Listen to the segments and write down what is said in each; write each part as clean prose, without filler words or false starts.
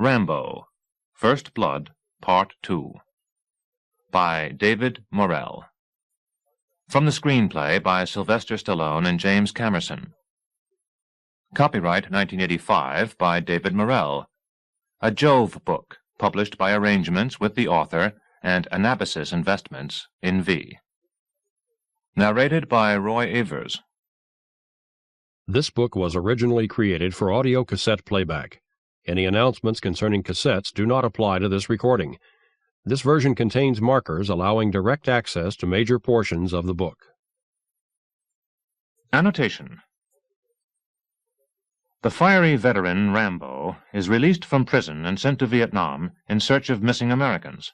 Rambo, First Blood, Part 2 by David Morrell. From the screenplay by Sylvester Stallone and James Camerson. Copyright 1985 by David Morrell. A Jove book, published by arrangements with the author and Anabasis Investments in V. Narrated by Roy Avers. This book was originally created for audio cassette playback. Any announcements concerning cassettes do not apply to this recording. This version contains markers allowing direct access to major portions of the book. Annotation. The fiery veteran Rambo is released from prison and sent to Vietnam in search of missing Americans.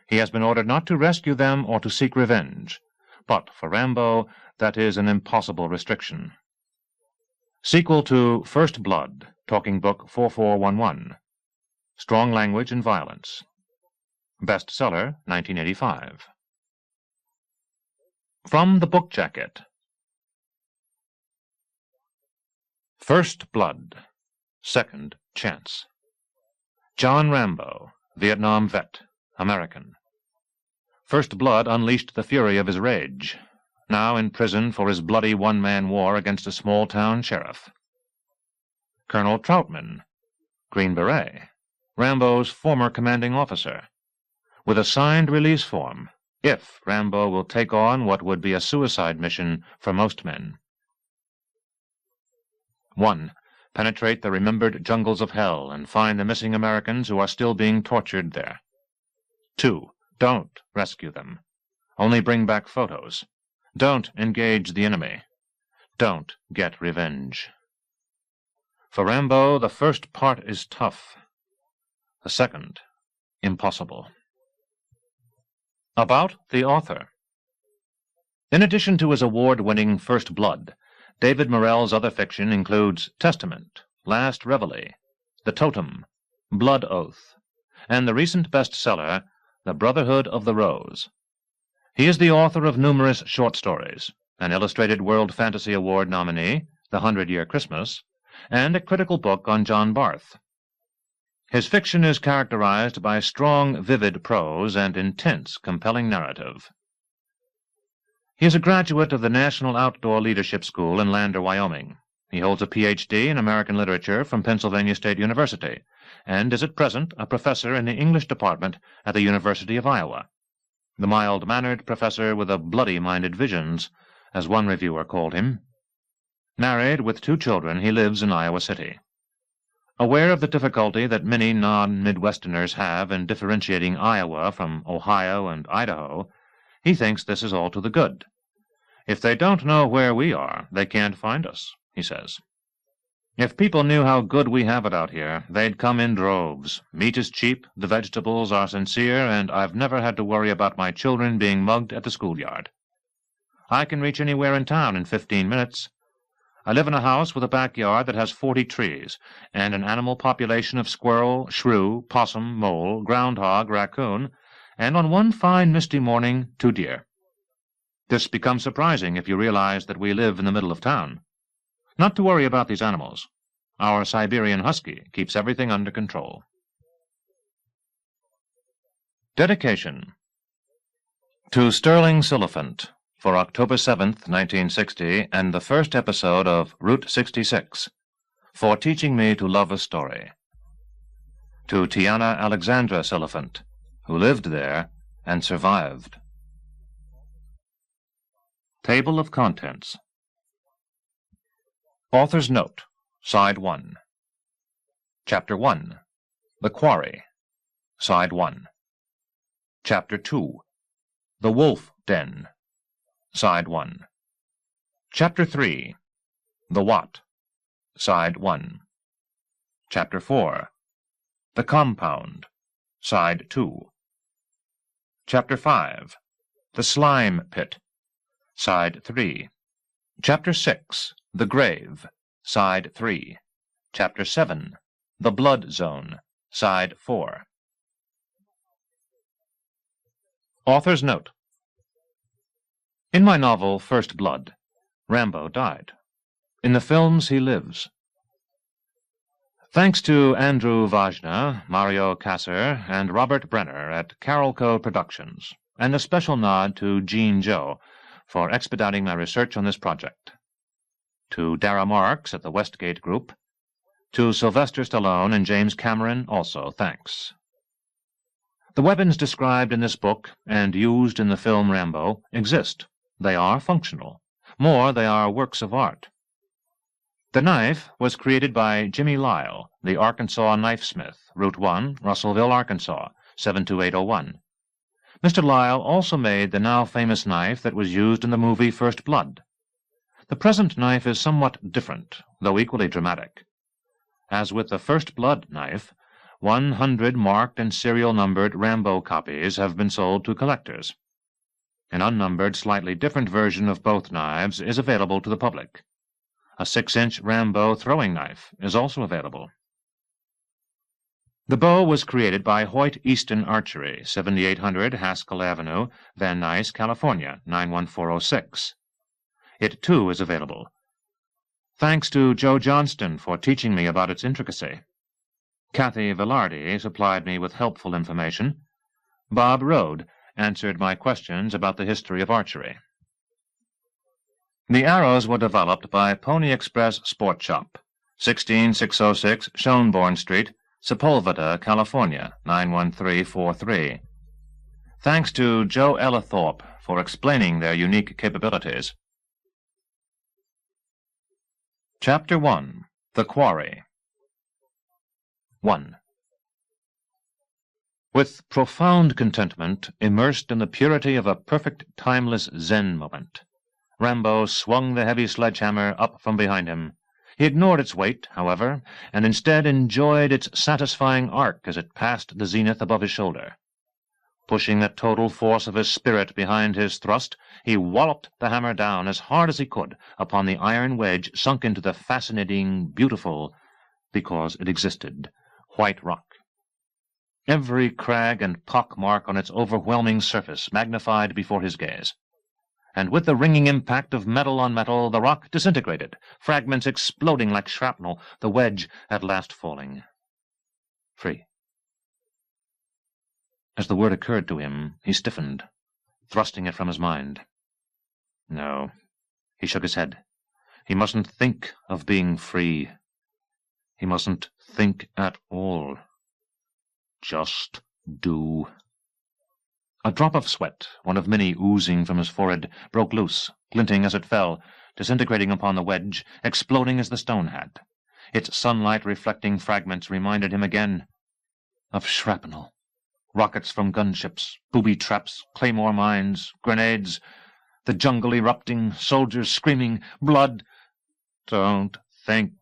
He has been ordered not to rescue them or to seek revenge, but for Rambo that is an impossible restriction. Sequel to First Blood, Talking Book 4411. Strong Language and Violence. Bestseller, 1985. From the Book Jacket. First Blood, Second Chance. John Rambo, Vietnam vet, American. First Blood unleashed the fury of his rage, now in prison for his bloody one-man war against a small-town sheriff. Colonel Troutman, Green Beret, Rambo's former commanding officer, with a signed release form, if Rambo will take on what would be a suicide mission for most men. 1. Penetrate the remembered jungles of hell and find the missing Americans who are still being tortured there. 2. Don't rescue them. Only bring back photos. Don't engage the enemy. Don't get revenge. For Rambo, the first part is tough. The second, impossible. About the author. In addition to his award-winning First Blood, David Morrell's other fiction includes Testament, Last Reveille, The Totem, Blood Oath, and the recent bestseller, The Brotherhood of the Rose. He is the author of numerous short stories, an Illustrated World Fantasy Award nominee, The 100-Year Christmas, and a critical book on John Barth. His fiction is characterized by strong, vivid prose and intense, compelling narrative. He is a graduate of the National Outdoor Leadership School in Lander, Wyoming. He holds a Ph.D. in American Literature from Pennsylvania State University, and is at present a professor in the English department at the University of Iowa. The mild-mannered professor with a bloody-minded visions, as one reviewer called him. Married with 2 children, he lives in Iowa City. Aware of the difficulty that many non-Midwesterners have in differentiating Iowa from Ohio and Idaho, he thinks this is all to the good. If they don't know where we are, they can't find us, he says. If people knew how good we have it out here, they'd come in droves. Meat is cheap, the vegetables are sincere, and I've never had to worry about my children being mugged at the schoolyard. I can reach anywhere in town in 15 minutes. I live in a house with a backyard that has 40 trees, and an animal population of squirrel, shrew, possum, mole, groundhog, raccoon, and on one fine misty morning, 2 deer. This becomes surprising if you realize that we live in the middle of town. Not to worry about these animals. Our Siberian husky keeps everything under control. Dedication. To Sterling Siliphant, for October 7th, 1960, and the first episode of Route 66, for teaching me to love a story. To Tiana Alexandra Siliphant, who lived there and survived. Table of Contents. Author's Note, Side 1. Chapter 1, The Quarry, Side 1. Chapter 2, The Wolf Den, Side 1. Chapter 3, The What, Side 1. Chapter 4, The Compound, Side 2. Chapter 5, The Slime Pit, Side 3. Chapter 6, The Grave, Side 3. Chapter 7, The Blood Zone, Side 4. Author's Note. In my novel First Blood, Rambo died. In the films he lives. Thanks to Andrew Vajna, Mario Kasser, and Robert Brenner at Carolco Productions, and a special nod to Jean Joe for expediting my research on this project. To Dara Marks at the Westgate Group. To Sylvester Stallone and James Cameron also thanks. The weapons described in this book and used in the film Rambo exist. They are functional. More, they are works of art. The knife was created by Jimmy Lyle, the Arkansas knifesmith, Route 1, Russellville, Arkansas, 72801. Mr. Lyle also made the now famous knife that was used in the movie First Blood. The present knife is somewhat different, though equally dramatic. As with the First Blood knife, 100 marked and serial-numbered Rambo copies have been sold to collectors. An unnumbered, slightly different version of both knives is available to the public. A 6-inch Rambo throwing knife is also available. The bow was created by Hoyt Easton Archery, 7800 Haskell Avenue, Van Nuys, California, 91406. It, too, is available. Thanks to Joe Johnston for teaching me about its intricacy. Kathy Velarde supplied me with helpful information. Bob Rode answered my questions about the history of archery. The arrows were developed by Pony Express Sport Shop, 16606 Schonborn Street, Sepulveda, California, 91343. Thanks to Joe Ellithorpe for explaining their unique capabilities. Chapter 1. The Quarry. 1. With profound contentment, immersed in the purity of a perfect, timeless Zen moment, Rambo swung the heavy sledgehammer up from behind him. He ignored its weight, however, and instead enjoyed its satisfying arc as it passed the zenith above his shoulder. Pushing the total force of his spirit behind his thrust, he walloped the hammer down as hard as he could upon the iron wedge sunk into the fascinating, beautiful, because it existed, white rock. Every crag and pock mark on its overwhelming surface magnified before his gaze. And with the ringing impact of metal on metal, the rock disintegrated, fragments exploding like shrapnel, the wedge at last falling. Free. As the word occurred to him, he stiffened, thrusting it from his mind. No, he shook his head. He mustn't think of being free. He mustn't think at all. Just do. A drop of sweat, one of many oozing from his forehead, broke loose, glinting as it fell, disintegrating upon the wedge, exploding as the stone had. Its sunlight-reflecting fragments reminded him again of shrapnel. Rockets from gunships, booby traps, claymore mines, grenades, the jungle erupting, soldiers screaming, blood. Don't think.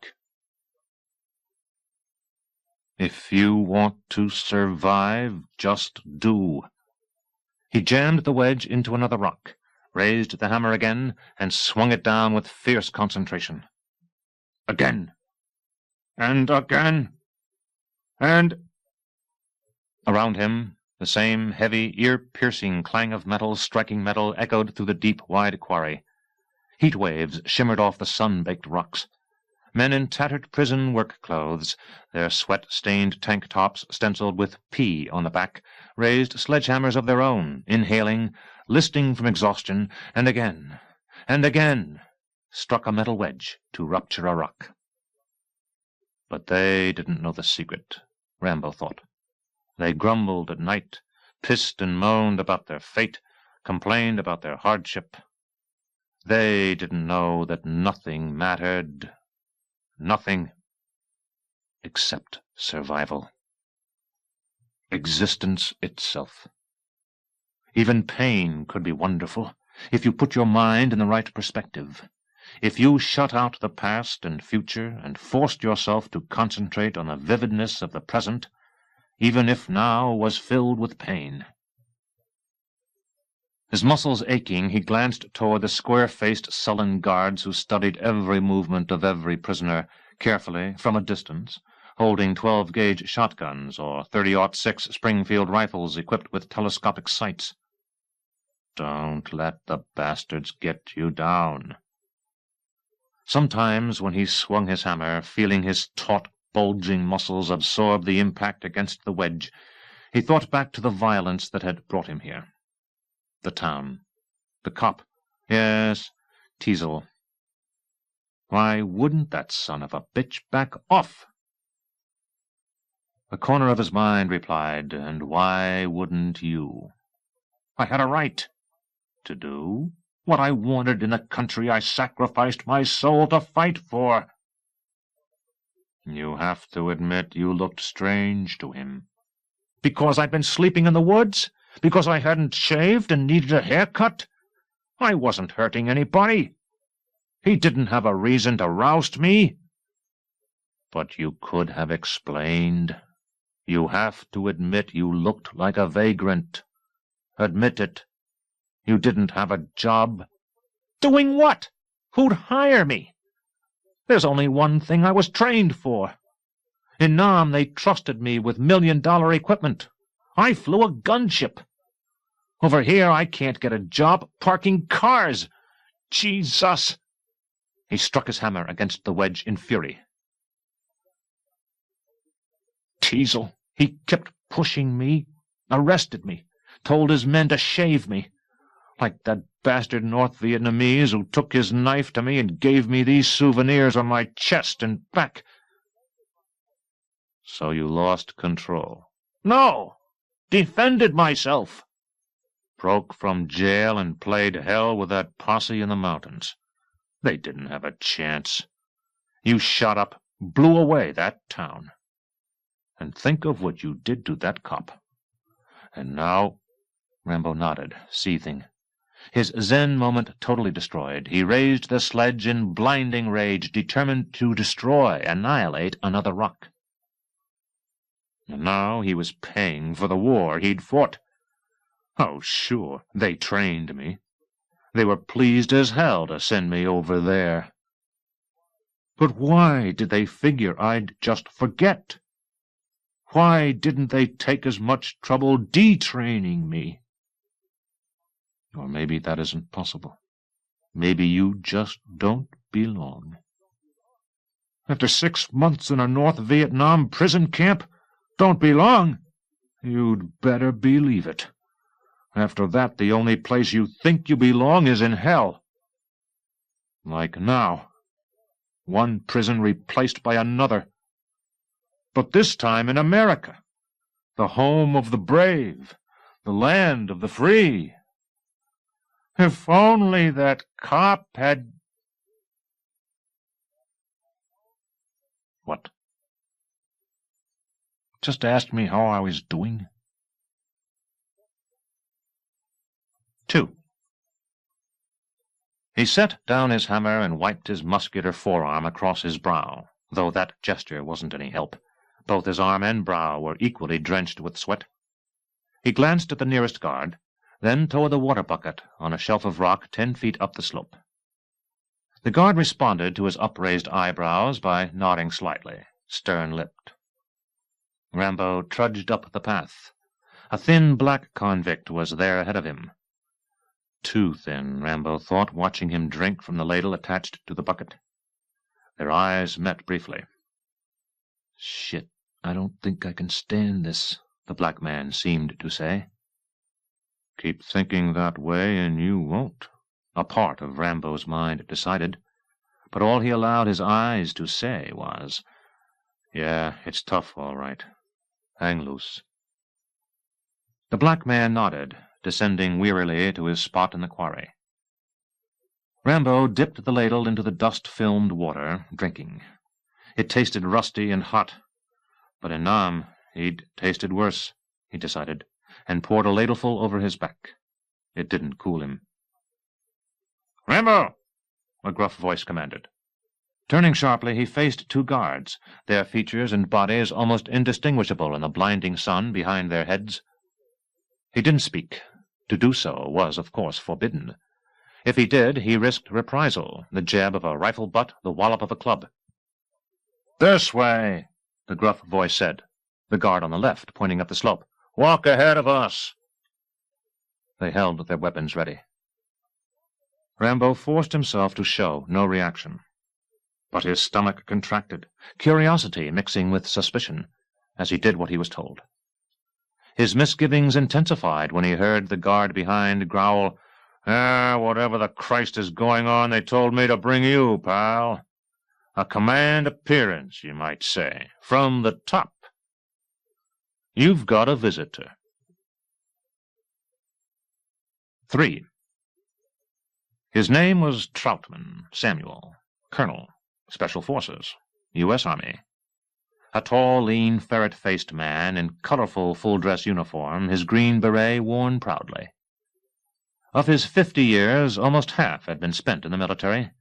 If you want to survive, just do. He jammed the wedge into another rock, raised the hammer again, and swung it down with fierce concentration. Again. And again. And... Around him, the same heavy, ear-piercing clang of metal striking metal echoed through the deep, wide quarry. Heat waves shimmered off the sun-baked rocks. Men in tattered prison work clothes, their sweat-stained tank tops stenciled with P on the back, raised sledgehammers of their own, inhaling, listing from exhaustion, and again, struck a metal wedge to rupture a rock. But they didn't know the secret, Rambo thought. They grumbled at night, pissed and moaned about their fate, complained about their hardship. They didn't know that nothing mattered. Nothing except survival. Existence itself. Even pain could be wonderful if you put your mind in the right perspective. If you shut out the past and future and forced yourself to concentrate on the vividness of the present, even if now was filled with pain. His muscles aching, he glanced toward the square-faced, sullen guards who studied every movement of every prisoner, carefully, from a distance, holding 12-gauge shotguns or 30-06 Springfield rifles equipped with telescopic sights. Don't let the bastards get you down. Sometimes, when he swung his hammer, feeling his taut bulging muscles absorbed the impact against the wedge. He thought back to the violence that had brought him here. The town. The cop. Yes, Teasel. Why wouldn't that son of a bitch back off? The corner of his mind replied, and why wouldn't you? I had a right to do what I wanted in the country I sacrificed my soul to fight for. You have to admit you looked strange to him. Because I'd been sleeping in the woods? Because I hadn't shaved and needed a haircut? I wasn't hurting anybody. He didn't have a reason to roust me. But you could have explained. You have to admit you looked like a vagrant. Admit it. You didn't have a job. Doing what? Who'd hire me? There's only one thing I was trained for. In Nam they trusted me with $1,000,000 equipment. I flew a gunship. Over here I can't get a job parking cars. Jesus! He struck his hammer against the wedge in fury. Teasel, he kept pushing me, arrested me, told his men to shave me, like that bastard North Vietnamese who took his knife to me and gave me these souvenirs on my chest and back. So you lost control. No! Defended myself. Broke from jail and played hell with that posse in the mountains. They didn't have a chance. You shot up, blew away that town. And think of what you did to that cop. And now... Rambo nodded, seething. His Zen moment totally destroyed, he raised the sledge in blinding rage, determined to destroy, annihilate another rock. And now he was paying for the war he'd fought. Oh, sure, they trained me. They were pleased as hell to send me over there. But why did they figure I'd just forget? Why didn't they take as much trouble detraining me? Or maybe that isn't possible. Maybe you just don't belong. After 6 months in a North Vietnam prison camp, don't belong? You'd better believe it. After that, the only place you think you belong is in hell. Like now. One prison replaced by another. But this time in America, the home of the brave, the land of the free. If only that cop had... What? Just asked me how I was doing? 2. He set down his hammer and wiped his muscular forearm across his brow, though that gesture wasn't any help. Both his arm and brow were equally drenched with sweat. He glanced at the nearest guard, then toward the water bucket on a shelf of rock 10 feet up the slope. The guard responded to his upraised eyebrows by nodding slightly, stern-lipped. Rambo trudged up the path. A thin black convict was there ahead of him. Too thin, Rambo thought, watching him drink from the ladle attached to the bucket. Their eyes met briefly. Shit, I don't think I can stand this, the black man seemed to say. Keep thinking that way and you won't, a part of Rambo's mind decided. But all he allowed his eyes to say was, yeah, it's tough, all right. Hang loose. The black man nodded, descending wearily to his spot in the quarry. Rambo dipped the ladle into the dust-filmed water, drinking. It tasted rusty and hot, but in Nam he'd tasted worse, he decided, and poured a ladleful over his back. It didn't cool him. "Rambo!" a gruff voice commanded. Turning sharply, he faced 2 guards, their features and bodies almost indistinguishable in the blinding sun behind their heads. He didn't speak. To do so was, of course, forbidden. If he did, he risked reprisal, the jab of a rifle butt, the wallop of a club. "This way," the gruff voice said, the guard on the left pointing up the slope. "Walk ahead of us." They held their weapons ready. Rambo forced himself to show no reaction. But his stomach contracted, curiosity mixing with suspicion, as he did what he was told. His misgivings intensified when he heard the guard behind growl, whatever the Christ is going on, they told me to bring you, pal. A command appearance, you might say, from the top. You've got a visitor. 3. His name was Troutman Samuel, Colonel, Special Forces, U.S. Army. A tall, lean, ferret-faced man in colorful full-dress uniform, his green beret worn proudly. Of his 50 years, almost half had been spent in the military.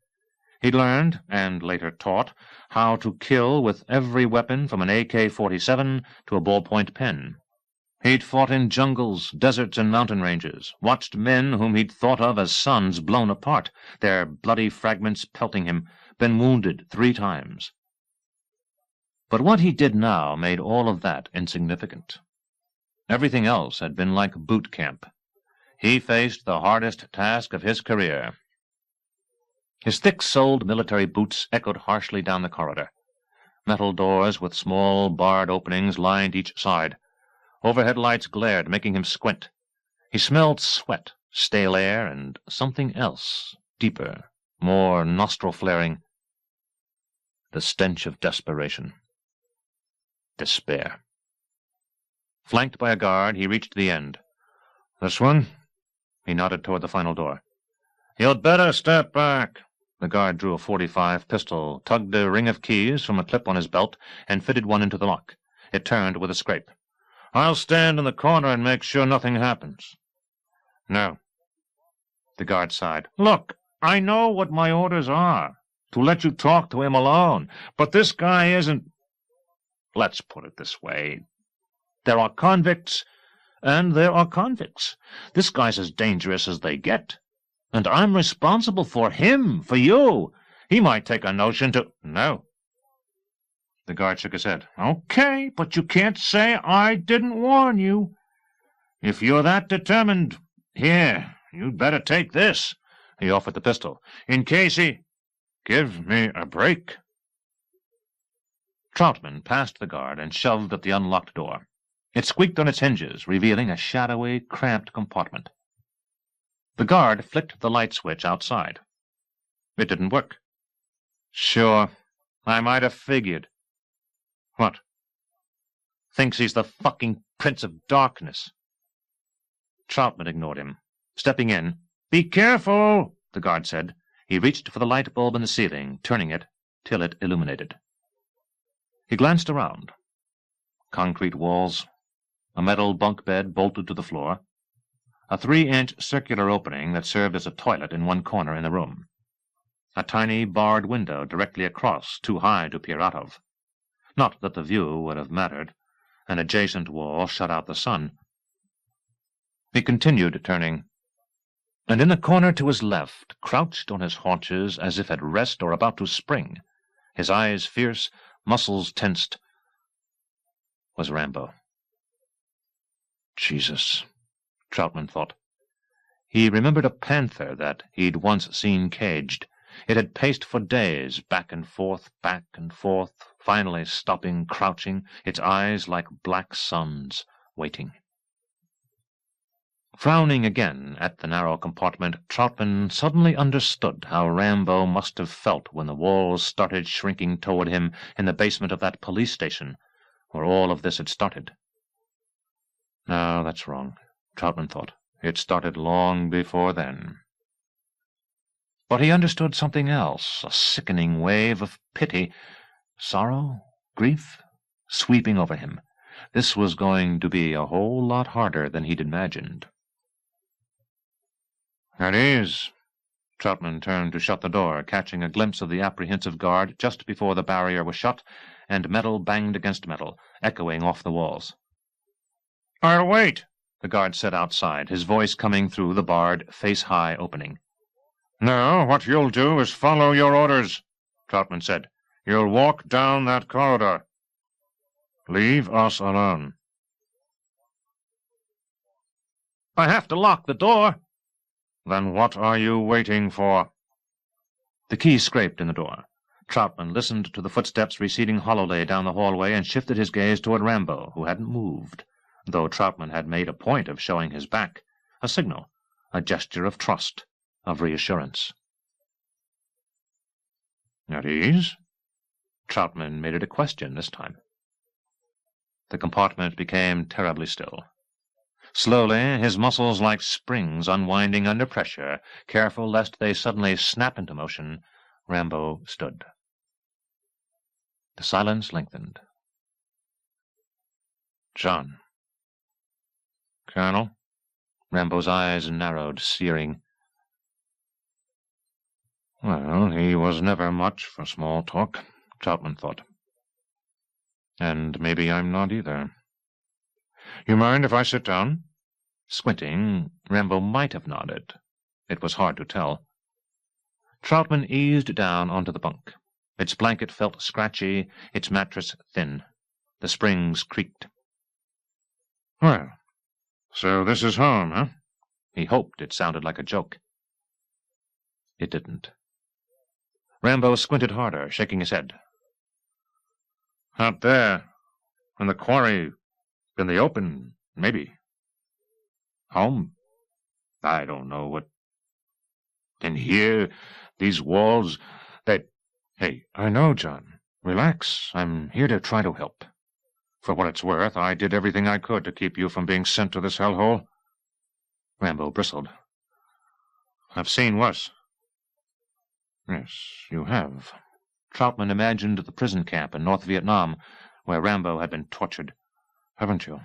He'd learned, and later taught, how to kill with every weapon from an AK-47 to a ballpoint pen. He'd fought in jungles, deserts, and mountain ranges, watched men whom he'd thought of as sons blown apart, their bloody fragments pelting him, been wounded 3 times. But what he did now made all of that insignificant. Everything else had been like boot camp. He faced the hardest task of his career. His thick-soled military boots echoed harshly down the corridor. Metal doors with small barred openings lined each side. Overhead lights glared, making him squint. He smelled sweat, stale air, and something else, deeper, more nostril-flaring. The stench of desperation. Despair. Flanked by a guard, he reached the end. "This one?" He nodded toward the final door. "You'd better step back." The guard drew a .45 pistol, tugged a ring of keys from a clip on his belt, and fitted one into the lock. It turned with a scrape. "I'll stand in the corner and make sure nothing happens." "No." The guard sighed. "Look, I know what my orders are, to let you talk to him alone, but this guy isn't— Let's put it this way. There are convicts, and there are convicts. This guy's as dangerous as they get. And I'm responsible for him, for you. He might take a notion to— No." The guard shook his head. "Okay, but you can't say I didn't warn you. If you're that determined, here, you'd better take this." He offered the pistol. "In case he— Give me a break." Troutman passed the guard and shoved at the unlocked door. It squeaked on its hinges, revealing a shadowy, cramped compartment. The guard flicked the light switch outside. It didn't work. "Sure, I might have figured." "What?" "Thinks he's the fucking Prince of Darkness." Troutman ignored him. Stepping in, "Be careful," the guard said. He reached for the light bulb in the ceiling, turning it till it illuminated. He glanced around. Concrete walls, a metal bunk bed bolted to the floor, a 3-inch circular opening that served as a toilet in one corner in the room, a tiny barred window directly across, too high to peer out of. Not that the view would have mattered. An adjacent wall shut out the sun. He continued turning, and in the corner to his left, crouched on his haunches as if at rest or about to spring, his eyes fierce, muscles tensed, was Rambo. Jesus, Troutman thought. He remembered a panther that he'd once seen caged. It had paced for days, back and forth, finally stopping, crouching, its eyes like black suns, waiting. Frowning again at the narrow compartment, Troutman suddenly understood how Rambo must have felt when the walls started shrinking toward him in the basement of that police station, where all of this had started. No, that's wrong, Troutman thought. It started long before then. But he understood something else, a sickening wave of pity, sorrow, grief, sweeping over him. This was going to be a whole lot harder than he'd imagined. "At ease." Troutman turned to shut the door, catching a glimpse of the apprehensive guard just before the barrier was shut, and metal banged against metal, echoing off the walls. "I'll wait," the guard said outside, his voice coming through the barred, face-high opening. "No, what you'll do is follow your orders," Troutman said. "You'll walk down that corridor. Leave us alone." "I have to lock the door." "Then what are you waiting for?" The key scraped in the door. Troutman listened to the footsteps receding hollowly down the hallway and shifted his gaze toward Rambo, who hadn't moved, though Troutman had made a point of showing his back, a signal, a gesture of trust, of reassurance. "At ease?" Troutman made it a question this time. The compartment became terribly still. Slowly, his muscles like springs unwinding under pressure, careful lest they suddenly snap into motion, Rambo stood. The silence lengthened. "John." "Colonel?" Rambo's eyes narrowed, searing. Well, he was never much for small talk, Troutman thought. And maybe I'm not either. You mind if I sit down? Squinting, Rambo might have nodded. It was hard to tell. Troutman eased down onto the bunk. Its blanket felt scratchy, its mattress thin. The springs creaked. Well, so this is home, huh? He hoped it sounded like a joke. It didn't. Rambo squinted harder, shaking his head. Out there, in the quarry, in the open, maybe. Home? I don't know what. And here, these walls, that... Hey, I know, John. Relax. I'm here to try to help. For what it's worth, I did everything I could to keep you from being sent to this hellhole. Rambo bristled. I've seen worse. Yes, you have. Troutman imagined the prison camp in North Vietnam, where Rambo had been tortured. Haven't you?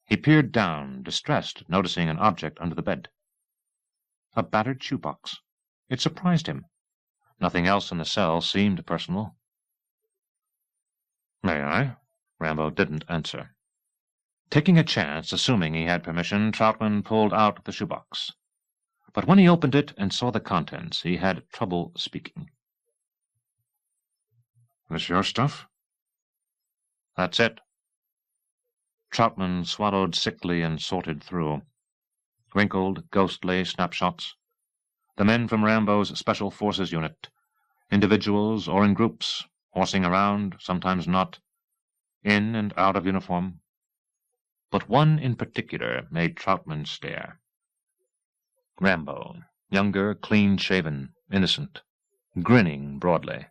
He peered down, distressed, noticing an object under the bed. A battered shoebox. It surprised him. Nothing else in the cell seemed personal. May I? Rambo didn't answer. Taking a chance, assuming he had permission, Troutman pulled out the shoebox. But when he opened it and saw the contents, he had trouble speaking. This your stuff? That's it. Troutman swallowed sickly and sorted through. Wrinkled, ghostly snapshots. The men from Rambo's Special Forces unit. Individuals or in groups, horsing around, sometimes not, in and out of uniform. But one in particular made Troutman stare. Rambo, younger, clean-shaven, innocent, grinning broadly.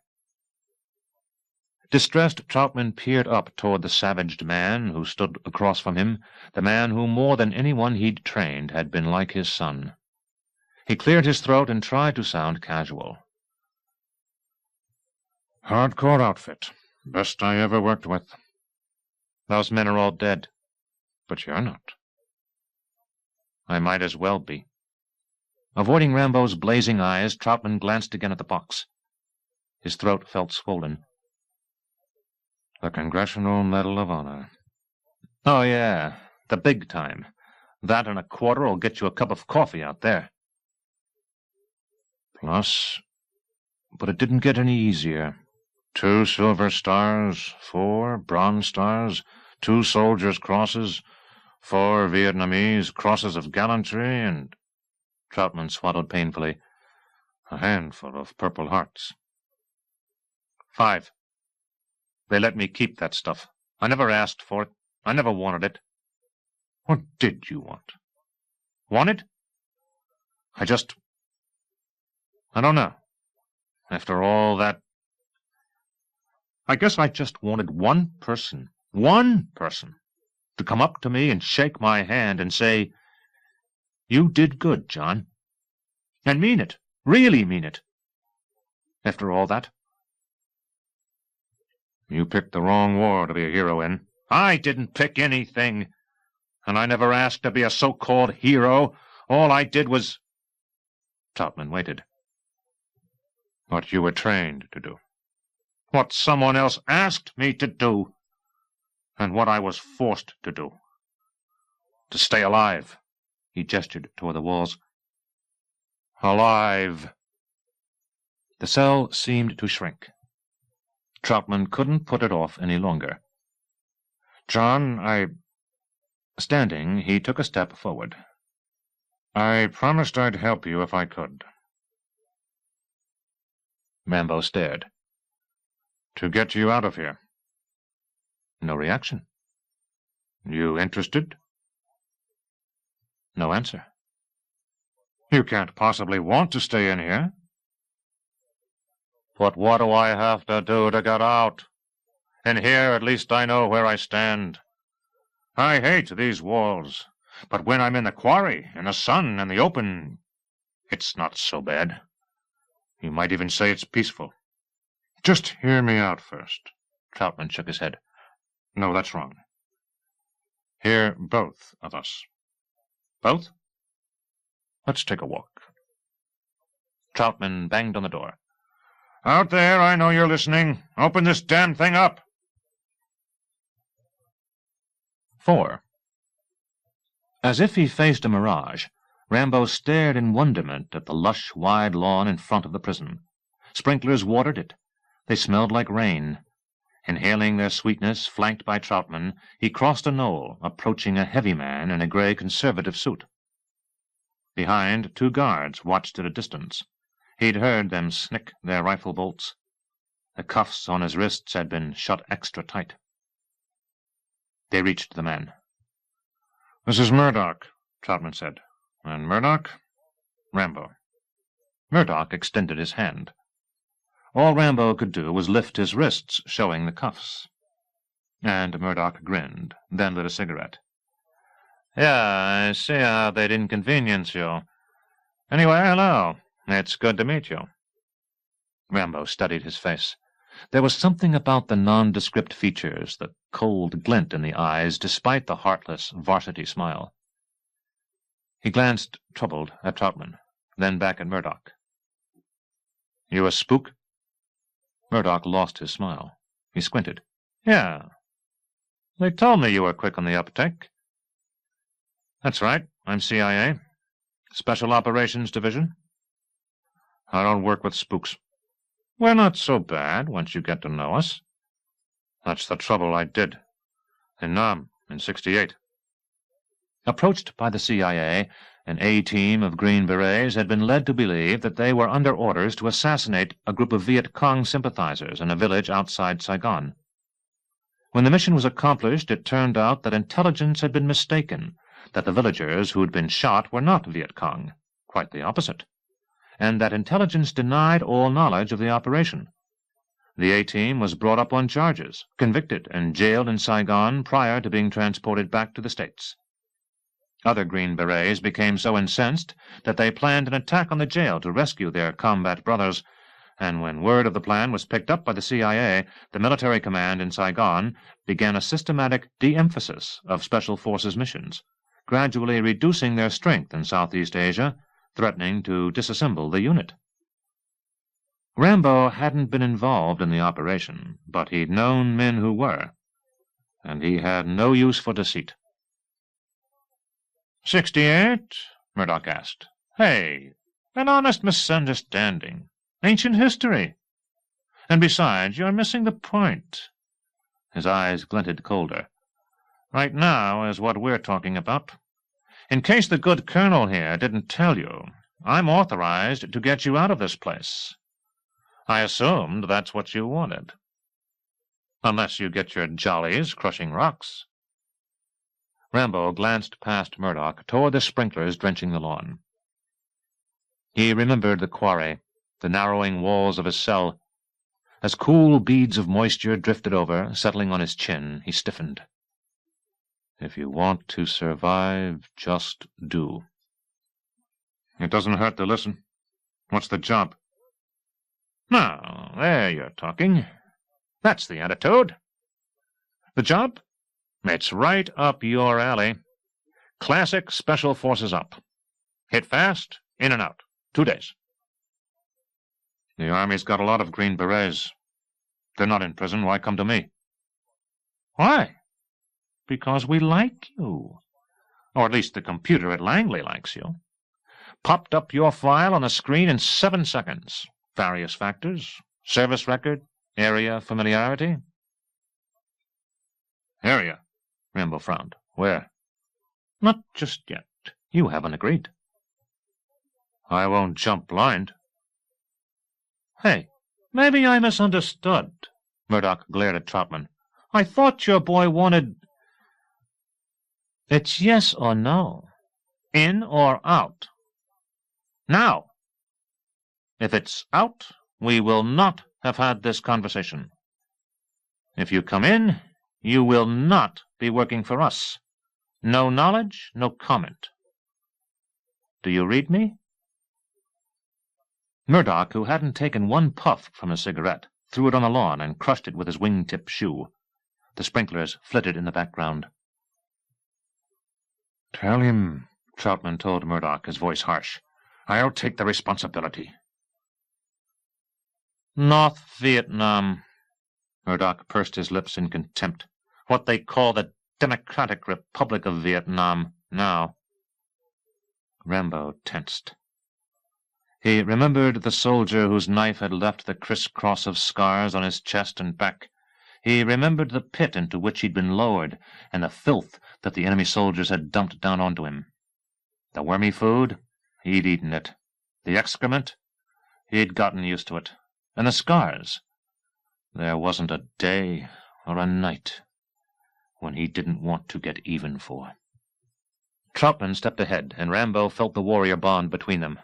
Distressed, Troutman peered up toward the savaged man who stood across from him, the man who more than anyone he'd trained had been like his son. He cleared his throat and tried to sound casual. Hardcore outfit. Best I ever worked with. Those men are all dead. But you're not. I might as well be. Avoiding Rambo's blazing eyes, Troutman glanced again at the box. His throat felt swollen. The Congressional Medal of Honor. Oh, yeah, the big time. That and a quarter will get you a cup of coffee out there. Plus, but it didn't get any easier. 2 silver stars, 4 bronze stars, 2 soldiers' crosses, 4 Vietnamese crosses of gallantry, and... Troutman swallowed painfully. A handful of Purple Hearts. 5. They let me keep that stuff. I never asked for it. I never wanted it. What did you want? Want it? I don't know. After all that... I guess I just wanted one person, to come up to me and shake my hand and say, You did good, John. And mean it, really mean it. After all that. You picked the wrong war to be a hero in. I didn't pick anything. And I never asked to be a so-called hero. All I did was... Troutman waited. What you were trained to do. What someone else asked me to do. And what I was forced to do. To stay alive. He gestured toward the walls. Alive. The cell seemed to shrink. Troutman couldn't put it off any longer. John, Standing, he took a step forward. I promised I'd help you if I could. Rambo stared. To get you out of here. No reaction. You interested? No answer. You can't possibly want to stay in here. But what do I have to do to get out? In here, at least I know where I stand. I hate these walls, but when I'm in the quarry, in the sun, in the open, it's not so bad. You might even say it's peaceful. Just hear me out first. Troutman shook his head. No, that's wrong. Hear both of us. Both? Let's take a walk. Troutman banged on the door. Out there, I know you're listening. Open this damn thing up. 4. As if he faced a mirage, Rambo stared in wonderment at the lush, wide lawn in front of the prison. Sprinklers watered it. They smelled like rain. Inhaling their sweetness, flanked by Troutman, he crossed a knoll, approaching a heavy man in a gray conservative suit. Behind, 2 guards watched at a distance. He'd heard them snick their rifle bolts. The cuffs on his wrists had been shut extra tight. They reached the man. This is Murdoch, Troutman said. And Murdoch? Rambo. Murdoch extended his hand. All Rambo could do was lift his wrists, showing the cuffs. And Murdoch grinned, then lit a cigarette. Yeah, I see how they'd inconvenience you. Anyway, hello. It's good to meet you. Rambo studied his face. There was something about the nondescript features, the cold glint in the eyes, despite the heartless varsity smile. He glanced, troubled, at Troutman, then back at Murdoch. You a spook? Murdoch lost his smile. He squinted. Yeah. They told me you were quick on the uptake. That's right. I'm CIA. Special Operations Division. I don't work with spooks. We're not so bad once you get to know us. That's the trouble. I did. In Nam, in '68. Approached by the CIA, an A-team of Green Berets had been led to believe that they were under orders to assassinate a group of Viet Cong sympathizers in a village outside Saigon. When the mission was accomplished, it turned out that intelligence had been mistaken, that the villagers who had been shot were not Viet Cong, quite the opposite, and that intelligence denied all knowledge of the operation. The A-team was brought up on charges, convicted, and jailed in Saigon prior to being transported back to the States. Other Green Berets became so incensed that they planned an attack on the jail to rescue their combat brothers, and when word of the plan was picked up by the CIA, the military command in Saigon began a systematic de-emphasis of Special Forces missions, gradually reducing their strength in Southeast Asia, threatening to disassemble the unit. Rambo hadn't been involved in the operation, but he'd known men who were, and he had no use for deceit. '68? Murdoch asked. Hey, an honest misunderstanding. Ancient history. And besides, you're missing the point. His eyes glinted colder. Right now is what we're talking about. In case the good colonel here didn't tell you, I'm authorized to get you out of this place. I assumed that's what you wanted. Unless you get your jollies crushing rocks. Rambo glanced past Murdoch toward the sprinklers drenching the lawn. He remembered the quarry, the narrowing walls of his cell. As cool beads of moisture drifted over, settling on his chin, he stiffened. If you want to survive, just do. It doesn't hurt to listen. What's the job? Now, there you're talking. That's the attitude. The job? It's right up your alley. Classic Special Forces up. Hit fast, in and out. 2 days. The Army's got a lot of Green Berets. They're not in prison. Why come to me? Why? Because we like you. Or at least the computer at Langley likes you. Popped up your file on the screen in 7 seconds. Various factors. Service record. Area familiarity. Area. Rambo frowned. Where? Not just yet. You haven't agreed. I won't jump blind. Hey, maybe I misunderstood. Murdoch glared at Troutman. "I thought your boy wanted—" "It's yes or no. In or out. Now! If it's out, we will not have had this conversation. If you come in, you will not be working for us. No knowledge, no comment. Do you read me?" Murdoch, who hadn't taken one puff from his cigarette, threw it on the lawn and crushed it with his wing-tip shoe. The sprinklers flitted in the background. "Tell him," Troutman told Murdoch, his voice harsh. "I'll take the responsibility." "North Vietnam." Murdoch pursed his lips in contempt. "What they call the Democratic Republic of Vietnam now." Rambo tensed. He remembered the soldier whose knife had left the criss-cross of scars on his chest and back. He remembered the pit into which he'd been lowered, and the filth that the enemy soldiers had dumped down onto him. The wormy food? He'd eaten it. The excrement? He'd gotten used to it. And the scars? There wasn't a day or a night when he didn't want to get even for. Troutman stepped ahead, and Rambo felt the warrior bond between them.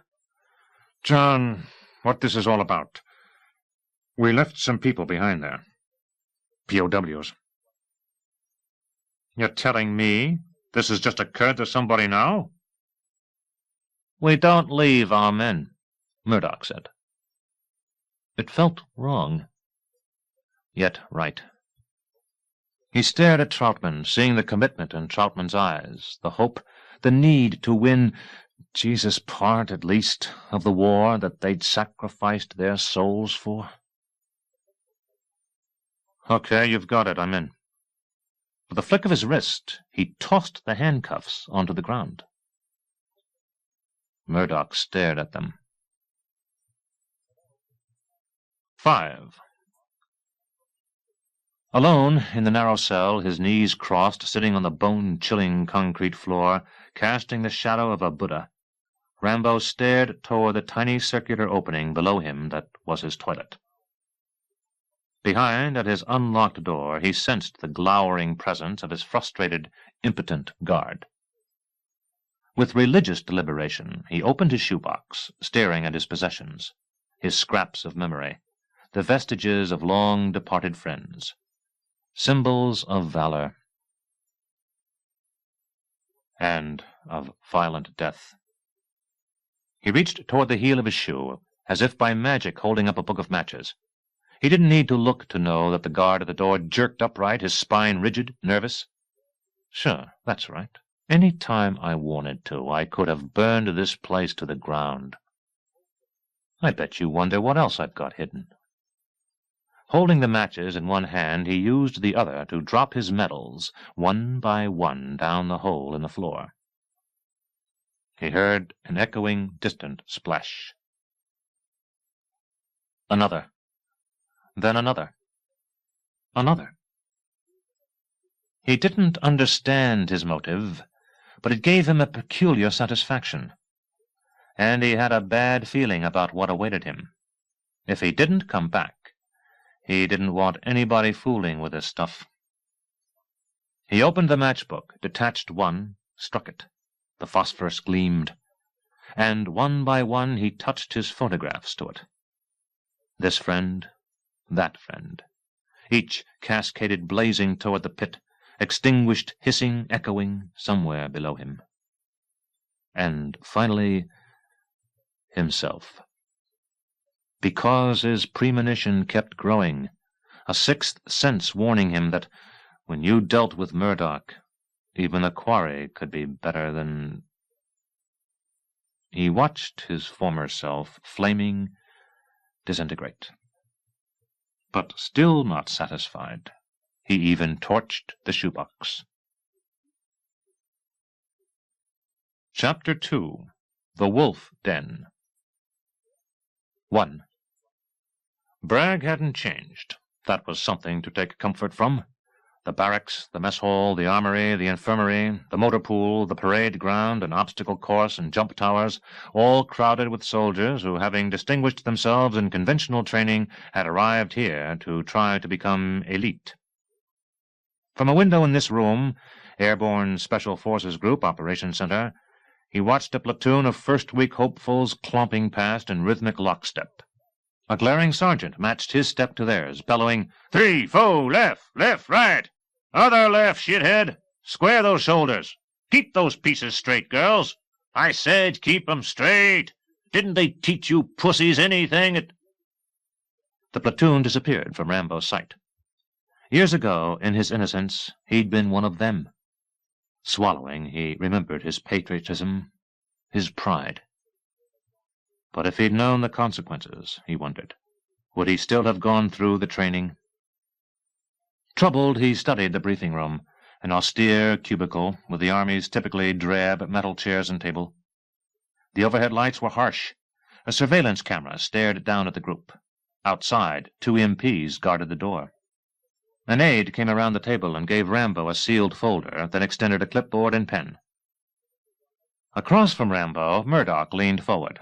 "John, what this is all about. We left some people behind there. POWs. You're telling me this has just occurred to somebody now?" "We don't leave our men," Murdoch said. It felt wrong, yet right. He stared at Troutman, seeing the commitment in Troutman's eyes, the hope, the need to win Jesus' part, at least, of the war that they'd sacrificed their souls for. "Okay, you've got it. I'm in." With a flick of his wrist, he tossed the handcuffs onto the ground. Murdoch stared at them. 5. Alone in the narrow cell, his knees crossed, sitting on the bone-chilling concrete floor, casting the shadow of a Buddha, Rambo stared toward the tiny circular opening below him that was his toilet. Behind, at his unlocked door, he sensed the glowering presence of his frustrated, impotent guard. With religious deliberation, he opened his shoebox, staring at his possessions, his scraps of memory, the vestiges of long-departed friends, symbols of valor and of violent death. He reached toward the heel of his shoe, as if by magic holding up a book of matches. He didn't need to look to know that the guard at the door jerked upright, his spine rigid, nervous. "Sure, that's right. Any time I wanted to, I could have burned this place to the ground. I bet you wonder what else I've got hidden." Holding the matches in one hand, he used the other to drop his medals, one by one, down the hole in the floor. He heard an echoing, distant splash. Another. Then another. Another. He didn't understand his motive, but it gave him a peculiar satisfaction, and he had a bad feeling about what awaited him. If he didn't come back, he didn't want anybody fooling with his stuff. He opened the matchbook, detached one, struck it. The phosphorus gleamed, and one by one he touched his photographs to it. This friend, that friend, each cascaded blazing toward the pit, extinguished, hissing, echoing, somewhere below him. And finally, himself. Because his premonition kept growing, a sixth sense warning him that when you dealt with Murdoch, even the Quarry could be better than... He watched his former self, flaming, disintegrate. But still not satisfied, he even torched the shoebox. Chapter 2. The Wolf Den. 1. Bragg hadn't changed. That was something to take comfort from. The barracks, the mess hall, the armory, the infirmary, the motor pool, the parade ground, and obstacle course and jump towers, all crowded with soldiers who, having distinguished themselves in conventional training, had arrived here to try to become elite. From a window in this room, Airborne Special Forces Group, Operations Center, he watched a platoon of first-week hopefuls clomping past in rhythmic lockstep. A glaring sergeant matched his step to theirs, bellowing, 3, 4, left, left, right. Other left, shithead. Square those shoulders. Keep those pieces straight, girls. I said keep 'em straight. Didn't they teach you pussies anything? The platoon disappeared from Rambo's sight. Years ago, in his innocence, he'd been one of them. Swallowing, he remembered his patriotism, his pride. But if he'd known the consequences, he wondered, would he still have gone through the training? Troubled, he studied the briefing room, an austere cubicle with the Army's typically drab metal chairs and table. The overhead lights were harsh. A surveillance camera stared down at the group. Outside, 2 MPs guarded the door. An aide came around the table and gave Rambo a sealed folder, then extended a clipboard and pen. Across from Rambo, Murdoch leaned forward.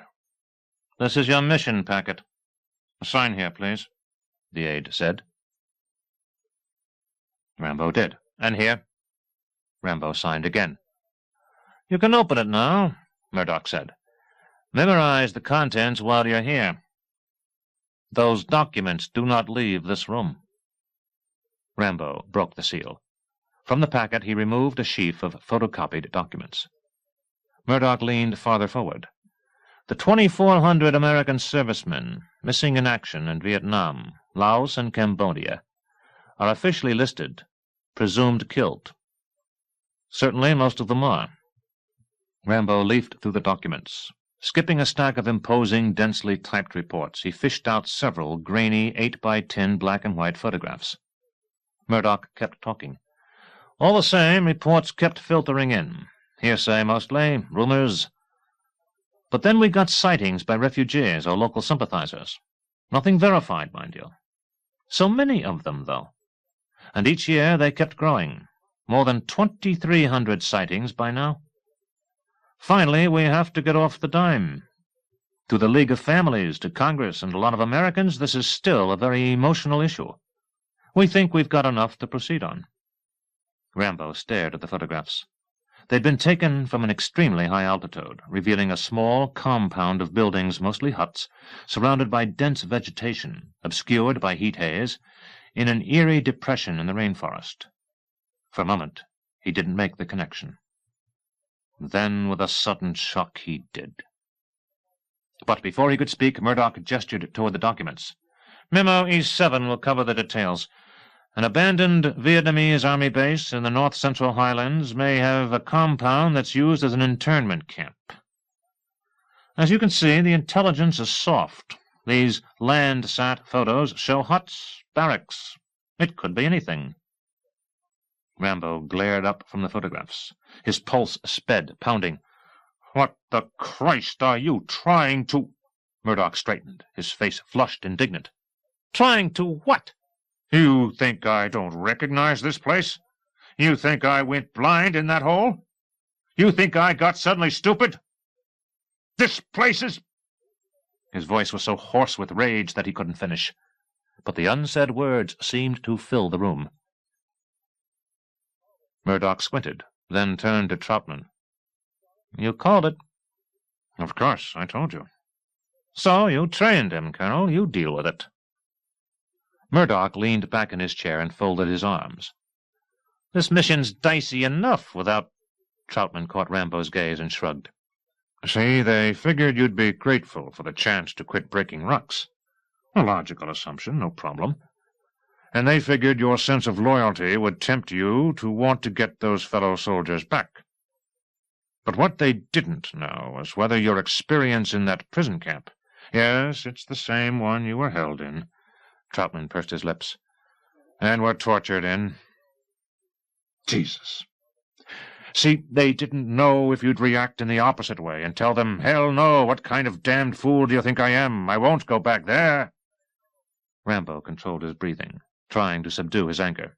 "This is your mission packet. Sign here, please," the aide said. Rambo did. "And here." Rambo signed again. "You can open it now," Murdoch said. "Memorize the contents while you're here. Those documents do not leave this room." Rambo broke the seal. From the packet he removed a sheaf of photocopied documents. Murdoch leaned farther forward. "The 2,400 American servicemen missing in action in Vietnam, Laos, and Cambodia are officially listed, presumed killed. Certainly most of them are." Rambo leafed through the documents. Skipping a stack of imposing, densely typed reports, he fished out several grainy 8x10 black-and-white photographs. Murdoch kept talking. "All the same, reports kept filtering in. Hearsay mostly, rumors. But then we got sightings by refugees or local sympathizers. Nothing verified, mind you. So many of them, though. And each year they kept growing. More than 2,300 sightings by now. Finally, we have to get off the dime. To the League of Families, to Congress, and a lot of Americans, this is still a very emotional issue. We think we've got enough to proceed on." Rambo stared at the photographs. They'd been taken from an extremely high altitude, revealing a small compound of buildings, mostly huts, surrounded by dense vegetation, obscured by heat haze, in an eerie depression in the rainforest. For a moment, he didn't make the connection. Then, with a sudden shock, he did. But before he could speak, Murdoch gestured toward the documents. "Memo E7 will cover the details. An abandoned Vietnamese army base in the north-central highlands may have a compound that's used as an internment camp. As you can see, the intelligence is soft. These Landsat photos show huts, barracks. It could be anything." Rambo glared up from the photographs. His pulse sped, pounding. "What the Christ are you trying to—" Murdoch straightened, his face flushed, indignant. "Trying to what?" "You think I don't recognize this place? You think I went blind in that hole? You think I got suddenly stupid? This place is—" His voice was so hoarse with rage that he couldn't finish, but the unsaid words seemed to fill the room. Murdoch squinted, then turned to Troutman. "You called it." "Of course, I told you." "So you trained him, Colonel. You deal with it." Murdoch leaned back in his chair and folded his arms. "This mission's dicey enough without—" Troutman caught Rambo's gaze and shrugged. "See, they figured you'd be grateful for the chance to quit breaking rucks. A logical assumption, no problem. And they figured your sense of loyalty would tempt you to want to get those fellow soldiers back. But what they didn't know was whether your experience in that prison camp— Yes, it's the same one you were held in," Troutman pursed his lips, "and were tortured in. Jesus. See, they didn't know if you'd react in the opposite way and tell them, 'Hell no, what kind of damned fool do you think I am? I won't go back there.'" Rambo controlled his breathing, trying to subdue his anger.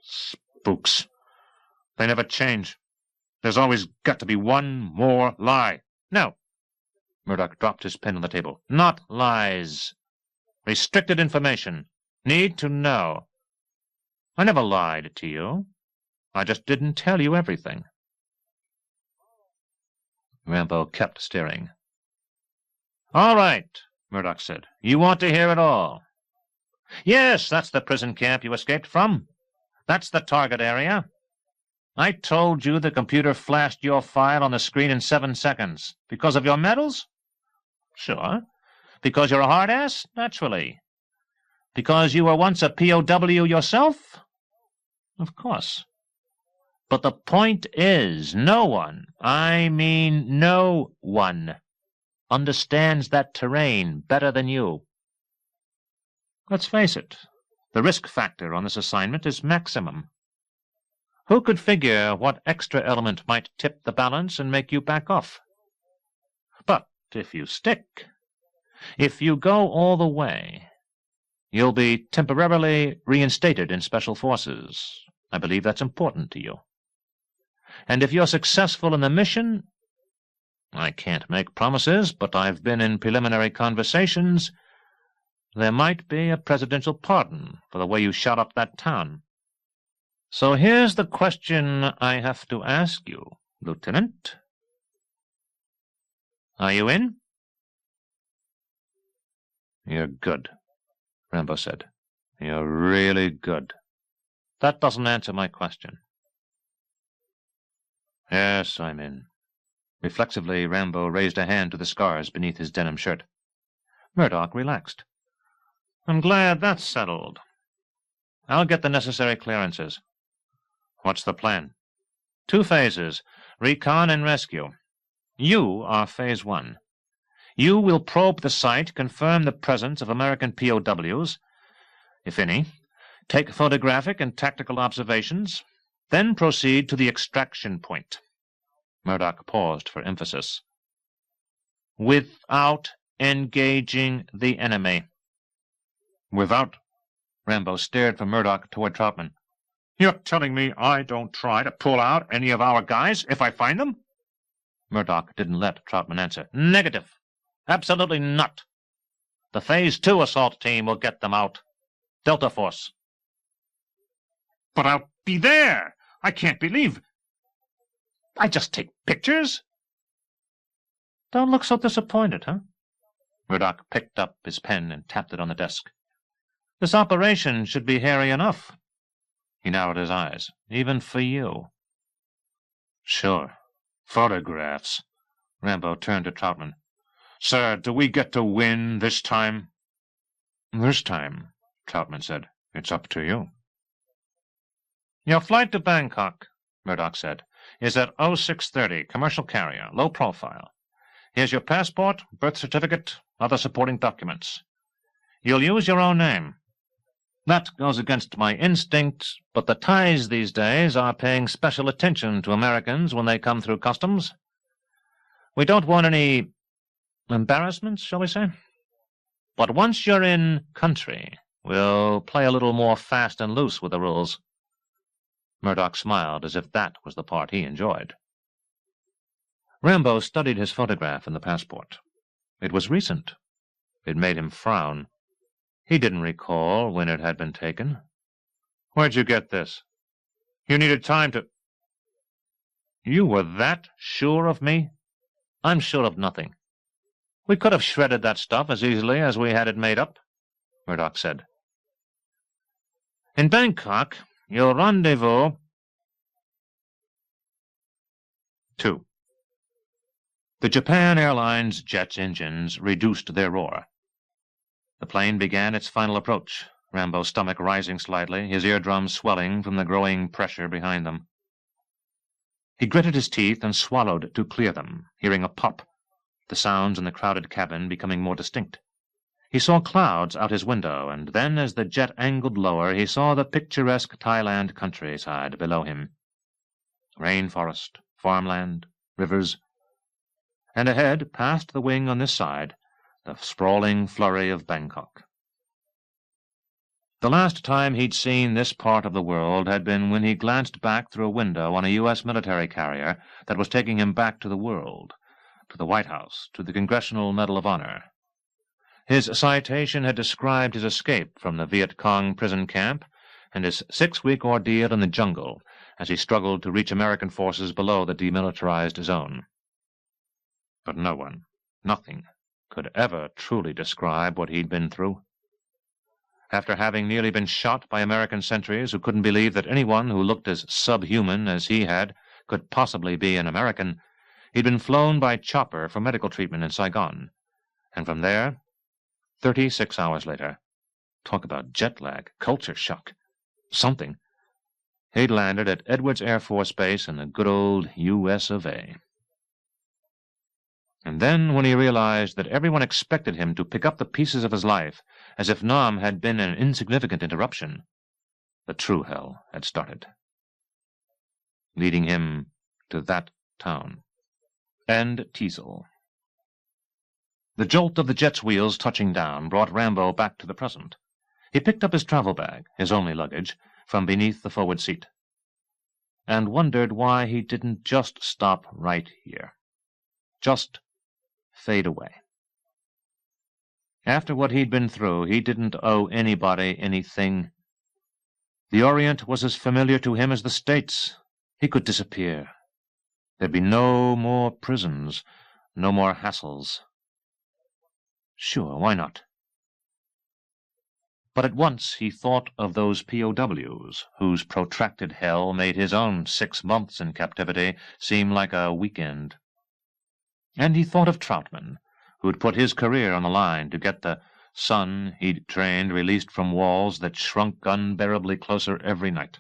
Spooks. They never change. There's always got to be one more lie. No. Murdoch dropped his pen on the table. Not lies. Restricted information. Need to know. I never lied to you. I just didn't tell you everything. Rambo kept staring. All right, Murdoch said. You want to hear it all. Yes, that's the prison camp you escaped from. That's the target area. I told you the computer flashed your file on the screen in 7 seconds. Because of your medals? Sure. Because you're a hard-ass? Naturally. Because you were once a POW yourself? Of course. But the point is, no one, I mean no one, understands that terrain better than you. Let's face it, the risk factor on this assignment is maximum. Who could figure what extra element might tip the balance and make you back off? But if you stick, if you go all the way, you'll be temporarily reinstated in Special Forces. I believe that's important to you. And if you're successful in the mission, I can't make promises, but I've been in preliminary conversations, there might be a presidential pardon for the way you shot up that town. So here's the question I have to ask you, Lieutenant. Are you in? You're good, Rambo said. You're really good. That doesn't answer my question. Yes, I'm in. Reflexively, Rambo raised a hand to the scars beneath his denim shirt. Murdoch relaxed. I'm glad that's settled. I'll get the necessary clearances. What's the plan? 2 phases, recon and rescue. You are Phase 1. You will probe the site, confirm the presence of American POWs, if any, take photographic and tactical observations, then proceed to the extraction point. Murdoch paused for emphasis. Without engaging the enemy. Without? Rambo stared from Murdoch toward Troutman. You're telling me I don't try to pull out any of our guys if I find them? Murdoch didn't let Troutman answer. Negative. Absolutely not. The Phase 2 assault team will get them out. Delta Force. But I'll be there. I can't believe. I just take pictures. Don't look so disappointed, huh? Murdoch picked up his pen and tapped it on the desk. This operation should be hairy enough. He narrowed his eyes. Even for you. Sure. Photographs. Rambo turned to Troutman. Sir, do we get to win this time? This time, Troutman said. It's up to you. Your flight to Bangkok, Murdoch said, is at 0630, commercial carrier, low profile. Here's your passport, birth certificate, other supporting documents. You'll use your own name. That goes against my instinct, but the Thais these days are paying special attention to Americans when they come through customs. We don't want any embarrassments, shall we say? But once you're in country, we'll play a little more fast and loose with the rules. Murdoch smiled as if that was the part he enjoyed. Rambo studied his photograph in the passport. It was recent. It made him frown. He didn't recall when it had been taken. Where'd you get this? You needed time to... You were that sure of me? I'm sure of nothing. We could have shredded that stuff as easily as we had it made up, Murdoch said. In Bangkok, your rendezvous... 2. The Japan Airlines jet's engines reduced their roar. The plane began its final approach, Rambo's stomach rising slightly, his eardrums swelling from the growing pressure behind them. He gritted his teeth and swallowed to clear them, hearing a pop, the sounds in the crowded cabin becoming more distinct. He saw clouds out his window, and then, as the jet angled lower, he saw the picturesque Thailand countryside below him. Rainforest, farmland, rivers, and ahead, past the wing on this side, the sprawling flurry of Bangkok. The last time he'd seen this part of the world had been when he glanced back through a window on a U.S. military carrier that was taking him back to the world, to the White House, to the Congressional Medal of Honor. His citation had described his escape from the Viet Cong prison camp and his 6-week ordeal in the jungle as he struggled to reach American forces below the demilitarized zone. But no one, nothing, could ever truly describe what he'd been through. After having nearly been shot by American sentries who couldn't believe that anyone who looked as subhuman as he had could possibly be an American, he'd been flown by chopper for medical treatment in Saigon, and from there, 36 hours later, talk about jet lag, culture shock, something, he'd landed at Edwards Air Force Base in the good old U.S. of A. And then, when he realized that everyone expected him to pick up the pieces of his life as if Nam had been an insignificant interruption, the true hell had started, leading him to that town. And Teasel. The jolt of the jet's wheels touching down brought Rambo back to the present. He picked up his travel bag, his only luggage, from beneath the forward seat, and wondered why he didn't just stop right here. Just fade away. After what he'd been through, he didn't owe anybody anything. The Orient was as familiar to him as the States. He could disappear. There'd be no more prisons, no more hassles. Sure, why not? But at once he thought of those POWs, whose protracted hell made his own 6 months in captivity seem like a weekend. And he thought of Troutman, who'd put his career on the line to get the son he'd trained released from walls that shrunk unbearably closer every night.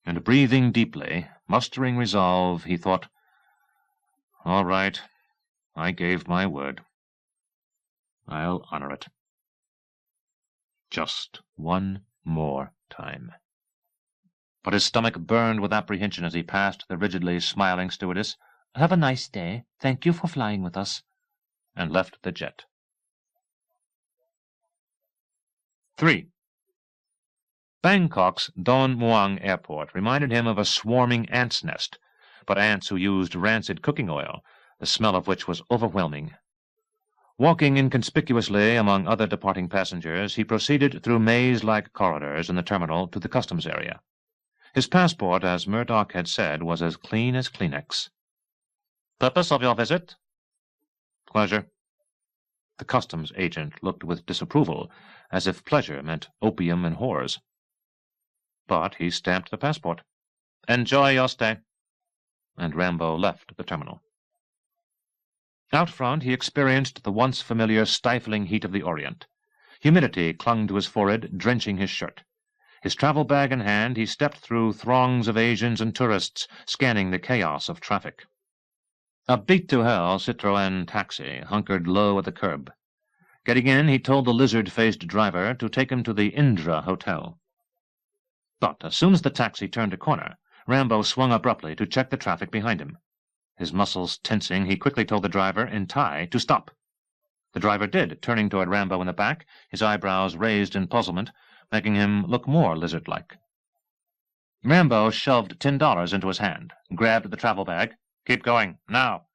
And breathing deeply, mustering resolve, he thought, "All right, I gave my word. I'll honor it. Just one more time." But his stomach burned with apprehension as he passed the rigidly smiling stewardess. "Have a nice day. Thank you for flying with us," and left the jet. 3. Bangkok's Don Muang Airport reminded him of a swarming ants' nest, but ants who used rancid cooking oil, the smell of which was overwhelming. Walking inconspicuously among other departing passengers, he proceeded through maze-like corridors in the terminal to the customs area. His passport, as Murdoch had said, was as clean as Kleenex. "Purpose of your visit?" "Pleasure." The customs agent looked with disapproval, as if pleasure meant opium and whores. But he stamped the passport. "Enjoy your stay." And Rambo left the terminal. Out front he experienced the once familiar stifling heat of the Orient. Humidity clung to his forehead, drenching his shirt. His travel bag in hand, he stepped through throngs of Asians and tourists, scanning the chaos of traffic. A beat-to-hell Citroën taxi hunkered low at the curb. Getting in, he told the lizard-faced driver to take him to the Indra Hotel. But as soon as the taxi turned a corner, Rambo swung abruptly to check the traffic behind him. His muscles tensing, he quickly told the driver, in Thai, to stop. The driver did, turning toward Rambo in the back, his eyebrows raised in puzzlement, making him look more lizard-like. Rambo shoved $10 into his hand, grabbed the travel bag. "Keep going, now."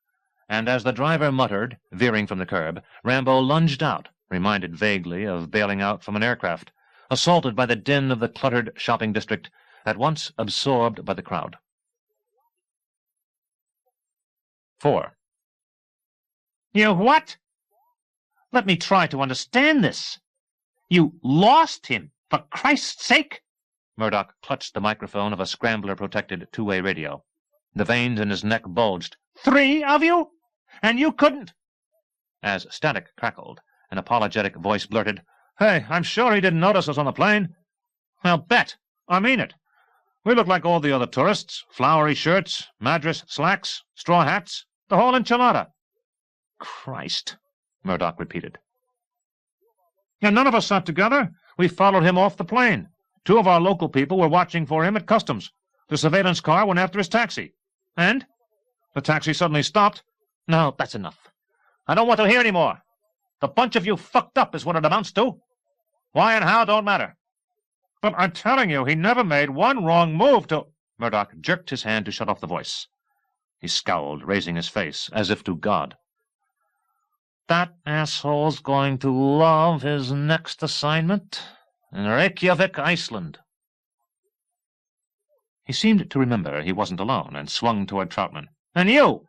And as the driver muttered, veering from the curb, Rambo lunged out, reminded vaguely of bailing out from an aircraft, assaulted by the din of the cluttered shopping district, at once absorbed by the crowd. 4. "You what? Let me try to understand this. You lost him, for Christ's sake?" Murdoch clutched the microphone of a scrambler-protected two-way radio. The veins in his neck bulged. "3 of you? And you couldn't—" As static crackled, an apologetic voice blurted, "Hey, I'm sure he didn't notice us on the plane." "I'll bet. I mean it. We look like all the other tourists. Flowery shirts, madras slacks, straw hats, the whole enchilada." "Christ," Murdoch repeated. "And none of us sat together. We followed him off the plane. 2 of our local people were watching for him at customs. The surveillance car went after his taxi. And the taxi suddenly stopped. No, that's enough. I don't want to hear any more. The bunch of you fucked up is what it amounts to." Why and how don't matter. But I'm telling you, he never made one wrong move to— Murdoch jerked his hand to shut off the voice. He scowled, raising his face, as if to God. That asshole's going to love his next assignment in Reykjavik, Iceland. He seemed to remember he wasn't alone, and swung toward Troutman. And you!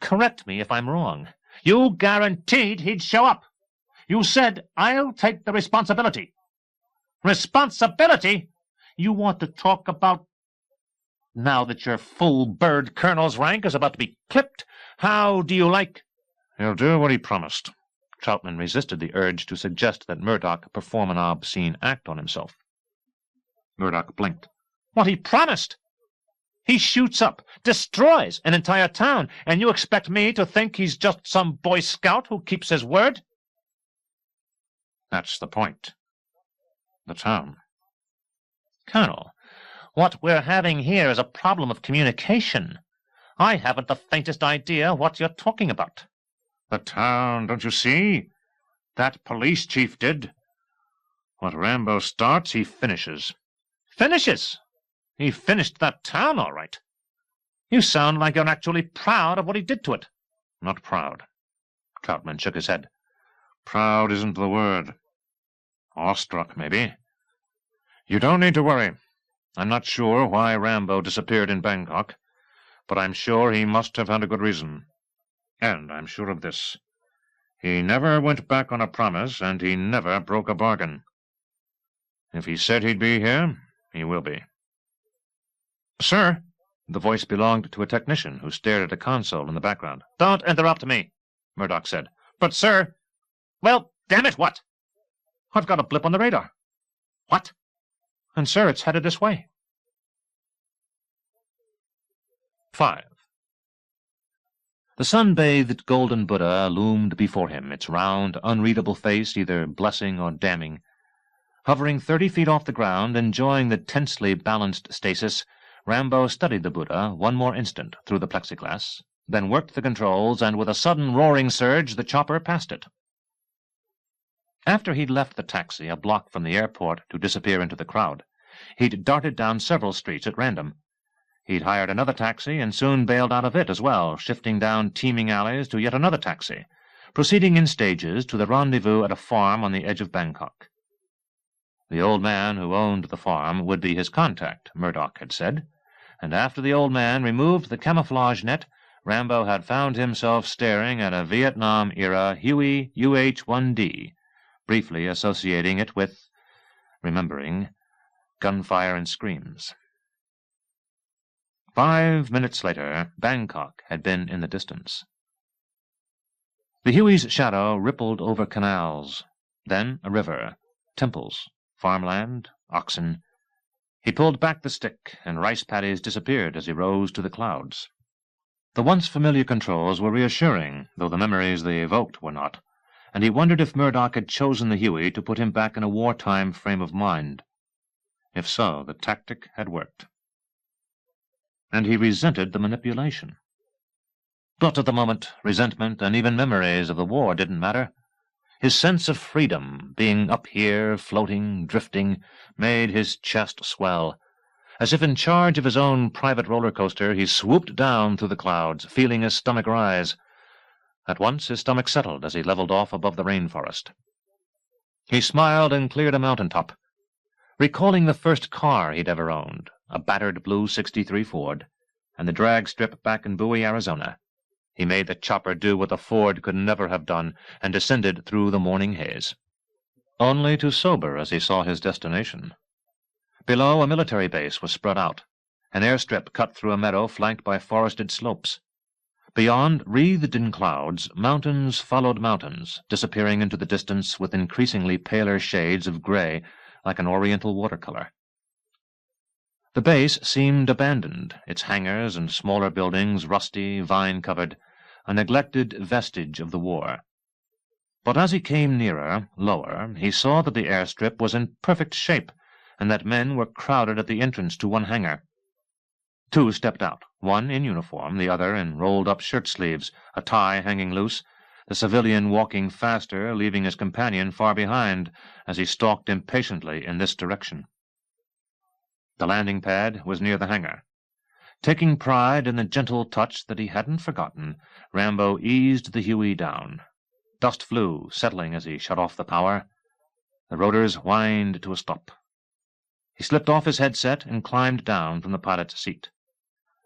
Correct me if I'm wrong. You guaranteed he'd show up. You said, I'll take the responsibility. Responsibility? You want to talk about— Now that your full bird colonel's rank is about to be clipped, how do you like— He'll do what he promised. Troutman resisted the urge to suggest that Murdoch perform an obscene act on himself. Murdoch blinked. What he promised? He shoots up, destroys an entire town, and you expect me to think he's just some Boy Scout who keeps his word? That's the point. The town. Colonel, what we're having here is a problem of communication. I haven't the faintest idea what you're talking about. The town, don't you see? That police chief did. What Rambo starts, he finishes. Finishes? He finished that town, all right. You sound like you're actually proud of what he did to it. Not proud. Troutman shook his head. Proud isn't the word. Awestruck, maybe. You don't need to worry. I'm not sure why Rambo disappeared in Bangkok, but I'm sure he must have had a good reason. And I'm sure of this. He never went back on a promise, and he never broke a bargain. If he said he'd be here, he will be. Sir, the voice belonged to a technician who stared at a console in the background. Don't interrupt me, Murdoch said. But, sir— Well, damn it, what? I've got a blip on the radar. What? And, sir, it's headed this way. 5. The sun-bathed golden Buddha loomed before him, its round, unreadable face either blessing or damning. Hovering 30 feet off the ground, enjoying the tensely balanced stasis, Rambo studied the Buddha one more instant through the plexiglass, then worked the controls, and with a sudden roaring surge, the chopper passed it. After he'd left the taxi a block from the airport to disappear into the crowd, he'd darted down several streets at random. He'd hired another taxi and soon bailed out of it as well, shifting down teeming alleys to yet another taxi, proceeding in stages to the rendezvous at a farm on the edge of Bangkok. The old man who owned the farm would be his contact, Murdoch had said, and after the old man removed the camouflage net, Rambo had found himself staring at a Vietnam-era Huey UH-1D, briefly associating it with, remembering, gunfire and screams. 5 minutes later, Bangkok had been in the distance. The Huey's shadow rippled over canals, then a river, temples, farmland, oxen. He pulled back the stick, and rice paddies disappeared as he rose to the clouds. The once familiar controls were reassuring, though the memories they evoked were not, and he wondered if Murdoch had chosen the Huey to put him back in a wartime frame of mind. If so, the tactic had worked. And he resented the manipulation. But at the moment, resentment and even memories of the war didn't matter. His sense of freedom, being up here, floating, drifting, made his chest swell. As if in charge of his own private roller coaster, he swooped down through the clouds, feeling his stomach rise. At once his stomach settled as he leveled off above the rainforest. He smiled and cleared a mountaintop. Recalling the first car he'd ever owned, a battered blue '63 Ford, and the drag strip back in Bowie, Arizona, he made the chopper do what the Ford could never have done, and descended through the morning haze. Only to sober as he saw his destination. Below, a military base was spread out, an airstrip cut through a meadow flanked by forested slopes. Beyond, wreathed in clouds, mountains followed mountains, disappearing into the distance with increasingly paler shades of gray, like an oriental watercolor. The base seemed abandoned, its hangars and smaller buildings rusty, vine-covered, a neglected vestige of the war. But as he came nearer, lower, he saw that the airstrip was in perfect shape, and that men were crowded at the entrance to one hangar. 2 stepped out, one in uniform, the other in rolled-up shirt-sleeves, a tie hanging loose, the civilian walking faster, leaving his companion far behind as he stalked impatiently in this direction. The landing pad was near the hangar. Taking pride in the gentle touch that he hadn't forgotten, Rambo eased the Huey down. Dust flew, settling as he shut off the power. The rotors whined to a stop. He slipped off his headset and climbed down from the pilot's seat.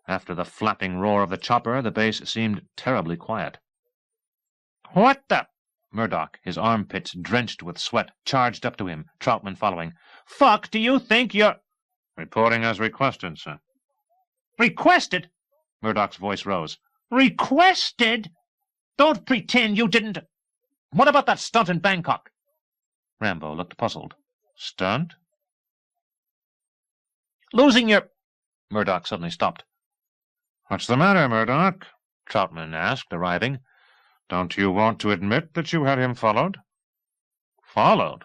After the flapping roar of the chopper, the base seemed terribly quiet. "What the—" Murdoch, his armpits drenched with sweat, charged up to him, Troutman following. "Fuck, do you think you're—" "Reporting as requested, sir." "Requested?" Murdoch's voice rose. "Requested? Don't pretend you didn't— What about that stunt in Bangkok?" Rambo looked puzzled. "Stunt?" "Losing your—" Murdoch suddenly stopped. "What's the matter, Murdoch?" Troutman asked, arriving. "Don't you want to admit that you had him followed?" "Followed?"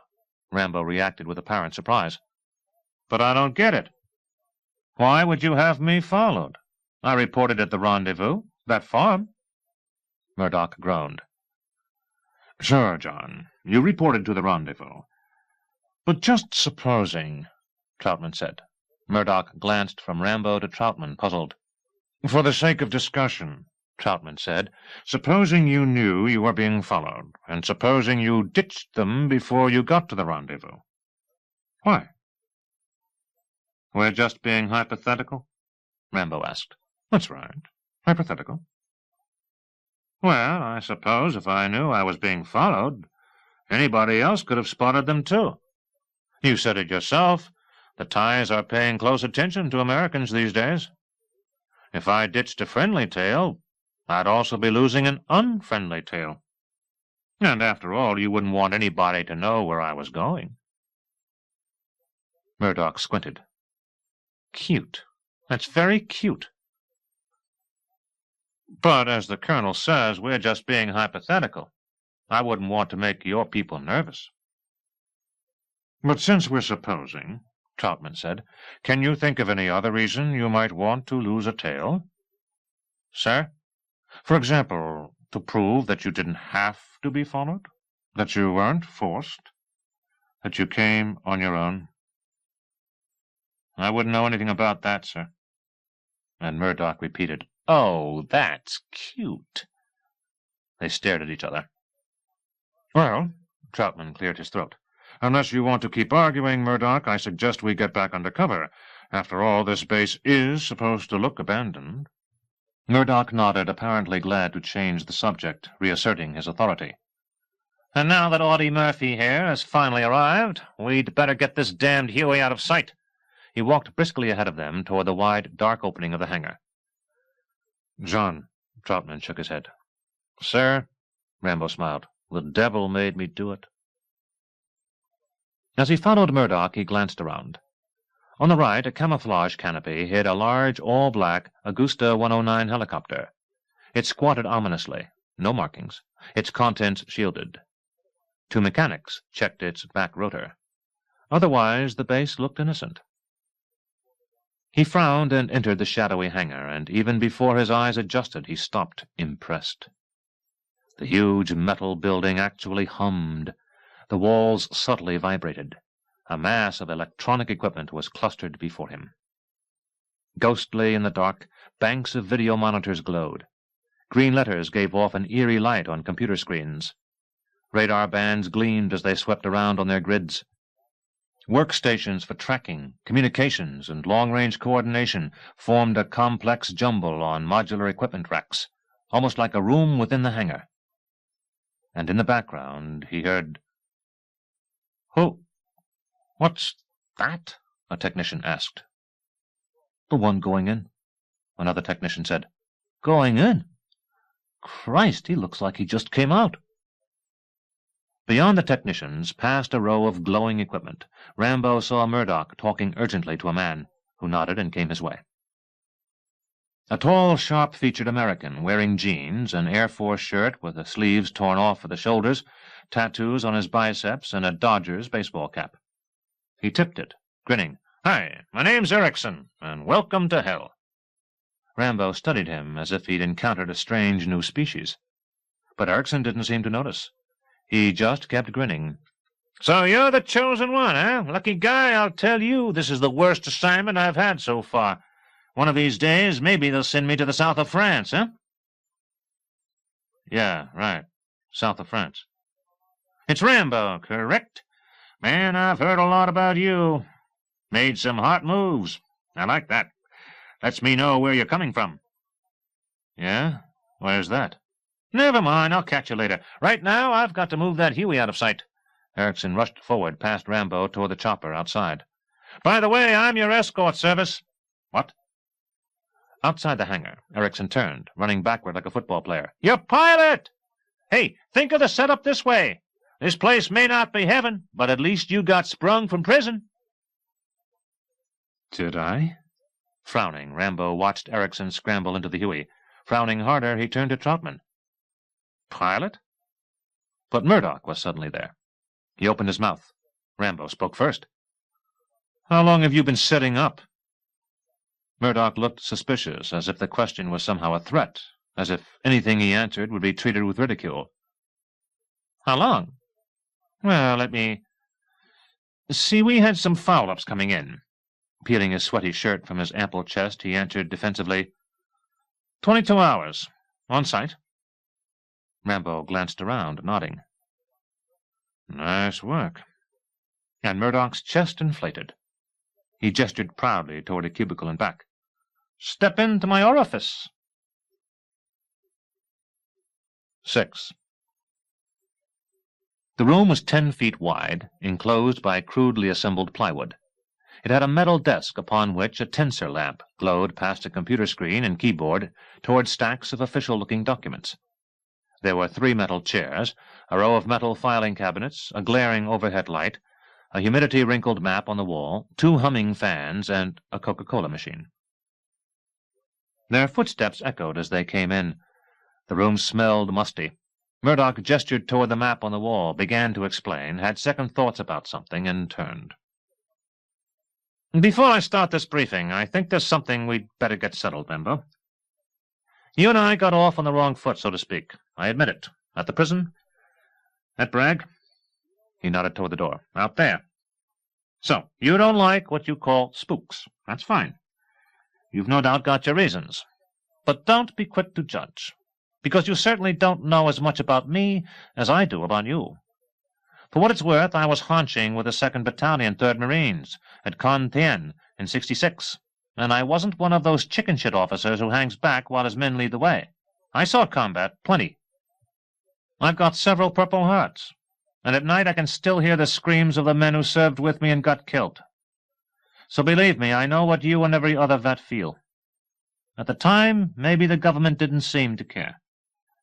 Rambo reacted with apparent surprise. "But I don't get it. Why would you have me followed? I reported at the rendezvous, that farm." Murdoch groaned. "Sure, John, you reported to the rendezvous. But just supposing—" Troutman said. Murdoch glanced from Rambo to Troutman, puzzled. "For the sake of discussion," Troutman said, "supposing you knew you were being followed, and supposing you ditched them before you got to the rendezvous. Why?" "We're just being hypothetical?" Rambo asked. "That's right. Hypothetical." "Well, I suppose if I knew I was being followed, anybody else could have spotted them too. You said it yourself. The Thais are paying close attention to Americans these days. If I ditched a friendly tail, I'd also be losing an unfriendly tail. And after all, you wouldn't want anybody to know where I was going." Murdoch squinted. "Cute. That's very cute." "But as the Colonel says, we're just being hypothetical. I wouldn't want to make your people nervous." "But since we're supposing," Troutman said, "can you think of any other reason you might want to lose a tail?" "Sir?" "For example, to prove that you didn't have to be followed? That you weren't forced? That you came on your own?" "I wouldn't know anything about that, sir." And Murdoch repeated, "Oh, that's cute." They stared at each other. "Well," Troutman cleared his throat, "unless you want to keep arguing, Murdoch, I suggest we get back under cover. After all, this base is supposed to look abandoned." Murdoch nodded, apparently glad to change the subject, reasserting his authority. "And now that Audie Murphy here has finally arrived, we'd better get this damned Huey out of sight." He walked briskly ahead of them toward the wide, dark opening of the hangar. "John," Troutman shook his head. "Sir?" Rambo smiled. "The devil made me do it." As he followed Murdoch, he glanced around. On the right, a camouflage canopy hid a large, all-black Augusta 109 helicopter. It squatted ominously, no markings, its contents shielded. Two mechanics checked its back rotor. Otherwise, the base looked innocent. He frowned and entered the shadowy hangar, and even before his eyes adjusted, he stopped, impressed. The huge metal building actually hummed. The walls subtly vibrated. A mass of electronic equipment was clustered before him. Ghostly in the dark, banks of video monitors glowed. Green letters gave off an eerie light on computer screens. Radar bands gleamed as they swept around on their grids. Workstations for tracking, communications, and long-range coordination formed a complex jumble on modular equipment racks, almost like a room within the hangar. And in the background he heard, "What's that?" a technician asked. "The one going in," another technician said. "Going in? Christ, he looks like he just came out." Beyond the technicians, past a row of glowing equipment, Rambo saw Murdoch talking urgently to a man, who nodded and came his way. A tall, sharp-featured American, wearing jeans, an Air Force shirt with the sleeves torn off at the shoulders, tattoos on his biceps, and a Dodgers baseball cap. He tipped it, grinning. "Hi, my name's Erickson, and welcome to hell." Rambo studied him as if he'd encountered a strange new species. But Erickson didn't seem to notice. He just kept grinning. "So you're the chosen one, eh? Lucky guy, I'll tell you, this is the worst assignment I've had so far. One of these days, maybe they'll send me to the south of France, eh?" "Yeah, right. South of France." "It's Rambo, correct? Man, I've heard a lot about you. Made some hot moves. I like that. Lets me know where you're coming from." "Yeah? Where's that?" "Never mind, I'll catch you later. Right now, I've got to move that Huey out of sight." Erickson rushed forward past Rambo toward the chopper outside. "By the way, I'm your escort service." "What?" Outside the hangar, Erickson turned, running backward like a football player. "Your pilot! Hey, think of the setup this way. This place may not be heaven, but at least you got sprung from prison." "Did I?" Frowning, Rambo watched Erickson scramble into the Huey. Frowning harder, he turned to Troutman. "Pilot?" But Murdoch was suddenly there. He opened his mouth. Rambo spoke first. "How long have you been setting up?" Murdoch looked suspicious, as if the question was somehow a threat, as if anything he answered would be treated with ridicule. "How long? Well, let me... See, we had some foul-ups coming in." Peeling his sweaty shirt from his ample chest, he answered defensively, 22 hours. On site." Rambo glanced around, nodding. "Nice work." And Murdoch's chest inflated. He gestured proudly toward a cubicle and back. "Step into my orifice." 6. The room was 10 feet wide, enclosed by crudely assembled plywood. It had a metal desk upon which a tensor lamp glowed past a computer screen and keyboard toward stacks of official-looking documents. There were 3 metal chairs, a row of metal filing cabinets, a glaring overhead light, a humidity-wrinkled map on the wall, 2 humming fans, and a Coca-Cola machine. Their footsteps echoed as they came in. The room smelled musty. Murdoch gestured toward the map on the wall, began to explain, had second thoughts about something, and turned. "Before I start this briefing, I think there's something we'd better get settled, Rambo. You and I got off on the wrong foot, so to speak. I admit it. At the prison, at Bragg." He nodded toward the door. "Out there. So, you don't like what you call spooks. That's fine. You've no doubt got your reasons. But don't be quick to judge, because you certainly don't know as much about me as I do about you. For what it's worth, I was haunching with the 2nd Battalion, 3rd Marines, at Con Thien in '66, and I wasn't one of those chicken-shit officers who hangs back while his men lead the way. I saw combat, plenty. I've got several Purple Hearts, and at night I can still hear the screams of the men who served with me and got killed. So believe me, I know what you and every other vet feel. At the time, maybe the government didn't seem to care.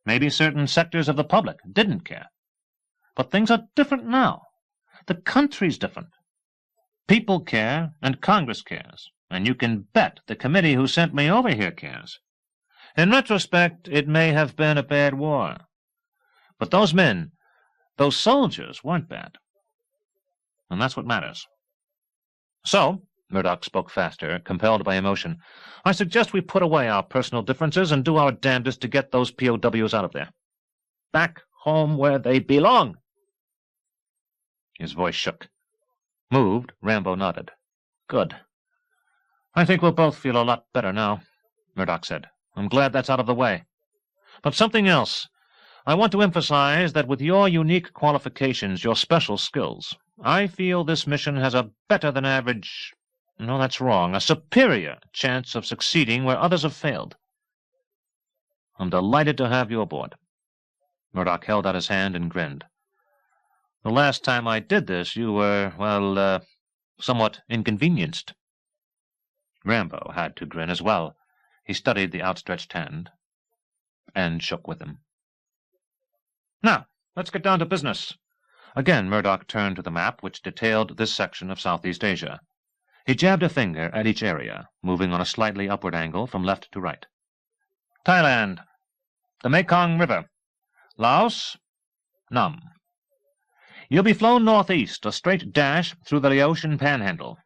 Maybe certain sectors of the public didn't care. But things are different now. The country's different. People care, and Congress cares, and you can bet the committee who sent me over here cares. In retrospect, it may have been a bad war. But those men, those soldiers, weren't bad. And that's what matters. So, Murdoch spoke faster, compelled by emotion, I suggest we put away our personal differences and do our damnedest to get those POWs out of there. Back home where they belong. His voice shook. Moved, Rambo nodded. Good. I think we'll both feel a lot better now, Murdoch said. I'm glad that's out of the way. But something else. I want to emphasize that with your unique qualifications, your special skills, I feel this mission has a better than average... No, that's wrong. A superior chance of succeeding where others have failed. I'm delighted to have you aboard. Murdoch held out his hand and grinned. The last time I did this, you were, well, somewhat inconvenienced. Rambo had to grin as well. He studied the outstretched hand and shook with him. Now, let's get down to business. Again, Murdoch turned to the map, which detailed this section of Southeast Asia. He jabbed a finger at each area, moving on a slightly upward angle from left to right. Thailand, the Mekong River, Laos, Nam. You'll be flown northeast, a straight dash through the Laotian Panhandle,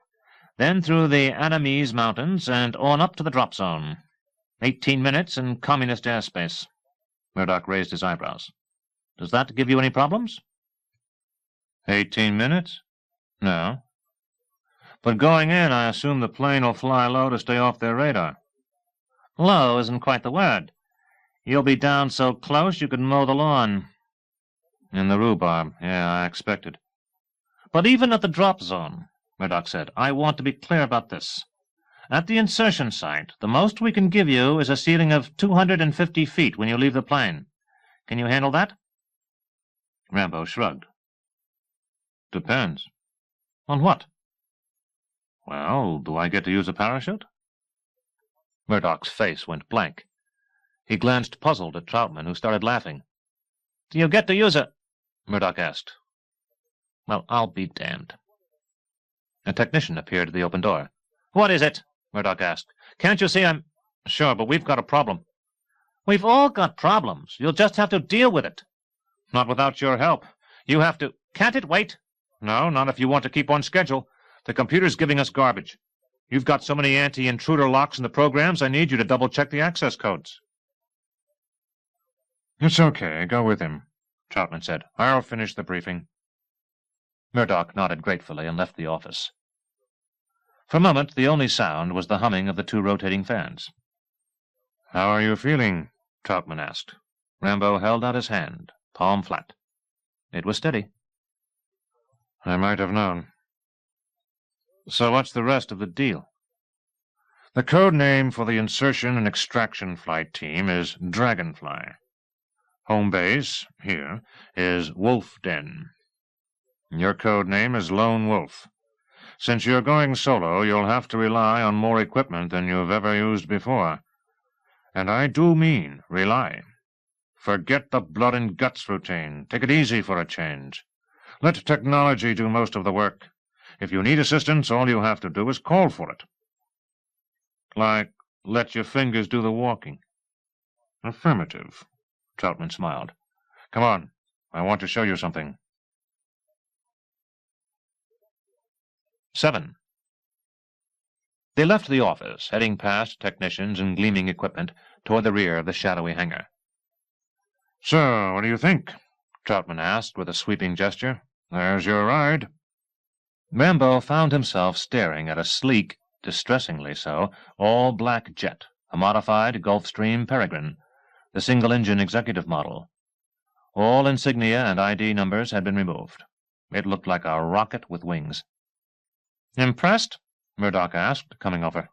then through the Annamese Mountains and on up to the drop zone. 18 minutes in communist airspace. Murdoch raised his eyebrows. Does that give you any problems? 18 minutes? No. But going in, I assume the plane will fly low to stay off their radar. Low isn't quite the word. You'll be down so close you could mow the lawn. In the rhubarb, yeah, I expected. But even at the drop zone, Murdoch said, I want to be clear about this. At the insertion site, the most we can give you is a ceiling of 250 feet when you leave the plane. Can you handle that? Rambo shrugged. Depends. On what? Well, do I get to use a parachute? Murdoch's face went blank. He glanced puzzled at Troutman, who started laughing. Do you get to use it? Murdoch asked. Well, I'll be damned. A technician appeared at the open door. What is it? Murdoch asked. Can't you see I'm... Sure, but we've got a problem. We've all got problems. You'll just have to deal with it. Not without your help. You have to... Can't it wait? No, not if you want to keep on schedule. The computer's giving us garbage. You've got so many anti-intruder locks in the programs, I need you to double-check the access codes. It's okay. Go with him, Troutman said. I'll finish the briefing. Murdoch nodded gratefully and left the office. For a moment, the only sound was the humming of the two rotating fans. How are you feeling? Troutman asked. Rambo held out his hand, palm flat. It was steady. I might have known. So what's the rest of the deal? The code name for the insertion and extraction flight team is Dragonfly. Home base, here, is Wolf Den. Your code name is Lone Wolf. Since you're going solo, you'll have to rely on more equipment than you've ever used before. And I do mean rely. Forget the blood and guts routine. Take it easy for a change. Let technology do most of the work. If you need assistance, all you have to do is call for it. Like, let your fingers do the walking. Affirmative. Troutman smiled. Come on, I want to show you something. 7. They left the office, heading past technicians and gleaming equipment toward the rear of the shadowy hangar. So, what do you think? Troutman asked with a sweeping gesture. There's your ride. Rambo found himself staring at a sleek, distressingly so, all-black jet, a modified Gulfstream Peregrine, the single-engine executive model. All insignia and ID numbers had been removed. It looked like a rocket with wings. Impressed? Murdoch asked, coming over.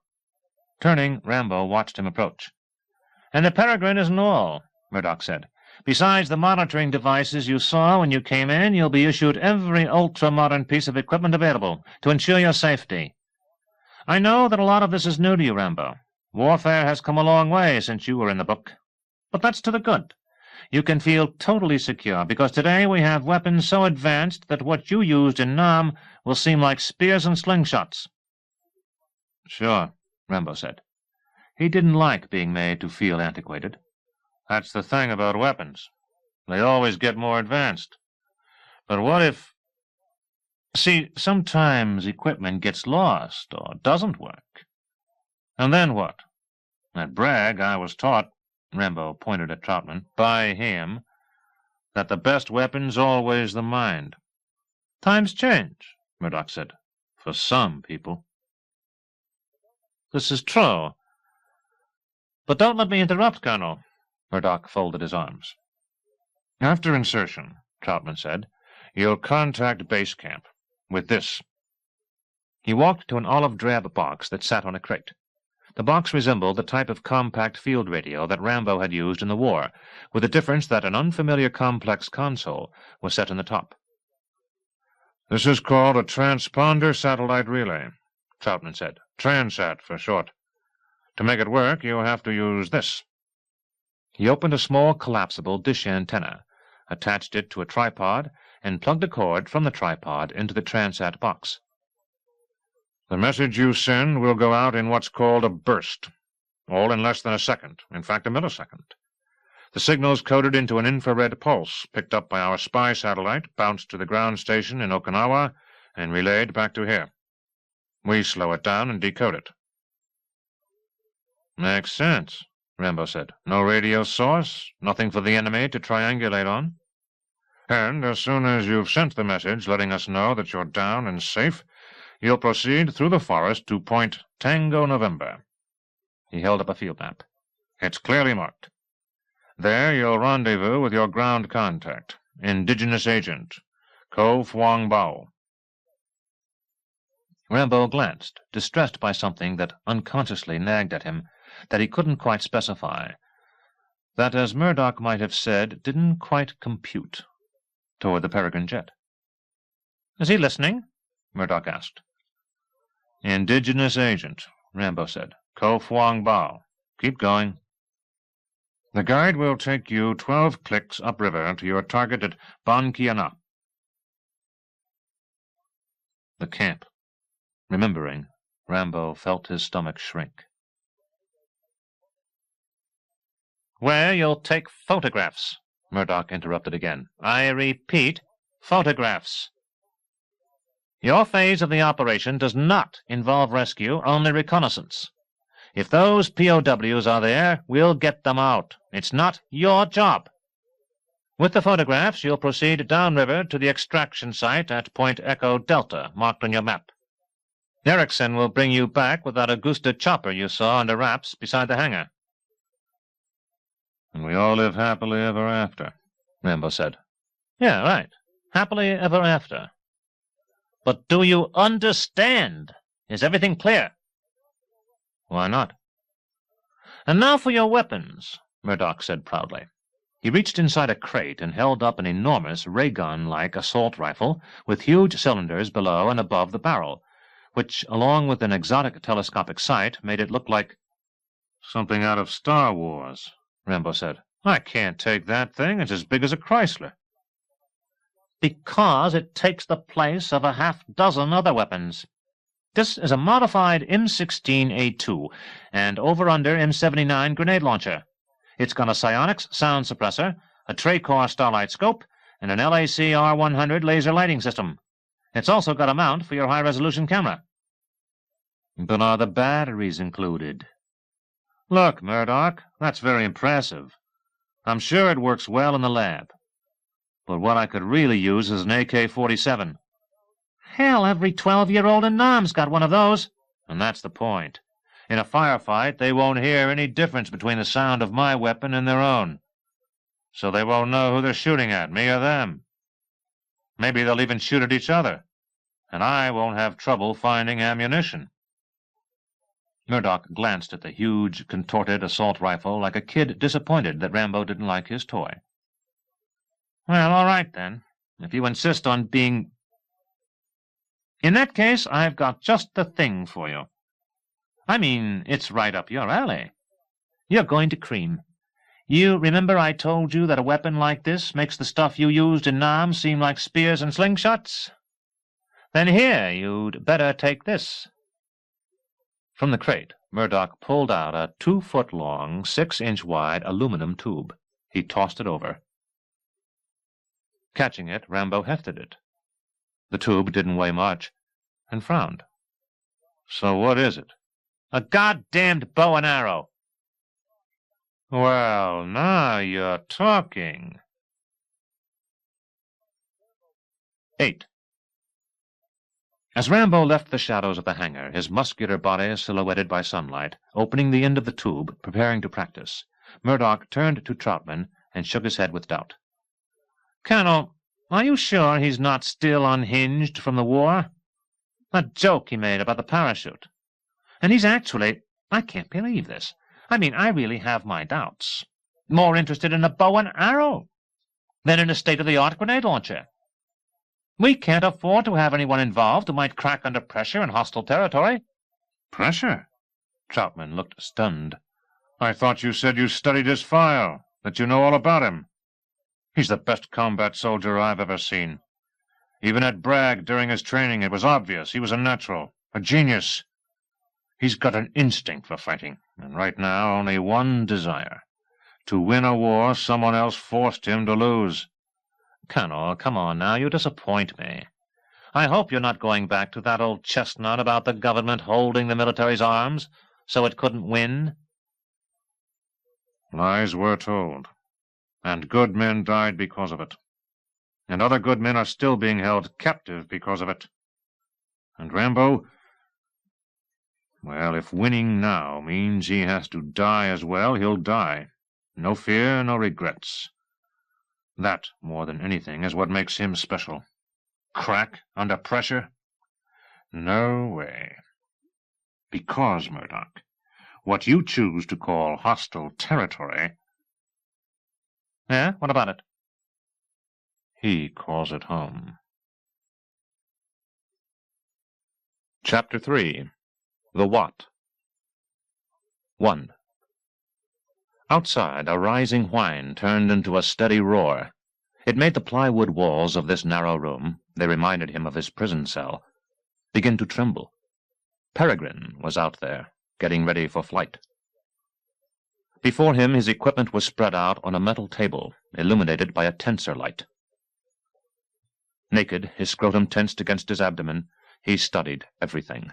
Turning, Rambo watched him approach. And the Peregrine isn't all, Murdoch said. Besides the monitoring devices you saw when you came in, you'll be issued every ultra-modern piece of equipment available to ensure your safety. I know that a lot of this is new to you, Rambo. Warfare has come a long way since you were in the book. But that's to the good. You can feel totally secure, because today we have weapons so advanced that what you used in Nam will seem like spears and slingshots. Sure, Rambo said. He didn't like being made to feel antiquated. That's the thing about weapons. They always get more advanced. But what if... See, sometimes equipment gets lost or doesn't work. And then what? At Bragg, I was taught, Rambo pointed at Troutman, by him, that the best weapon's always the mind. Times change, Murdoch said. For some people. This is true. But don't let me interrupt, Colonel. Murdoch folded his arms. After insertion, Troutman said, you'll contact base camp with this. He walked to an olive-drab box that sat on a crate. The box resembled the type of compact field radio that Rambo had used in the war, with the difference that an unfamiliar complex console was set in the top. This is called a transponder satellite relay, Troutman said. Transat for short. To make it work, you'll have to use this. He opened a small collapsible dish antenna, attached it to a tripod, and plugged a cord from the tripod into the Transat box. The message you send will go out in what's called a burst, all in less than a second, in fact a millisecond. The signal's coded into an infrared pulse, picked up by our spy satellite, bounced to the ground station in Okinawa, and relayed back to here. We slow it down and decode it. Makes sense, Rambo said. "No radio source, nothing for the enemy to triangulate on. And as soon as you've sent the message letting us know that you're down and safe, you'll proceed through the forest to Point Tango November." He held up a field map. "It's clearly marked. There you'll rendezvous with your ground contact, indigenous agent, Ko Phuong Bao." Rambo glanced, distressed by something that unconsciously nagged at him, that he couldn't quite specify, that, as Murdoch might have said, didn't quite compute, toward the Peregrine jet. "Is he listening?" Murdoch asked. "Indigenous agent," Rambo said. "Ko Phuong Bao. Keep going. The guide will take you 12 clicks upriver to your target at Ban Kiana." The camp. Remembering, Rambo felt his stomach shrink. "Where you'll take photographs," Murdoch interrupted again. "I repeat, photographs. Your phase of the operation does not involve rescue, only reconnaissance. If those POWs are there, we'll get them out. It's not your job. With the photographs, you'll proceed downriver to the extraction site at Point Echo Delta, marked on your map. Erickson will bring you back with that Augusta chopper you saw under wraps beside the hangar." "And we all live happily ever after," Rambo said. "Yeah, right. Happily ever after. But do you understand? Is everything clear?" "Why not?" "And now for your weapons," Murdoch said proudly. He reached inside a crate and held up an enormous ray gun-like assault rifle with huge cylinders below and above the barrel, which, along with an exotic telescopic sight, made it look like "Something out of Star Wars," Rambo said. "I can't take that thing. It's as big as a Chrysler." "Because it takes the place of a half-dozen other weapons. This is a modified M16A2 and over-under M79 grenade launcher. It's got a psionics sound suppressor, a Tracor starlight scope, and an LAC R100 laser lighting system. It's also got a mount for your high-resolution camera." "But are the batteries included?" "Look, Murdoch, that's very impressive. I'm sure it works well in the lab. But what I could really use is an AK-47. Hell, every 12-year-old in Nam's got one of those. And that's the point. In a firefight, they won't hear any difference between the sound of my weapon and their own. So they won't know who they're shooting at, me or them. Maybe they'll even shoot at each other. And I won't have trouble finding ammunition." Murdoch glanced at the huge, contorted assault rifle like a kid disappointed that Rambo didn't like his toy. "Well, all right, then, if you insist on being... In that case, I've got just the thing for you. I mean, it's right up your alley. You're going to cream. You remember I told you that a weapon like this makes the stuff you used in Nam seem like spears and slingshots? Then here, you'd better take this." From the crate, Murdoch pulled out a 2-foot-long, 6-inch-wide aluminum tube. He tossed it over. Catching it, Rambo hefted it. The tube didn't weigh much, and frowned. "So what is it?" "A goddamned bow and arrow." "Well, now you're talking." 8. As Rambo left the shadows of the hangar, his muscular body silhouetted by sunlight, opening the end of the tube, preparing to practice, Murdoch turned to Troutman and shook his head with doubt. "Colonel, are you sure he's not still unhinged from the war? That joke he made about the parachute. And he's actually... I can't believe this. I mean, I really have my doubts. More interested in a bow and arrow than in a state-of-the-art grenade launcher. We can't afford to have anyone involved who might crack under pressure in hostile territory." "Pressure?" Troutman looked stunned. "I thought you said you studied his file, that you know all about him. He's the best combat soldier I've ever seen. Even at Bragg during his training it was obvious he was a natural, a genius. He's got an instinct for fighting, and right now only one desire: to win a war someone else forced him to lose." "Colonel, come on now, you disappoint me. I hope you're not going back to that old chestnut about the government holding the military's arms so it couldn't win." Lies were told, and good men died because of it. And other good men are still being held captive because of it. And Rambo, well, if winning now means he has to die as well, he'll die. No fear, no regrets. That, more than anything, is what makes him special. Crack under pressure? No way. Because, Murdoch, what you choose to call hostile territory— Yeah, what about it? he calls it home. Chapter 3. The What. 1. Outside, a rising whine turned into a steady roar. It made the plywood walls of this narrow room, they reminded him of his prison cell, begin to tremble. Peregrine was out there, getting ready for flight. Before him his equipment was spread out on a metal table, illuminated by a tensor light. Naked, his scrotum tensed against his abdomen, he studied everything.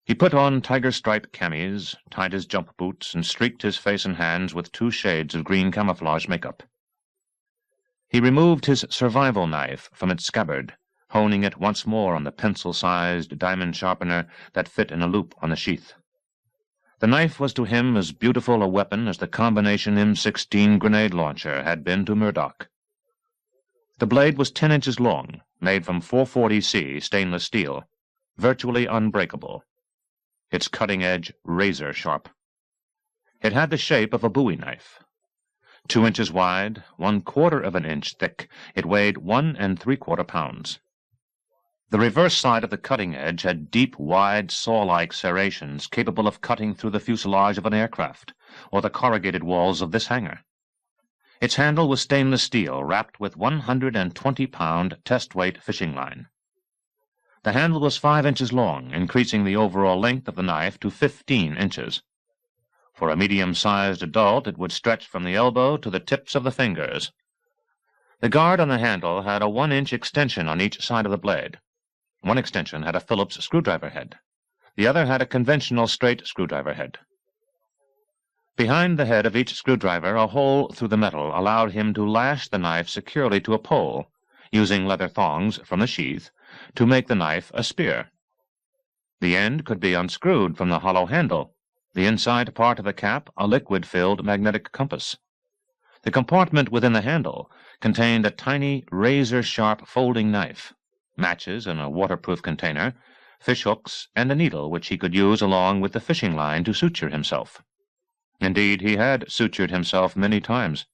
He put on tiger-stripe camis, tied his jump boots, and streaked his face and hands with 2 shades of green camouflage makeup. He removed his survival knife from its scabbard, honing it once more on the pencil-sized diamond sharpener that fit in a loop on the sheath. The knife was to him as beautiful a weapon as the combination M16 grenade launcher had been to Murdoch. The blade was 10 inches long, made from 440C stainless steel, virtually unbreakable. Its cutting edge razor-sharp. It had the shape of a bowie knife. 2 inches wide, 1/4 of an inch thick, it weighed 1 3/4 pounds. The reverse side of the cutting edge had deep, wide, saw-like serrations capable of cutting through the fuselage of an aircraft, or the corrugated walls of this hangar. Its handle was stainless steel, wrapped with 120-pound test-weight fishing line. The handle was 5 inches long, increasing the overall length of the knife to 15 inches. For a medium-sized adult, it would stretch from the elbow to the tips of the fingers. The guard on the handle had a 1-inch extension on each side of the blade. One extension had a Phillips screwdriver head. The other had a conventional straight screwdriver head. Behind the head of each screwdriver, a hole through the metal allowed him to lash the knife securely to a pole, using leather thongs from the sheath to make the knife a spear. The end could be unscrewed from the hollow handle, the inside part of the cap a liquid-filled magnetic compass. The compartment within the handle contained a tiny, razor-sharp folding knife, matches in a waterproof container, fish-hooks, and a needle which he could use along with the fishing line to suture himself. Indeed, he had sutured himself many times.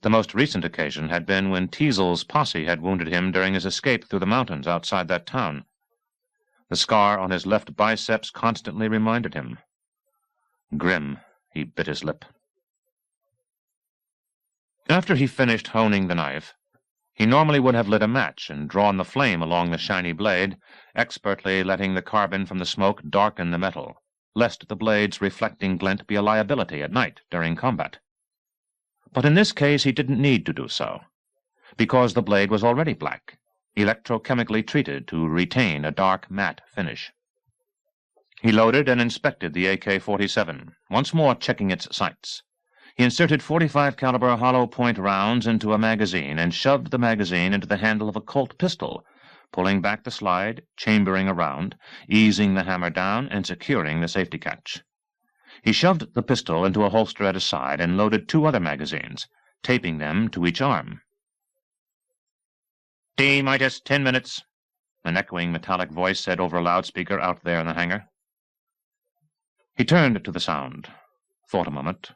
The most recent occasion had been when Teasel's posse had wounded him during his escape through the mountains outside that town. The scar on his left biceps constantly reminded him. Grim, he bit his lip. After he finished honing the knife, he normally would have lit a match and drawn the flame along the shiny blade, expertly letting the carbon from the smoke darken the metal, lest the blade's reflecting glint be a liability at night during combat. But in this case he didn't need to do so, because the blade was already black, electrochemically treated to retain a dark matte finish. He loaded and inspected the AK-47, once more checking its sights. He inserted 45-caliber hollow-point rounds into a magazine and shoved the magazine into the handle of a Colt pistol, pulling back the slide, chambering around, easing the hammer down, and securing the safety catch. He shoved the pistol into a holster at his side and loaded 2 other magazines, taping them to each arm. T-minus 10 minutes, an echoing metallic voice said over a loudspeaker out there in the hangar. He turned to the sound, thought a moment,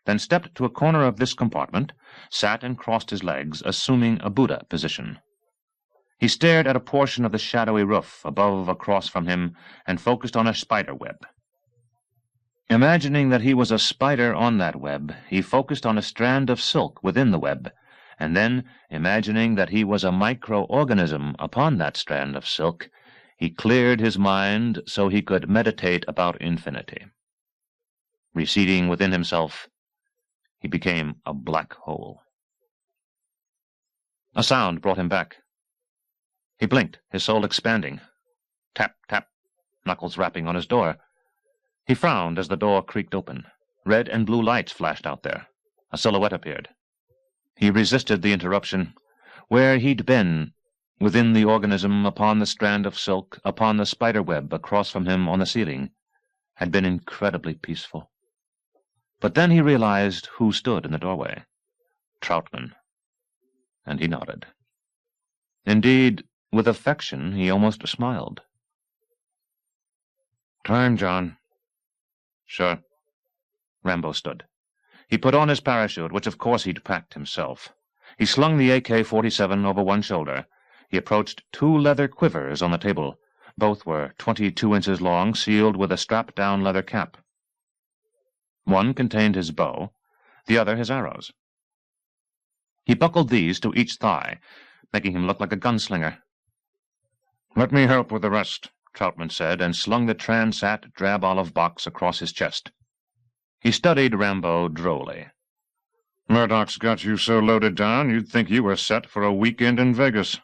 then stepped to a corner of this compartment, sat and crossed his legs, assuming a Buddha position. He stared at a portion of the shadowy roof above across from him and focused on a spider web. Imagining that he was a spider on that web, he focused on a strand of silk within the web, and then, imagining that he was a microorganism upon that strand of silk, he cleared his mind so he could meditate about infinity. Receding within himself, he became a black hole. A sound brought him back. He blinked, his soul expanding. Tap, tap, knuckles rapping on his door. He frowned as the door creaked open. Red and blue lights flashed out there. A silhouette appeared. He resisted the interruption. Where he'd been, within the organism, upon the strand of silk, upon the spider web across from him on the ceiling, had been incredibly peaceful. But then he realized who stood in the doorway. Troutman. And he nodded. Indeed, with affection, he almost smiled. "Time, John." "Sure." Rambo stood. He put on his parachute, which of course he'd packed himself. He slung the AK-47 over one shoulder. He approached two leather quivers on the table. Both were 22 inches long, sealed with a strap-down leather cap. One contained his bow, the other his arrows. He buckled these to each thigh, making him look like a gunslinger. "Let me help with the rest," Troutman said, and slung the Transat drab-olive box across his chest. He studied Rambo drolly. "Murdoch's got you so loaded down you'd think you were set for a weekend in Vegas.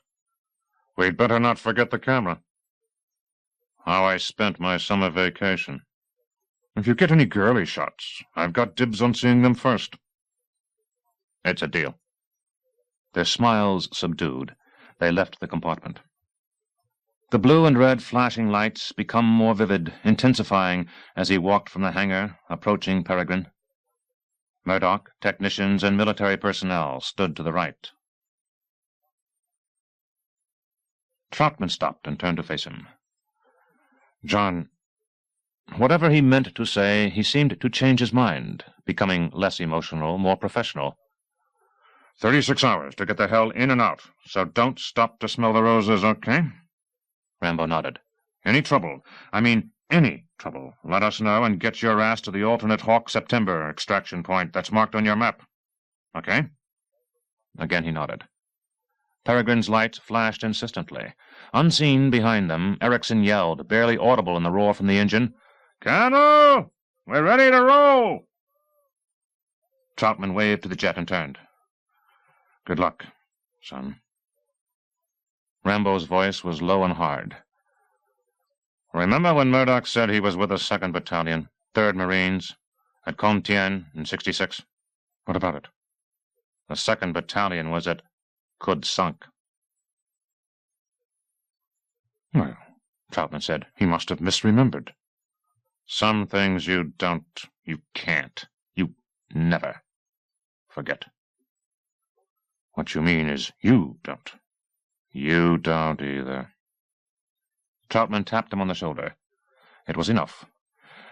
We'd better not forget the camera." "How I spent my summer vacation." "If you get any girly shots, I've got dibs on seeing them first." "It's a deal." Their smiles subdued, they left the compartment. The blue and red flashing lights become more vivid, intensifying as he walked from the hangar, approaching Peregrine. Murdoch, technicians, and military personnel stood to the right. Troutman stopped and turned to face him. "John." Whatever he meant to say, he seemed to change his mind, becoming less emotional, more professional. 36 hours to get the hell in and out, so don't stop to smell the roses, okay? Rambo nodded. Any trouble, any trouble, let us know and get your ass to the alternate Hawk September extraction point that's marked on your map. Okay? Again he nodded. Peregrine's lights flashed insistently. Unseen behind them, Erickson yelled, barely audible in the roar from the engine, "Colonel! We're ready to roll!" Troutman waved to the jet and turned. "Good luck, son." Rambo's voice was low and hard. "Remember when Murdoch said he was with the 2nd Battalion, 3rd Marines, at Compiègne in '66? What about it?" "The 2nd Battalion was at Coude Sunk." "Well," Troutman said, "he must have misremembered." "Some things you can't, you never forget." "What you mean is you don't." "You don't either." Troutman tapped him on the shoulder. It was enough,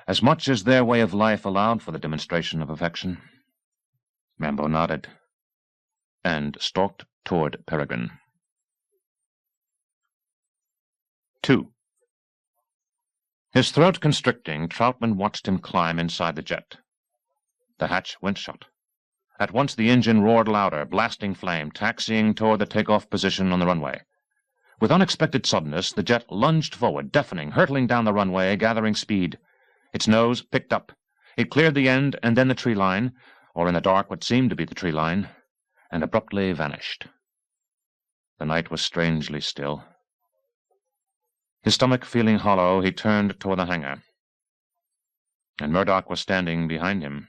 as much as their way of life allowed for the demonstration of affection. Rambo nodded, and stalked toward Peregrine. 2. His throat constricting, Troutman watched him climb inside the jet. The hatch went shut. At once the engine roared louder, blasting flame, taxiing toward the takeoff position on the runway. With unexpected suddenness, the jet lunged forward, deafening, hurtling down the runway, gathering speed. Its nose picked up. It cleared the end and then the tree line, or in the dark what seemed to be the tree line, and abruptly vanished. The night was strangely still. His stomach feeling hollow, he turned toward the hangar. And Murdoch was standing behind him.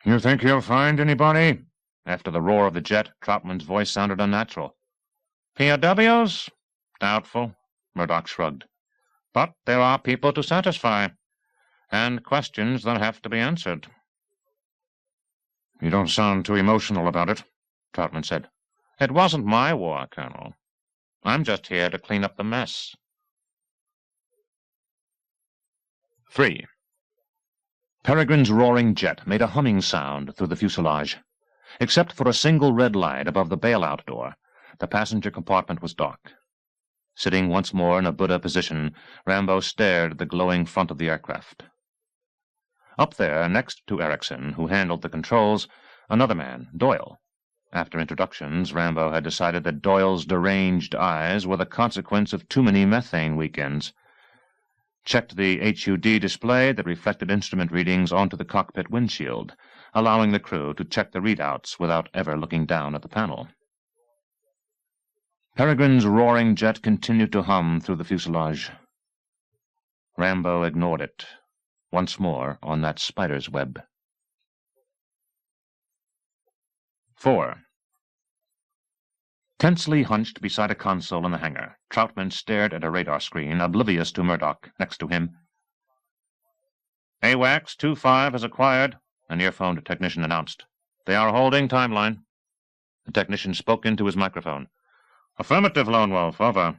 "You think he'll find anybody?" After the roar of the jet, Troutman's voice sounded unnatural. "POWs? Doubtful," Murdoch shrugged. "But there are people to satisfy, and questions that have to be answered." "You don't sound too emotional about it," Troutman said. "It wasn't my war, Colonel. I'm just here to clean up the mess." 3. Peregrine's roaring jet made a humming sound through the fuselage. Except for a single red light above the bailout door, the passenger compartment was dark. Sitting once more in a Buddha position, Rambo stared at the glowing front of the aircraft. Up there, next to Erickson, who handled the controls, another man, Doyle. After introductions, Rambo had decided that Doyle's deranged eyes were the consequence of too many methane weekends. Checked the HUD display that reflected instrument readings onto the cockpit windshield, allowing the crew to check the readouts without ever looking down at the panel. Peregrine's roaring jet continued to hum through the fuselage. Rambo ignored it, once more on that spider's web. 4. Tensely hunched beside a console in the hangar, Troutman stared at a radar screen, oblivious to Murdoch next to him. "AWACS 2-5 has acquired," an earphoned technician announced. "They are holding timeline." The technician spoke into his microphone. "Affirmative, Lone Wolf, over."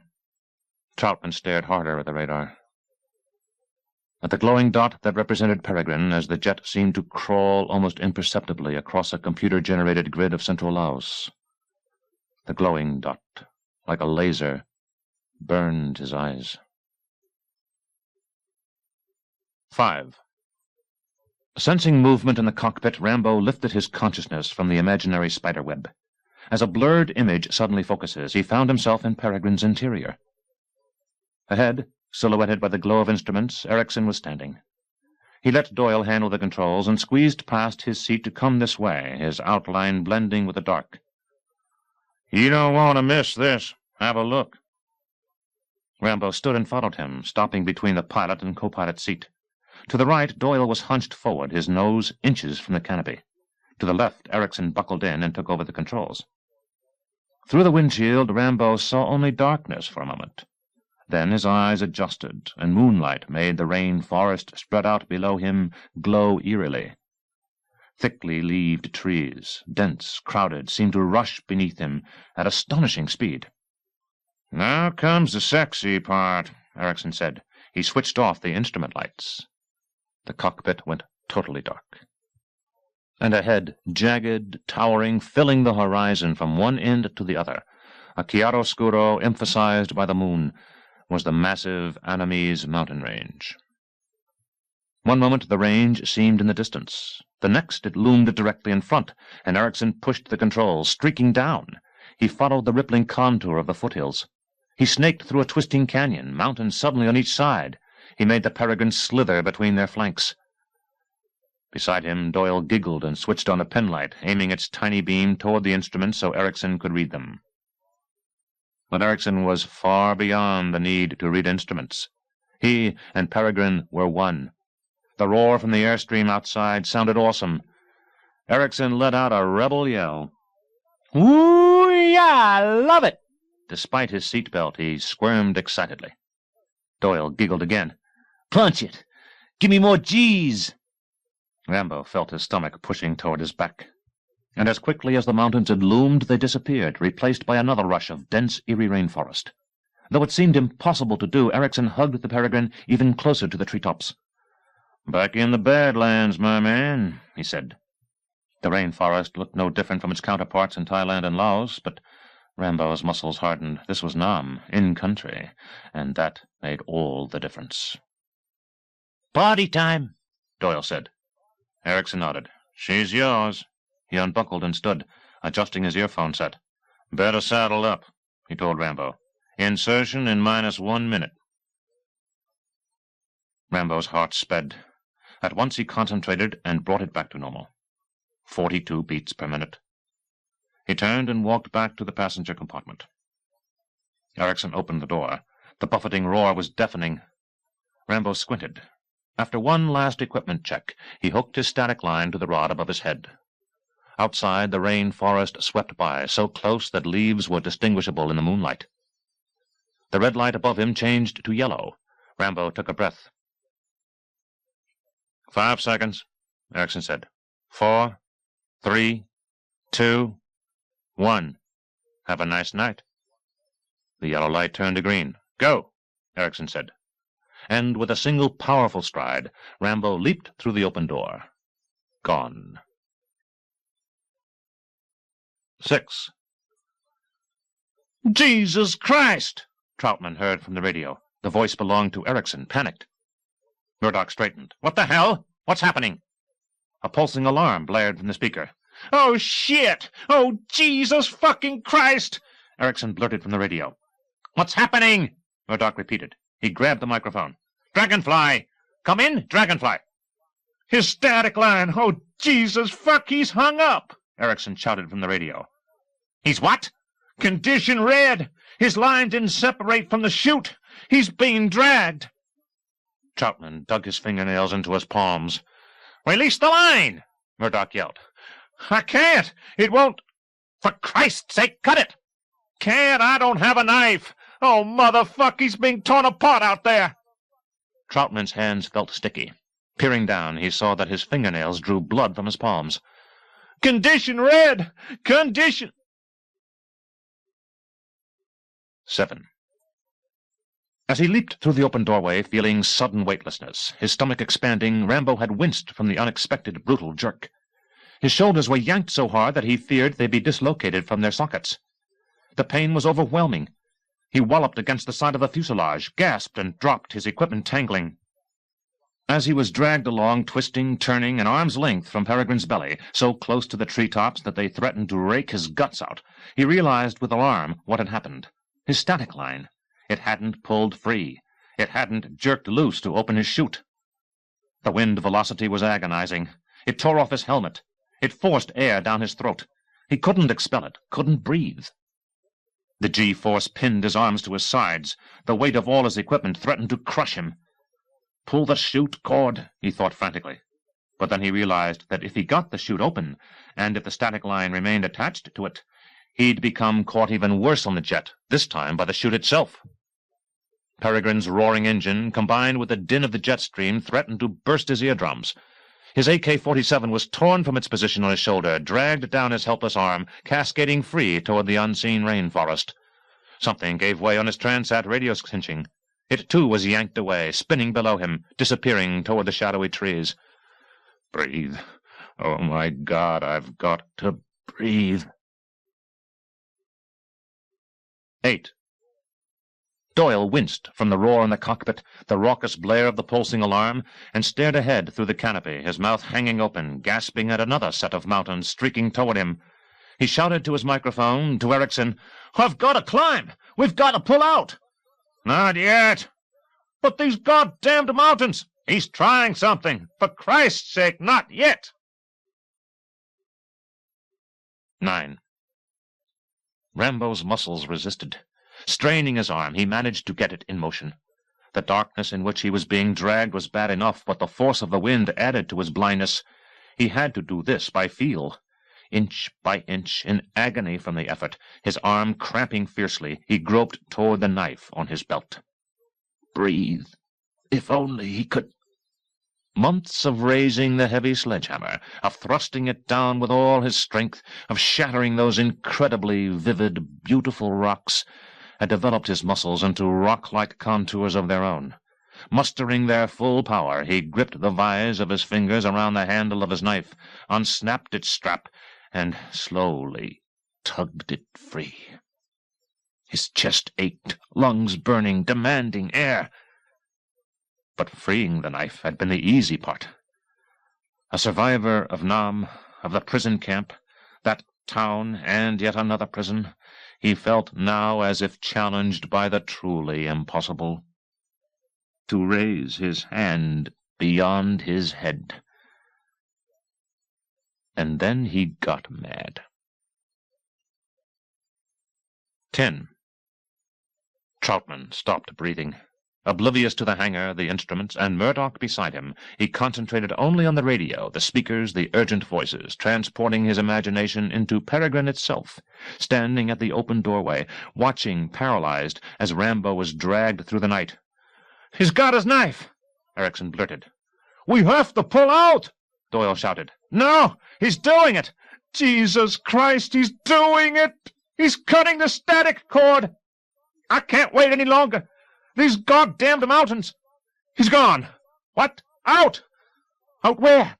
Troutman stared harder at the radar. At the glowing dot that represented Peregrine, as the jet seemed to crawl almost imperceptibly across a computer-generated grid of central Laos. The glowing dot, like a laser, burned his eyes. 5. Sensing movement in the cockpit, Rambo lifted his consciousness from the imaginary spiderweb. As a blurred image suddenly focuses, he found himself in Peregrine's interior. Ahead, silhouetted by the glow of instruments, Erickson was standing. He let Doyle handle the controls and squeezed past his seat to come this way, his outline blending with the dark. "You don't want to miss this. Have a look." Rambo stood and followed him, stopping between the pilot and co-pilot seat. To the right, Doyle was hunched forward, his nose inches from the canopy. To the left, Erickson buckled in and took over the controls. Through the windshield, Rambo saw only darkness for a moment. Then his eyes adjusted, and moonlight made the rain forest spread out below him glow eerily. Thickly leaved trees, dense, crowded, seemed to rush beneath him at astonishing speed. "Now comes the sexy part," Erickson said. He switched off the instrument lights. The cockpit went totally dark. And ahead, jagged, towering, filling the horizon from one end to the other, a chiaroscuro emphasized by the moon, was the massive Annamese mountain range. One moment the range seemed in the distance. The next it loomed directly in front, and Erickson pushed the controls, streaking down. He followed the rippling contour of the foothills. He snaked through a twisting canyon, mountains suddenly on each side. He made the Peregrine slither between their flanks. Beside him, Doyle giggled and switched on a penlight, aiming its tiny beam toward the instruments so Erickson could read them. But Erickson was far beyond the need to read instruments. He and Peregrine were one. The roar from the airstream outside sounded awesome. Erickson let out a rebel yell. "Woo-yah! Love it!" Despite his seatbelt, he squirmed excitedly. Doyle giggled again. "Punch it! Give me more G's!" Rambo felt his stomach pushing toward his back. And as quickly as the mountains had loomed, they disappeared, replaced by another rush of dense, eerie rainforest. Though it seemed impossible to do, Erickson hugged the Peregrine even closer to the treetops. "Back in the Badlands, my man," he said. The rainforest looked no different from its counterparts in Thailand and Laos, but Rambo's muscles hardened. This was Nam, in-country, and that made all the difference. "Party time," Doyle said. Erickson nodded. "She's yours." He unbuckled and stood, adjusting his earphone set. "Better saddle up," he told Rambo. "Insertion in -1 minute." Rambo's heart sped. At once he concentrated and brought it back to normal. 42 beats per minute. He turned and walked back to the passenger compartment. Erickson opened the door. The buffeting roar was deafening. Rambo squinted. After one last equipment check, he hooked his static line to the rod above his head. Outside, the rain forest swept by, so close that leaves were distinguishable in the moonlight. The red light above him changed to yellow. Rambo took a breath. 5 seconds, Erickson said. 4, 3, 2, 1. Have a nice night. The yellow light turned to green. Go, Erickson said. And with a single powerful stride, Rambo leaped through the open door. Gone. 6. "Jesus Christ!" Troutman heard from the radio. The voice belonged to Erickson, panicked. Murdoch straightened. "What the hell? What's happening?" A pulsing alarm blared from the speaker. "Oh, shit! Oh, Jesus fucking Christ!" Erickson blurted from the radio. "What's happening?" Murdoch repeated. He grabbed the microphone. "Dragonfly! Come in, Dragonfly!" "His static line! Oh, Jesus fuck, he's hung up!" Erickson shouted from the radio. "He's what?" "Condition red! His line didn't separate from the chute! He's being dragged!" Troutman dug his fingernails into his palms. "Release the line!" Murdoch yelled. "I can't! It won't— For Christ's sake, cut it!" "Can't! I don't have a knife! Oh, motherfuck, he's being torn apart out there!" Troutman's hands felt sticky. Peering down, he saw that his fingernails drew blood from his palms. "Condition red! Condition—" 7. As he leaped through the open doorway, feeling sudden weightlessness, his stomach expanding, Rambo had winced from the unexpected, brutal jerk. His shoulders were yanked so hard that he feared they'd be dislocated from their sockets. The pain was overwhelming. He walloped against the side of the fuselage, gasped, and dropped, his equipment tangling. As he was dragged along, twisting, turning, an arm's length from Peregrine's belly, so close to the treetops that they threatened to rake his guts out, he realized with alarm what had happened. His static line. It hadn't pulled free. It hadn't jerked loose to open his chute. The wind velocity was agonizing. It tore off his helmet. It forced air down his throat. He couldn't expel it, couldn't breathe. The G-force pinned his arms to his sides. The weight of all his equipment threatened to crush him. Pull the chute cord, he thought frantically. But then he realized that if he got the chute open, and if the static line remained attached to it, he'd become caught even worse on the jet, this time by the chute itself. Peregrine's roaring engine, combined with the din of the jet stream, threatened to burst his eardrums. His AK-47 was torn from its position on his shoulder, dragged down his helpless arm, cascading free toward the unseen rainforest. Something gave way on his Transat radio cinching. It, too, was yanked away, spinning below him, disappearing toward the shadowy trees. Breathe. Oh, my God, I've got to breathe. 8. Doyle winced from the roar in the cockpit, the raucous blare of the pulsing alarm, and stared ahead through the canopy, his mouth hanging open, gasping at another set of mountains streaking toward him. He shouted to his microphone, to Erickson, "I've got to climb! We've got to pull out!" "Not yet." "But these goddamned mountains!" "He's trying something! For Christ's sake, not yet!" 9. Rambo's muscles resisted. Straining his arm, he managed to get it in motion. The darkness in which he was being dragged was bad enough, but the force of the wind added to his blindness. He had to do this by feel. Inch by inch, in agony from the effort, his arm cramping fiercely, he groped toward the knife on his belt. Breathe. If only he could— Months of raising the heavy sledgehammer, of thrusting it down with all his strength, of shattering those incredibly vivid, beautiful rocks, had developed his muscles into rock-like contours of their own. Mustering their full power, he gripped the vise of his fingers around the handle of his knife, unsnapped its strap, and slowly tugged it free. His chest ached, lungs burning, demanding air. But freeing the knife had been the easy part. A survivor of Nam, of the prison camp, that town, and yet another prison, he felt now as if challenged by the truly impossible. To raise his hand beyond his head. And then he got mad. 10. Troutman stopped breathing. Oblivious to the hangar, the instruments, and Murdoch beside him, he concentrated only on the radio, the speakers, the urgent voices, transporting his imagination into Peregrine itself, standing at the open doorway, watching, paralyzed, as Rambo was dragged through the night. "He's got his knife!" Erickson blurted. "We have to pull out!" Doyle shouted. "No! He's doing it! Jesus Christ, he's doing it! He's cutting the static cord! I can't wait any longer! These goddamned mountains! He's gone! What? Out! Out where?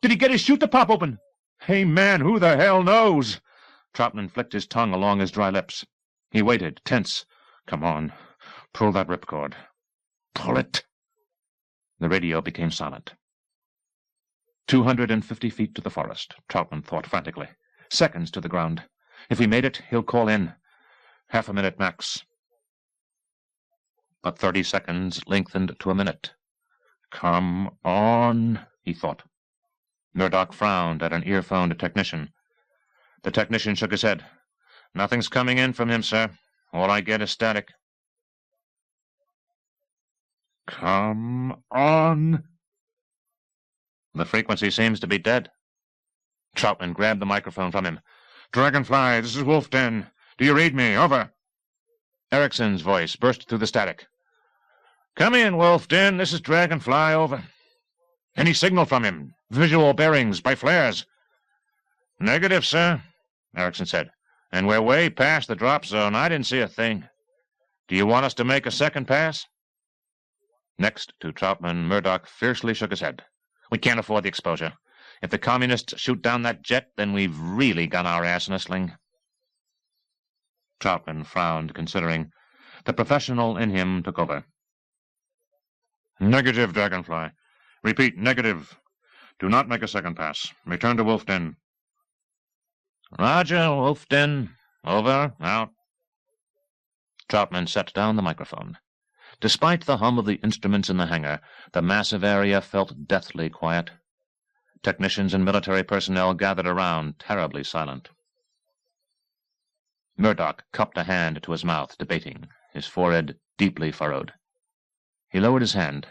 Did he get his chute to pop open? Hey, man, who the hell knows?" Troutman flicked his tongue along his dry lips. He waited, tense. "Come on. Pull that ripcord. Pull it." The radio became silent. 250 feet to the forest, Troutman thought frantically. Seconds to the ground. If we made it, he'll call in. Half a minute max. But 30 seconds lengthened to a minute. "Come on," he thought. Murdoch frowned at an earphoned technician. The technician shook his head. "Nothing's coming in from him, sir. All I get is static." Come on. The frequency seems to be dead. Troutman grabbed the microphone from him. Dragonfly, this is Wolf Den. Do you read me? Over. Erickson's voice burst through the static. Come in, Wolf Den. This is Dragonfly. Over. Any signal from him? Visual bearings by flares? Negative, sir, Erickson said. And we're way past the drop zone. I didn't see a thing. Do you want us to make a second pass? Next to Troutman, Murdoch fiercely shook his head. We can't afford the exposure. If the communists shoot down that jet, then we've really got our ass in a sling. Troutman frowned, considering. The professional in him took over. Negative, Dragonfly. Repeat, negative. Do not make a second pass. Return to Wolf Den. Roger, Wolf Den. Over, out. Troutman set down the microphone. Despite the hum of the instruments in the hangar, the massive area felt deathly quiet. Technicians and military personnel gathered around, terribly silent. Murdoch cupped a hand to his mouth, debating, his forehead deeply furrowed. He lowered his hand.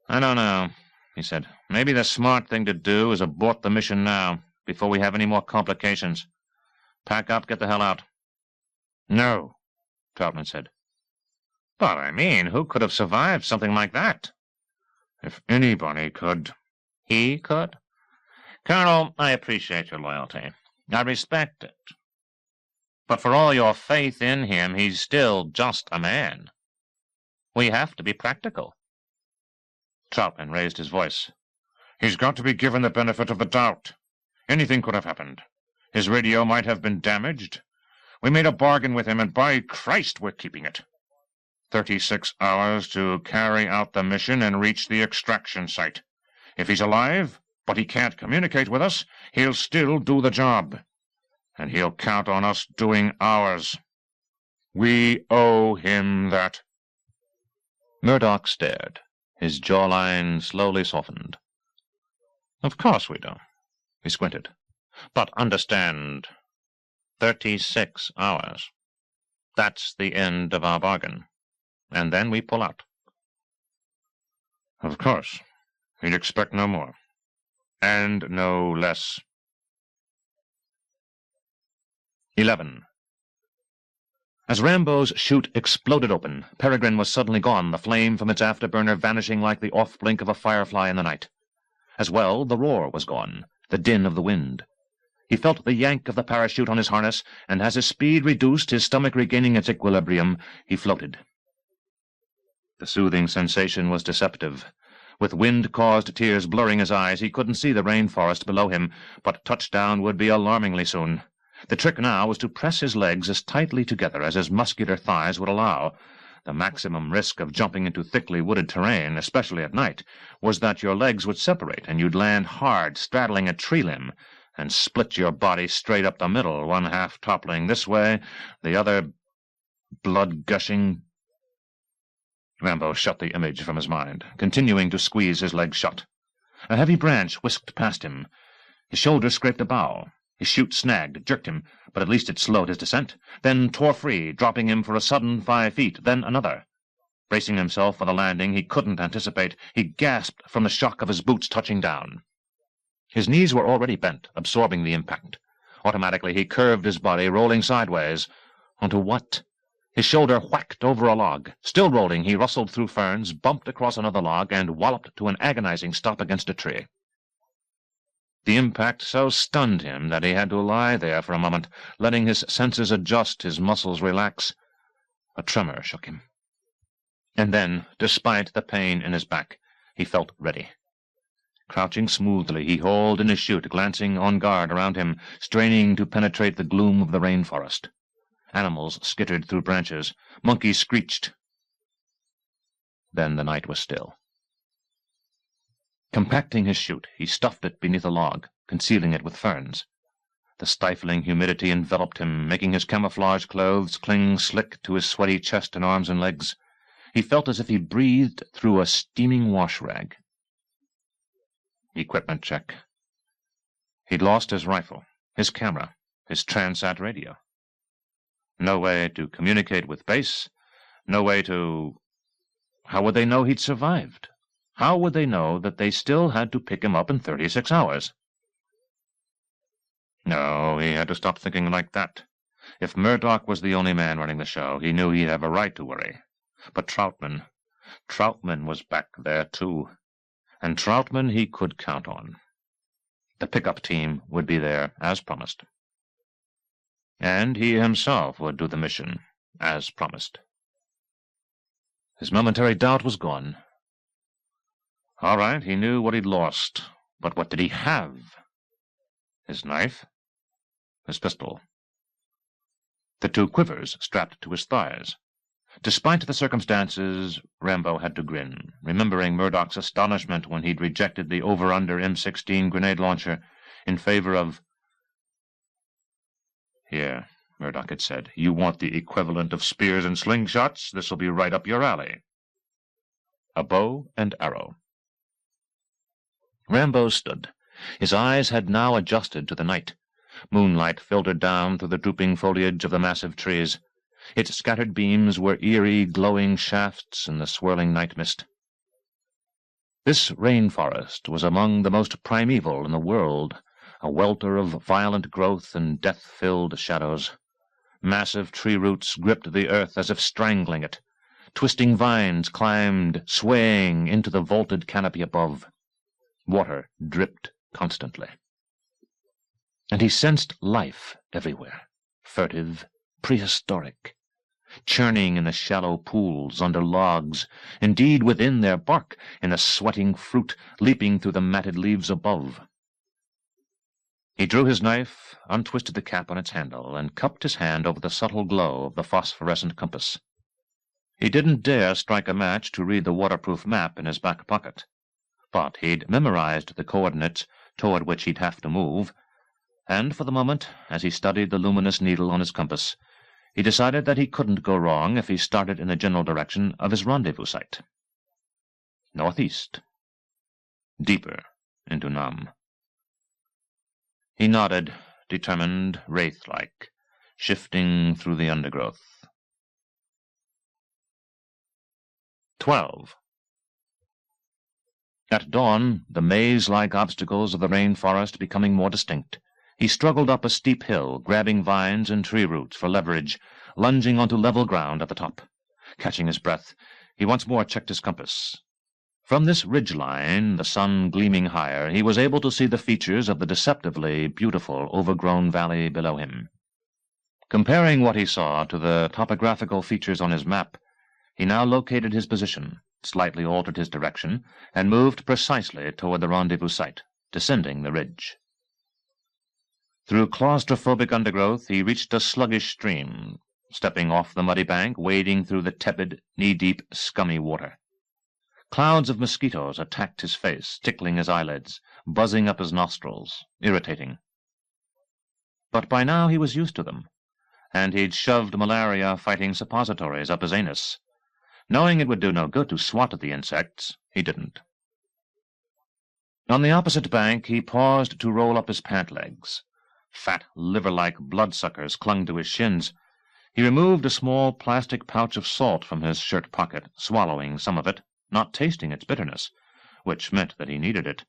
I don't know, he said. Maybe the smart thing to do is abort the mission now, before we have any more complications. Pack up, get the hell out. No, Troutman said. But I mean, who could have survived something like that? If anybody could. He could? Colonel, I appreciate your loyalty. I respect it. But for all your faith in him, he's still just a man. We have to be practical. Troutman raised his voice. He's got to be given the benefit of the doubt. Anything could have happened. His radio might have been damaged. We made a bargain with him, and by Christ, we're keeping it. 36 hours to carry out the mission and reach the extraction site. If he's alive, but he can't communicate with us, he'll still do the job. And he'll count on us doing ours. We owe him that. Murdoch stared. His jawline slowly softened. Of course we do. He squinted. But understand, 36 hours. That's the end of our bargain. And then we pull out. Of course. He'd expect no more. And no less. 11. As Rambo's chute exploded open, Peregrine was suddenly gone, the flame from its afterburner vanishing like the off-blink of a firefly in the night. As well, the roar was gone, the din of the wind. He felt the yank of the parachute on his harness, and as his speed reduced, his stomach regaining its equilibrium, he floated. The soothing sensation was deceptive. With wind-caused tears blurring his eyes, he couldn't see the rainforest below him, but touchdown would be alarmingly soon. The trick now was to press his legs as tightly together as his muscular thighs would allow. The maximum risk of jumping into thickly wooded terrain, especially at night, was that your legs would separate and you'd land hard, straddling a tree limb, and split your body straight up the middle, one half toppling this way, the other blood-gushing. Rambo shut the image from his mind, continuing to squeeze his legs shut. A heavy branch whisked past him. His shoulder scraped a bough. His chute snagged, jerked him, but at least it slowed his descent, then tore free, dropping him for a sudden 5 feet, then another. Bracing himself for the landing he couldn't anticipate, he gasped from the shock of his boots touching down. His knees were already bent, absorbing the impact. Automatically he curved his body, rolling sideways. Onto what? His shoulder whacked over a log. Still rolling, he rustled through ferns, bumped across another log, and walloped to an agonizing stop against a tree. The impact so stunned him that he had to lie there for a moment, letting his senses adjust, his muscles relax. A tremor shook him. And then, despite the pain in his back, he felt ready. Crouching smoothly, he hauled in his chute, glancing on guard around him, straining to penetrate the gloom of the rainforest. Animals skittered through branches. Monkeys screeched. Then the night was still. Compacting his chute, he stuffed it beneath a log, concealing it with ferns. The stifling humidity enveloped him, making his camouflage clothes cling slick to his sweaty chest and arms and legs. He felt as if he breathed through a steaming wash-rag. Equipment check. He'd lost his rifle, his camera, his Transat radio. No way to communicate with base, no way to... How would they know he'd survived? How would they know that they still had to pick him up in 36 hours? No, he had to stop thinking like that. If Murdoch was the only man running the show, he knew he'd have a right to worry. But Troutman was back there too. And Troutman he could count on. The pickup team would be there, as promised. And he himself would do the mission, as promised. His momentary doubt was gone. All right, he knew what he'd lost, but what did he have? His knife? His pistol? The 2 quivers strapped to his thighs. Despite the circumstances, Rambo had to grin, remembering Murdoch's astonishment when he'd rejected the over-under M16 grenade launcher in favor of... Here, Murdoch had said, you want the equivalent of spears and slingshots? This'll be right up your alley. A bow and arrow. Rambo stood. His eyes had now adjusted to the night. Moonlight filtered down through the drooping foliage of the massive trees. Its scattered beams were eerie, glowing shafts in the swirling night mist. This rainforest was among the most primeval in the world, a welter of violent growth and death-filled shadows. Massive tree roots gripped the earth as if strangling it. Twisting vines climbed, swaying, into the vaulted canopy above. Water dripped constantly. And he sensed life everywhere, furtive, prehistoric, churning in the shallow pools under logs, indeed within their bark, in the sweating fruit leaping through the matted leaves above. He drew his knife, untwisted the cap on its handle, and cupped his hand over the subtle glow of the phosphorescent compass. He didn't dare strike a match to read the waterproof map in his back pocket, but he'd memorized the coordinates toward which he'd have to move, and for the moment, as he studied the luminous needle on his compass, he decided that he couldn't go wrong if he started in the general direction of his rendezvous site. Northeast. Deeper into Nam. He nodded, determined, wraith-like, shifting through the undergrowth. 12. At dawn, the maze-like obstacles of the rainforest becoming more distinct, he struggled up a steep hill, grabbing vines and tree roots for leverage, lunging onto level ground at the top. Catching his breath, he once more checked his compass. From this ridge-line, the sun gleaming higher, he was able to see the features of the deceptively beautiful, overgrown valley below him. Comparing what he saw to the topographical features on his map, he now located his position, slightly altered his direction, and moved precisely toward the rendezvous site, descending the ridge. Through claustrophobic undergrowth, he reached a sluggish stream, stepping off the muddy bank, wading through the tepid, knee-deep, scummy water. Clouds of mosquitoes attacked his face, tickling his eyelids, buzzing up his nostrils, irritating. But by now he was used to them, and he'd shoved malaria-fighting suppositories up his anus. Knowing it would do no good to swat at the insects, he didn't. On the opposite bank, he paused to roll up his pant legs. Fat, liver-like bloodsuckers clung to his shins. He removed a small plastic pouch of salt from his shirt pocket, swallowing some of it, not tasting its bitterness, which meant that he needed it,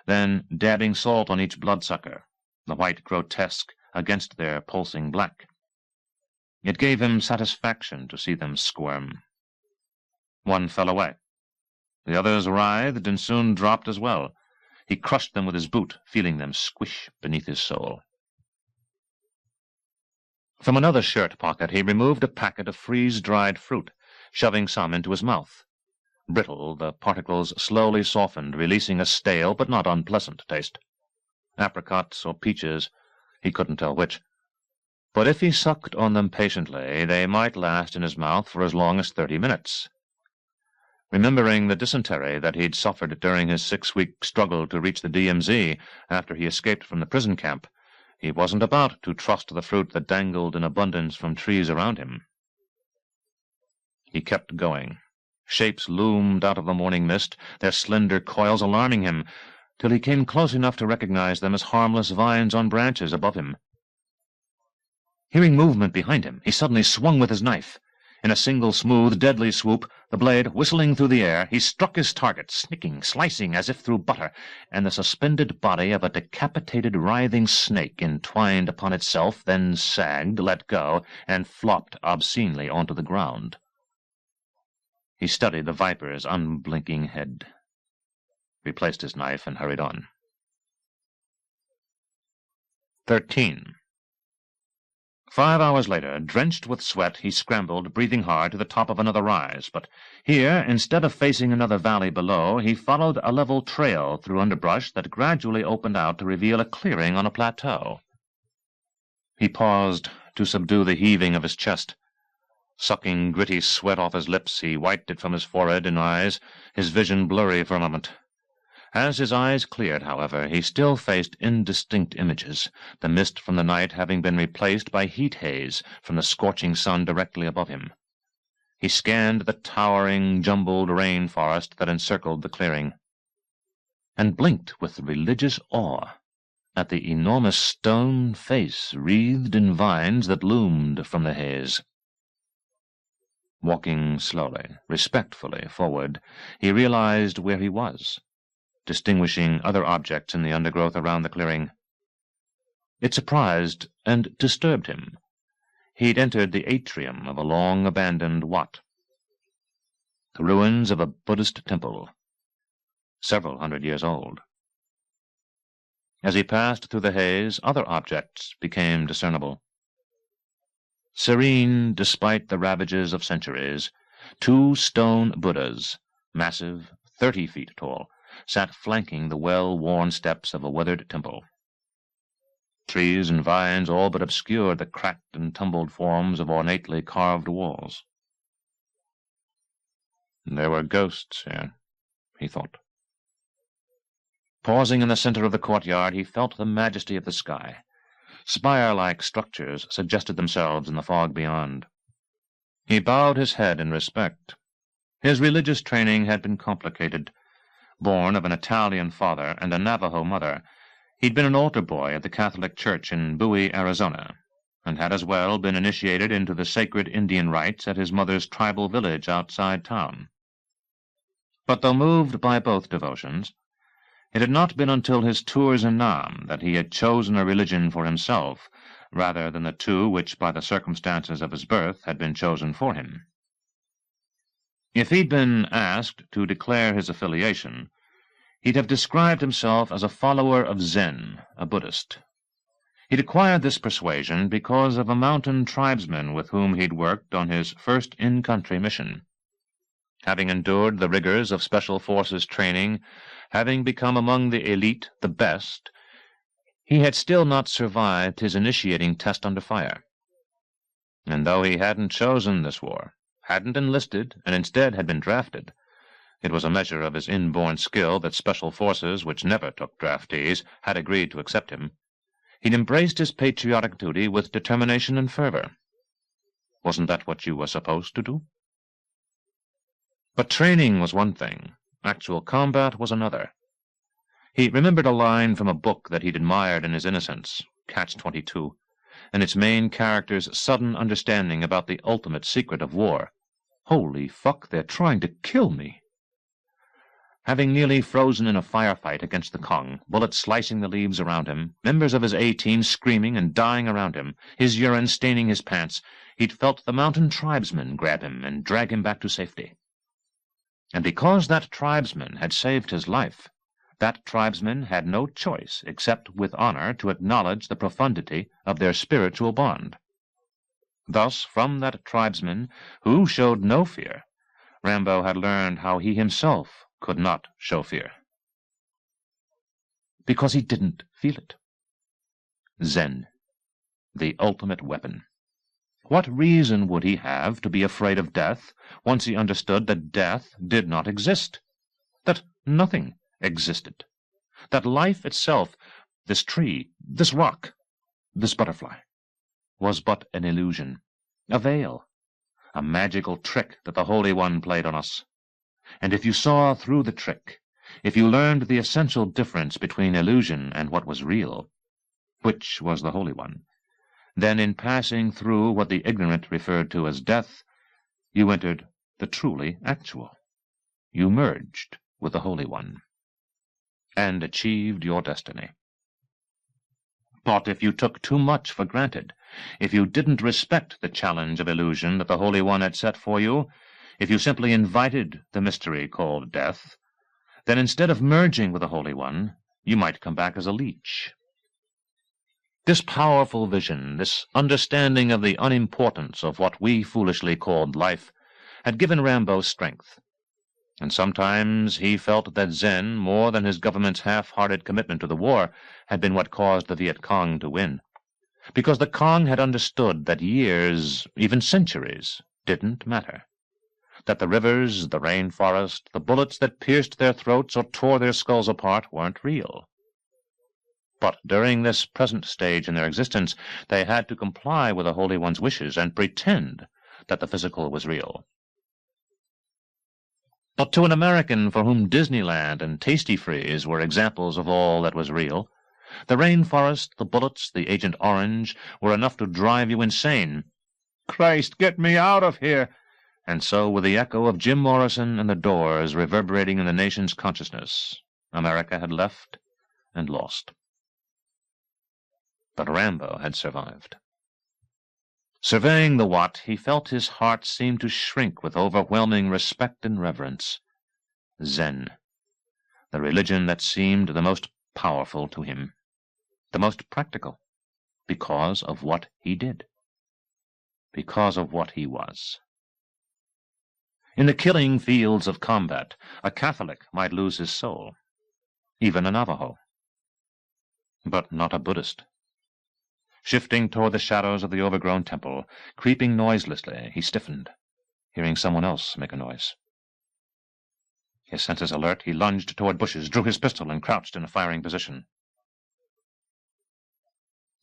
then dabbing salt on each bloodsucker, the white grotesque against their pulsing black. It gave him satisfaction to see them squirm. One fell away. The others writhed and soon dropped as well. He crushed them with his boot, feeling them squish beneath his sole. From another shirt pocket he removed a packet of freeze-dried fruit, shoving some into his mouth. Brittle, the particles slowly softened, releasing a stale but not unpleasant taste. Apricots or peaches, he couldn't tell which. But if he sucked on them patiently, they might last in his mouth for as long as 30 minutes. Remembering the dysentery that he'd suffered during his 6-week struggle to reach the DMZ after he escaped from the prison camp, he wasn't about to trust the fruit that dangled in abundance from trees around him. He kept going. Shapes loomed out of the morning mist, their slender coils alarming him, till he came close enough to recognize them as harmless vines on branches above him. Hearing movement behind him, he suddenly swung with his knife. In a single smooth, deadly swoop, the blade whistling through the air, he struck his target, snicking, slicing as if through butter, and the suspended body of a decapitated, writhing snake entwined upon itself, then sagged, let go, and flopped obscenely onto the ground. He studied the viper's unblinking head, replaced his knife, and hurried on. 13. 5 hours later, drenched with sweat, he scrambled, breathing hard, to the top of another rise. But here, instead of facing another valley below, he followed a level trail through underbrush that gradually opened out to reveal a clearing on a plateau. He paused to subdue the heaving of his chest. Sucking gritty sweat off his lips, he wiped it from his forehead and eyes, his vision blurry for a moment. As his eyes cleared, however, he still faced indistinct images, the mist from the night having been replaced by heat haze from the scorching sun directly above him. He scanned the towering, jumbled rain forest that encircled the clearing, and blinked with religious awe at the enormous stone face wreathed in vines that loomed from the haze. Walking slowly, respectfully forward, he realized where he was, distinguishing other objects in the undergrowth around the clearing. It surprised and disturbed him. He'd entered the atrium of a long-abandoned wat, the ruins of a Buddhist temple, several hundred years old. As he passed through the haze, other objects became discernible. Serene despite the ravages of centuries, 2 stone Buddhas, massive, 30 feet tall, sat flanking the well-worn steps of a weathered temple. Trees and vines all but obscured the cracked and tumbled forms of ornately carved walls. There were ghosts here, he thought. Pausing in the center of the courtyard, he felt the majesty of the sky. Spire-like structures suggested themselves in the fog beyond. He bowed his head in respect. His religious training had been complicated. Born of an Italian father and a Navajo mother, he'd been an altar boy at the Catholic Church in Bowie, Arizona, and had as well been initiated into the sacred Indian rites at his mother's tribal village outside town. But though moved by both devotions, it had not been until his tours in Nam that he had chosen a religion for himself, rather than the two which, by the circumstances of his birth, had been chosen for him. If he'd been asked to declare his affiliation, he'd have described himself as a follower of Zen, a Buddhist. He'd acquired this persuasion because of a mountain tribesman with whom he'd worked on his first in-country mission. Having endured the rigors of Special Forces training, having become among the elite, the best, he had still not survived his initiating test under fire. And though he hadn't chosen this war, hadn't enlisted, and instead had been drafted, it was a measure of his inborn skill that Special Forces, which never took draftees, had agreed to accept him. He'd embraced his patriotic duty with determination and fervor. Wasn't that what you were supposed to do? But training was one thing, actual combat was another. He remembered a line from a book that he'd admired in his innocence, Catch-22, and its main character's sudden understanding about the ultimate secret of war. Holy fuck, they're trying to kill me. Having nearly frozen in a firefight against the Kong, bullets slicing the leaves around him, members of his A-team screaming and dying around him, his urine staining his pants, he'd felt the mountain tribesmen grab him and drag him back to safety. And because that tribesman had saved his life, that tribesman had no choice except with honor to acknowledge the profundity of their spiritual bond. Thus, from that tribesman, who showed no fear, Rambo had learned how he himself could not show fear. Because he didn't feel it. Zen, the ultimate weapon. What reason would he have to be afraid of death once he understood that death did not exist, that nothing existed, that life itself, this tree, this rock, this butterfly, was but an illusion, a veil, a magical trick that the Holy One played on us? And if you saw through the trick, if you learned the essential difference between illusion and what was real, which was the Holy One, then in passing through what the ignorant referred to as death, You entered the truly actual. You merged with the Holy One, and achieved your destiny. But if you took too much for granted, if you didn't respect the challenge of illusion that the Holy One had set for you, if you simply invited the mystery called death, then instead of merging with the Holy One, you might come back as a leech. This powerful vision, this understanding of the unimportance of what we foolishly called life, had given Rambo strength. And sometimes he felt that Zen, more than his government's half-hearted commitment to the war, had been what caused the Viet Cong to win. Because the Cong had understood that years, even centuries, didn't matter. That the rivers, the rainforest, the bullets that pierced their throats or tore their skulls apart weren't real. But during this present stage in their existence, they had to comply with the Holy One's wishes and pretend that the physical was real. But to an American for whom Disneyland and Tasty Freeze were examples of all that was real, the rainforest, the bullets, the Agent Orange were enough to drive you insane. "Christ, get me out of here!" And so, with the echo of Jim Morrison and the Doors reverberating in the nation's consciousness, America had left and lost. But Rambo had survived. Surveying the what, he felt his heart seem to shrink with overwhelming respect and reverence. Zen, the religion that seemed the most powerful to him, the most practical, because of what he did, because of what he was. In the killing fields of combat, a Catholic might lose his soul, even a Navajo, but not a Buddhist. Shifting toward the shadows of the overgrown temple, creeping noiselessly, he stiffened, hearing someone else make a noise. His senses alert, he lunged toward bushes, drew his pistol, and crouched in a firing position.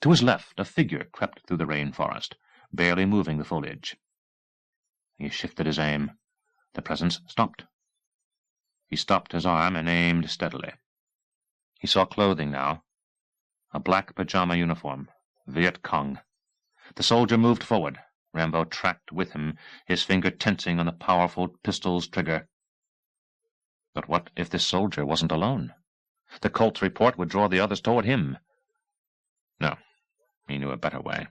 To his left, a figure crept through the rainforest, barely moving the foliage. He shifted his aim. The presence stopped. He stopped his arm and aimed steadily. He saw clothing now, a black pajama uniform. Viet Cong. The soldier moved forward. Rambo tracked with him, his finger tensing on the powerful pistol's trigger. But what if this soldier wasn't alone? The Colt's report would draw the others toward him. No, he knew a better way.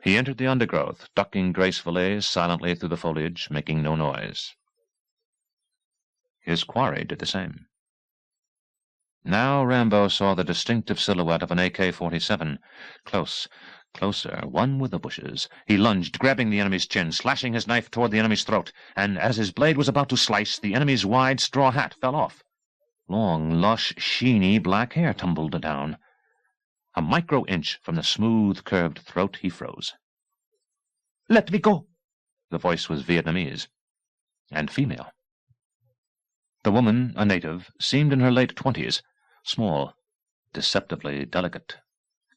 He entered the undergrowth, ducking gracefully, silently through the foliage, making no noise. His quarry did the same. Now Rambo saw the distinctive silhouette of an AK-47. Close, closer, one with the bushes. He lunged, grabbing the enemy's chin, slashing his knife toward the enemy's throat, and as his blade was about to slice, the enemy's wide straw hat fell off. Long, lush, sheeny black hair tumbled down. A micro-inch from the smooth, curved throat, he froze. "Let me go!" The voice was Vietnamese, and female. The woman, a native, seemed in her late 20s. Small, deceptively delicate,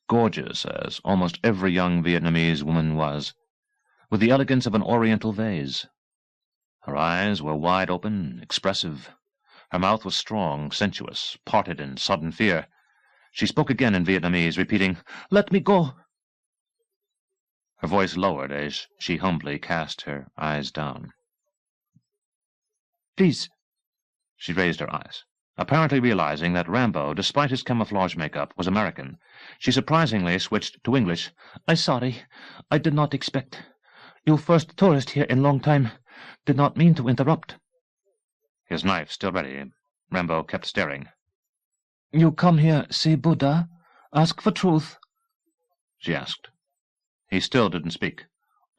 gorgeous as almost every young Vietnamese woman was, with the elegance of an oriental vase. Her eyes were wide open, expressive. Her mouth was strong, sensuous, parted in sudden fear. She spoke again in Vietnamese, repeating, "Let me go!" Her voice lowered as she humbly cast her eyes down. "Please." She raised her eyes. Apparently realizing that Rambo, despite his camouflage makeup, was American, she surprisingly switched to English. "I'm sorry. I did not expect. You first tourist here in long time. Did not mean to interrupt." His knife still ready, Rambo kept staring. "You come here, see Buddha? Ask for truth?" she asked. He still didn't speak.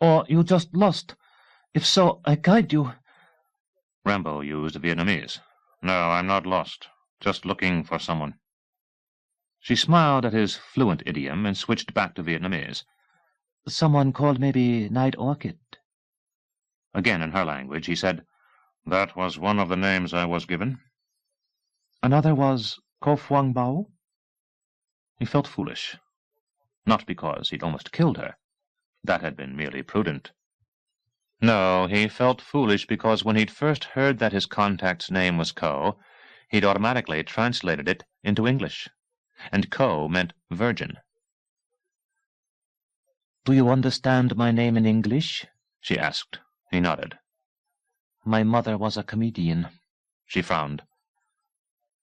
"Or you just lost? If so, I guide you." Rambo used Vietnamese. "No, I'm not lost. Just looking for someone." She smiled at his fluent idiom and switched back to Vietnamese. "Someone called maybe Night Orchid." Again in her language, he said, "That was one of the names I was given." "Another was Co Phuong Bao?" He felt foolish. Not because he'd almost killed her. That had been merely prudent. No, he felt foolish because when he'd first heard that his contact's name was Ko, he'd automatically translated it into English, and Ko meant virgin. "Do you understand my name in English?" she asked. He nodded. "My mother was a comedian." She frowned.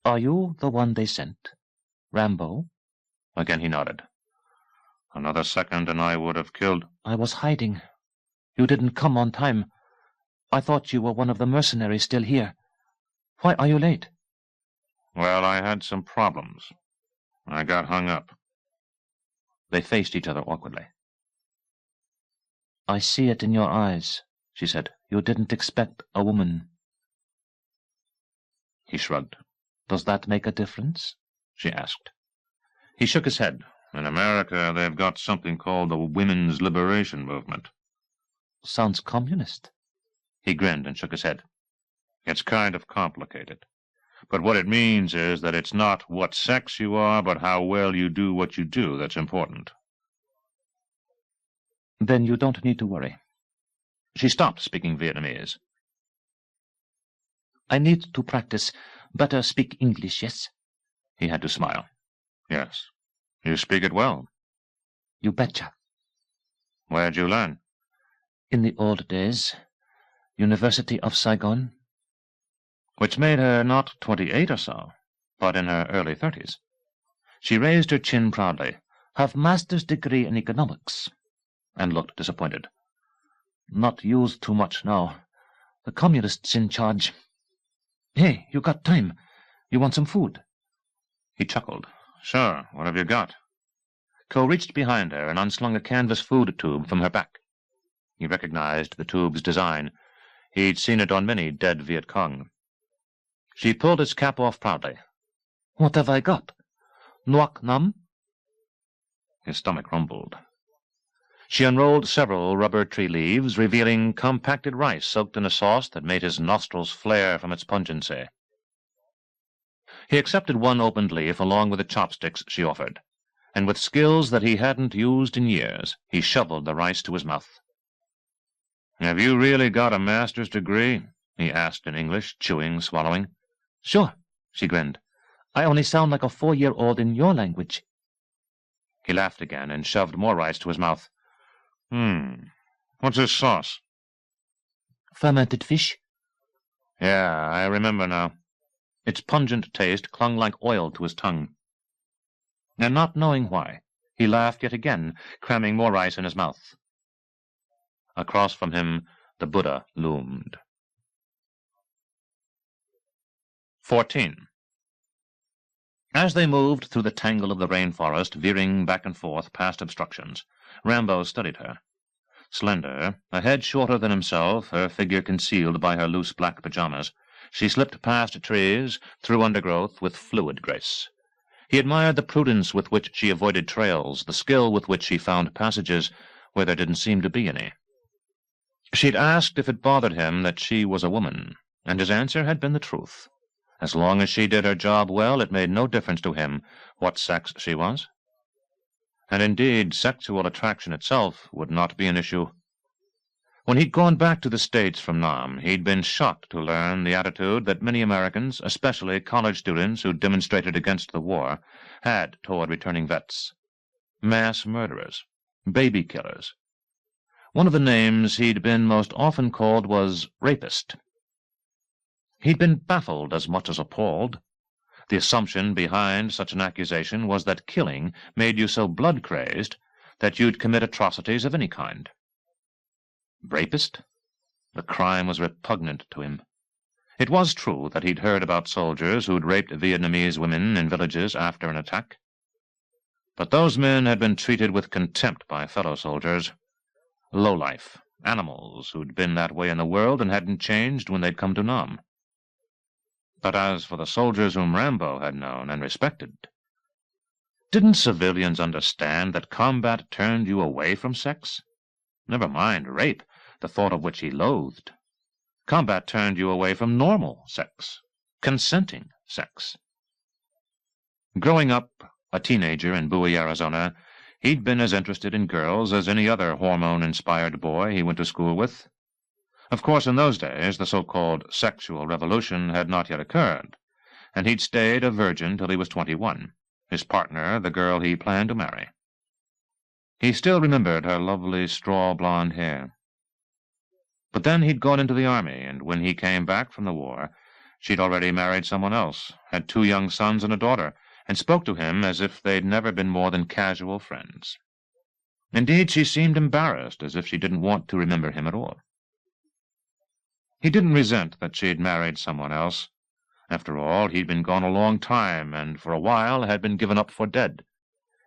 "Are you the one they sent? Rambo?" Again he nodded. "Another second and I would have killed—" "I was hiding. You didn't come on time. I thought you were one of the mercenaries still here. Why are you late?" "Well, I had some problems. I got hung up." They faced each other awkwardly. "I see it in your eyes," she said. "You didn't expect a woman." He shrugged. "Does that make a difference?" she asked. He shook his head. "In America, they've got something called the Women's Liberation Movement." "Sounds communist." He grinned and shook his head. "It's kind of complicated. But what it means is that it's not what sex you are, but how well you do what you do that's important." "Then you don't need to worry." She stopped speaking Vietnamese. "I need to practice. Better speak English, yes?" He had to smile. "Yes. You speak it well." "You betcha." "Where'd you learn?" "In the old days. University of Saigon." Which made her not 28 or so, but in her early 30s. She raised her chin proudly. "Have master's degree in economics," and looked disappointed. "Not used too much now. The communists in charge. Hey, you got time? You want some food?" He chuckled. "Sure, what have you got?" Ko reached behind her and unslung a canvas food tube from her back. He recognized the tube's design. He'd seen it on many dead Viet Cong. She pulled its cap off proudly. "What have I got? Nuoc Nam?" His stomach rumbled. She unrolled several rubber tree leaves, revealing compacted rice soaked in a sauce that made his nostrils flare from its pungency. He accepted one opened leaf along with the chopsticks she offered, and with skills that he hadn't used in years, he shoveled the rice to his mouth. "Have you really got a master's degree?" he asked in English, chewing, swallowing. "Sure," she grinned. "I only sound like a 4-year-old in your language." He laughed again and shoved more rice to his mouth. What's this sauce?" "Fermented fish." "Yeah, I remember now." Its pungent taste clung like oil to his tongue. And not knowing why, he laughed yet again, cramming more rice in his mouth. Across from him, the Buddha loomed. 14. As they moved through the tangle of the rainforest, veering back and forth past obstructions, Rambo studied her. Slender, a head shorter than himself, her figure concealed by her loose black pajamas, she slipped past trees, through undergrowth, with fluid grace. He admired the prudence with which she avoided trails, the skill with which she found passages where there didn't seem to be any. She'd asked if it bothered him that she was a woman, and his answer had been the truth. As long as she did her job well, it made no difference to him what sex she was. And indeed, sexual attraction itself would not be an issue. When he'd gone back to the States from Nam, he'd been shocked to learn the attitude that many Americans, especially college students who demonstrated against the war, had toward returning vets. Mass murderers, baby killers. One of the names he'd been most often called was rapist. He'd been baffled as much as appalled. The assumption behind such an accusation was that killing made you so blood-crazed that you'd commit atrocities of any kind. Rapist? The crime was repugnant to him. It was true that he'd heard about soldiers who'd raped Vietnamese women in villages after an attack. But those men had been treated with contempt by fellow soldiers. Lowlife, animals who'd been that way in the world and hadn't changed when they'd come to Nam. But as for the soldiers whom Rambo had known and respected, didn't civilians understand that combat turned you away from sex? Never mind rape, the thought of which he loathed. Combat turned you away from normal sex, consenting sex. Growing up a teenager in Bowie, Arizona, he'd been as interested in girls as any other hormone-inspired boy he went to school with. Of course, in those days, the so-called sexual revolution had not yet occurred, and he'd stayed a virgin till he was 21, his partner the girl he planned to marry. He still remembered her lovely straw-blonde hair. But then he'd gone into the army, and when he came back from the war, she'd already married someone else, had 2 young sons and a daughter, and spoke to him as if they'd never been more than casual friends. Indeed, she seemed embarrassed, as if she didn't want to remember him at all. He didn't resent that she'd married someone else. After all, he'd been gone a long time, and for a while had been given up for dead.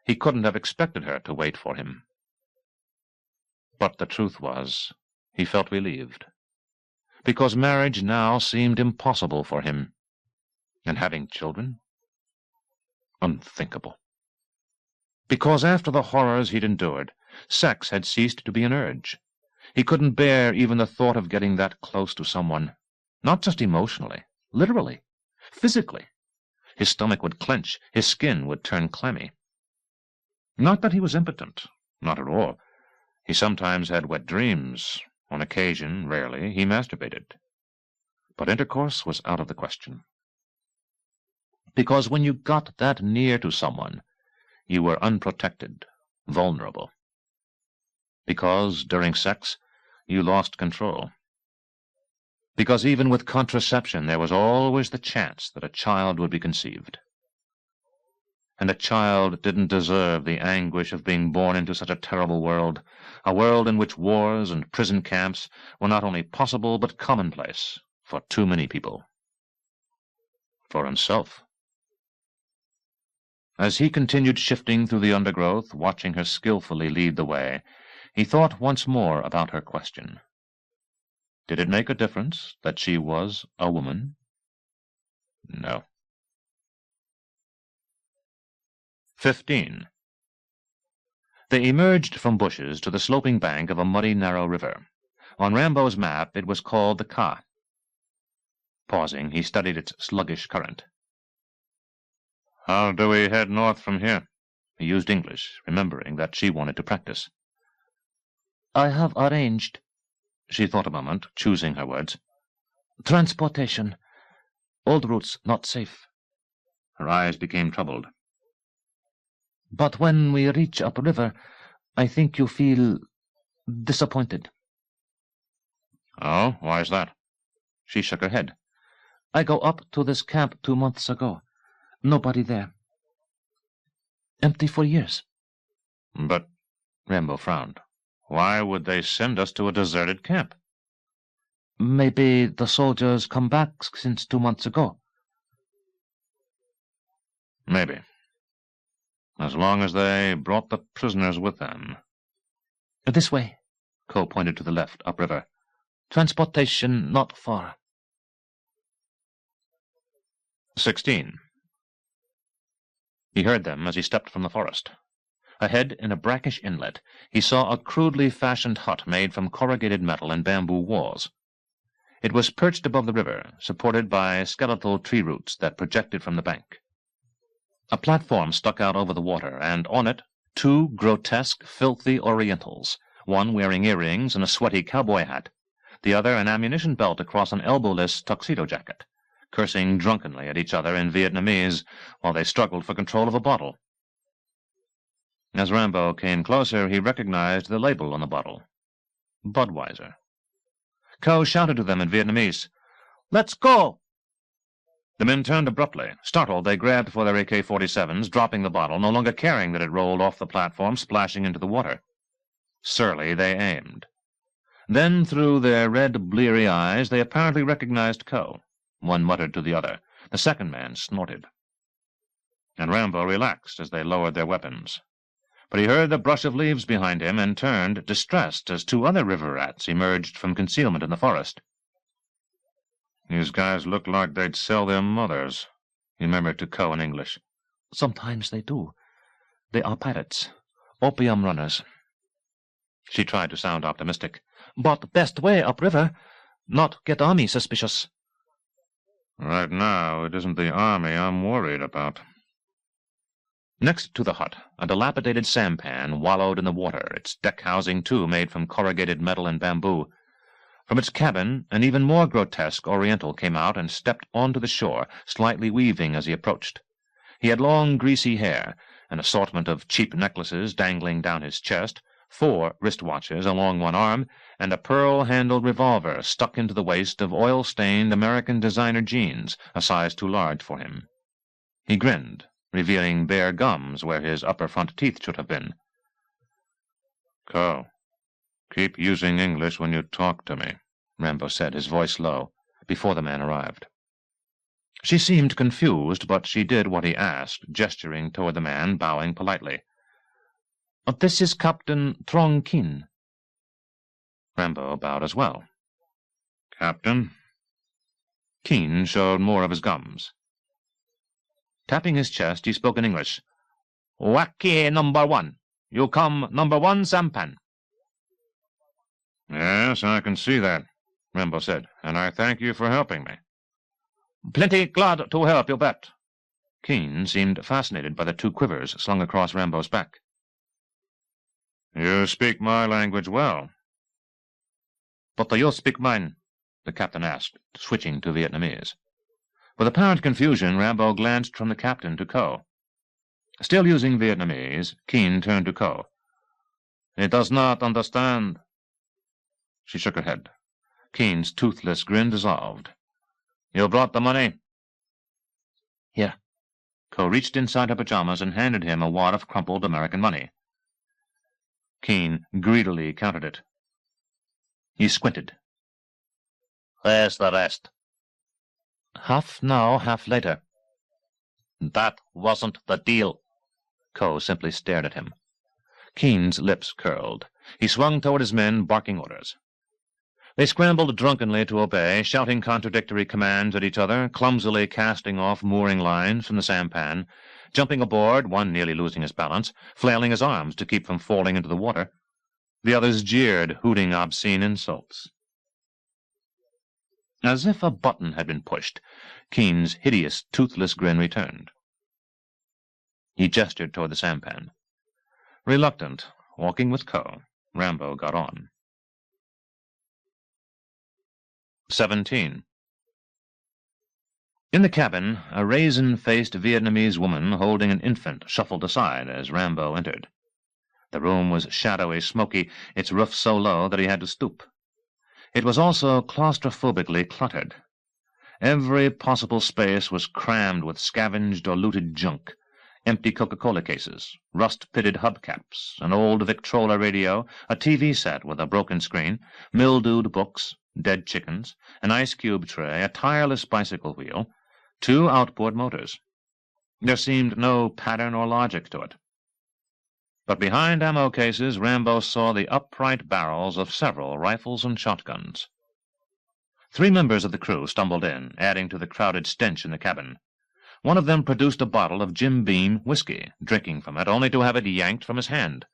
He couldn't have expected her to wait for him. But the truth was, he felt relieved, because marriage now seemed impossible for him, and having children, unthinkable. Because after the horrors he'd endured, sex had ceased to be an urge. He couldn't bear even the thought of getting that close to someone, not just emotionally, literally, physically. His stomach would clench, his skin would turn clammy. Not that he was impotent, not at all. He sometimes had wet dreams. On occasion, rarely, he masturbated. But intercourse was out of the question. Because when you got that near to someone, you were unprotected, vulnerable. Because, during sex, you lost control. Because even with contraception, there was always the chance that a child would be conceived. And a child didn't deserve the anguish of being born into such a terrible world, a world in which wars and prison camps were not only possible but commonplace for too many people. For himself. As he continued shifting through the undergrowth, watching her skillfully lead the way, he thought once more about her question. Did it make a difference that she was a woman? No. 15. They emerged from bushes to the sloping bank of a muddy, narrow river. On Rambo's map it was called the Ka. Pausing, he studied its sluggish current. How do we head north from here? He used English, remembering that she wanted to practice. I have arranged, she thought a moment, choosing her words. Transportation. Old routes not safe. Her eyes became troubled. But when we reach upriver, I think you feel disappointed. Oh, why is that? She shook her head. I go up to this camp 2 months ago. Nobody there. Empty for years. But, Rambo frowned, why would they send us to a deserted camp? Maybe the soldiers come back since 2 months ago. Maybe. As long as they brought the prisoners with them. This way, Cole pointed to the left, upriver. Transportation not far. 16. He heard them as he stepped from the forest. Ahead, in a brackish inlet, he saw a crudely fashioned hut made from corrugated metal and bamboo walls. It was perched above the river, supported by skeletal tree roots that projected from the bank. A platform stuck out over the water, and on it 2 grotesque, filthy Orientals, one wearing earrings and a sweaty cowboy hat, the other an ammunition belt across an elbowless tuxedo jacket, cursing drunkenly at each other in Vietnamese while they struggled for control of a bottle. As Rambo came closer, he recognized the label on the bottle. Budweiser. Ko shouted to them in Vietnamese, "Let's go!" The men turned abruptly. Startled, they grabbed for their AK-47s, dropping the bottle, no longer caring that it rolled off the platform, splashing into the water. Surly, they aimed. Then, through their red, bleary eyes, they apparently recognized Ko. One muttered to the other. The second man snorted. And Rambo relaxed as they lowered their weapons. But he heard the brush of leaves behind him and turned, distressed, as 2 other river rats emerged from concealment in the forest. These guys look like they'd sell their mothers, he murmured to Ko in English. Sometimes they do. They are pirates, opium runners. She tried to sound optimistic. But best way upriver, not get army suspicious. Right now, it isn't the army I'm worried about. Next to the hut, a dilapidated sampan wallowed in the water, its deck housing, too, made from corrugated metal and bamboo. From its cabin, an even more grotesque Oriental came out and stepped onto the shore, slightly weaving as he approached. He had long, greasy hair, an assortment of cheap necklaces dangling down his chest, 4 wristwatches along one arm, and a pearl-handled revolver stuck into the waist of oil-stained American designer jeans, a size too large for him. He grinned, revealing bare gums where his upper front teeth should have been. "Co, keep using English when you talk to me," Rambo said, his voice low, before the man arrived. She seemed confused, but she did what he asked, gesturing toward the man, bowing politely. "This is Captain Trong Kin." Rambo bowed as well. "Captain?" Keen showed more of his gums. Tapping his chest, he spoke in English. "Wacky number 1. You come number 1 sampan." "Yes, I can see that," Rambo said, "and I thank you for helping me." "Plenty glad to help, you bet." Keen seemed fascinated by the 2 quivers slung across Rambo's back. "You speak my language well." "But do you speak mine?" the captain asked, switching to Vietnamese. With apparent confusion, Rambo glanced from the captain to Ko. Still using Vietnamese, Keen turned to Ko. "He does not understand." She shook her head. Keen's toothless grin dissolved. "You brought the money?" "Here." Ko reached inside her pajamas and handed him a wad of crumpled American money. Keen greedily counted it. He squinted. "Where's the rest?" "Half now, half later." "That wasn't the deal." Ko simply stared at him. Keen's lips curled. He swung toward his men, barking orders. They scrambled drunkenly to obey, shouting contradictory commands at each other, clumsily casting off mooring lines from the sampan, jumping aboard, one nearly losing his balance, flailing his arms to keep from falling into the water. The others jeered, hooting obscene insults. As if a button had been pushed, Keen's hideous, toothless grin returned. He gestured toward the sampan. Reluctant, walking with Ko, Rambo got on. 17. In the cabin, a raisin-faced Vietnamese woman holding an infant shuffled aside as Rambo entered. The room was shadowy, smoky, its roof so low that he had to stoop. It was also claustrophobically cluttered. Every possible space was crammed with scavenged or looted junk, empty Coca-Cola cases, rust-pitted hubcaps, an old Victrola radio, a TV set with a broken screen, mildewed books, dead chickens, an ice cube tray, a tireless bicycle wheel, 2 outboard motors. There seemed no pattern or logic to it. But behind ammo cases, Rambo saw the upright barrels of several rifles and shotguns. 3 members of the crew stumbled in, adding to the crowded stench in the cabin. One of them produced a bottle of Jim Beam whiskey, drinking from it, only to have it yanked from his hand.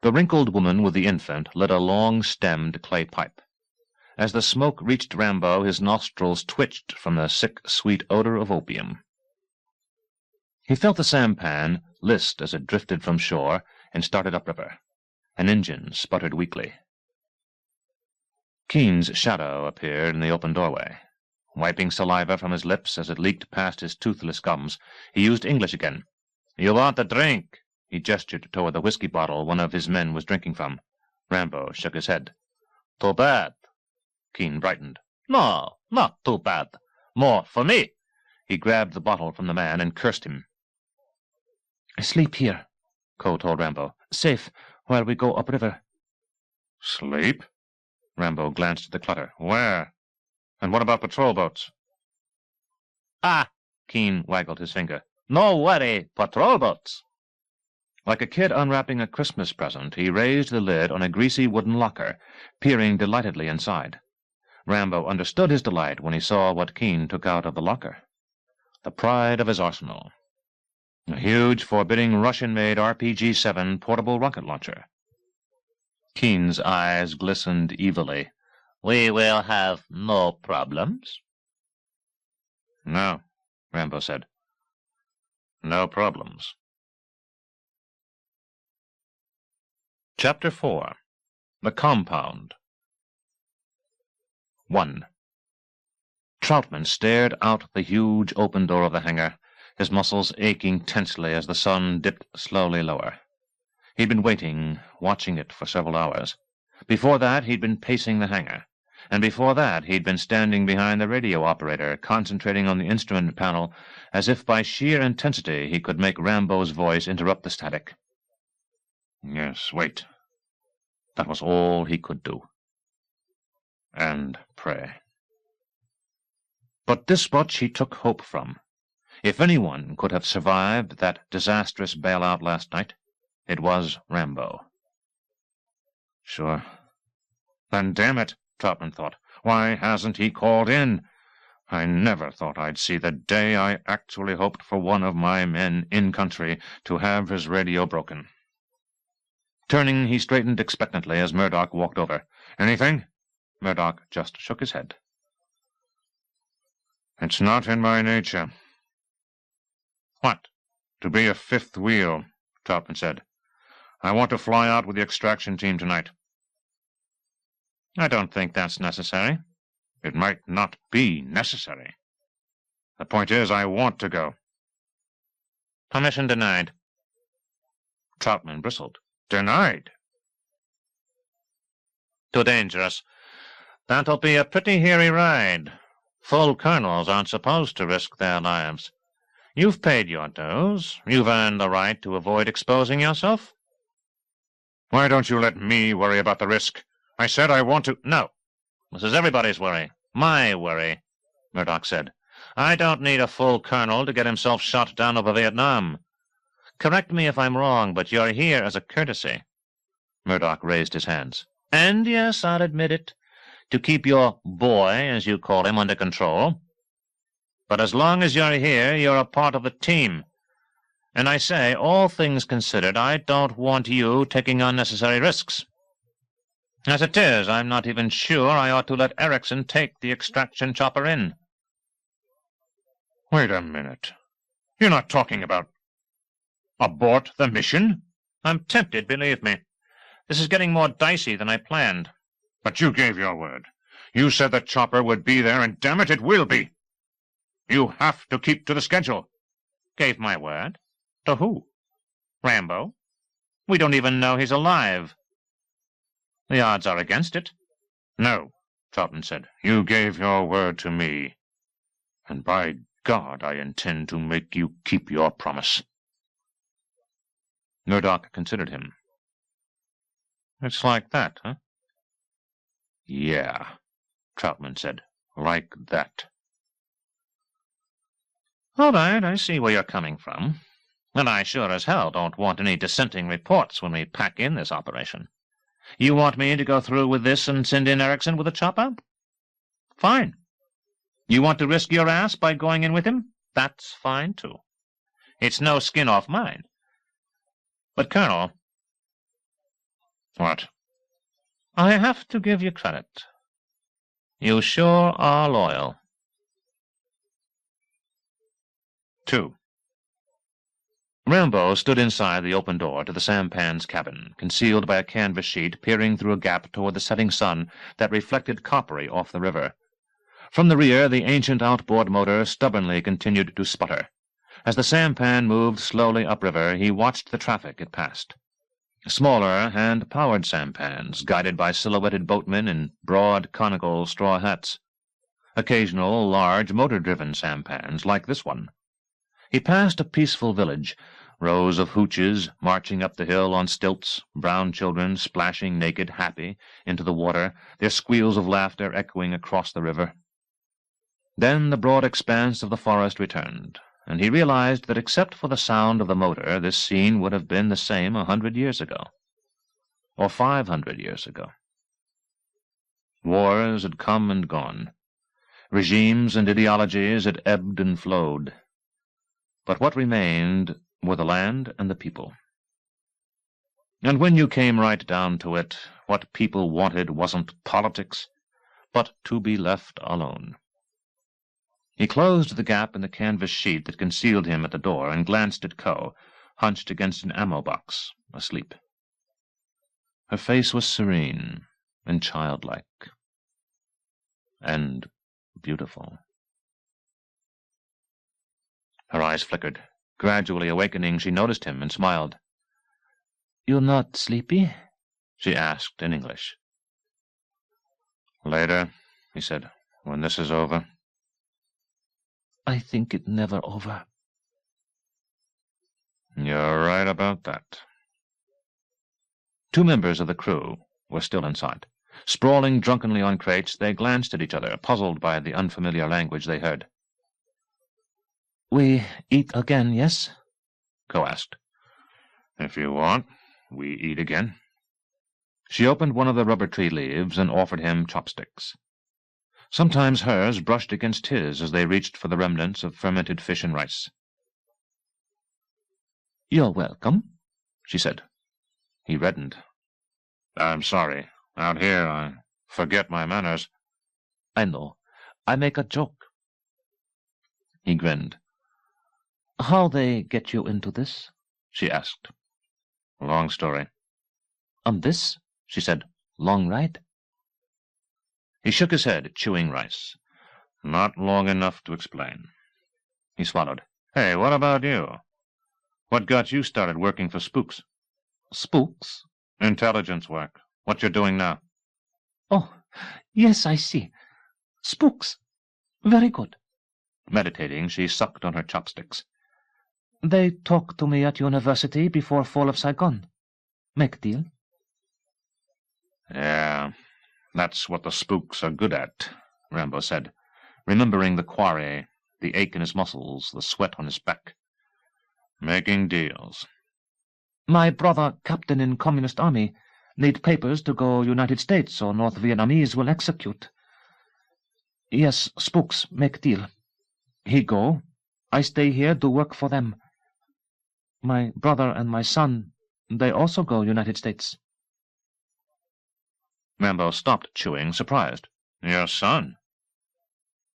The wrinkled woman with the infant lit a long-stemmed clay pipe. As the smoke reached Rambo, his nostrils twitched from the sick, sweet odor of opium. He felt the sampan list as it drifted from shore and started upriver. An engine sputtered weakly. Keen's shadow appeared in the open doorway. Wiping saliva from his lips as it leaked past his toothless gums, he used English again. "You want a drink?" He gestured toward the whiskey bottle one of his men was drinking from. Rambo shook his head. "Too bad." Keen brightened. "No, not too bad. More for me." He grabbed the bottle from the man and cursed him. "Sleep here," Ko told Rambo. "Safe while we go upriver." "Sleep?" Rambo glanced at the clutter. "Where? And what about patrol boats?" "Ah," Keen waggled his finger. "No worry, patrol boats." Like a kid unwrapping a Christmas present, he raised the lid on a greasy wooden locker, peering delightedly inside. Rambo understood his delight when he saw what Keen took out of the locker. The pride of his arsenal. A huge, forbidding Russian-made RPG-7 portable rocket launcher. Keen's eyes glistened evilly. "We will have no problems?" "No," Rambo said. "No problems." Chapter 4. The Compound. 1. Troutman stared out the huge open door of the hangar, his muscles aching tensely as the sun dipped slowly lower. He'd been waiting, watching it for several hours. Before that, he'd been pacing the hangar. And before that, he'd been standing behind the radio operator, concentrating on the instrument panel, as if by sheer intensity he could make Rambo's voice interrupt the static. Yes, wait. That was all he could do. And pray. But this much he took hope from. If anyone could have survived that disastrous bailout last night, it was Rambo. Sure. Then damn it, Troutman thought. Why hasn't he called in? I never thought I'd see the day I actually hoped for one of my men in country to have his radio broken. Turning, he straightened expectantly as Murdoch walked over. Anything? Murdoch just shook his head. It's not in my nature. What? To be a fifth wheel, Troutman said. I want to fly out with the extraction team tonight. I don't think that's necessary. It might not be necessary. The point is, I want to go. Permission denied. Troutman bristled. Denied? Too dangerous. That'll be a pretty hairy ride. Full colonels aren't supposed to risk their lives. You've paid your dues. You've earned the right to avoid exposing yourself. Why don't you let me worry about the risk? I said I want to— No. This is everybody's worry. My worry, Murdoch said. I don't need a full colonel to get himself shot down over Vietnam. Correct me if I'm wrong, but you're here as a courtesy. Murdoch raised his hands. And yes, I'll admit it, to keep your boy, as you call him, under control. But as long as you're here, you're a part of the team. And I say, all things considered, I don't want you taking unnecessary risks. As it is, I'm not even sure I ought to let Erickson take the extraction chopper in. Wait a minute. You're not talking about abort the mission? I'm tempted, believe me. This is getting more dicey than I planned. But you gave your word. You said the chopper would be there, and damn it, it will be. You have to keep to the schedule. Gave my word? To who? Rambo? We don't even know he's alive. The odds are against it. No, Troutman said. You gave your word to me. And by God, I intend to make you keep your promise. Murdoch considered him. It's like that, huh? Yeah, Troutman said. Like that. All right, I see where you're coming from. And I sure as hell don't want any dissenting reports when we pack in this operation. You want me to go through with this and send in Erickson with a chopper? Fine. You want to risk your ass by going in with him? That's fine, too. It's no skin off mine. But, Colonel— What? I have to give you credit. You sure are loyal. 2. Rambo stood inside the open door to the sampan's cabin, concealed by a canvas sheet, peering through a gap toward the setting sun that reflected coppery off the river. From the rear, the ancient outboard motor stubbornly continued to sputter. As the sampan moved slowly upriver, he watched the traffic it passed. Smaller, hand-powered sampans, guided by silhouetted boatmen in broad, conical straw hats. Occasional, large, motor-driven sampans, like this one. He passed a peaceful village, rows of hooches marching up the hill on stilts, brown children splashing naked, happy, into the water, their squeals of laughter echoing across the river. Then the broad expanse of the forest returned, and he realized that except for the sound of the motor, this scene would have been the same 100 years ago, or 500 years ago. Wars had come and gone. Regimes and ideologies had ebbed and flowed. But what remained were the land and the people. And when you came right down to it, what people wanted wasn't politics, but to be left alone. He closed the gap in the canvas sheet that concealed him at the door and glanced at Co, hunched against an ammo box, asleep. Her face was serene and childlike and beautiful. Her eyes flickered. Gradually awakening, she noticed him and smiled. "You not sleepy?" she asked in English. "Later," he said, "when this is over." "I think it never over." "You're right about that." 2 members of the crew were still inside. Sprawling drunkenly on crates, they glanced at each other, puzzled by the unfamiliar language they heard. "We eat again, yes?" Ko asked. "If you want, we eat again." She opened one of the rubber tree leaves and offered him chopsticks. Sometimes hers brushed against his as they reached for the remnants of fermented fish and rice. "You're welcome," she said. He reddened. "I'm sorry. Out here I forget my manners." "I know. I make a joke." He grinned. "How they get you into this?" she asked. "Long story." "On this?" she said. "Long ride?" He shook his head, chewing rice. "Not long enough to explain." He swallowed. "Hey, what about you? What got you started working for spooks?" "Spooks?" "Intelligence work. What you're doing now." "Oh, yes, I see. Spooks. Very good." Meditating, she sucked on her chopsticks. "They talk to me at university before fall of Saigon. Make deal." "Yeah, that's what the spooks are good at," Rambo said, remembering the quarry, the ache in his muscles, the sweat on his back. "Making deals." "My brother, captain in Communist Army, need papers to go United States or North Vietnamese will execute. Yes, spooks, make deal. He go. I stay here, do work for them. My brother and my son, they also go United States." Rambo stopped chewing, surprised. "Your son?"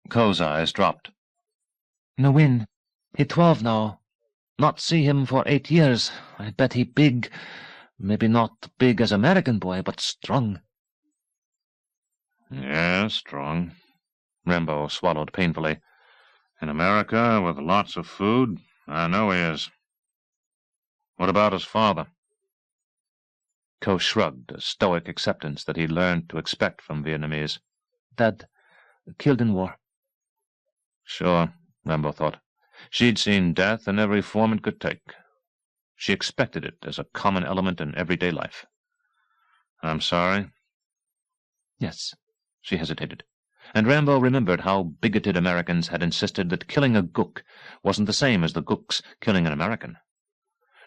Ko's eyes dropped. "Nguyen, he 12 now. Not see him for 8 years. I bet he big. Maybe not big as American boy, but strong." "Yeah, strong." Rambo swallowed painfully. "In America, with lots of food, I know he is. What about his father?" Ko shrugged, a stoic acceptance that he'd learned to expect from Vietnamese. "Dad, killed in war." Sure, Rambo thought. She'd seen death in every form it could take. She expected it as a common element in everyday life. "I'm sorry." "Yes." She hesitated, and Rambo remembered how bigoted Americans had insisted that killing a gook wasn't the same as the gooks killing an American.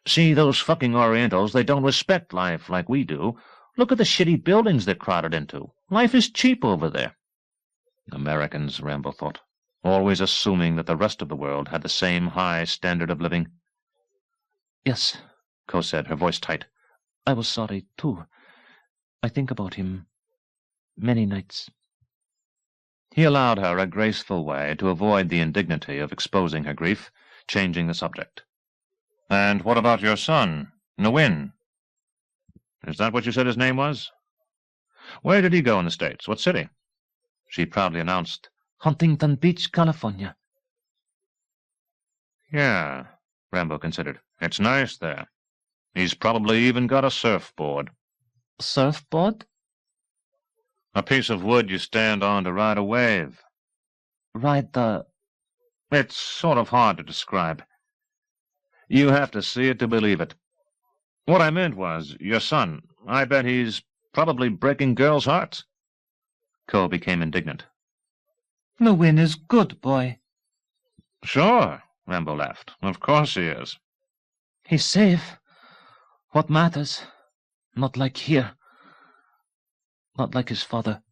"See, those fucking Orientals, they don't respect life like we do. Look at the shitty buildings they're crowded into. Life is cheap over there." Americans, Rambo thought, always assuming that the rest of the world had the same high standard of living. "Yes," Ko said, her voice tight. "I was sorry, too. I think about him many nights." He allowed her a graceful way to avoid the indignity of exposing her grief, changing the subject. "And what about your son, Nguyen? Is that what you said his name was? Where did he go in the States? What city?" She proudly announced, "Huntington Beach, California." "Yeah," Rambo considered. "It's nice there. He's probably even got a surfboard." "Surfboard?" "A piece of wood you stand on to ride a wave." "Ride the—" "It's sort of hard to describe. You have to see it to believe it. What I meant was, your son, I bet he's probably breaking girls' hearts." Ko became indignant. "Nguyen is good boy." "Sure," Rambo laughed. "Of course he is." "He's safe. What matters? Not like here. Not like his father."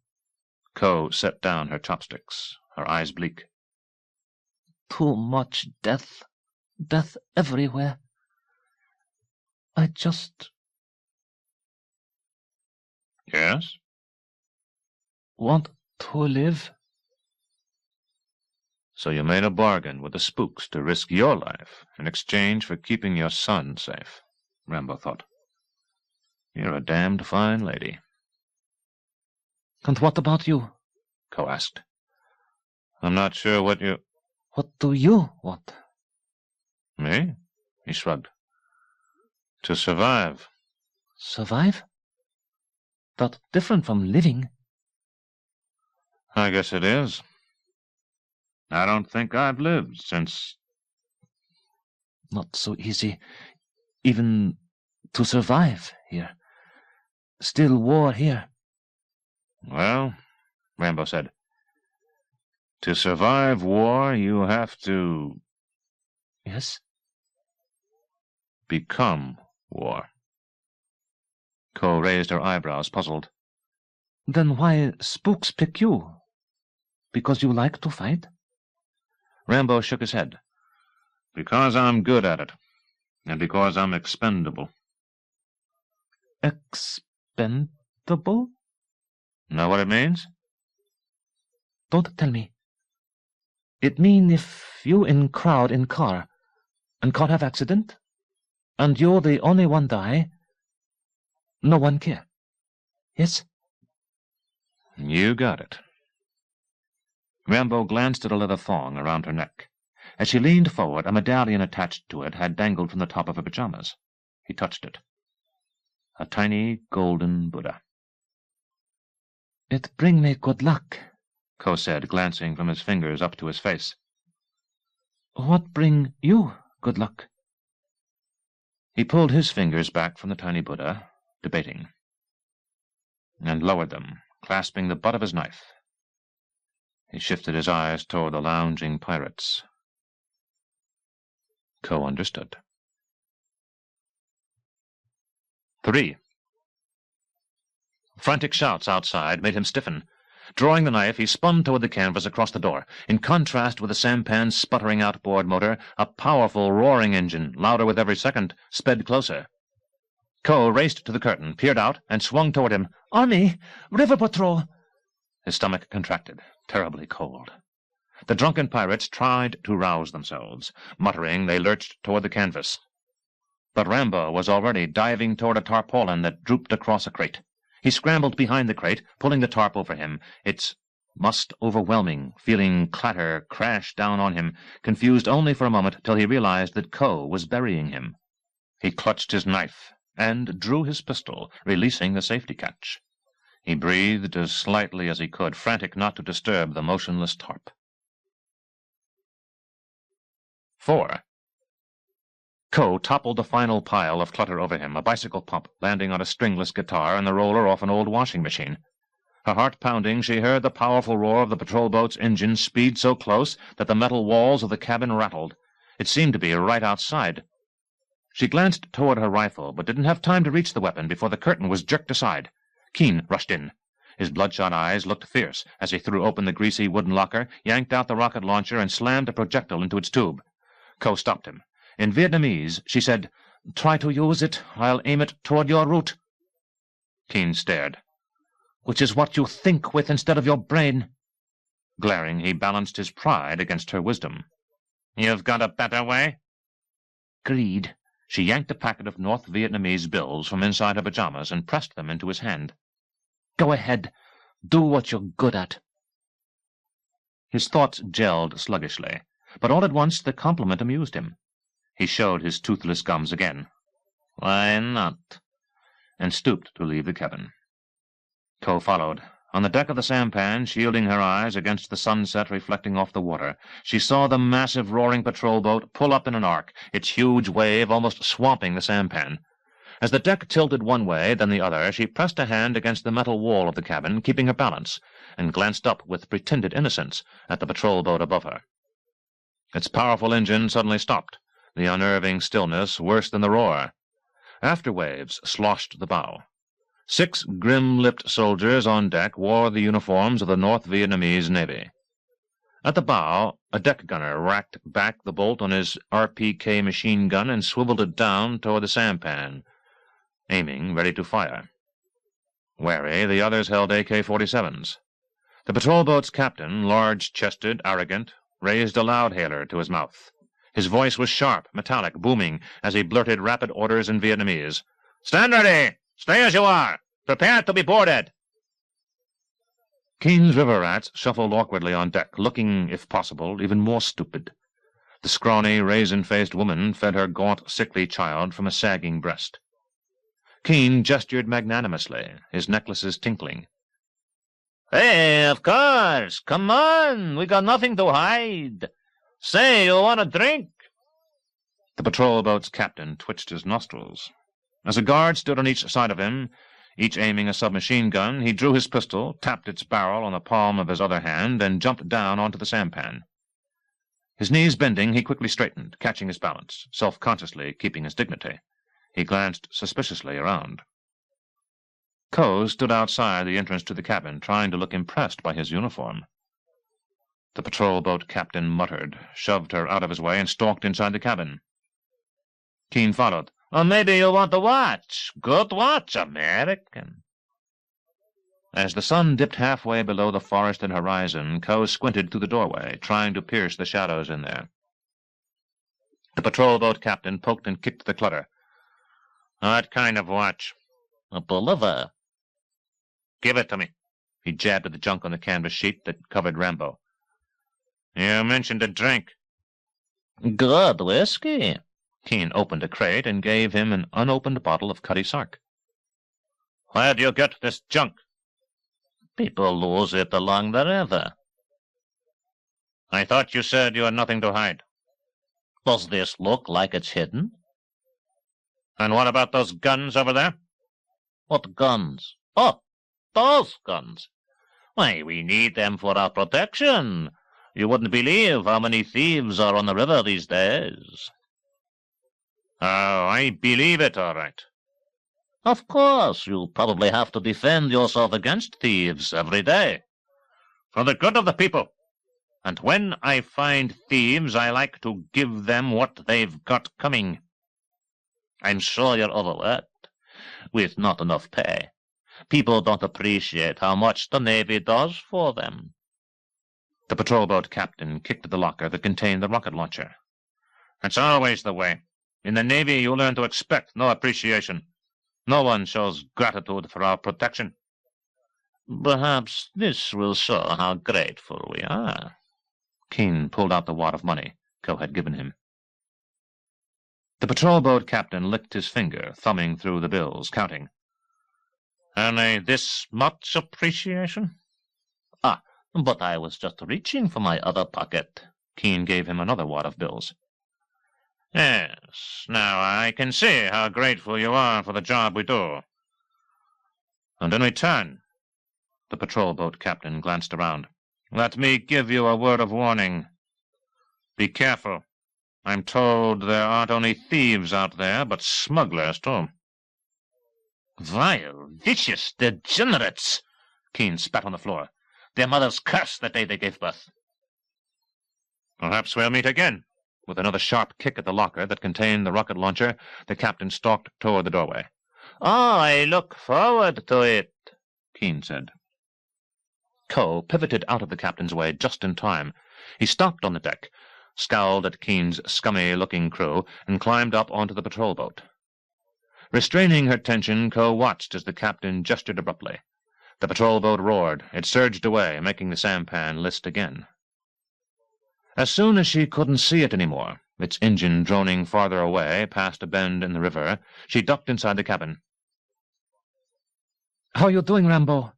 Ko set down her chopsticks, her eyes bleak. "Too much death. Death everywhere. I just—" "Yes?" "want to live." "So you made a bargain with the spooks to risk your life in exchange for keeping your son safe," Rambo thought. "You're a damned fine lady." "And what about you?" Ko asked. "I'm not sure what you—" "What do you want?" Me? He shrugged. To survive. Survive? That's different from living. I guess it is. I don't think I've lived since... Not so easy, even to survive here. Still war here. Well, Rambo said, to survive war, you have to... Yes? Become war. Ko raised her eyebrows, puzzled. Then why spooks pick you? Because you like to fight? Rambo shook his head. Because I'm good at it, and because I'm expendable. Expendable? Know what it means? Don't tell me. It mean if you in crowd in car, and car have accident, and you're the only one die, no one care. Yes? You got it. Rambo glanced at a leather thong around her neck. As she leaned forward, a medallion attached to it had dangled from the top of her pajamas. He touched it. A tiny golden Buddha. It bring me good luck, Ko said, glancing from his fingers up to his face. What bring you good luck? He pulled his fingers back from the tiny Buddha, debating, and lowered them, clasping the butt of his knife. He shifted his eyes toward the lounging pirates. Ko understood. 3. Frantic shouts outside made him stiffen. Drawing the knife, he spun toward the canvas across the door. In contrast with the sampan's sputtering outboard motor, a powerful roaring engine, louder with every second, sped closer. Ko raced to the curtain, peered out, and swung toward him. Army! River Patrol! His stomach contracted, terribly cold. The drunken pirates tried to rouse themselves. Muttering, they lurched toward the canvas. But Rambo was already diving toward a tarpaulin that drooped across a crate. He scrambled behind the crate, pulling the tarp over him. Its overwhelming, feeling clatter crashed down on him, confused only for a moment till he realized that Ko was burying him. He clutched his knife and drew his pistol, releasing the safety catch. He breathed as slightly as he could, frantic not to disturb the motionless tarp. 4. Ko toppled the final pile of clutter over him, a bicycle pump landing on a stringless guitar and the roller off an old washing machine. Her heart pounding, she heard the powerful roar of the patrol boat's engine speed so close that the metal walls of the cabin rattled. It seemed to be right outside. She glanced toward her rifle, but didn't have time to reach the weapon before the curtain was jerked aside. Keen rushed in. His bloodshot eyes looked fierce as he threw open the greasy wooden locker, yanked out the rocket launcher, and slammed a projectile into its tube. Ko stopped him. In Vietnamese, she said, "Try to use it. I'll aim it toward your root." Keen stared. "Which is what you think with instead of your brain." Glaring, he balanced his pride against her wisdom. "You've got a better way?" Greed. She yanked a packet of North Vietnamese bills from inside her pajamas and pressed them into his hand. "Go ahead. Do what you're good at." His thoughts gelled sluggishly, but all at once the compliment amused him. He showed his toothless gums again. "Why not?" and stooped to leave the cabin. Ko followed. On the deck of the sampan, shielding her eyes against the sunset reflecting off the water, she saw the massive roaring patrol boat pull up in an arc, its huge wave almost swamping the sampan. As the deck tilted one way, then the other, she pressed a hand against the metal wall of the cabin, keeping her balance, and glanced up with pretended innocence at the patrol boat above her. Its powerful engine suddenly stopped, the unnerving stillness worse than the roar. After-waves sloshed the bow. 6 grim-lipped soldiers on deck wore the uniforms of the North Vietnamese Navy. At the bow, a deck gunner racked back the bolt on his RPK machine gun and swiveled it down toward the sampan, aiming, ready to fire. Wary, the others held AK-47s. The patrol boat's captain, large-chested, arrogant, raised a loudhailer to his mouth. His voice was sharp, metallic, booming, as he blurted rapid orders in Vietnamese. "Stand ready! Stay as you are! Prepare to be boarded!" Keen's river rats shuffled awkwardly on deck, looking, if possible, even more stupid. The scrawny, raisin-faced woman fed her gaunt, sickly child from a sagging breast. Keene gestured magnanimously, his necklaces tinkling. Hey, of course. Come on. We got nothing to hide. Say, you want a drink? The patrol boat's captain twitched his nostrils. As a guard stood on each side of him, each aiming a submachine gun, he drew his pistol, tapped its barrel on the palm of his other hand, and jumped down onto the sampan. His knees bending, he quickly straightened, catching his balance, self-consciously keeping his dignity. He glanced suspiciously around. Coe stood outside the entrance to the cabin, trying to look impressed by his uniform. The patrol boat captain muttered, shoved her out of his way, and stalked inside the cabin. Keene followed. Or maybe you want to watch. Good watch, American. As the sun dipped halfway below the forested horizon, Coe squinted through the doorway, trying to pierce the shadows in there. The patrol boat captain poked and kicked the clutter. What kind of watch? A Bolivar. Give it to me. He jabbed at the junk on the canvas sheet that covered Rambo. You mentioned a drink. Good whiskey. Keene opened a crate and gave him an unopened bottle of Cutty Sark. Where'd you get this junk? People lose it along the river. I thought you said you had nothing to hide. Does this look like it's hidden? And what about those guns over there? What guns? Oh, those guns. Why, we need them for our protection. You wouldn't believe how many thieves are on the river these days. Oh, I believe it, all right. Of course, you probably have to defend yourself against thieves every day. For the good of the people. And when I find thieves, I like to give them what they've got coming. I'm sure you're overworked, with not enough pay. People don't appreciate how much the Navy does for them. The patrol boat captain kicked at the locker that contained the rocket launcher. That's always the way. In the Navy, you learn to expect no appreciation. No one shows gratitude for our protection. Perhaps this will show how grateful we are. Keene pulled out the wad of money Coe had given him. The patrol boat captain licked his finger, thumbing through the bills, counting. Only this much appreciation? Ah, but I was just reaching for my other pocket. Keene gave him another wad of bills. Yes, now I can see how grateful you are for the job we do. And in return, the patrol boat captain glanced around. Let me give you a word of warning. Be careful. I'm told there aren't only thieves out there, but smugglers, too. Vile, vicious degenerates! Keene spat on the floor. Their mothers cursed the day they gave birth. Perhaps we'll meet again. With another sharp kick at the locker that contained the rocket launcher, the captain stalked toward the doorway. Oh, I look forward to it, Keene said. Coe pivoted out of the captain's way just in time. He stopped on the deck, scowled at Keene's scummy-looking crew, and climbed up onto the patrol boat. Restraining her tension, Coe watched as the captain gestured abruptly. The patrol boat roared. It surged away, making the sampan list again. As soon as she couldn't see it anymore, its engine droning farther away past a bend in the river, she ducked inside the cabin. "How are you doing, Rambo?"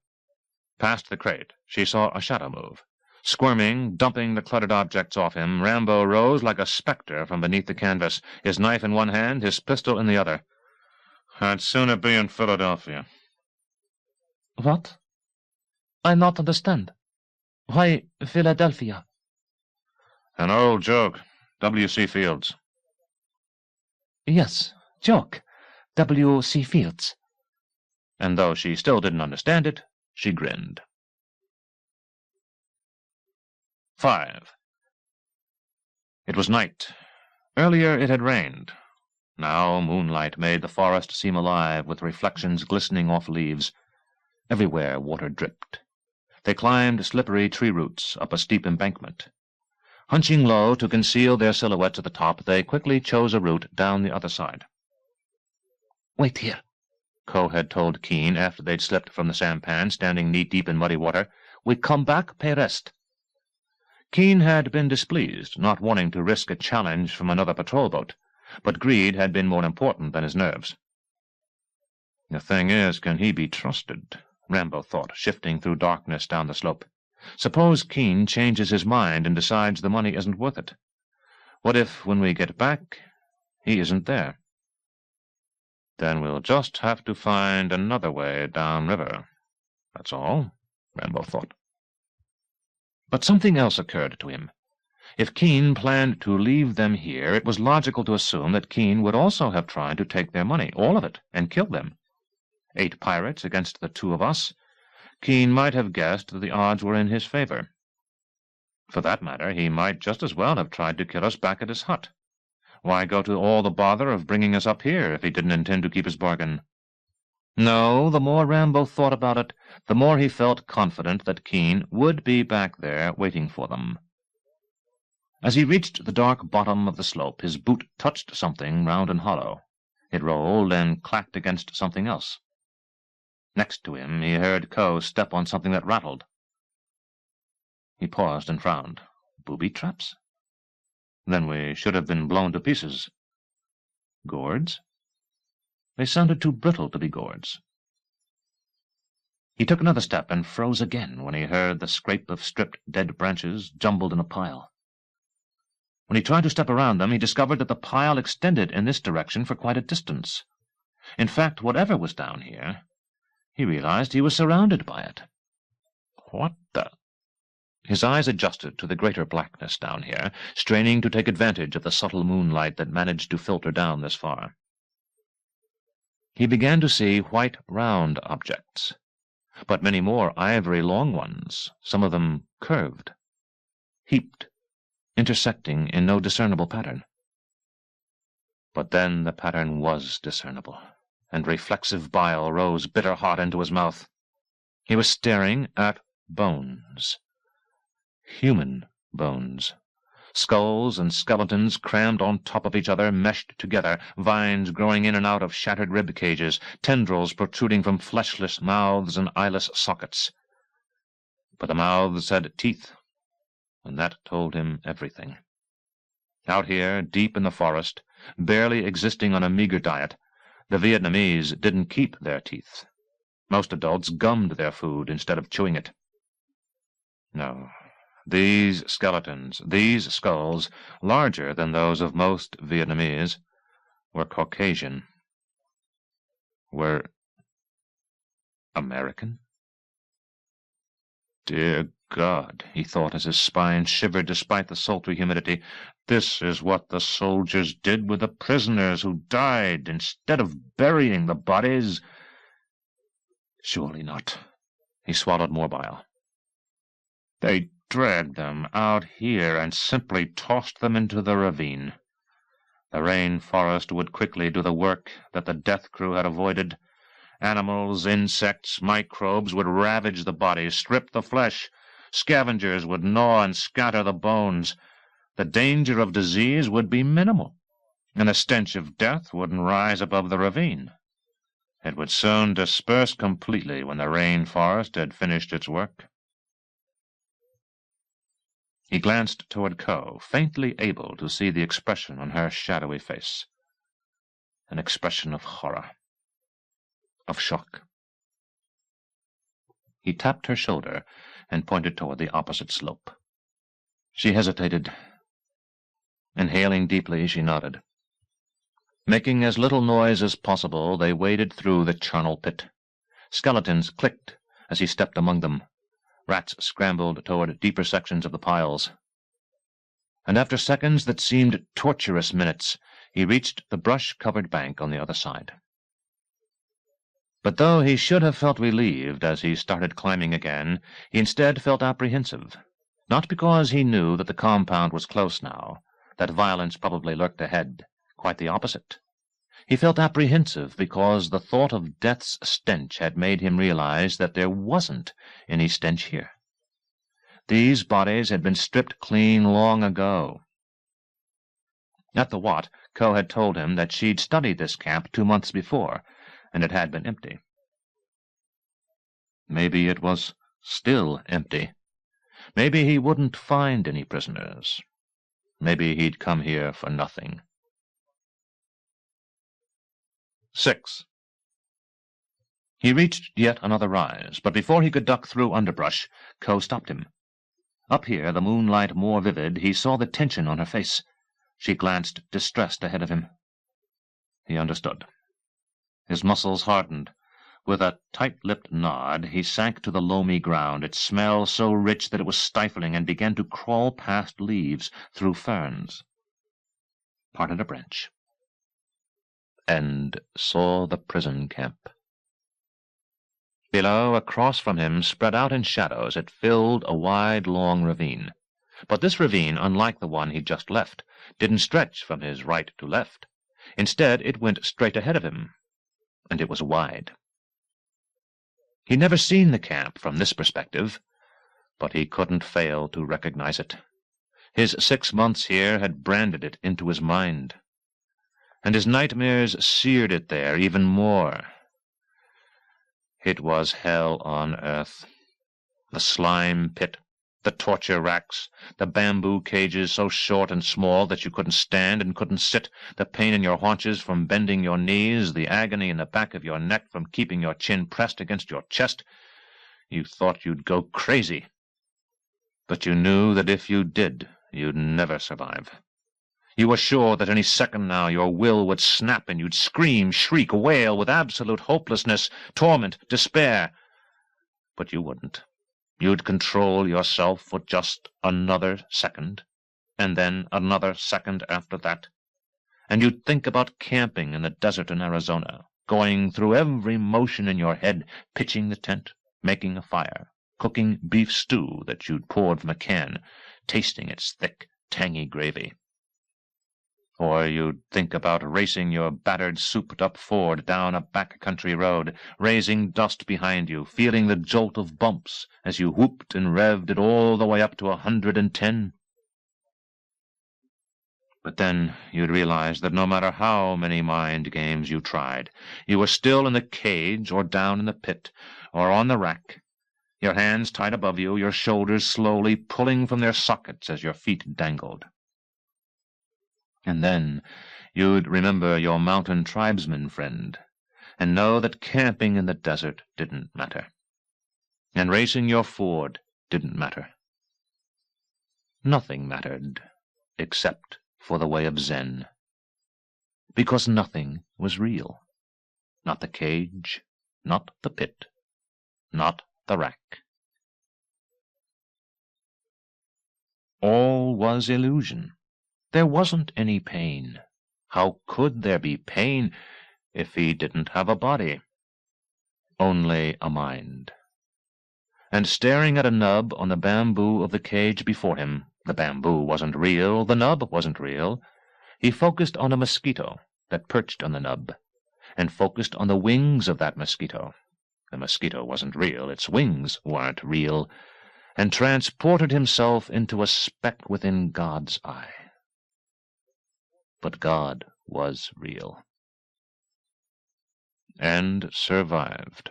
Past the crate, she saw a shadow move. Squirming, dumping the cluttered objects off him, Rambo rose like a spectre from beneath the canvas, his knife in one hand, his pistol in the other. "I'd sooner be in Philadelphia." "What? I not understand. Why Philadelphia?" "An old joke. W.C. Fields." "Yes, joke. W.C. Fields." And though she still didn't understand it, she grinned. 5. It was night. Earlier it had rained. Now moonlight made the forest seem alive with reflections glistening off leaves. Everywhere water dripped. They climbed slippery tree roots up a steep embankment. Hunching low to conceal their silhouettes at the top, they quickly chose a route down the other side. "Wait here," Coe had told Keene after they'd slipped from the sampan, standing knee-deep in muddy water. "We come back, pay rest." Keene had been displeased, not wanting to risk a challenge from another patrol boat, but greed had been more important than his nerves. The thing is, can he be trusted? Rambo thought, shifting through darkness down the slope. Suppose Keene changes his mind and decides the money isn't worth it. What if, when we get back, he isn't there? Then we'll just have to find another way downriver. That's all, Rambo thought. But something else occurred to him. If Keene planned to leave them here, it was logical to assume that Keene would also have tried to take their money, all of it, and kill them. 8 pirates against the 2 of us. Keene might have guessed that the odds were in his favor. For that matter, he might just as well have tried to kill us back at his hut. Why go to all the bother of bringing us up here if he didn't intend to keep his bargain? No, the more Rambo thought about it, the more he felt confident that Keene would be back there waiting for them. As he reached the dark bottom of the slope, his boot touched something round and hollow. It rolled and clacked against something else. Next to him, he heard Coe step on something that rattled. He paused and frowned. Booby traps? Then we should have been blown to pieces. Gourds? They sounded too brittle to be gourds. He took another step and froze again when he heard the scrape of stripped dead branches jumbled in a pile. When he tried to step around them, he discovered that the pile extended in this direction for quite a distance. In fact, whatever was down here, he realized he was surrounded by it. What the... His eyes adjusted to the greater blackness down here, straining to take advantage of the subtle moonlight that managed to filter down this far. He began to see white, round objects, but many more ivory long ones, some of them curved, heaped, intersecting in no discernible pattern. But then the pattern was discernible, and reflexive bile rose bitter-hot into his mouth. He was staring at bones. Human bones. Skulls and skeletons crammed on top of each other, meshed together, vines growing in and out of shattered rib cages, tendrils protruding from fleshless mouths and eyeless sockets. But the mouths had teeth, and that told him everything. Out here, deep in the forest, barely existing on a meager diet, the Vietnamese didn't keep their teeth. Most adults gummed their food instead of chewing it. No. These skeletons, these skulls, larger than those of most Vietnamese, were Caucasian. Were American? Dear God, he thought as his spine shivered despite the sultry humidity, this is what the soldiers did with the prisoners who died instead of burying the bodies. Surely not. He swallowed more bile. They dragged them out here and simply tossed them into the ravine. The rain forest would quickly do the work that the death crew had avoided. Animals, insects, microbes would ravage the bodies, strip the flesh. Scavengers would gnaw and scatter the bones. The danger of disease would be minimal, and the stench of death wouldn't rise above the ravine. It would soon disperse completely when the rain forest had finished its work. He glanced toward Coe, faintly able to see the expression on her shadowy face. An expression of horror, of shock. He tapped her shoulder and pointed toward the opposite slope. She hesitated. Inhaling deeply, she nodded. Making as little noise as possible, they waded through the charnel pit. Skeletons clicked as he stepped among them. Rats scrambled toward deeper sections of the piles. And after seconds that seemed torturous minutes, he reached the brush-covered bank on the other side. But though he should have felt relieved as he started climbing again, he instead felt apprehensive, not because he knew that the compound was close now, that violence probably lurked ahead, quite the opposite. He felt apprehensive because the thought of death's stench had made him realize that there wasn't any stench here. These bodies had been stripped clean long ago. At the Watt, Coe had told him that she'd studied this camp 2 months before, and it had been empty. Maybe it was still empty. Maybe he wouldn't find any prisoners. Maybe he'd come here for nothing. 6. He reached yet another rise, but before he could duck through underbrush, Ko stopped him. Up here, the moonlight more vivid, he saw the tension on her face. She glanced distressed ahead of him. He understood. His muscles hardened. With a tight-lipped nod, he sank to the loamy ground, its smell so rich that it was stifling, and began to crawl past leaves, through ferns. Parted a branch, and saw the prison camp. Below, across from him, spread out in shadows, it filled a wide, long ravine. But this ravine, unlike the one he'd just left, didn't stretch from his right to left. Instead, it went straight ahead of him, and it was wide. He'd never seen the camp from this perspective, but he couldn't fail to recognize it. His 6 months here had branded it into his mind, and his nightmares seared it there even more. It was hell on earth. The slime pit, the torture racks, the bamboo cages so short and small that you couldn't stand and couldn't sit, the pain in your haunches from bending your knees, the agony in the back of your neck from keeping your chin pressed against your chest. You thought you'd go crazy. But you knew that if you did, you'd never survive. You were sure that any second now your will would snap and you'd scream, shriek, wail with absolute hopelessness, torment, despair. But you wouldn't. You'd control yourself for just another second, and then another second after that. And you'd think about camping in the desert in Arizona, going through every motion in your head, pitching the tent, making a fire, cooking beef stew that you'd poured from a can, tasting its thick, tangy gravy. Or you'd think about racing your battered, souped-up Ford down a back-country road, raising dust behind you, feeling the jolt of bumps as you whooped and revved it all the way up to 110. But then you'd realize that no matter how many mind games you tried, you were still in the cage or down in the pit or on the rack, your hands tied above you, your shoulders slowly pulling from their sockets as your feet dangled. And then you'd remember your mountain tribesman friend, and know that camping in the desert didn't matter, and racing your Ford didn't matter. Nothing mattered, except for the way of Zen, because nothing was real. Not the cage, not the pit, not the rack. All was illusion. There wasn't any pain. How could there be pain if he didn't have a body? Only a mind. And staring at a nub on the bamboo of the cage before him, the bamboo wasn't real, the nub wasn't real, he focused on a mosquito that perched on the nub, and focused on the wings of that mosquito. The mosquito wasn't real, its wings weren't real, and transported himself into a speck within God's eye. But God was real, and survived.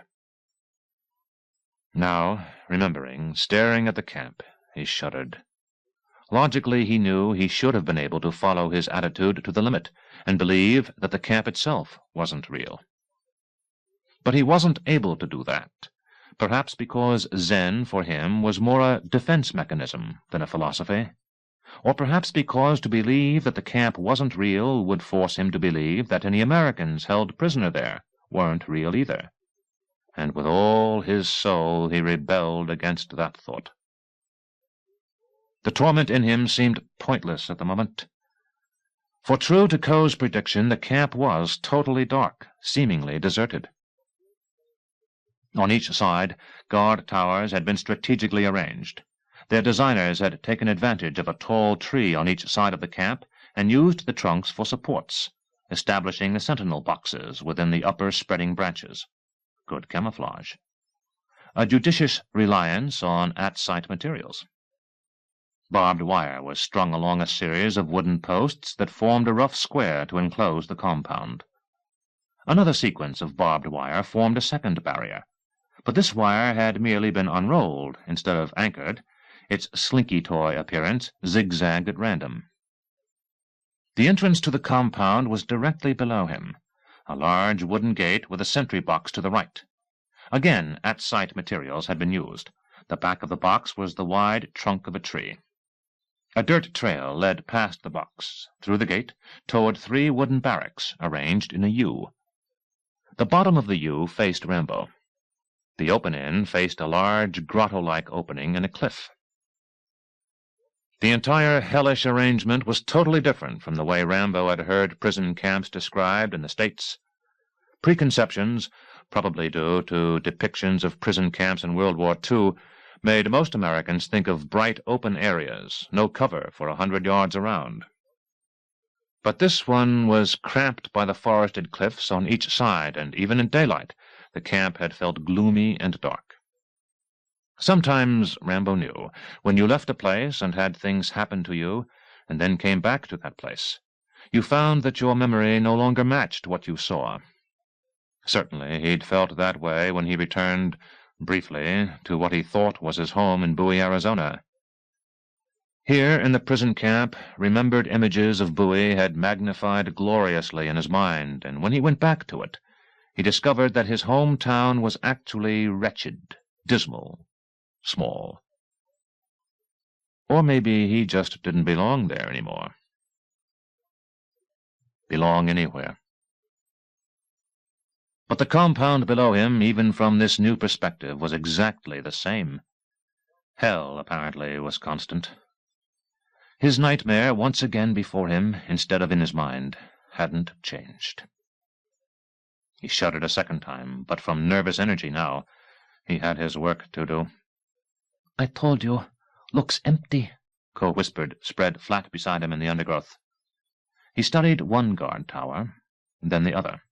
Now, remembering, staring at the camp, he shuddered. Logically, he knew he should have been able to follow his attitude to the limit, and believe that the camp itself wasn't real. But he wasn't able to do that, perhaps because Zen, for him, was more a defense mechanism than a philosophy. Or perhaps because to believe that the camp wasn't real would force him to believe that any Americans held prisoner there weren't real either. And with all his soul he rebelled against that thought. The torment in him seemed pointless at the moment. For true to Ko's prediction, the camp was totally dark, seemingly deserted. On each side, guard towers had been strategically arranged. Their designers had taken advantage of a tall tree on each side of the camp and used the trunks for supports, establishing the sentinel boxes within the upper spreading branches. Good camouflage. A judicious reliance on at-site materials. Barbed wire was strung along a series of wooden posts that formed a rough square to enclose the compound. Another sequence of barbed wire formed a second barrier, but this wire had merely been unrolled instead of anchored. its slinky toy appearance zigzagged at random. The entrance to the compound was directly below him, a large wooden gate with a sentry box to the right. Again, at-site materials had been used. The back of the box was the wide trunk of a tree. A dirt trail led past the box, through the gate, toward 3 wooden barracks arranged in a U. The bottom of the U faced Rambo. The open end faced a large grotto-like opening in a cliff. The entire hellish arrangement was totally different from the way Rambo had heard prison camps described in the States. Preconceptions, probably due to depictions of prison camps in World War II, made most Americans think of bright open areas, no cover for 100 yards around. But this one was cramped by the forested cliffs on each side, and even in daylight the camp had felt gloomy and dark. Sometimes, Rambo knew, when you left a place and had things happen to you, and then came back to that place, you found that your memory no longer matched what you saw. Certainly he'd felt that way when he returned, briefly, to what he thought was his home in Bowie, Arizona. Here, in the prison camp, remembered images of Bowie had magnified gloriously in his mind, and when he went back to it, he discovered that his hometown was actually wretched, dismal, small. Or maybe he just didn't belong there anymore. Belong anywhere. But the compound below him, even from this new perspective, was exactly the same. Hell, apparently, was constant. His nightmare, once again before him, instead of in his mind, hadn't changed. He shuddered a second time, but from nervous energy now. He had his work to do. "I told you. Looks empty," Ko whispered, spread flat beside him in the undergrowth. He studied one guard tower, then the other.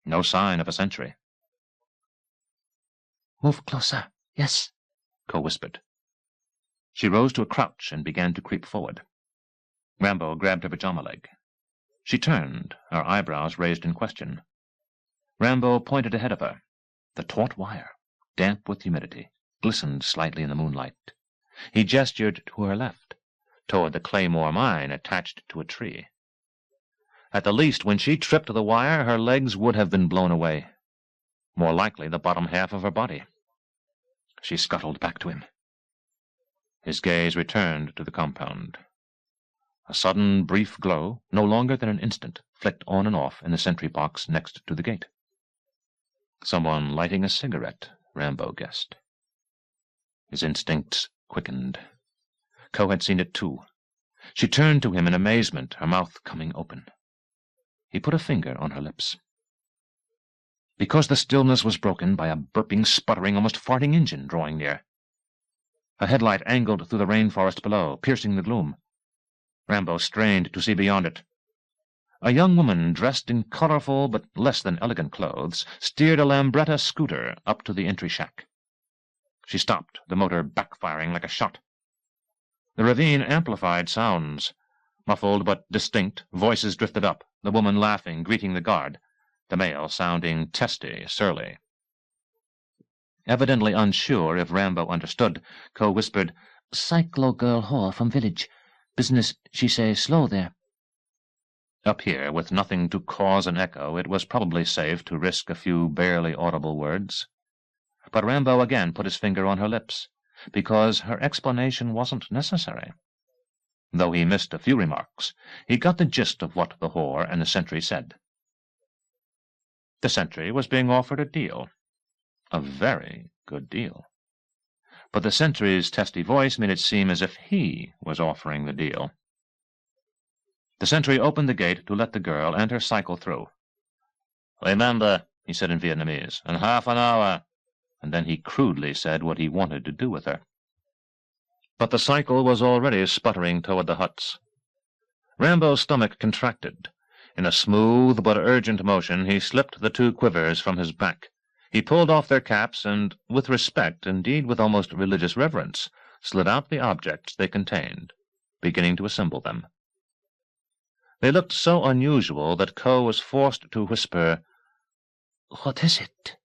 No sign of a sentry. "Move closer. Yes," Ko whispered. She rose to a crouch and began to creep forward. Rambo grabbed her pajama leg. She turned, her eyebrows raised in question. Rambo pointed ahead of her. The taut wire, damp with humidity, glistened slightly in the moonlight. He gestured to her left, toward the Claymore mine attached to a tree. At the least, when she tripped the wire, her legs would have been blown away. More likely, the bottom half of her body. She scuttled back to him. His gaze returned to the compound. A sudden, brief glow, no longer than an instant, flicked on and off in the sentry box next to the gate. Someone lighting a cigarette, Rambo guessed. His instincts quickened. Ko had seen it too. She turned to him in amazement, her mouth coming open. He put a finger on her lips. Because the stillness was broken by a burping, sputtering, almost farting engine drawing near. A headlight angled through the rainforest below, piercing the gloom. Rambo strained to see beyond it. A young woman, dressed in colorful but less than elegant clothes, steered a Lambretta scooter up to the entry shack. She stopped, the motor backfiring like a shot. The ravine amplified sounds. Muffled but distinct, voices drifted up, the woman laughing, greeting the guard, the male sounding testy, surly. Evidently unsure if Rambo understood, Ko whispered, "Cyclo girl whore from village. Business, she say, slow there." Up here, with nothing to cause an echo, it was probably safe to risk a few barely audible words. But Rambo again put his finger on her lips, because her explanation wasn't necessary. Though he missed a few remarks, he got the gist of what the whore and the sentry said. The sentry was being offered a deal. A very good deal. But the sentry's testy voice made it seem as if he was offering the deal. The sentry opened the gate to let the girl and her cycle through. "Remember," he said in Vietnamese, "in half an hour," and then he crudely said what he wanted to do with her. But the cycle was already sputtering toward the huts. Rambo's stomach contracted. In a smooth but urgent motion he slipped the 2 quivers from his back. He pulled off their caps and, with respect, indeed with almost religious reverence, slid out the objects they contained, beginning to assemble them. They looked so unusual that Ko was forced to whisper, "What is it?"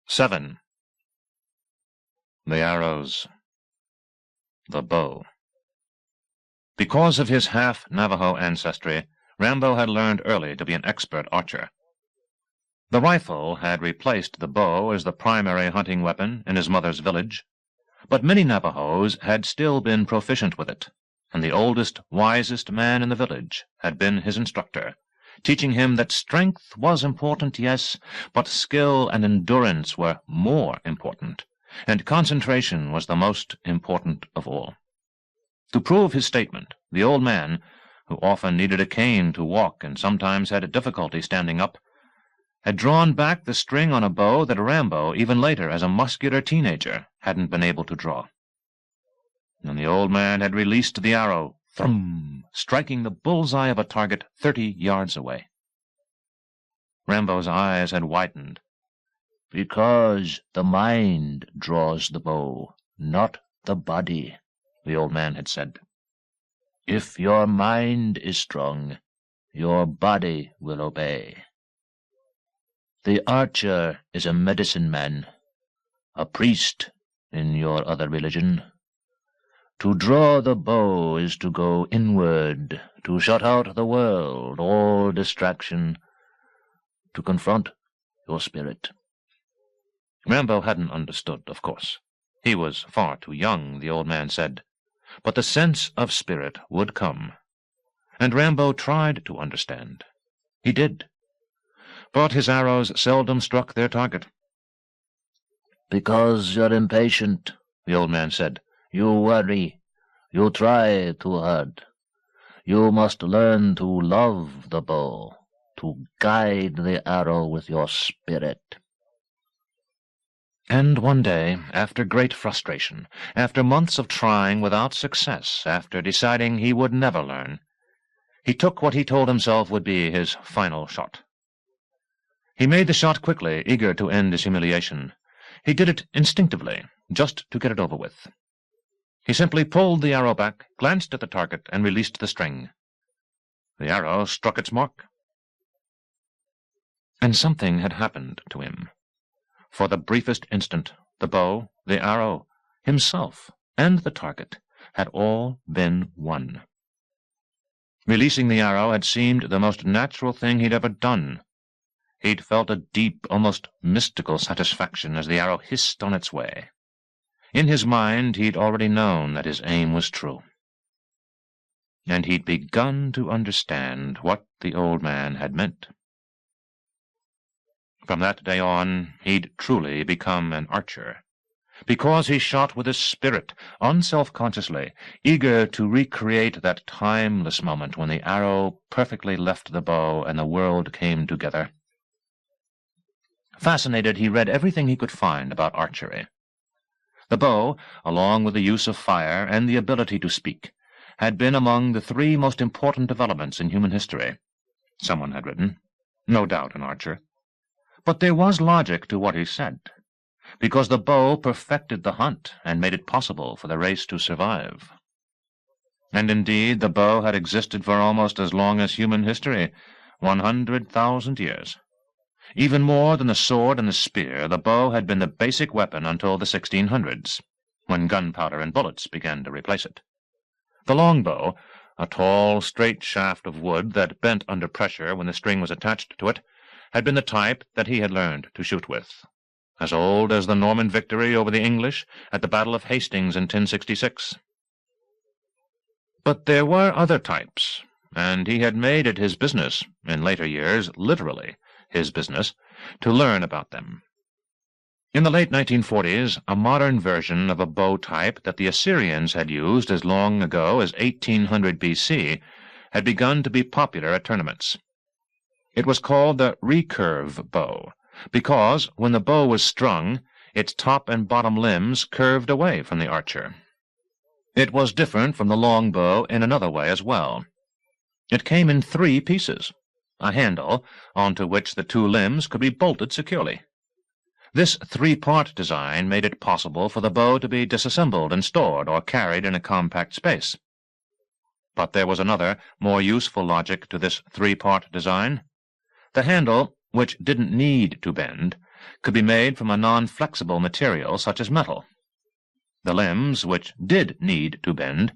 7. the arrows, the bow. Because of his half-Navajo ancestry, Rambo had learned early to be an expert archer. The rifle had replaced the bow as the primary hunting weapon in his mother's village, but many Navajos had still been proficient with it, and the oldest, wisest man in the village had been his instructor, teaching him that strength was important, yes, but skill and endurance were more important, and concentration was the most important of all. To prove his statement, the old man, who often needed a cane to walk and sometimes had difficulty standing up, had drawn back the string on a bow that Rambo, even later as a muscular teenager, hadn't been able to draw. And the old man had released the arrow, thrum, striking the bullseye of a target 30 yards away. Rambo's eyes had widened. "Because the mind draws the bow, not the body," the old man had said. "If your mind is strong, your body will obey. The archer is a medicine man, a priest in your other religion. To draw the bow is to go inward, to shut out the world, all distraction, to confront your spirit." Rambo hadn't understood, of course. He was far too young, the old man said, but the sense of spirit would come, and Rambo tried to understand. He did, but his arrows seldom struck their target. "Because you're impatient," the old man said. "You worry. You try too hard. You must learn to love the bow, to guide the arrow with your spirit." And one day, after great frustration, after months of trying without success, after deciding he would never learn, he took what he told himself would be his final shot. He made the shot quickly, eager to end his humiliation. He did it instinctively, just to get it over with. He simply pulled the arrow back, glanced at the target, and released the string. The arrow struck its mark. And something had happened to him. For the briefest instant, the bow, the arrow, himself, and the target had all been one. Releasing the arrow had seemed the most natural thing he'd ever done. He'd felt a deep, almost mystical satisfaction as the arrow hissed on its way. In his mind, he'd already known that his aim was true. And he'd begun to understand what the old man had meant. From that day on, he'd truly become an archer, because he shot with his spirit, unself-consciously, eager to recreate that timeless moment when the arrow perfectly left the bow and the world came together. Fascinated, he read everything he could find about archery. The bow, along with the use of fire and the ability to speak, had been among the 3 most important developments in human history. Someone had written. No doubt an archer. But there was logic to what he said, because the bow perfected the hunt and made it possible for the race to survive. And indeed, the bow had existed for almost as long as human history, 100,000 years. Even more than the sword and the spear, the bow had been the basic weapon until the 1600s, when gunpowder and bullets began to replace it. The longbow, a tall, straight shaft of wood that bent under pressure when the string was attached to it, had been the type that he had learned to shoot with, as old as the Norman victory over the English at the Battle of Hastings in 1066. But there were other types, and he had made it his business, in later years, literally his business, to learn about them. In the late 1940s, a modern version of a bow type that the Assyrians had used as long ago as 1800 B.C. had begun to be popular at tournaments. It was called the recurve bow, because when the bow was strung, its top and bottom limbs curved away from the archer. It was different from the long bow in another way as well. It came in 3 pieces, a handle onto which the 2 limbs could be bolted securely. This 3-part design made it possible for the bow to be disassembled and stored or carried in a compact space. But there was another, more useful logic to this 3-part design. The handle, which didn't need to bend, could be made from a non-flexible material such as metal. The limbs, which did need to bend,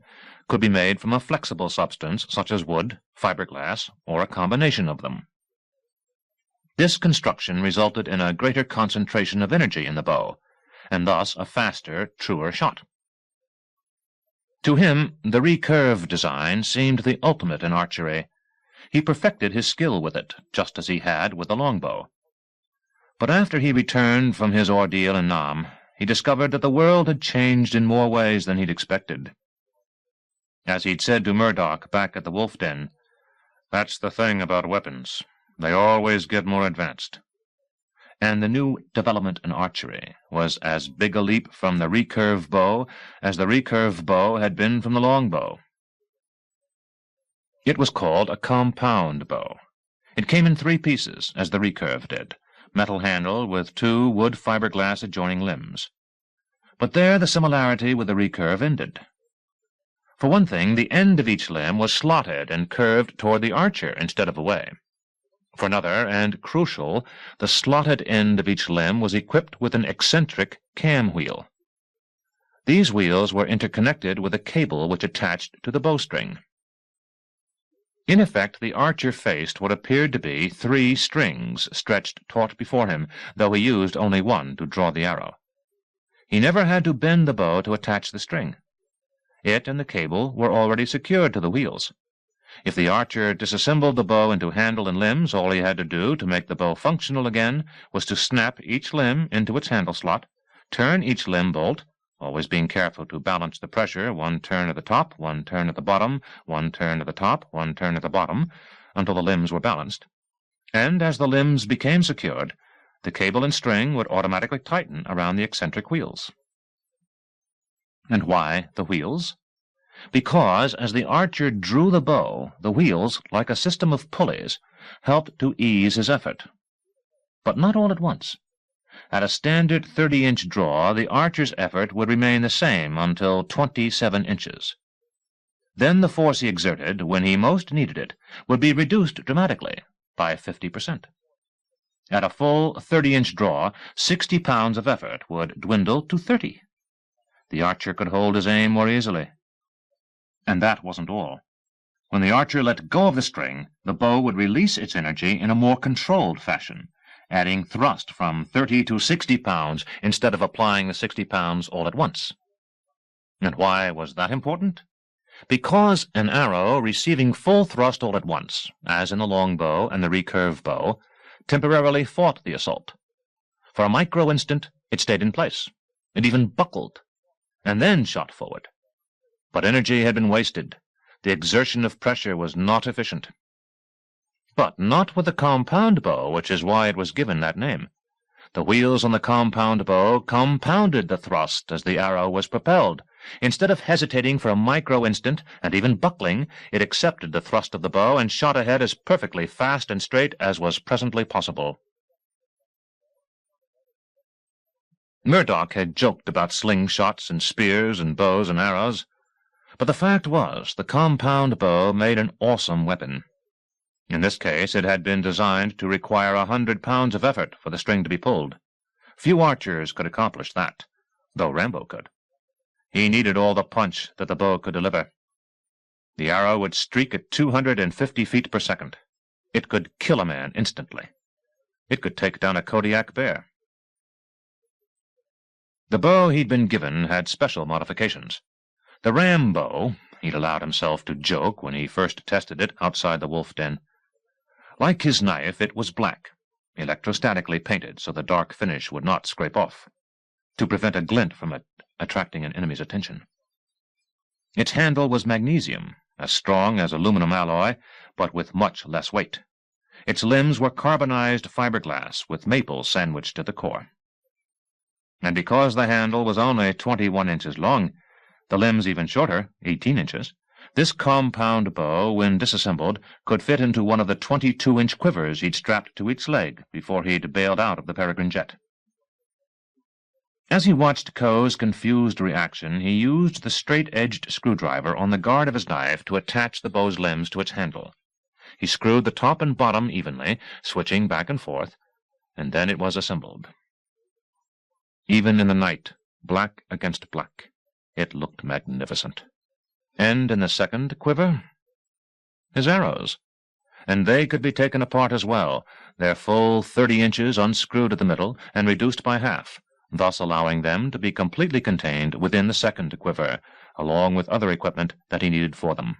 could be made from a flexible substance such as wood, fiberglass, or a combination of them. This construction resulted in a greater concentration of energy in the bow, and thus a faster, truer shot. To him, the recurve design seemed the ultimate in archery. He perfected his skill with it, just as he had with the longbow. But after he returned from his ordeal in Nam, he discovered that the world had changed in more ways than he'd expected. As he'd said to Murdoch back at the wolf den, "That's the thing about weapons. They always get more advanced." And the new development in archery was as big a leap from the recurve bow as the recurve bow had been from the longbow. It was called a compound bow. It came in 3 pieces, as the recurve did, metal handle with 2 wood fiberglass adjoining limbs. But there the similarity with the recurve ended. For one thing, the end of each limb was slotted and curved toward the archer instead of away. For another, and crucial, the slotted end of each limb was equipped with an eccentric cam wheel. These wheels were interconnected with a cable which attached to the bowstring. In effect, the archer faced what appeared to be 3 strings stretched taut before him, though he used only one to draw the arrow. He never had to bend the bow to attach the string. It and the cable were already secured to the wheels. If the archer disassembled the bow into handle and limbs, all he had to do to make the bow functional again was to snap each limb into its handle slot, turn each limb bolt, always being careful to balance the pressure, 1 turn at the top, 1 turn at the bottom, 1 turn at the top, 1 turn at the bottom, until the limbs were balanced. And as the limbs became secured, the cable and string would automatically tighten around the eccentric wheels. And why the wheels? Because as the archer drew the bow, the wheels, like a system of pulleys, helped to ease his effort. But not all at once. At a standard 30-inch draw, the archer's effort would remain the same until 27 inches. Then the force he exerted, when he most needed it, would be reduced dramatically, by 50%. At a full 30-inch draw, 60 pounds of effort would dwindle to 30. The archer could hold his aim more easily. And that wasn't all. When the archer let go of the string, the bow would release its energy in a more controlled fashion, adding thrust from 30 to 60 pounds instead of applying the 60 pounds all at once. And why was that important? Because an arrow receiving full thrust all at once, as in the longbow and the recurve bow, temporarily fought the assault. For a micro-instant it stayed in place. It even buckled, and then shot forward. But energy had been wasted. The exertion of pressure was not efficient. But not with the compound bow, which is why it was given that name. The wheels on the compound bow compounded the thrust as the arrow was propelled. Instead of hesitating for a micro-instant and even buckling, it accepted the thrust of the bow and shot ahead as perfectly fast and straight as was presently possible. Murdoch had joked about slingshots and spears and bows and arrows. But the fact was, the compound bow made an awesome weapon. In this case, it had been designed to require 100 pounds of effort for the string to be pulled. Few archers could accomplish that, though Rambo could. He needed all the punch that the bow could deliver. The arrow would streak at 250 feet per second. It could kill a man instantly. It could take down a Kodiak bear. The bow he'd been given had special modifications. The Rambo, he'd allowed himself to joke when he first tested it outside the wolf den. Like his knife, it was black, electrostatically painted so the dark finish would not scrape off, to prevent a glint from it attracting an enemy's attention. Its handle was magnesium, as strong as aluminum alloy, but with much less weight. Its limbs were carbonized fiberglass with maple sandwiched to the core. And because the handle was only 21 inches long, the limbs even shorter, 18 inches, this compound bow, when disassembled, could fit into one of the 22-inch quivers he'd strapped to each leg before he'd bailed out of the Peregrine jet. As he watched Coe's confused reaction, he used the straight-edged screwdriver on the guard of his knife to attach the bow's limbs to its handle. He screwed the top and bottom evenly, switching back and forth, and then it was assembled. Even in the night, black against black, It looked magnificent. And in the second quiver, his arrows. And they could be taken apart as well, their full 30 inches unscrewed at the middle and reduced by half, thus allowing them to be completely contained within the second quiver, along with other equipment that he needed for them.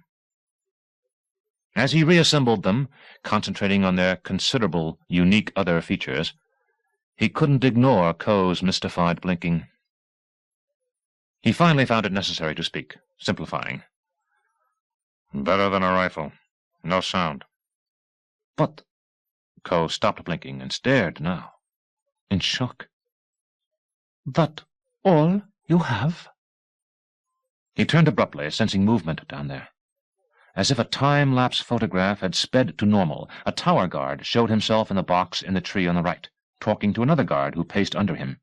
As he reassembled them, concentrating on their considerable, unique other features, he couldn't ignore Coe's mystified blinking. He finally found it necessary to speak, simplifying. "Better than a rifle. No sound." "But—" Coe stopped blinking and stared now, in shock. "That all you have?" He turned abruptly, sensing movement down there. As if a time-lapse photograph had sped to normal, a tower guard showed himself in the box in the tree on the right, talking to another guard who paced under him.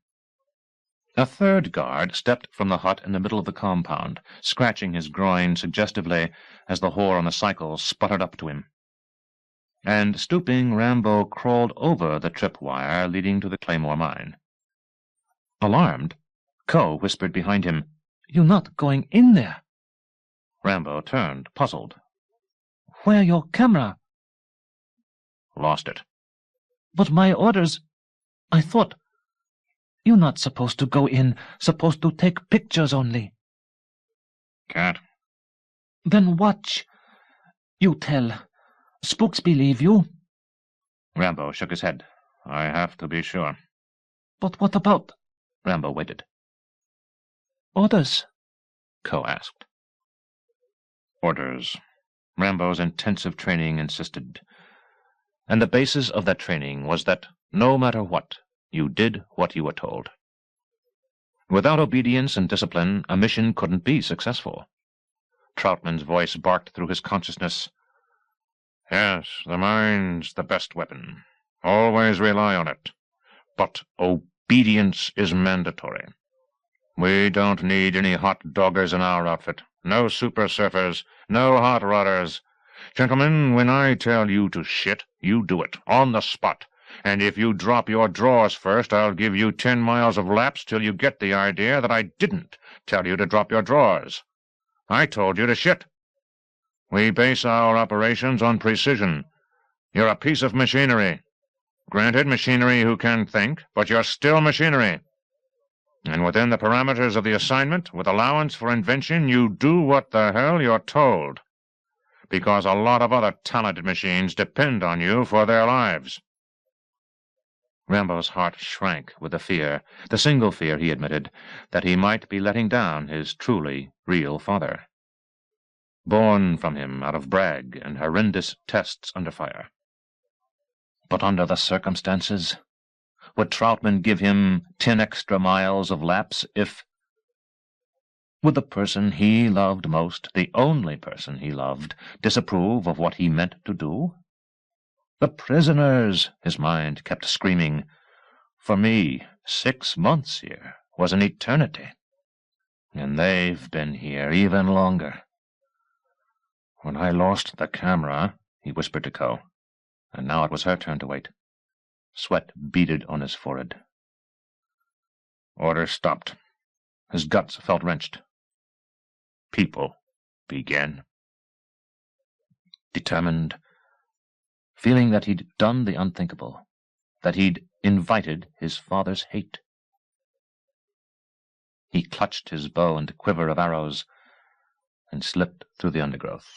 A third guard stepped from the hut in the middle of the compound, scratching his groin suggestively as the whore on the cycle sputtered up to him. And, stooping, Rambo crawled over the tripwire leading to the Claymore mine. Alarmed, Coe whispered behind him, "You're not going in there." Rambo turned, puzzled. "Where your camera?" "Lost it." "But my orders— I thought— You're not supposed to go in, supposed to take pictures only." "Can't." "Then watch. You tell. Spooks believe you." Rambo shook his head. "I have to be sure." "But what about—" Rambo waited. "Orders?" Coe asked. Orders, Rambo's intensive training insisted. And the basis of that training was that, no matter what, you did what you were told. Without obedience and discipline, a mission couldn't be successful. Troutman's voice barked through his consciousness. "Yes, the mind's the best weapon. Always rely on it. But obedience is mandatory. We don't need any hot doggers in our outfit. No super surfers, no hot rodders. Gentlemen, when I tell you to shit, you do it, on the spot. And if you drop your drawers first, I'll give you 10 miles of laps till you get the idea that I didn't tell you to drop your drawers. I told you to shit. We base our operations on precision. You're a piece of machinery. Granted, machinery who can think, but you're still machinery. And within the parameters of the assignment, with allowance for invention, you do what the hell you're told. Because a lot of other talented machines depend on you for their lives." Rambo's heart shrank with the fear, the single fear, he admitted, that he might be letting down his truly real father. Born from him out of brag and horrendous tests under fire. But under the circumstances, would Troutman give him 10 extra miles of laps if— Would the person he loved most, the only person he loved, disapprove of what he meant to do? The prisoners, his mind kept screaming. For me, 6 months here was an eternity. And they've been here even longer. When I lost the camera, he whispered to Coe, and now it was her turn to wait. Sweat beaded on his forehead. Order stopped. His guts felt wrenched. People began. Determined, feeling that he'd done the unthinkable, that he'd invited his father's hate. He clutched his bow and quiver of arrows and slipped through the undergrowth.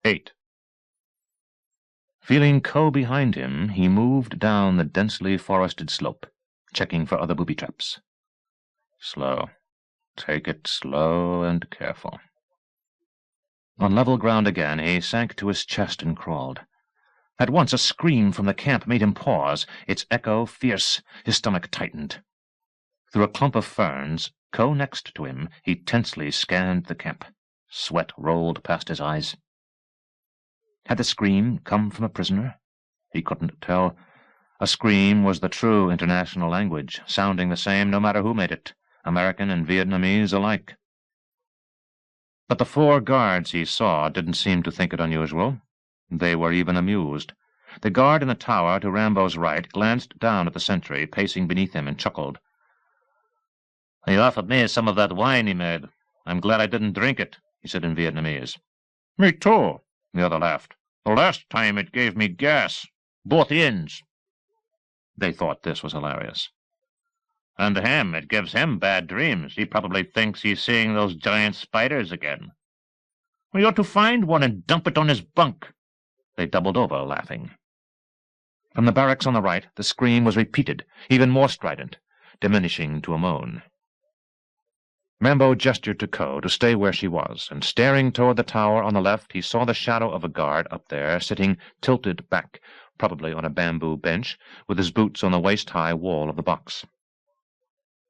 8. Feeling Coe behind him, he moved down the densely forested slope, checking for other booby traps. Slow. Take it slow and careful. On level ground again, he sank to his chest and crawled. At once a scream from the camp made him pause, its echo fierce. His stomach tightened. Through a clump of ferns, Coe next to him, he tensely scanned the camp. Sweat rolled past his eyes. Had the scream come from a prisoner? He couldn't tell. A scream was the true international language, sounding the same no matter who made it, American and Vietnamese alike. But the 4 guards he saw didn't seem to think it unusual. They were even amused. The guard in the tower to Rambo's right glanced down at the sentry pacing beneath him and chuckled. He offered me some of that wine he made. I'm glad I didn't drink it, he said in Vietnamese. Me too, the other laughed. The last time it gave me gas. Both ends. They thought this was hilarious. And him, it gives him bad dreams. He probably thinks he's seeing those giant spiders again. We ought to find one and dump it on his bunk. They doubled over, laughing. From the barracks on the right, the scream was repeated, even more strident, diminishing to a moan. Rambo gestured to Ko to stay where she was, and staring toward the tower on the left, he saw the shadow of a guard up there, sitting tilted back, probably on a bamboo bench, with his boots on the waist-high wall of the box.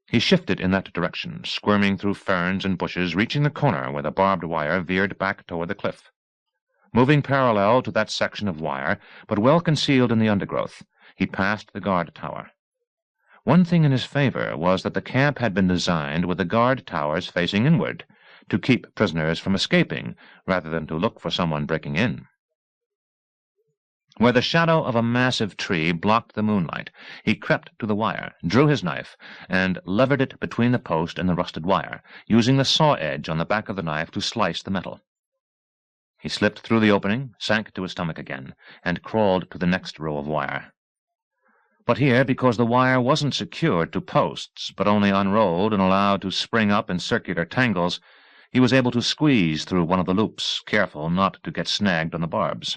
He shifted in that direction, squirming through ferns and bushes, reaching the corner where the barbed wire veered back toward the cliff. Moving parallel to that section of wire, but well concealed in the undergrowth, he passed the guard tower. One thing in his favor was that the camp had been designed with the guard towers facing inward, to keep prisoners from escaping, rather than to look for someone breaking in. Where the shadow of a massive tree blocked the moonlight, he crept to the wire, drew his knife, and levered it between the post and the rusted wire, using the saw edge on the back of the knife to slice the metal. He slipped through the opening, sank to his stomach again, and crawled to the next row of wire. But here, because the wire wasn't secured to posts, but only unrolled and allowed to spring up in circular tangles, he was able to squeeze through one of the loops, careful not to get snagged on the barbs.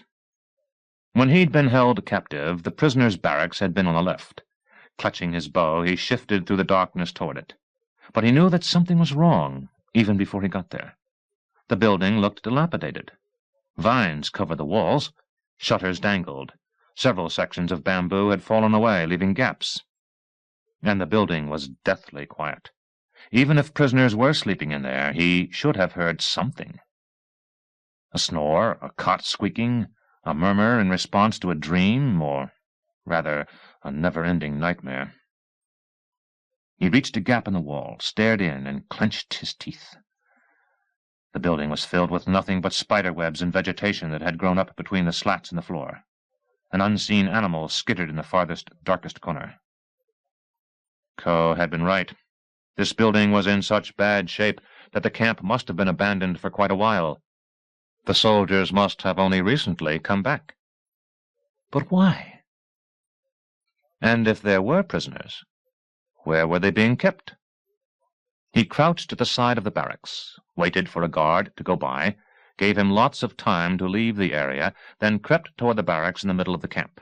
When he'd been held captive, the prisoner's barracks had been on the left. Clutching his bow, he shifted through the darkness toward it. But he knew that something was wrong, even before he got there. The building looked dilapidated. Vines covered the walls. Shutters dangled. Several sections of bamboo had fallen away, leaving gaps. And the building was deathly quiet. Even if prisoners were sleeping in there, he should have heard something. A snore, a cot squeaking, a murmur in response to a dream, or rather, a never-ending nightmare. He reached a gap in the wall, stared in, and clenched his teeth. The building was filled with nothing but spider-webs and vegetation that had grown up between the slats in the floor. An unseen animal skittered in the farthest, darkest corner. Ko had been right. This building was in such bad shape that the camp must have been abandoned for quite a while. The soldiers must have only recently come back. But why? And if there were prisoners, where were they being kept? He crouched at the side of the barracks, waited for a guard to go by, gave him lots of time to leave the area, then crept toward the barracks in the middle of the camp.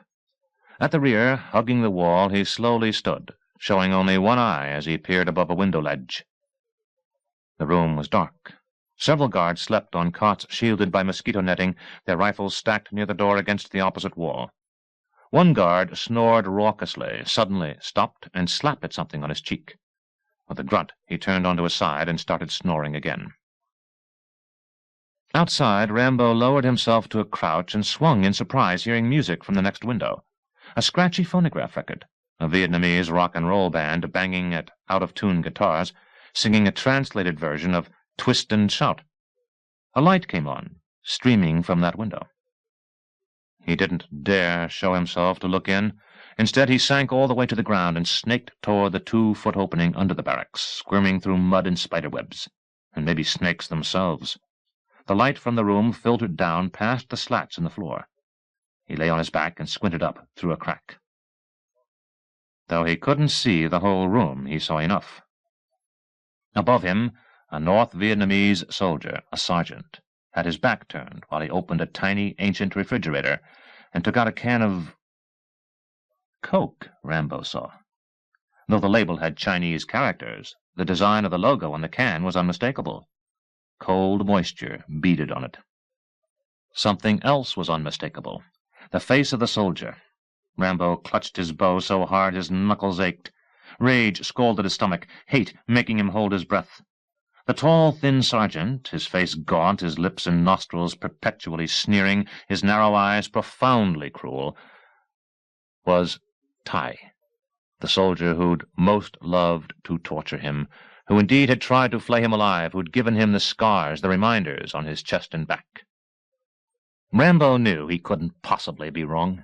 At the rear, hugging the wall, he slowly stood, showing only one eye as he peered above a window ledge. The room was dark. Several guards slept on cots shielded by mosquito netting, their rifles stacked near the door against the opposite wall. One guard snored raucously, suddenly stopped, and slapped at something on his cheek. With a grunt, he turned onto his side and started snoring again. Outside, Rambo lowered himself to a crouch and swung in surprise, hearing music from the next window. A scratchy phonograph record, a Vietnamese rock-and-roll band banging at out-of-tune guitars, singing a translated version of Twist and Shout. A light came on, streaming from that window. He didn't dare show himself to look in. Instead, he sank all the way to the ground and snaked toward the 2-foot opening under the barracks, squirming through mud and spiderwebs, and maybe snakes themselves. The light from the room filtered down past the slats in the floor. He lay on his back and squinted up through a crack. Though he couldn't see the whole room, he saw enough. Above him, a North Vietnamese soldier, a sergeant, had his back turned while he opened a tiny, ancient refrigerator and took out a can of Coke, Rambo saw. Though the label had Chinese characters, the design of the logo on the can was unmistakable. Cold moisture beaded on it. Something else was unmistakable. The face of the soldier. Rambo clutched his bow so hard his knuckles ached. Rage scalded his stomach, hate making him hold his breath. The tall, thin sergeant, his face gaunt, his lips and nostrils perpetually sneering, his narrow eyes profoundly cruel, was Tai, the soldier who'd most loved to torture him, who indeed had tried to flay him alive, who'd given him the scars, the reminders on his chest and back. Rambo knew he couldn't possibly be wrong.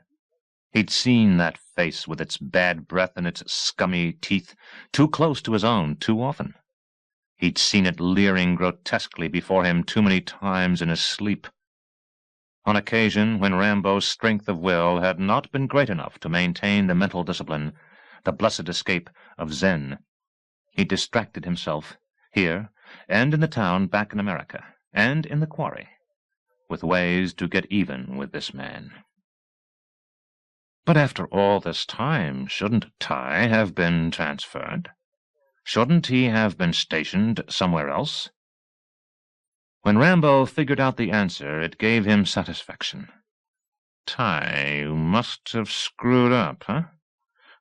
He'd seen that face with its bad breath and its scummy teeth too close to his own too often. He'd seen it leering grotesquely before him too many times in his sleep. On occasion, when Rambo's strength of will had not been great enough to maintain the mental discipline, the blessed escape of Zen, he distracted himself, here, and in the town back in America, and in the Quarry, with ways to get even with this man. But after all this time, shouldn't Ty have been transferred? Shouldn't he have been stationed somewhere else? When Rambo figured out the answer, it gave him satisfaction. Ty, you must have screwed up, huh?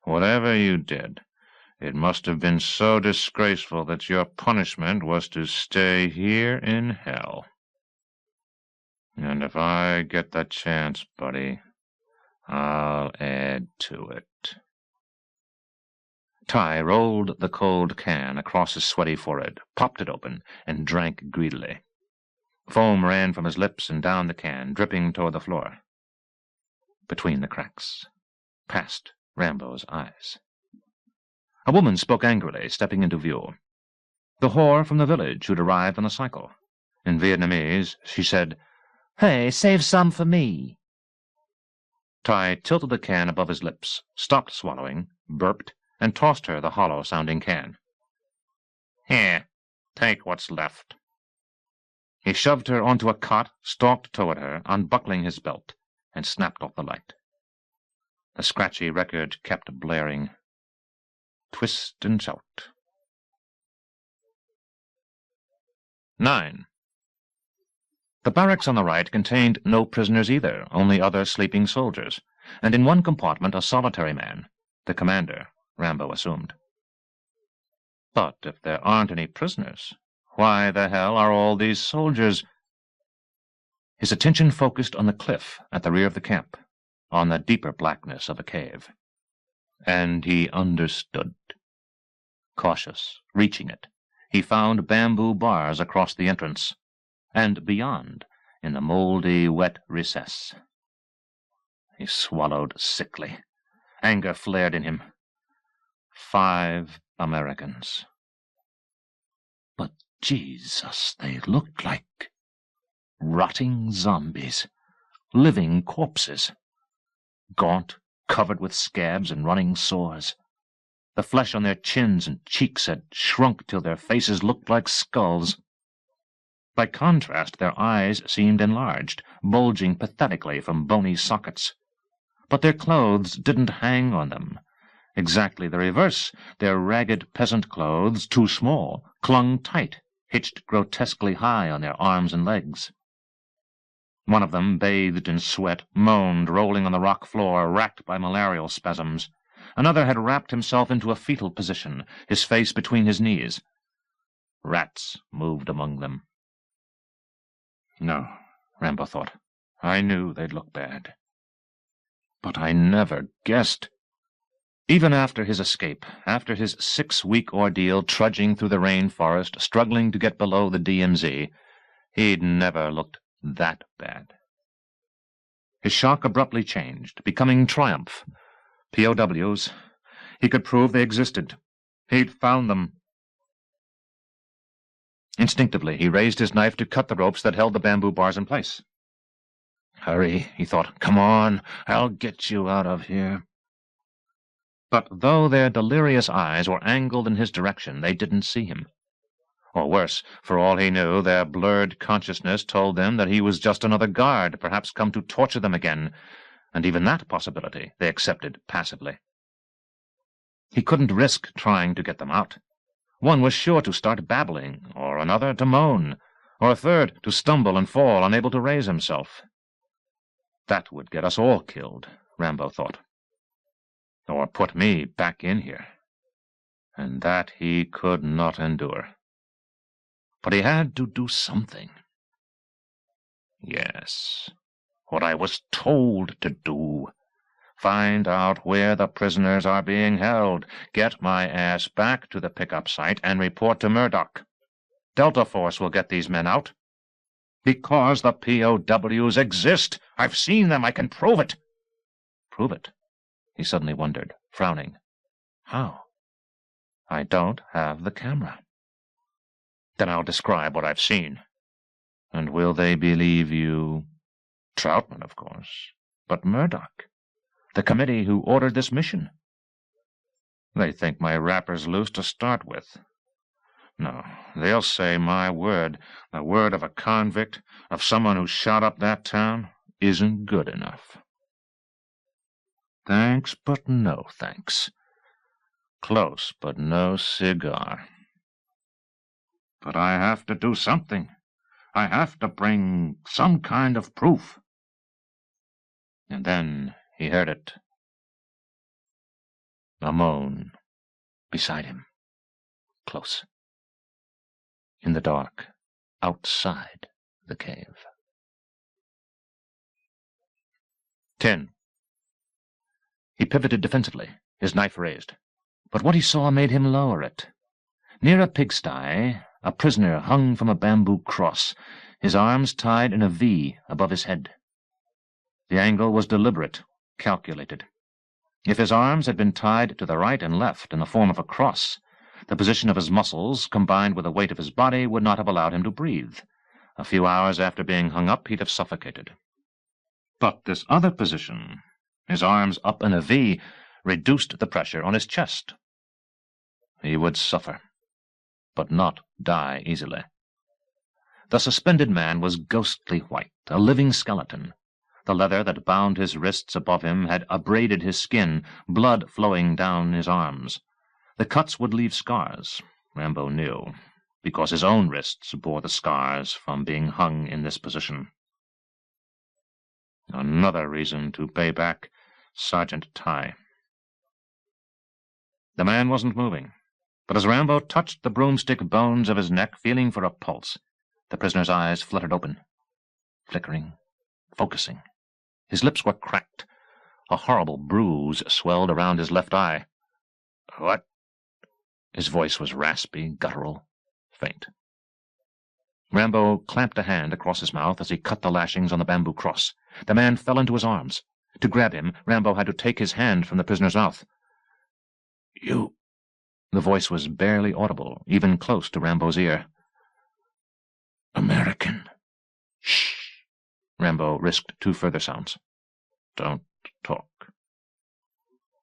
Whatever you did, it must have been so disgraceful that your punishment was to stay here in hell. And if I get the chance, buddy, I'll add to it. Ty rolled the cold can across his sweaty forehead, popped it open, and drank greedily. Foam ran from his lips and down the can, dripping toward the floor. Between the cracks, past Rambo's eyes. A woman spoke angrily, stepping into view. The whore from the village who'd arrived on a cycle. In Vietnamese, she said, "Hey, save some for me." Ty tilted the can above his lips, stopped swallowing, burped, and tossed her the hollow-sounding can. "Here, take what's left." He shoved her onto a cot, stalked toward her, unbuckling his belt, and snapped off the light. The scratchy record kept blaring. Twist and shout. 9. The barracks on the right contained no prisoners either, only other sleeping soldiers, and in one compartment a solitary man, the commander, Rambo assumed. But if there aren't any prisoners, why the hell are all these soldiers? His attention focused on the cliff at the rear of the camp, on the deeper blackness of a cave. And he understood. Cautious, reaching it, he found bamboo bars across the entrance, and beyond, in the moldy, wet recess. He swallowed sickly. Anger flared in him. 5 Americans. But Jesus, they looked like rotting zombies, living corpses, gaunt, covered with scabs and running sores. The flesh on their chins and cheeks had shrunk till their faces looked like skulls. By contrast, their eyes seemed enlarged, bulging pathetically from bony sockets. But their clothes didn't hang on them. Exactly the reverse. Their ragged peasant clothes, too small, clung tight, hitched grotesquely high on their arms and legs. One of them, bathed in sweat, moaned, rolling on the rock floor, racked by malarial spasms. Another had wrapped himself into a fetal position, his face between his knees. Rats moved among them. No, Rambo thought. I knew they'd look bad. But I never guessed. Even after his escape, after his 6-week ordeal trudging through the rainforest, struggling to get below the DMZ, he'd never looked that bad. His shock abruptly changed, becoming triumph. POWs. He could prove they existed. He'd found them. Instinctively, he raised his knife to cut the ropes that held the bamboo bars in place. Hurry, he thought. Come on, I'll get you out of here. But though their delirious eyes were angled in his direction, they didn't see him. Or worse, for all he knew, their blurred consciousness told them that he was just another guard, perhaps come to torture them again, and even that possibility they accepted passively. He couldn't risk trying to get them out. One was sure to start babbling, or another to moan, or a third to stumble and fall, unable to raise himself. That would get us all killed, Rambo thought. Or put me back in here. And that he could not endure. But he had to do something. Yes, what I was told to do. Find out where the prisoners are being held, get my ass back to the pickup site, and report to Murdoch. Delta Force will get these men out. Because the POWs exist. I've seen them. I can prove it. Prove it? he suddenly wondered, frowning. How? I don't have the camera. Then I'll describe what I've seen. And will they believe you? Troutman, of course. But Murdoch, the committee who ordered this mission. They think my rapper's loose to start with. No, they'll say my word, the word of a convict, of someone who shot up that town, isn't good enough. Thanks, but no thanks. Close, but no cigar. But I have to do something. I have to bring some kind of proof. And then he heard it. A moan beside him, close. In the dark, outside the cave. 10. He pivoted defensively, his knife raised. But what he saw made him lower it. Near a pigsty, a prisoner hung from a bamboo cross, his arms tied in a V above his head. The angle was deliberate, calculated. If his arms had been tied to the right and left in the form of a cross, the position of his muscles, combined with the weight of his body, would not have allowed him to breathe. A few hours after being hung up, he'd have suffocated. But this other position, his arms up in a V, reduced the pressure on his chest. He would suffer, but not die easily. The suspended man was ghostly white, a living skeleton. The leather that bound his wrists above him had abraded his skin, blood flowing down his arms. The cuts would leave scars, Rambo knew, because his own wrists bore the scars from being hung in this position. Another reason to pay back Sergeant Ty. The man wasn't moving, but as Rambo touched the broomstick bones of his neck, feeling for a pulse, the prisoner's eyes fluttered open, flickering, focusing. His lips were cracked. A horrible bruise swelled around his left eye. What? His voice was raspy, guttural, faint. Rambo clamped a hand across his mouth as he cut the lashings on the bamboo cross. The man fell into his arms. To grab him, Rambo had to take his hand from the prisoner's mouth. You... The voice was barely audible, even close to Rambo's ear. American. Shh. Rambo risked 2 further sounds. Don't talk.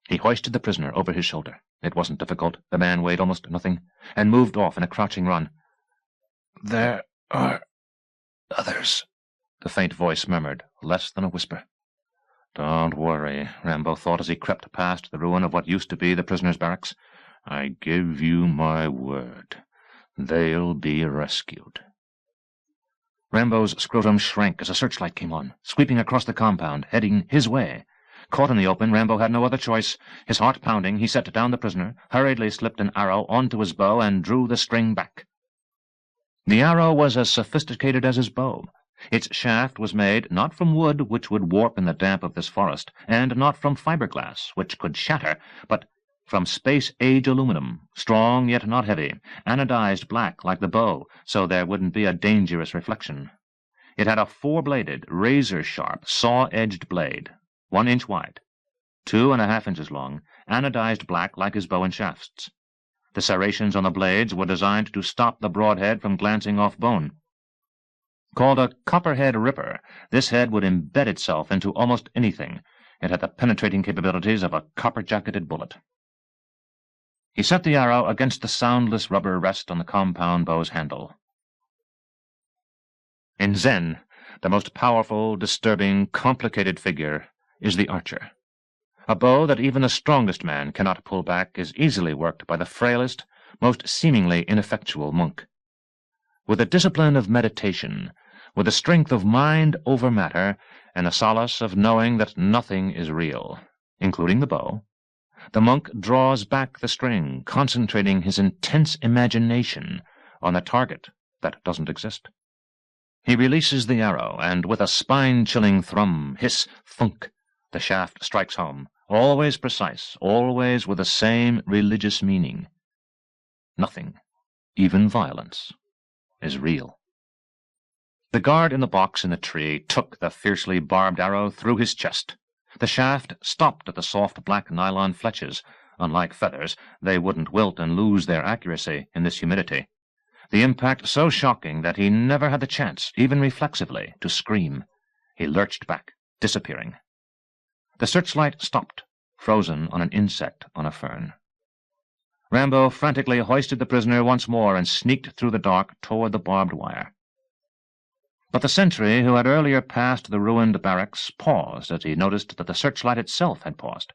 He hoisted the prisoner over his shoulder. It wasn't difficult. The man weighed almost nothing, and moved off in a crouching run. There are others, the faint voice murmured, less than a whisper. Don't worry, Rambo thought as he crept past the ruin of what used to be the prisoners' barracks. I give you my word. They'll be rescued. Rambo's scrotum shrank as a searchlight came on, sweeping across the compound, heading his way. Caught in the open, Rambo had no other choice. His heart pounding, he set down the prisoner, hurriedly slipped an arrow onto his bow, and drew the string back. The arrow was as sophisticated as his bow. Its shaft was made not from wood, which would warp in the damp of this forest, and not from fiberglass, which could shatter, but from space-age aluminum, strong yet not heavy, anodized black like the bow, so there wouldn't be a dangerous reflection. It had a 4-bladed, razor-sharp, saw-edged blade, 1 inch wide, 2.5 inches long, anodized black like his bow and shafts. The serrations on the blades were designed to stop the broadhead from glancing off bone. Called a copperhead ripper, this head would embed itself into almost anything. It had the penetrating capabilities of a copper-jacketed bullet. He set the arrow against the soundless rubber rest on the compound bow's handle. In Zen, the most powerful, disturbing, complicated figure is the archer. A bow that even the strongest man cannot pull back is easily worked by the frailest, most seemingly ineffectual monk. With the discipline of meditation, with the strength of mind over matter, and the solace of knowing that nothing is real, including the bow, the monk draws back the string, concentrating his intense imagination on a target that doesn't exist. He releases the arrow, and with a spine-chilling thrum, hiss, thunk, the shaft strikes home, always precise, always with the same religious meaning. Nothing, even violence, is real. The guard in the box in the tree took the fiercely barbed arrow through his chest. The shaft stopped at the soft black nylon fletches. Unlike feathers, they wouldn't wilt and lose their accuracy in this humidity. The impact so shocking that he never had the chance, even reflexively, to scream. He lurched back, disappearing. The searchlight stopped, frozen on an insect on a fern. Rambo frantically hoisted the prisoner once more and sneaked through the dark toward the barbed wire. But the sentry, who had earlier passed the ruined barracks, paused as he noticed that the searchlight itself had paused.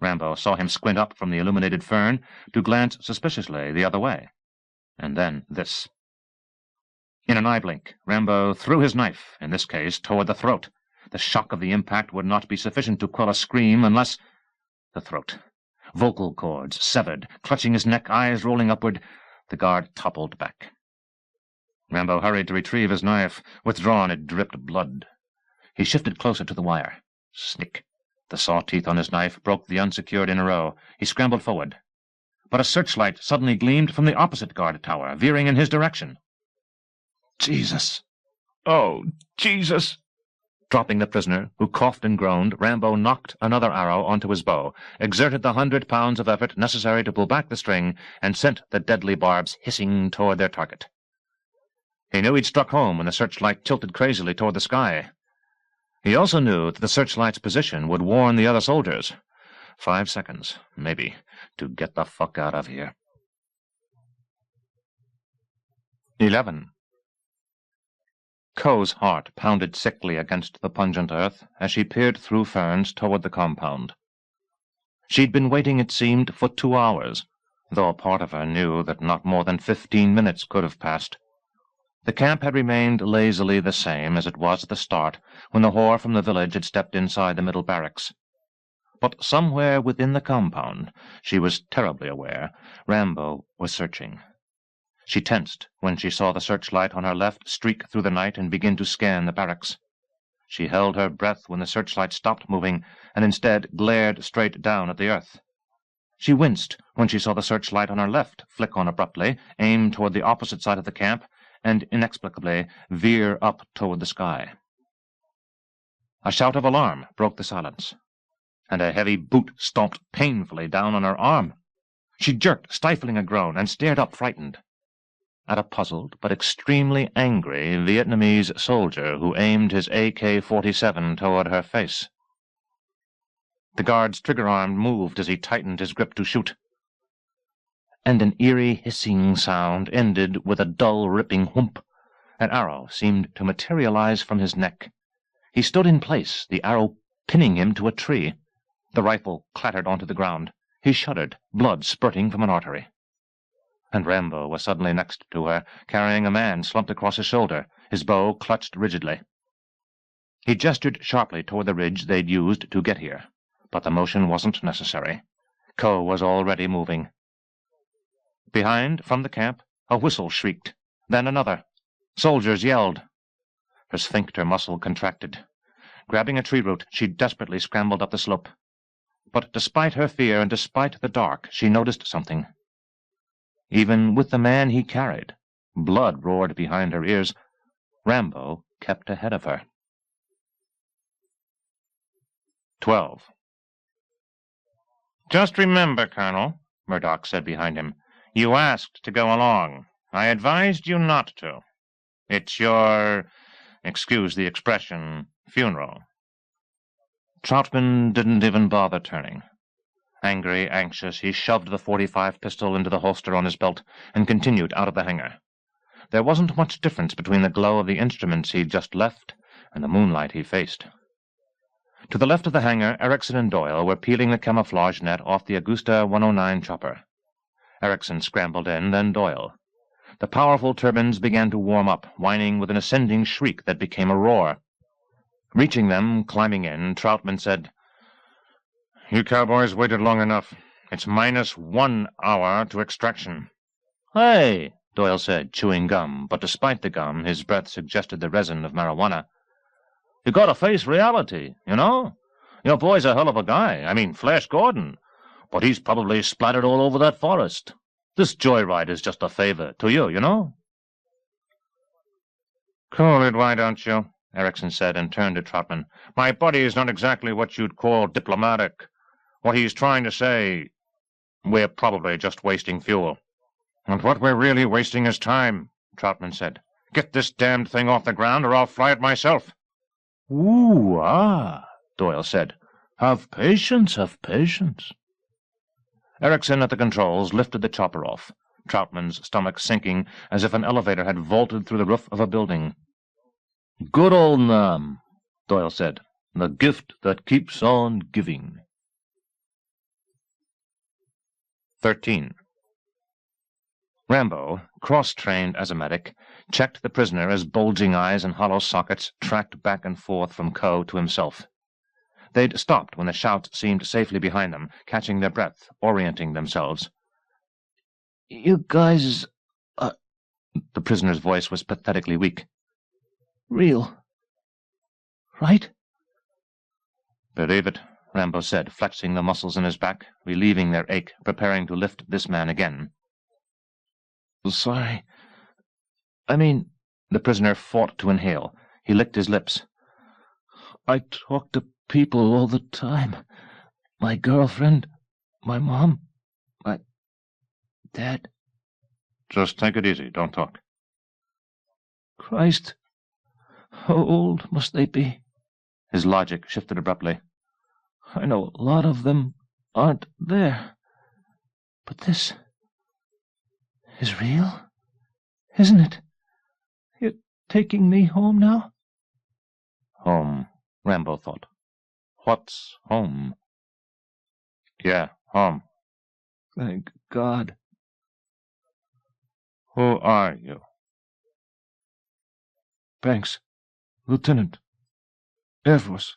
Rambo saw him squint up from the illuminated fern to glance suspiciously the other way. And then this. In an eye blink, Rambo threw his knife, in this case toward the throat. The shock of the impact would not be sufficient to quell a scream unless... The throat. Vocal cords severed, clutching his neck, eyes rolling upward, the guard toppled back. Rambo hurried to retrieve his knife. Withdrawn, it dripped blood. He shifted closer to the wire. Snick. The saw-teeth on his knife broke the unsecured inner row. He scrambled forward. But a searchlight suddenly gleamed from the opposite guard tower, veering in his direction. Jesus! Oh, Jesus! Dropping the prisoner, who coughed and groaned, Rambo knocked another arrow onto his bow, exerted the 100 pounds of effort necessary to pull back the string, and sent the deadly barbs hissing toward their target. He knew he'd struck home when the searchlight tilted crazily toward the sky. He also knew that the searchlight's position would warn the other soldiers. 5 seconds, maybe, to get the fuck out of here. 11. Coe's heart pounded sickly against the pungent earth as she peered through ferns toward the compound. She'd been waiting, it seemed, for 2 hours, though a part of her knew that not more than 15 minutes could have passed. The camp had remained lazily the same as it was at the start, when the whore from the village had stepped inside the middle barracks. But somewhere within the compound, she was terribly aware, Rambo was searching. She tensed when she saw the searchlight on her left streak through the night and begin to scan the barracks. She held her breath when the searchlight stopped moving and instead glared straight down at the earth. She winced when she saw the searchlight on her left flick on abruptly, aim toward the opposite side of the camp, and inexplicably veer up toward the sky. A shout of alarm broke the silence, and a heavy boot stomped painfully down on her arm. She jerked, stifling a groan, and stared up, frightened, at a puzzled but extremely angry Vietnamese soldier who aimed his AK-47 toward her face. The guard's trigger arm moved as he tightened his grip to shoot, and an eerie hissing sound ended with a dull, ripping whoomp. An arrow seemed to materialize from his neck. He stood in place, the arrow pinning him to a tree. The rifle clattered onto the ground. He shuddered, blood spurting from an artery. And Rambo was suddenly next to her, carrying a man slumped across his shoulder, his bow clutched rigidly. He gestured sharply toward the ridge they'd used to get here, but the motion wasn't necessary. Coe was already moving. Behind, from the camp, a whistle shrieked, then another. Soldiers yelled. Her sphincter muscle contracted. Grabbing a tree root, she desperately scrambled up the slope. But despite her fear and despite the dark, she noticed something. Even with the man he carried, blood roared behind her ears, Rambo kept ahead of her. 12. "Just remember, Colonel," Murdoch said behind him, "you asked to go along. I advised you not to. It's your, excuse the expression, funeral." Troutman didn't even bother turning. Angry, anxious, he shoved the .45 pistol into the holster on his belt and continued out of the hangar. There wasn't much difference between the glow of the instruments he'd just left and the moonlight he faced. To the left of the hangar, Erickson and Doyle were peeling the camouflage net off the Augusta 109 chopper. Erickson scrambled in, then Doyle. The powerful turbines began to warm up, whining with an ascending shriek that became a roar. Reaching them, climbing in, Troutman said, "You cowboys waited long enough. It's -1 hour to extraction." "Hey," Doyle said, chewing gum, but despite the gum, his breath suggested the resin of marijuana. "You gotta face reality, you know? Your boy's a hell of a guy. I mean, Flash Gordon. But he's probably splattered all over that forest. This joyride is just a favor to you, you know?" "Cool it, why don't you?" Erickson said, and turned to Troutman. My buddy is not exactly what you'd call diplomatic. What he's trying to say, we're probably just wasting fuel. And what we're really wasting is time, Troutman said. Get this damned thing off the ground, or I'll fly it myself. Ooh, Doyle said. Have patience, have patience. Erickson at the controls lifted the chopper off, Troutman's stomach sinking as if an elevator had vaulted through the roof of a building. Good old Nam, Doyle said. The gift that keeps on giving. 13. Rambo, cross-trained as a medic, checked the prisoner as bulging eyes and hollow sockets tracked back and forth from Coe to himself. They'd stopped when the shouts seemed safely behind them, catching their breath, orienting themselves. You guys, The prisoner's voice was pathetically weak. Real, right? Believe it, Rambo said, flexing the muscles in his back, relieving their ache, preparing to lift this man again. Sorry. I mean, the prisoner fought to inhale. He licked his lips. I talk to people all the time. My girlfriend, my mom, my dad. Just take it easy, don't talk. Christ, how old must they be? His logic shifted abruptly. I know a lot of them aren't there. But this is real, isn't it? You're taking me home now? Home, Rambo thought. What's home? Yeah, home. Thank God. Who are you? Banks, Lieutenant, Air Force.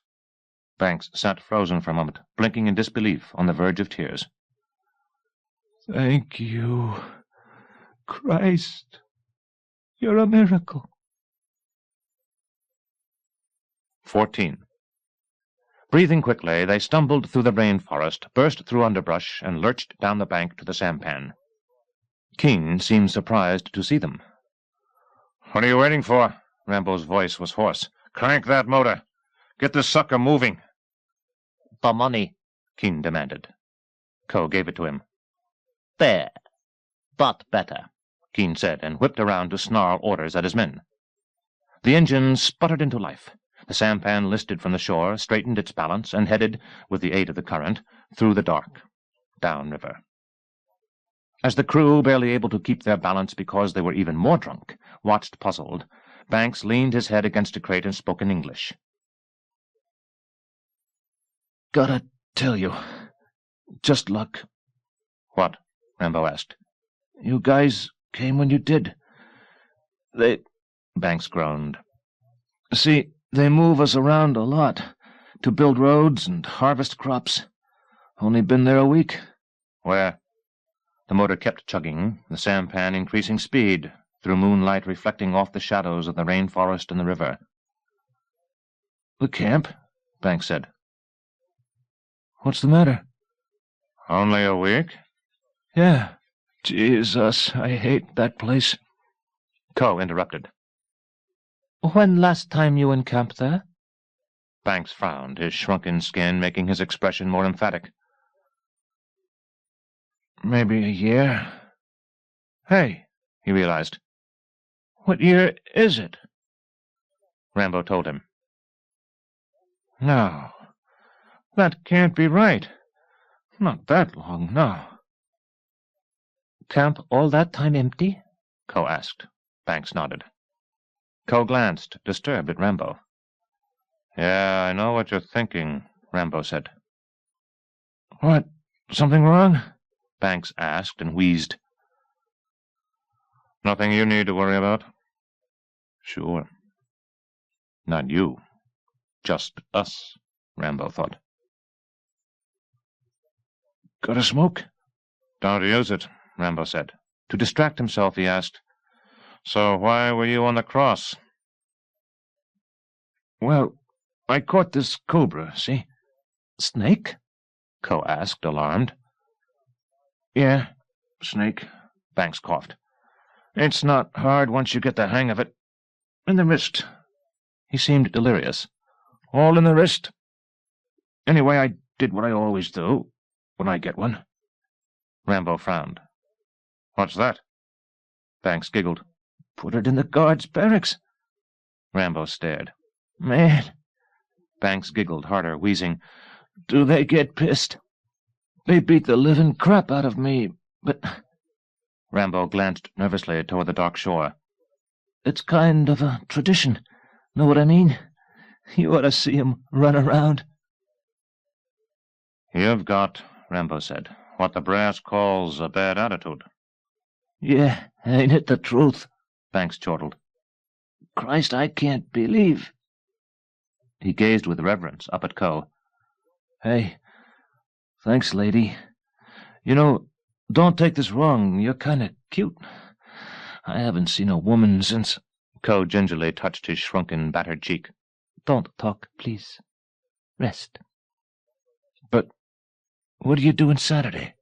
Banks sat frozen for a moment, blinking in disbelief, on the verge of tears. Thank you, Christ. You're a miracle. 14. Breathing quickly, they stumbled through the rainforest, burst through underbrush, and lurched down the bank to the sampan. Keene seemed surprised to see them. What are you waiting for? Rambo's voice was hoarse. Crank that motor. Get this sucker moving. The money, Keene demanded. Coe gave it to him. there, but better. Keene said, and whipped around to snarl orders at his men. The engine sputtered into life. The sampan listed from the shore, straightened its balance, and headed, with the aid of the current, through the dark, downriver. As the crew, barely able to keep their balance because they were even more drunk, watched puzzled, Banks leaned his head against a crate and spoke in English. Gotta tell you, just luck. What? Rambo asked. You guys came when you did. Banks groaned. See, they move us around a lot, to build roads and harvest crops. Only been there a week. Where? The motor kept chugging, the sampan increasing speed, through moonlight reflecting off the shadows of the rainforest and the river. The camp, Banks said. What's the matter? Only a week? Yeah. Jesus, I hate that place. Coe interrupted. When last time you encamped there? Banks frowned, his shrunken skin making his expression more emphatic. Maybe a year. Hey, he realized. What year is it? Rambo told him. No, that can't be right. Not that long, no. Camp all that time empty? Coe asked. Banks nodded. Coe glanced, disturbed at Rambo. Yeah, I know what you're thinking, Rambo said. What? Something wrong? Banks asked and wheezed. Nothing you need to worry about? Sure. Not you. Just us, Rambo thought. Got a smoke? Don't use it, Rambo said. To distract himself, he asked, So why were you on the cross? Well, I caught this cobra, see? Snake? Coe asked, alarmed. Yeah, snake. Banks coughed. It's not hard once you get the hang of it. In the wrist. He seemed delirious. All in the wrist. Anyway, I did what I always do when I get one. Rambo frowned. What's that? Banks giggled. Put it in the guards' barracks. Rambo stared. Man. Banks giggled harder, wheezing. Do they get pissed? They beat the living crap out of me, but... Rambo glanced nervously toward the dark shore. It's kind of a tradition. Know what I mean? You ought to see 'em run around. You've got, Rambo said, what the brass calls a bad attitude. Yeah, ain't it the truth? Banks chortled. Christ, I can't believe. He gazed with reverence up at Coe. Hey, thanks, lady. You know, don't take this wrong, you're kind of cute. I haven't seen a woman since... Coe gingerly touched his shrunken, battered cheek. Don't talk, please. Rest. But what are you doing Saturday?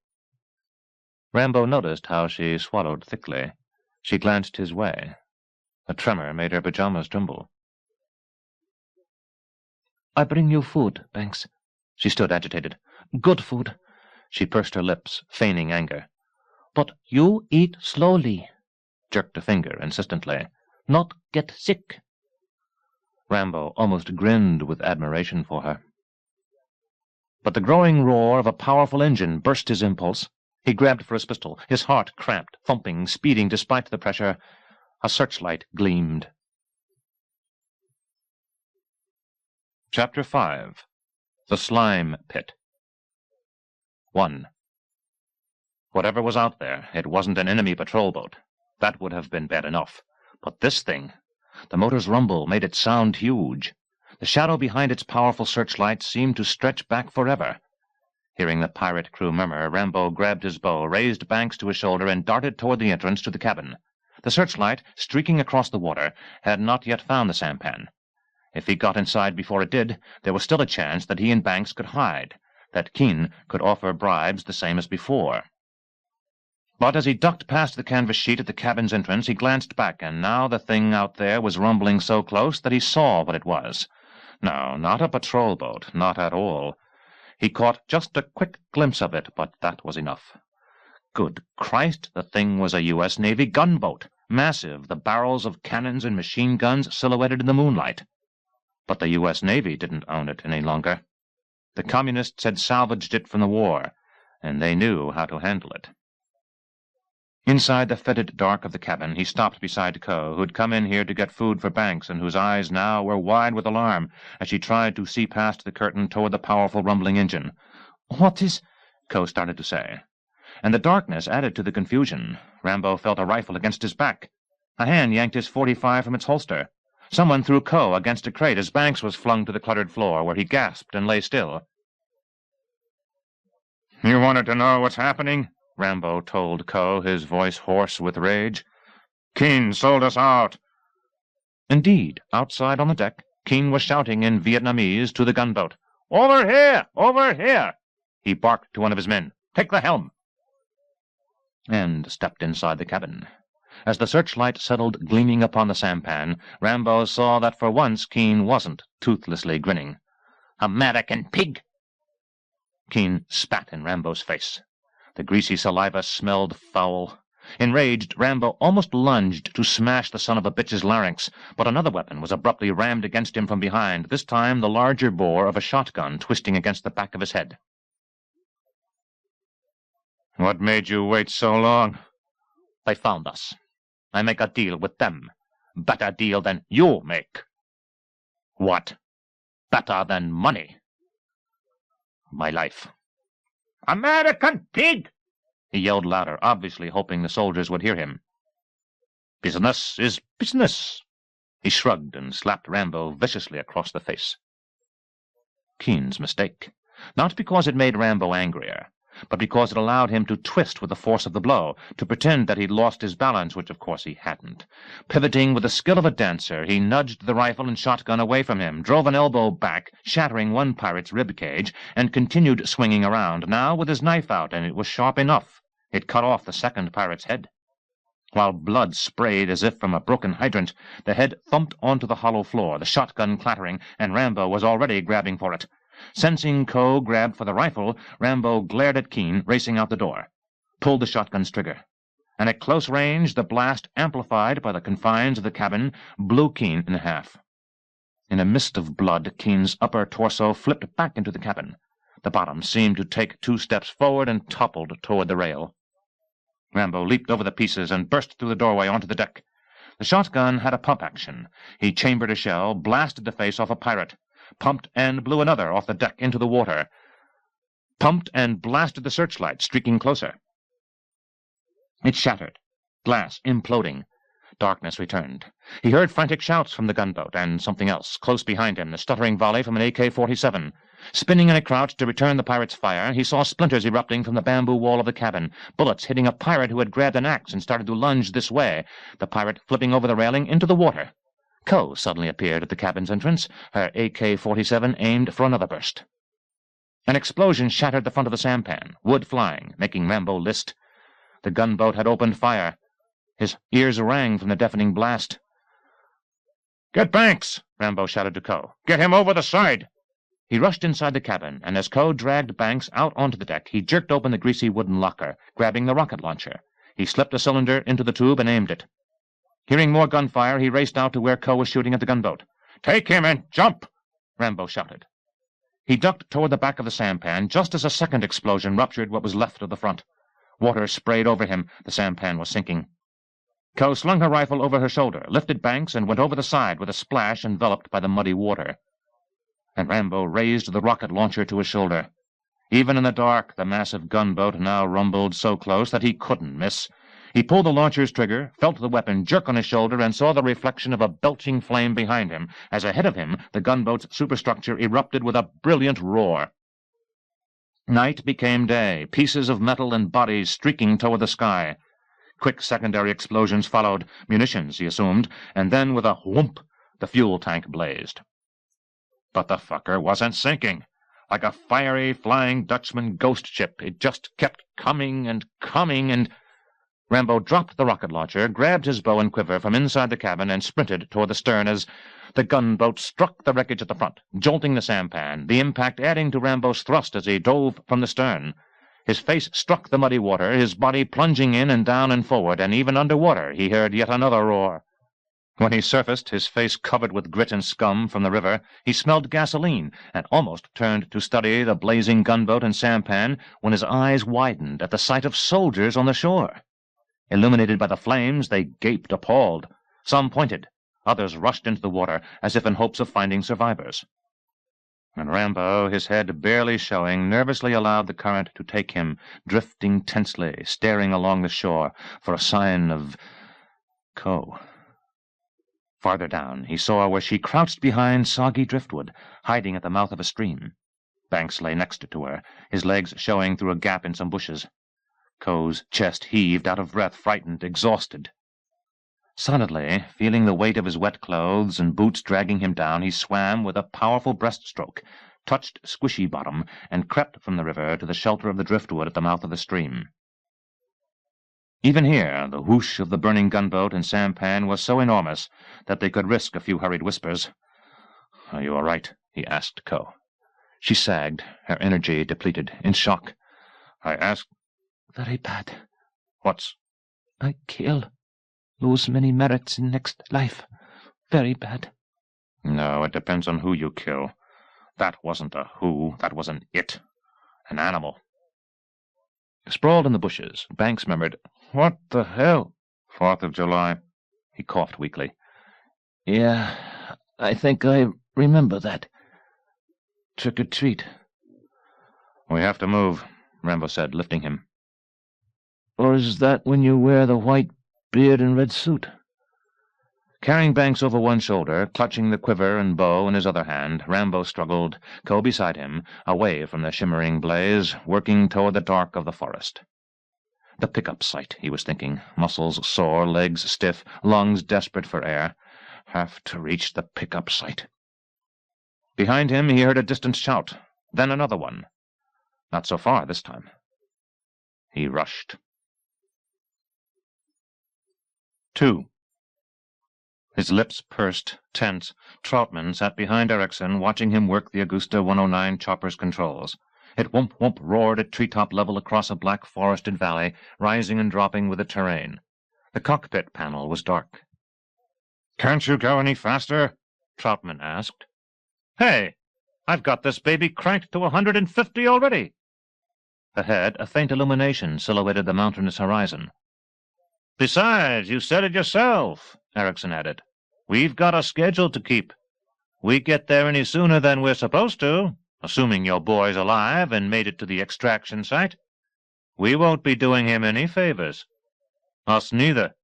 Rambo noticed how she swallowed thickly. She glanced his way. A tremor made her pajamas tremble. I bring you food, Banks. She stood agitated. Good food. She pursed her lips, feigning anger. But you eat slowly. Jerked a finger insistently. Not get sick. Rambo almost grinned with admiration for her. But the growing roar of a powerful engine burst his impulse. He grabbed for his pistol, his heart cramped, thumping, speeding despite the pressure. A searchlight gleamed. Chapter 5. The Slime Pit. 1. Whatever was out there, it wasn't an enemy patrol boat. That would have been bad enough. But this thing, the motor's rumble made it sound huge. The shadow behind its powerful searchlight seemed to stretch back forever. Hearing the pirate crew murmur, Rambo grabbed his bow, raised Banks to his shoulder, and darted toward the entrance to the cabin. The searchlight, streaking across the water, had not yet found the sampan. If he got inside before it did, there was still a chance that he and Banks could hide, that Keene could offer bribes the same as before. But as he ducked past the canvas sheet at the cabin's entrance, he glanced back, and now the thing out there was rumbling so close that he saw what it was. No, not a patrol boat, not at all. He caught just a quick glimpse of it, but that was enough. Good Christ, the thing was a U.S. Navy gunboat, massive, the barrels of cannons and machine guns silhouetted in the moonlight. But the U.S. Navy didn't own it any longer. The Communists had salvaged it from the war, and they knew how to handle it. Inside the fetid dark of the cabin, he stopped beside Coe, who had come in here to get food for Banks, and whose eyes now were wide with alarm as she tried to see past the curtain toward the powerful rumbling engine. What is... Coe started to say. And the darkness added to the confusion. Rambo felt a rifle against his back. A hand yanked his .45 from its holster. Someone threw Coe against a crate as Banks was flung to the cluttered floor, where he gasped and lay still. "You wanted to know what's happening?" Rambo told Coe, his voice hoarse with rage. "Keene sold us out." Indeed, outside on the deck, Keene was shouting in Vietnamese to the gunboat. "Over here! Over here!" He barked to one of his men. "Take the helm!" And stepped inside the cabin. As the searchlight settled gleaming upon the sampan, Rambo saw that for once Keene wasn't toothlessly grinning. "American pig!" Keene spat in Rambo's face. The greasy saliva smelled foul. Enraged, Rambo almost lunged to smash the son of a bitch's larynx, but another weapon was abruptly rammed against him from behind, this time the larger bore of a shotgun twisting against the back of his head. "What made you wait so long?" "They found us. I make a deal with them. Better deal than you make." "What?" "Better than money." "My life." "American pig!" He yelled louder, obviously hoping the soldiers would hear him. "Business is business." He shrugged and slapped Rambo viciously across the face. Keene's mistake. Not because it made Rambo angrier, but because it allowed him to twist with the force of the blow, to pretend that he'd lost his balance, which of course he hadn't. Pivoting with the skill of a dancer, he nudged the rifle and shotgun away from him, drove an elbow back, shattering one pirate's rib cage, and continued swinging around, now with his knife out, and it was sharp enough. It cut off the second pirate's head. While blood sprayed as if from a broken hydrant, the head thumped onto the hollow floor, the shotgun clattering, and Rambo was already grabbing for it. Sensing Coe grabbed for the rifle, Rambo glared at Keene, racing out the door, pulled the shotgun's trigger, and at close range the blast, amplified by the confines of the cabin, blew Keene in half. In a mist of blood, Keene's upper torso flipped back into the cabin. The bottom seemed to take 2 steps forward and toppled toward the rail. Rambo leaped over the pieces and burst through the doorway onto the deck. The shotgun had a pump action. He chambered a shell, blasted the face off a pirate, pumped and blew another off the deck into the water, pumped and blasted the searchlight, streaking closer. It shattered, glass imploding. Darkness returned. He heard frantic shouts from the gunboat, and something else, close behind him, the stuttering volley from an AK-47. Spinning in a crouch to return the pirate's fire, he saw splinters erupting from the bamboo wall of the cabin, bullets hitting a pirate who had grabbed an axe and started to lunge this way, the pirate flipping over the railing into the water. Coe suddenly appeared at the cabin's entrance, her AK-47 aimed for another burst. An explosion shattered the front of the sampan, wood flying, making Rambo list. The gunboat had opened fire. His ears rang from the deafening blast. "Get Banks!" Rambo shouted to Coe. "Get him over the side!" He rushed inside the cabin, and as Coe dragged Banks out onto the deck, he jerked open the greasy wooden locker, grabbing the rocket launcher. He slipped a cylinder into the tube and aimed it. Hearing more gunfire, he raced out to where Coe was shooting at the gunboat. "Take him and jump!" Rambo shouted. He ducked toward the back of the sampan just as a second explosion ruptured what was left of the front. Water sprayed over him. The sampan was sinking. Coe slung her rifle over her shoulder, lifted Banks, and went over the side with a splash enveloped by the muddy water. And Rambo raised the rocket launcher to his shoulder. Even in the dark, the massive gunboat now rumbled so close that he couldn't miss. He pulled the launcher's trigger, felt the weapon jerk on his shoulder, and saw the reflection of a belching flame behind him, as ahead of him the gunboat's superstructure erupted with a brilliant roar. Night became day, pieces of metal and bodies streaking toward the sky. Quick secondary explosions followed, munitions, he assumed, and then with a whoomp, the fuel tank blazed. But the fucker wasn't sinking. Like a fiery, flying Dutchman ghost ship, it just kept coming and coming, and... Rambo dropped the rocket launcher, grabbed his bow and quiver from inside the cabin, and sprinted toward the stern as the gunboat struck the wreckage at the front, jolting the sampan, the impact adding to Rambo's thrust as he dove from the stern. His face struck the muddy water, his body plunging in and down and forward, and even underwater he heard yet another roar. When he surfaced, his face covered with grit and scum from the river, he smelled gasoline, and almost turned to study the blazing gunboat and sampan when his eyes widened at the sight of soldiers on the shore. Illuminated by the flames, they gaped appalled. Some pointed, others rushed into the water, as if in hopes of finding survivors. And Rambo, his head barely showing, nervously allowed the current to take him, drifting tensely, staring along the shore for a sign of Coe. Farther down, he saw where she crouched behind soggy driftwood, hiding at the mouth of a stream. Banks lay next to her, his legs showing through a gap in some bushes. Coe's chest heaved, out of breath, frightened, exhausted. Solidly, feeling the weight of his wet clothes and boots dragging him down, he swam with a powerful breaststroke, touched Squishy Bottom, and crept from the river to the shelter of the driftwood at the mouth of the stream. Even here, the whoosh of the burning gunboat and sampan was so enormous that they could risk a few hurried whispers. "Are you all right?" he asked Coe. She sagged, her energy depleted, in shock. "I asked—" "Very bad. "What's—" "I kill. Lose many merits in next life. Very bad." "No, it depends on who you kill. That wasn't a who, that was an it. An animal." Sprawled in the bushes, Banks murmured, "What the hell?" 4th of July. He coughed weakly. "Yeah, I think I remember that. Trick or treat." "We have to move," Rambo said, lifting him. "Or is that when you wear the white beard and red suit?" Carrying Banks over one shoulder, clutching the quiver and bow in his other hand, Rambo struggled, Coe beside him, away from the shimmering blaze, working toward the dark of the forest. The pickup site, he was thinking, muscles sore, legs stiff, lungs desperate for air. Have to reach the pickup site. Behind him he heard a distant shout, then another one. Not so far this time. He rushed. 2. His lips pursed, tense, Troutman sat behind Erickson, watching him work the Augusta 109 chopper's controls. It whoomp-whoomp roared at treetop level across a black forested valley, rising and dropping with the terrain. The cockpit panel was dark. "Can't you go any faster?" Troutman asked. "Hey, I've got this baby cranked to 150 already." Ahead, a faint illumination silhouetted the mountainous horizon. "Besides, you said it yourself," Erickson added. "We've got a schedule to keep. We get there any sooner than we're supposed to, assuming your boy's alive and made it to the extraction site. We won't be doing him any favors. Us neither.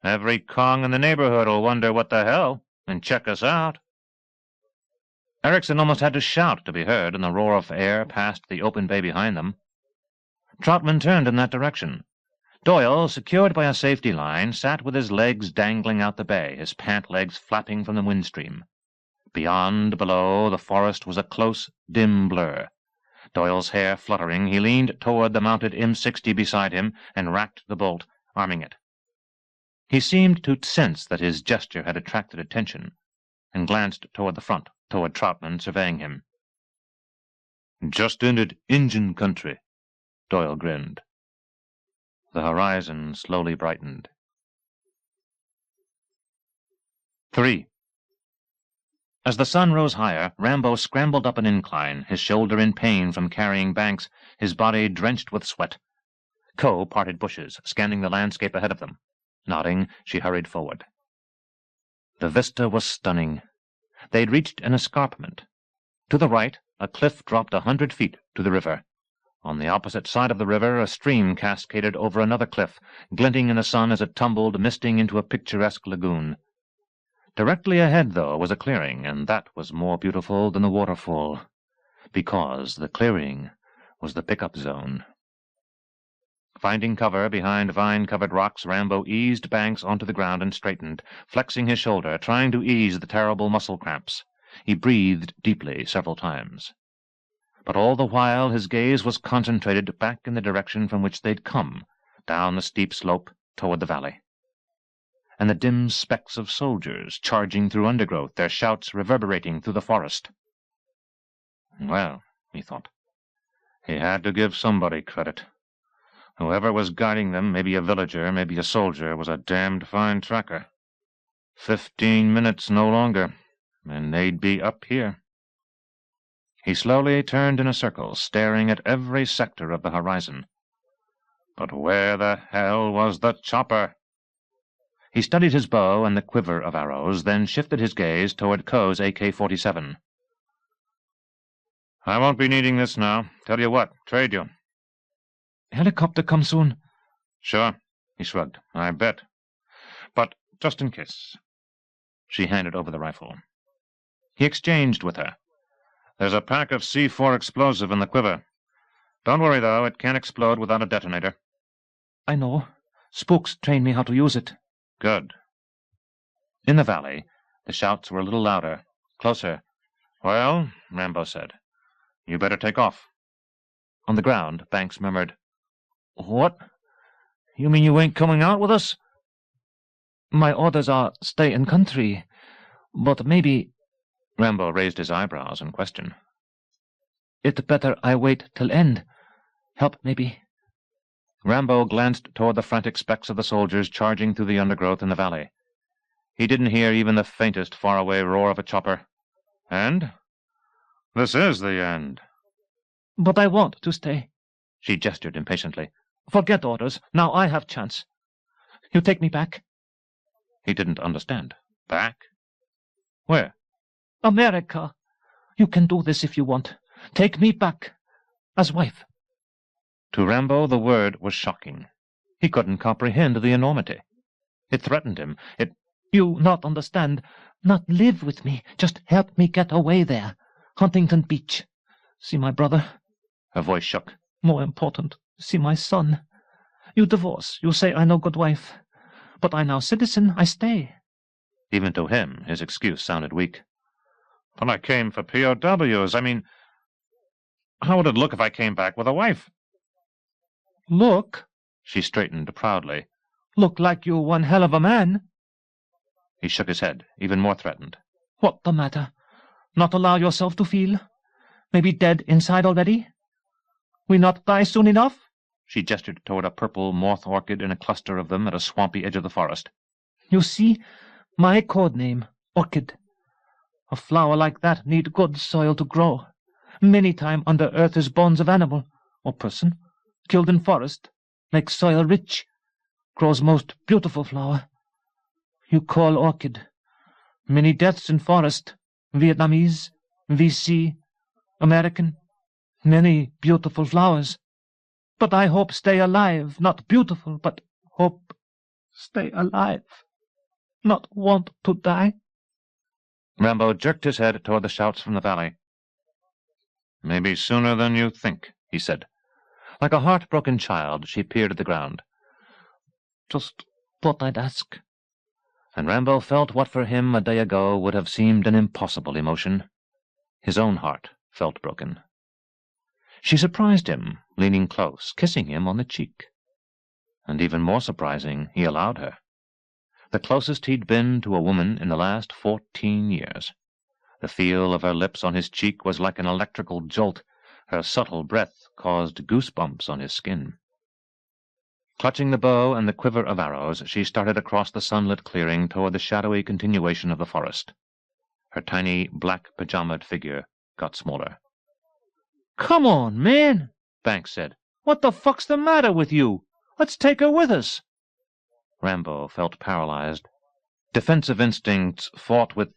Every Kong in the neighborhood'll wonder what the hell and check us out." Erickson almost had to shout to be heard in the roar of air past the open bay behind them. Troutman turned in that direction. Doyle, secured by a safety line, sat with his legs dangling out the bay, his pant legs flapping from the windstream. Beyond, below, the forest was a close, dim blur. Doyle's hair fluttering, he leaned toward the mounted M60 beside him and racked the bolt, arming it. He seemed to sense that his gesture had attracted attention, and glanced toward the front, toward Troutman surveying him. "Just entered Injun country," Doyle grinned. The horizon slowly brightened. 3. As the sun rose higher, Rambo scrambled up an incline, his shoulder in pain from carrying Banks, his body drenched with sweat. Coe parted bushes, scanning the landscape ahead of them. Nodding, she hurried forward. The vista was stunning. They'd reached an escarpment. To the right, a cliff dropped 100 feet to the river. On the opposite side of the river, a stream cascaded over another cliff, glinting in the sun as it tumbled, misting into a picturesque lagoon. Directly ahead, though, was a clearing, and that was more beautiful than the waterfall, because the clearing was the pickup zone. Finding cover behind vine-covered rocks, Rambo eased Banks onto the ground and straightened, flexing his shoulder, trying to ease the terrible muscle cramps. He breathed deeply several times. But all the while his gaze was concentrated back in the direction from which they'd come, down the steep slope toward the valley. And the dim specks of soldiers charging through undergrowth, their shouts reverberating through the forest. Well, he thought, he had to give somebody credit. Whoever was guiding them, maybe a villager, maybe a soldier, was a damned fine tracker. 15 minutes, no longer, and they'd be up here. He slowly turned in a circle, staring at every sector of the horizon. But where the hell was the chopper? He studied his bow and the quiver of arrows, then shifted his gaze toward Coe's AK-47. "I won't be needing this now. Tell you what, trade you." "Helicopter come soon?" "Sure," he shrugged. "I bet. But just in case." She handed over the rifle. He exchanged with her. "There's a pack of C4 explosive in the quiver. Don't worry, though. It can't explode without a detonator." "I know. Spooks trained me how to use it." "Good." In the valley, the shouts were a little louder, closer. "Well," Rambo said, "you better take off." On the ground, Banks murmured, "What? You mean you ain't coming out with us?" "My orders are stay in country, but maybe—" Rambo raised his eyebrows in question. "It better I wait till end. Help, maybe." Rambo glanced toward the frantic specks of the soldiers charging through the undergrowth in the valley. He didn't hear even the faintest faraway roar of a chopper. "And? This is the end." "But I want to stay." She gestured impatiently. "Forget orders. Now I have chance. You take me back?" He didn't understand. "Back? Where?" "America. You can do this if you want. Take me back. As wife." To Rambo the word was shocking. He couldn't comprehend the enormity. It threatened him. "You not understand. Not live with me. Just help me get away there. Huntington Beach. See my brother." Her voice shook. "More important, see my son. You divorce. You say I no good wife. But I now citizen. I stay." Even to him, his excuse sounded weak. "But I came for POWs. I mean, how would it look if I came back with a wife?" "Look." She straightened proudly. Look like you one hell of a man. He shook his head, even more threatened. What the matter? Not allow yourself to feel? Maybe dead inside already? We not die soon enough? She gestured toward a purple moth orchid in a cluster of them at a swampy edge of the forest. You see, my code name, Orchid. A flower like that need good soil to grow. Many time under earth is bones of animal, or person, killed in forest, make soil rich, grows most beautiful flower. You call orchid. Many deaths in forest, Vietnamese, VC, American, many beautiful flowers. But I hope stay alive, not beautiful, but hope stay alive, not want to die. Rambo jerked his head toward the shouts from the valley. Maybe sooner than you think, he said. Like a heartbroken child, she peered at the ground. Just thought I'd ask. And Rambo felt what for him a day ago would have seemed an impossible emotion. His own heart felt broken. She surprised him, leaning close, kissing him on the cheek. And even more surprising, he allowed her. The closest he'd been to a woman in the last 14 years. The feel of her lips on his cheek was like an electrical jolt. Her subtle breath caused goosebumps on his skin. Clutching the bow and the quiver of arrows, she started across the sunlit clearing toward the shadowy continuation of the forest. Her tiny, black pajamaed figure got smaller. Come on, man, Banks said. What the fuck's the matter with you? Let's take her with us. Rambo felt paralyzed. Defensive instincts fought with...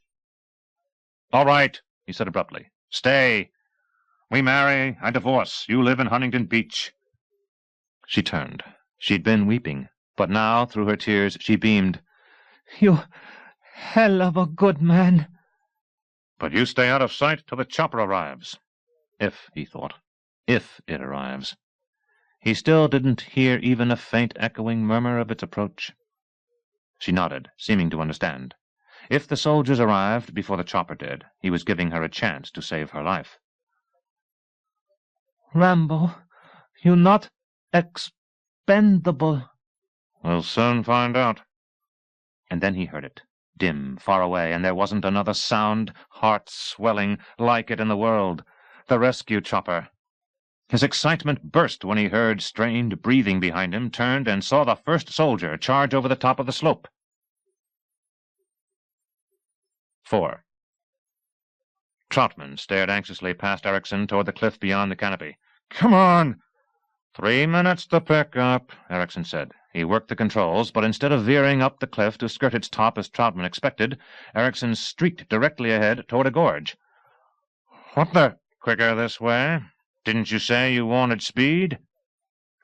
All right, he said abruptly. Stay. We marry, I divorce. You live in Huntington Beach. She turned. She'd been weeping, but now, through her tears, she beamed. You hell of a good man. But you stay out of sight till the chopper arrives. If, he thought, if it arrives. He still didn't hear even a faint echoing murmur of its approach. She nodded, seeming to understand. If the soldiers arrived before the chopper did, he was giving her a chance to save her life. Rambo, you not expendable. We'll soon find out. And then he heard it, dim, far away, and there wasn't another sound, heart-swelling, like it in the world. The rescue chopper. His excitement burst when he heard strained breathing behind him, turned, and saw the first soldier charge over the top of the slope. 4. Troutman stared anxiously past Erickson toward the cliff beyond the canopy. Come on! 3 minutes to pick up, Erickson said. He worked the controls, but instead of veering up the cliff to skirt its top as Troutman expected, Erickson streaked directly ahead toward a gorge. What the... Quicker this way. Didn't you say you wanted speed?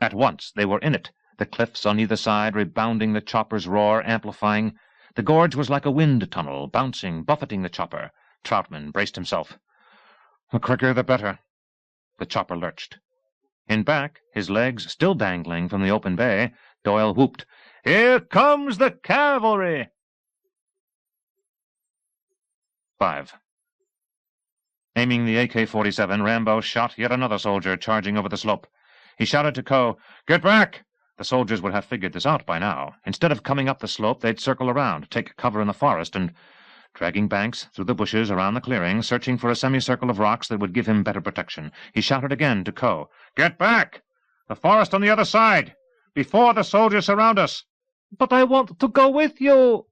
At once they were in it, the cliffs on either side rebounding the chopper's roar, amplifying. The gorge was like a wind tunnel, bouncing, buffeting the chopper. Troutman braced himself. The quicker the better. The chopper lurched. In back, his legs still dangling from the open bay, Doyle whooped, Here comes the cavalry! 5. Aiming the AK-47, Rambo shot yet another soldier charging over the slope. He shouted to Coe, Get back! The soldiers would have figured this out by now. Instead of coming up the slope, they'd circle around, take cover in the forest, and, dragging Banks through the bushes around the clearing, searching for a semicircle of rocks that would give him better protection, he shouted again to Coe, Get back! The forest on the other side! Before the soldiers surround us! But I want to go with you!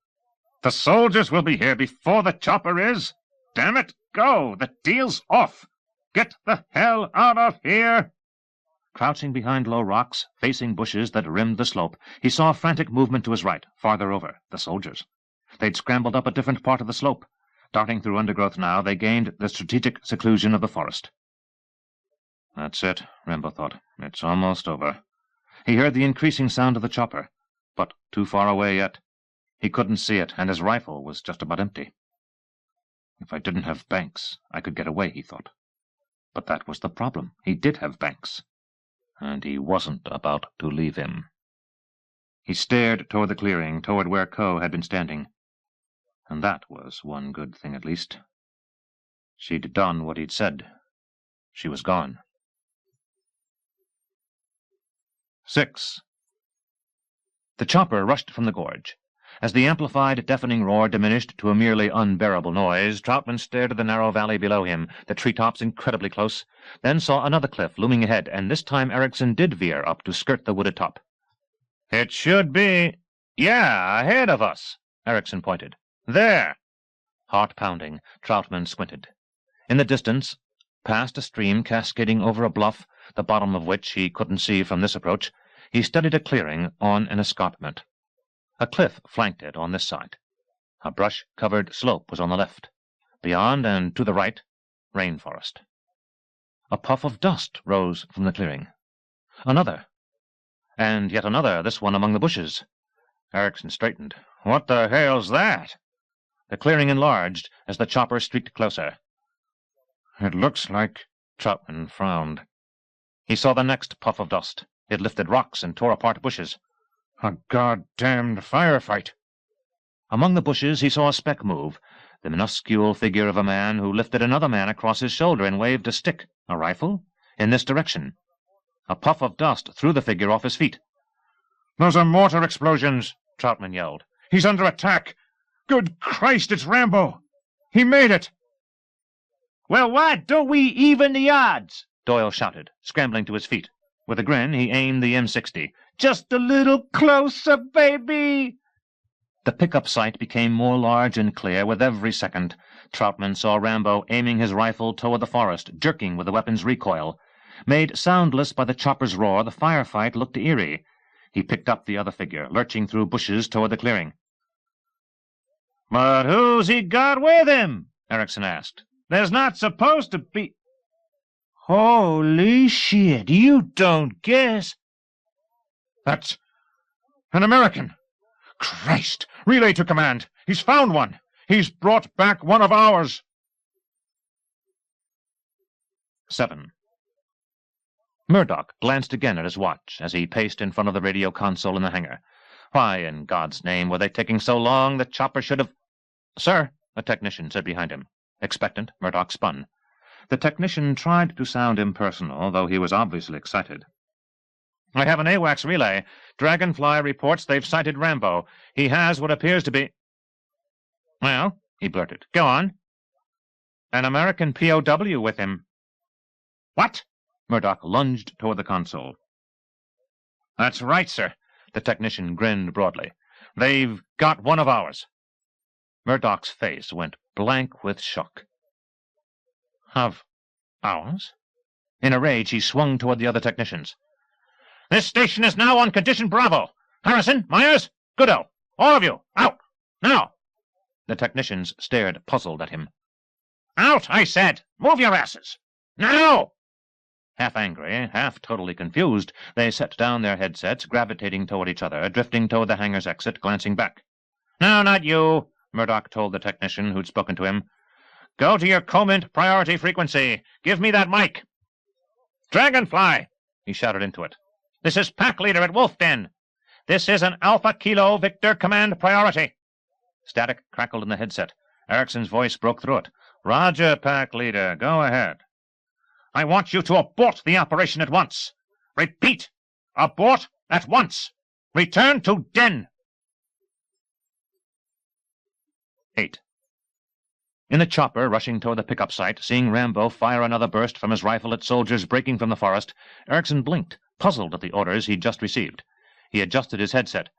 The soldiers will be here before the chopper is! Damn it, go! The deal's off! Get the hell out of here! Crouching behind low rocks, facing bushes that rimmed the slope, he saw frantic movement to his right, farther over, the soldiers. They'd scrambled up a different part of the slope. Darting through undergrowth now, they gained the strategic seclusion of the forest. That's it, Rambo thought. It's almost over. He heard the increasing sound of the chopper, but too far away yet. He couldn't see it, and his rifle was just about empty. If I didn't have Banks, I could get away, he thought. But that was the problem. He did have Banks, and he wasn't about to leave him. He stared toward the clearing, toward where Coe had been standing. And that was one good thing at least. She'd done what he'd said. She was gone. 6. The chopper rushed from the gorge. As the amplified, deafening roar diminished to a merely unbearable noise, Troutman stared at the narrow valley below him, the treetops incredibly close, then saw another cliff looming ahead, and this time Erickson did veer up to skirt the wooded top. "It should be, yeah, ahead of us," Erickson pointed. "There." Heart pounding, Troutman squinted. In the distance, past a stream cascading over a bluff, the bottom of which he couldn't see from this approach, he studied a clearing on an escarpment. A cliff flanked it on this side. A brush-covered slope was on the left. Beyond and to the right, rainforest. A puff of dust rose from the clearing. Another. And yet another, this one among the bushes. Erickson straightened. "What the hell's that?" The clearing enlarged as the chopper streaked closer. "It looks like—" Troutman frowned. He saw the next puff of dust. It lifted rocks and tore apart bushes. "A goddamned firefight." Among the bushes he saw a speck move, the minuscule figure of a man who lifted another man across his shoulder and waved a stick, a rifle, in this direction. A puff of dust threw the figure off his feet. "Those are mortar explosions," Troutman yelled. "He's under attack. Good Christ, it's Rambo. He made it." "Well, why don't we even the odds?" Doyle shouted, scrambling to his feet. With a grin, he aimed the M60. "Just a little closer, baby!" The pickup sight became more large and clear with every second. Troutman saw Rambo aiming his rifle toward the forest, jerking with the weapon's recoil. Made soundless by the chopper's roar, the firefight looked eerie. He picked up the other figure, lurching through bushes toward the clearing. "But who's he got with him?" Erickson asked. "There's not supposed to be—" "Holy shit, you don't guess!" "That's an American! Christ! Relay to command! He's found one! He's brought back one of ours!" 7. Murdoch glanced again at his watch as he paced in front of the radio console in the hangar. Why, in God's name, were they taking so long? The chopper should have— "Sir," a technician said behind him. Expectant, Murdoch spun. The technician tried to sound impersonal, though he was obviously excited. "I have an AWACS relay. Dragonfly reports they've sighted Rambo. He has what appears to be—" "Well," he blurted, "go on." "An American POW with him." "What?" Murdoch lunged toward the console. "That's right, sir." The technician grinned broadly. "They've got one of ours." Murdoch's face went blank with shock. "Of ours?" In a rage, he swung toward the other technicians. "This station is now on condition Bravo. Harrison, Myers, Goodell, all of you, out! Now!" The technicians stared puzzled at him. "Out, I said! Move your asses! Now!" Half angry, half totally confused, they set down their headsets, gravitating toward each other, drifting toward the hangar's exit, glancing back. "No, not you," Murdoch told the technician who'd spoken to him. "Go to your Comint priority frequency. Give me that mic." "Dragonfly," he shouted into it. "This is Pack Leader at Wolf Den. This is an Alpha Kilo Victor command priority." Static crackled in the headset. Erickson's voice broke through it. "Roger, Pack Leader. Go ahead." "I want you to abort the operation at once. Repeat, abort at once. Return to Den." 8. In the chopper rushing toward the pickup site, seeing Rambo fire another burst from his rifle at soldiers breaking from the forest, Erickson blinked, puzzled at the orders he'd just received. He adjusted his headset.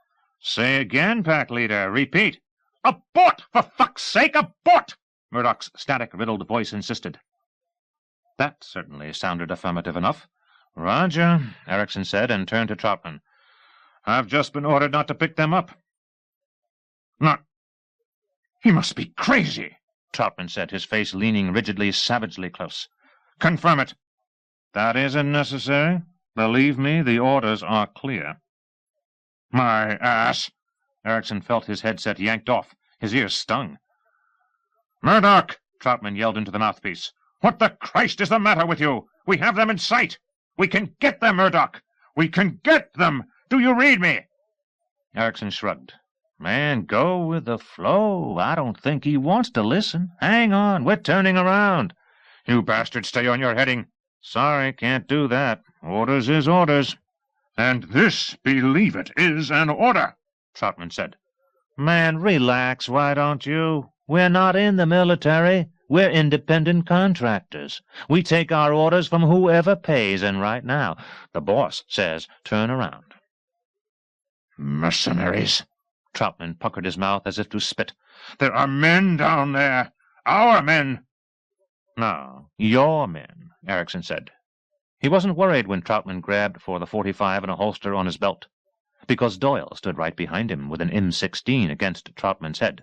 "Say again, Pack Leader. Repeat." "Abort, for fuck's sake, abort!" Murdoch's static-riddled voice insisted. That certainly sounded affirmative enough. "Roger," Erickson said, and turned to Troutman. "I've just been ordered not to pick them up." "Not... He must be crazy," Troutman said, his face leaning rigidly, savagely close. "Confirm it." "That isn't necessary. Believe me, the orders are clear." "My ass!" Erickson felt his headset yanked off. His ears stung. "Murdoch!" Troutman yelled into the mouthpiece. "What the Christ is the matter with you? We have them in sight. We can get them, Murdoch. We can get them. Do you read me?" Erickson shrugged. "Man, go with the flow. I don't think he wants to listen. Hang on, we're turning around." "You bastards, stay on your heading." "Sorry, can't do that. Orders is orders." And this, believe it, is an order, Troutman said. Man, relax, why don't you? We're not in the military. We're independent contractors. We take our orders from whoever pays, and right now, the boss says turn around. Mercenaries. Troutman puckered his mouth as if to spit. There are men down there. Our men. No, your men, Erickson said. He wasn't worried when Troutman grabbed for the .45 in a holster on his belt, because Doyle stood right behind him with an M16 against Troutman's head.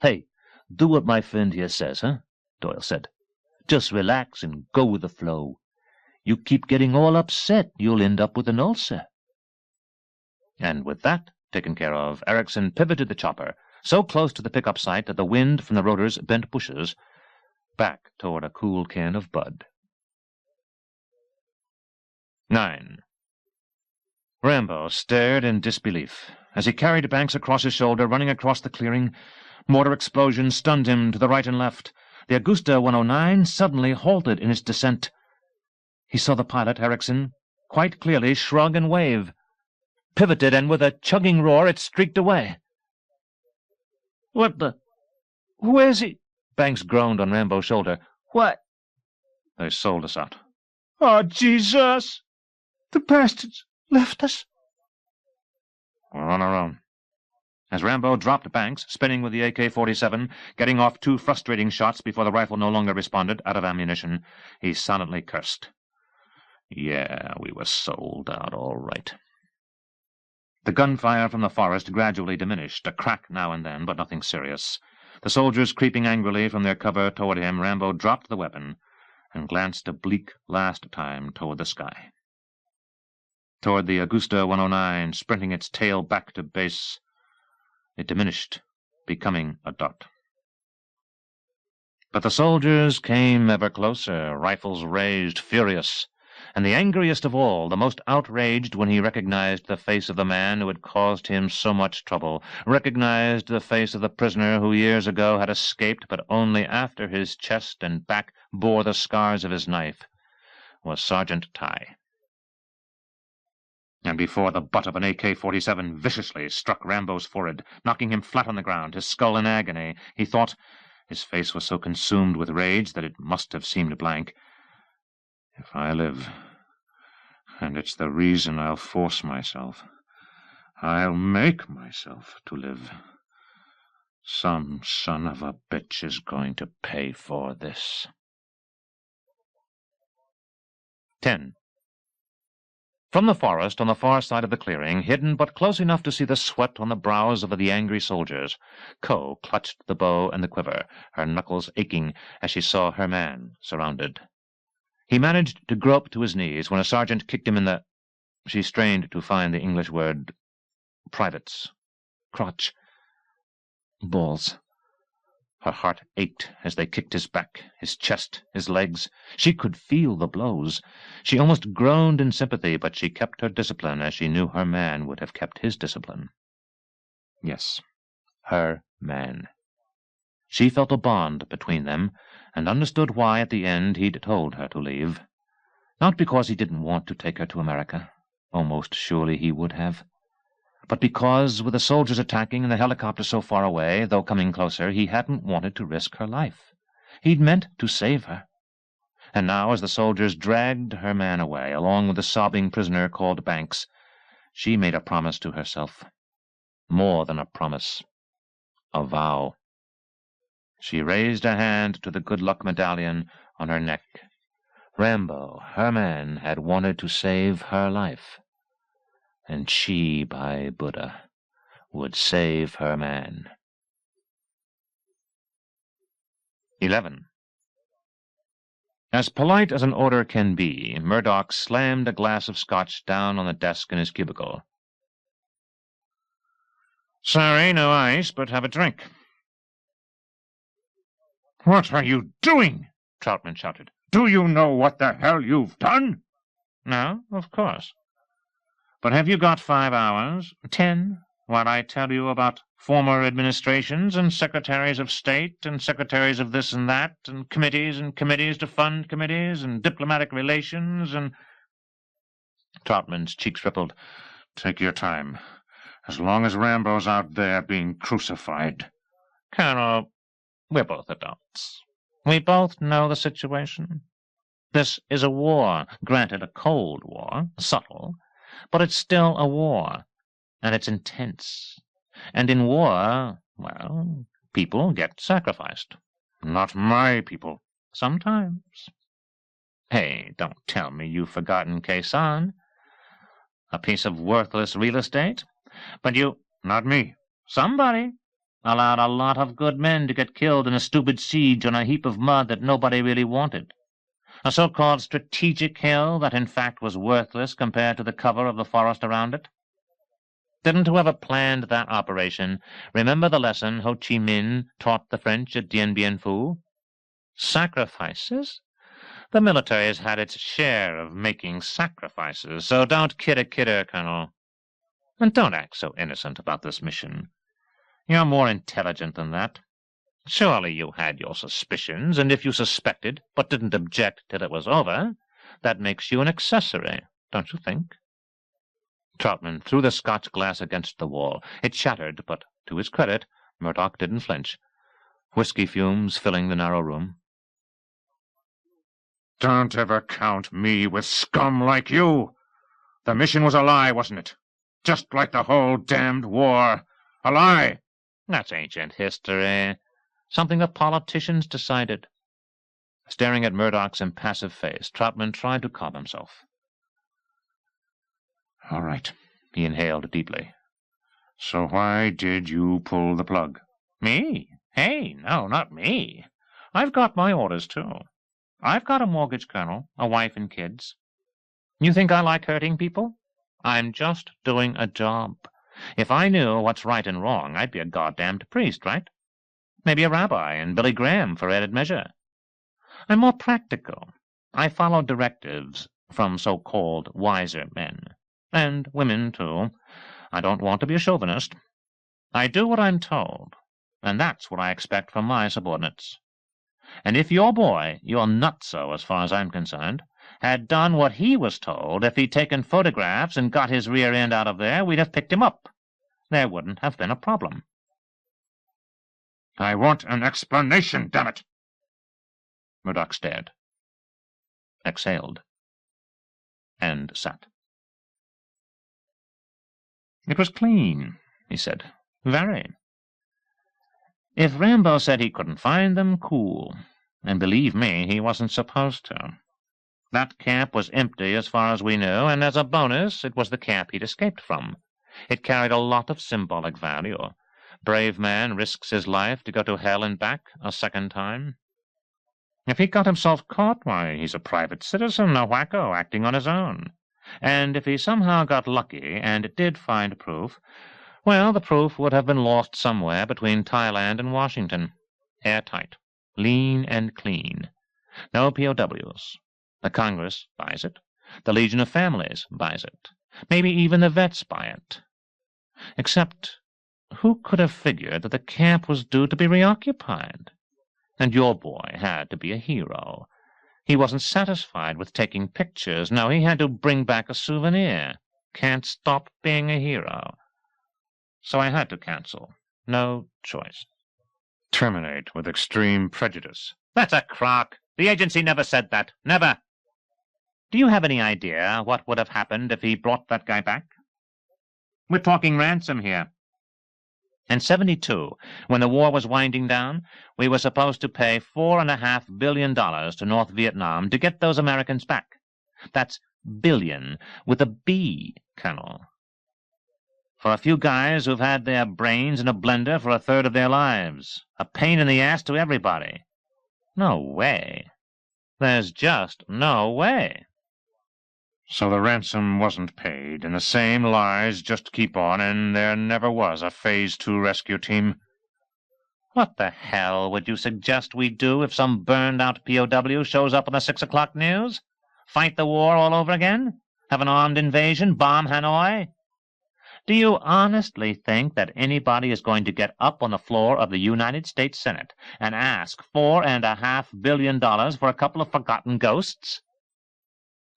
Hey, do what my friend here says, huh? Doyle said. Just relax and go with the flow. You keep getting all upset, you'll end up with an ulcer. And with that taken care of, Erickson pivoted the chopper, so close to the pickup site that the wind from the rotor's bent bushes, back toward a cool can of Bud. 9. Rambo stared in disbelief. As he carried Banks across his shoulder, running across the clearing, mortar explosions stunned him to the right and left. The Augusta 109 suddenly halted in its descent. He saw the pilot, Erickson, quite clearly shrug and wave, pivoted, and with a chugging roar it streaked away. "What the... Where's he?" Banks groaned on Rambo's shoulder. "What?" "They sold us out." "Oh, Jesus! The bastards left us." "We're on our own." As Rambo dropped Banks, spinning with the AK-47, getting off 2 frustrating shots before the rifle no longer responded, out of ammunition, he silently cursed. Yeah, we were sold out all right. The gunfire from the forest gradually diminished, a crack now and then, but nothing serious. The soldiers creeping angrily from their cover toward him, Rambo dropped the weapon and glanced a bleak last time toward the sky. Toward the Augusta 109, sprinting its tail back to base. It diminished, becoming a dot. But the soldiers came ever closer, rifles raised, furious, and the angriest of all, the most outraged when he recognized the face of the man who had caused him so much trouble, recognized the face of the prisoner who years ago had escaped, but only after his chest and back bore the scars of his knife, was Sergeant Tighe. And before the butt of an AK-47 viciously struck Rambo's forehead, knocking him flat on the ground, his skull in agony, he thought, his face was so consumed with rage that it must have seemed blank, if I live, and it's the reason I'll force myself, I'll make myself to live, some son of a bitch is going to pay for this. 10. From the forest on the far side of the clearing, hidden but close enough to see the sweat on the brows of the angry soldiers, Ko clutched the bow and the quiver, her knuckles aching as she saw her man surrounded. He managed to grope to his knees when a sergeant kicked him in the... She strained to find the English word. Privates. Crotch. Balls. Her heart ached as they kicked his back, his chest, his legs. She could feel the blows. She almost groaned in sympathy, but she kept her discipline as she knew her man would have kept his discipline. Yes, her man. She felt a bond between them, and understood why at the end he'd told her to leave. Not because he didn't want to take her to America. Almost surely he would have. But because, with the soldiers attacking and the helicopter so far away, though coming closer, he hadn't wanted to risk her life. He'd meant to save her. And now, as the soldiers dragged her man away, along with the sobbing prisoner called Banks, she made a promise to herself. More than a promise. A vow. She raised a hand to the good luck medallion on her neck. Rambo, her man, had wanted to save her life. And she, by Buddha, would save her man. 11. As polite as an order can be, Murdoch slammed a glass of scotch down on the desk in his cubicle. "Sorry, no ice, but have a drink." "What are you doing?" Troutman shouted. "Do you know what the hell you've done?" "No, of course. But have you got 5 hours, 10, while I tell you about former administrations and secretaries of state and secretaries of this and that and committees to fund committees and diplomatic relations and..." Troutman's cheeks rippled. "Take your time. As long as Rambo's out there being crucified." "Colonel, we're both adults. We both know the situation. This is a war, granted a cold war, subtle, but it's still a war, and it's intense. And in war, well, people get sacrificed." "Not my people." "Sometimes. Hey, don't tell me you've forgotten Quezon. A piece of worthless real estate? But you—" "Not me." "Somebody allowed a lot of good men to get killed in a stupid siege on a heap of mud that nobody really wanted. A so-called strategic hill that in fact was worthless compared to the cover of the forest around it. Didn't whoever planned that operation remember the lesson Ho Chi Minh taught the French at Dien Bien Phu? Sacrifices? The military has had its share of making sacrifices, so don't kid a kidder, Colonel. And don't act so innocent about this mission. You're more intelligent than that. Surely you had your suspicions, and if you suspected, but didn't object till it was over, that makes you an accessory, don't you think?" Troutman threw the Scotch glass against the wall. It shattered, but, to his credit, Murdoch didn't flinch. Whiskey fumes filling the narrow room. "Don't ever count me with scum like you. The mission was a lie, wasn't it? Just like the whole damned war. A lie." "That's ancient history. Something the politicians decided." Staring at Murdoch's impassive face, Troutman tried to calm himself. "All right," he inhaled deeply. "So why did you pull the plug?" "Me? Hey, no, not me. I've got my orders, too. I've got a mortgage, Colonel, a wife and kids. You think I like hurting people? I'm just doing a job. If I knew what's right and wrong, I'd be a goddamned priest, right? Maybe a rabbi and Billy Graham for added measure. I'm more practical. I follow directives from so-called wiser men. And women, too. I don't want to be a chauvinist. I do what I'm told, and that's what I expect from my subordinates. And if your boy, your nutso as far as I'm concerned, had done what he was told, if he'd taken photographs and got his rear end out of there, we'd have picked him up. There wouldn't have been a problem." "I want an explanation, damn it!" Murdoch stared, exhaled, and sat. "It was clean," he said. "Very. If Rambo said he couldn't find them, cool. And believe me, he wasn't supposed to. That camp was empty as far as we knew, and as a bonus, it was the camp he'd escaped from. It carried a lot of symbolic value. Brave man risks his life to go to hell and back a second time. If he got himself caught, why, he's a private citizen, a wacko acting on his own. And if he somehow got lucky and did find proof, well, the proof would have been lost somewhere between Thailand and Washington. Airtight, lean and clean. No POWs. The Congress buys it. The Legion of Families buys it. Maybe even the vets buy it. Except, who could have figured that the camp was due to be reoccupied? And your boy had to be a hero. He wasn't satisfied with taking pictures. No, he had to bring back a souvenir. Can't stop being a hero. So I had to cancel. No choice." "Terminate with extreme prejudice." "That's a crock. The agency never said that. Never. Do you have any idea what would have happened if he brought that guy back? We're talking ransom here. In '72, when the war was winding down, we were supposed to pay $4.5 billion to North Vietnam to get those Americans back. That's billion with a B, Colonel. For a few guys who've had their brains in a blender for a third of their lives. A pain in the ass to everybody. No way. There's just no way." "So the ransom wasn't paid, and the same lies just keep on, and there never was a Phase 2 rescue team?" "What the hell would you suggest we do if some burned-out POW shows up on the 6 o'clock news? Fight the war all over again? Have an armed invasion? Bomb Hanoi? Do you honestly think that anybody is going to get up on the floor of the United States Senate and ask $4.5 billion for a couple of forgotten ghosts?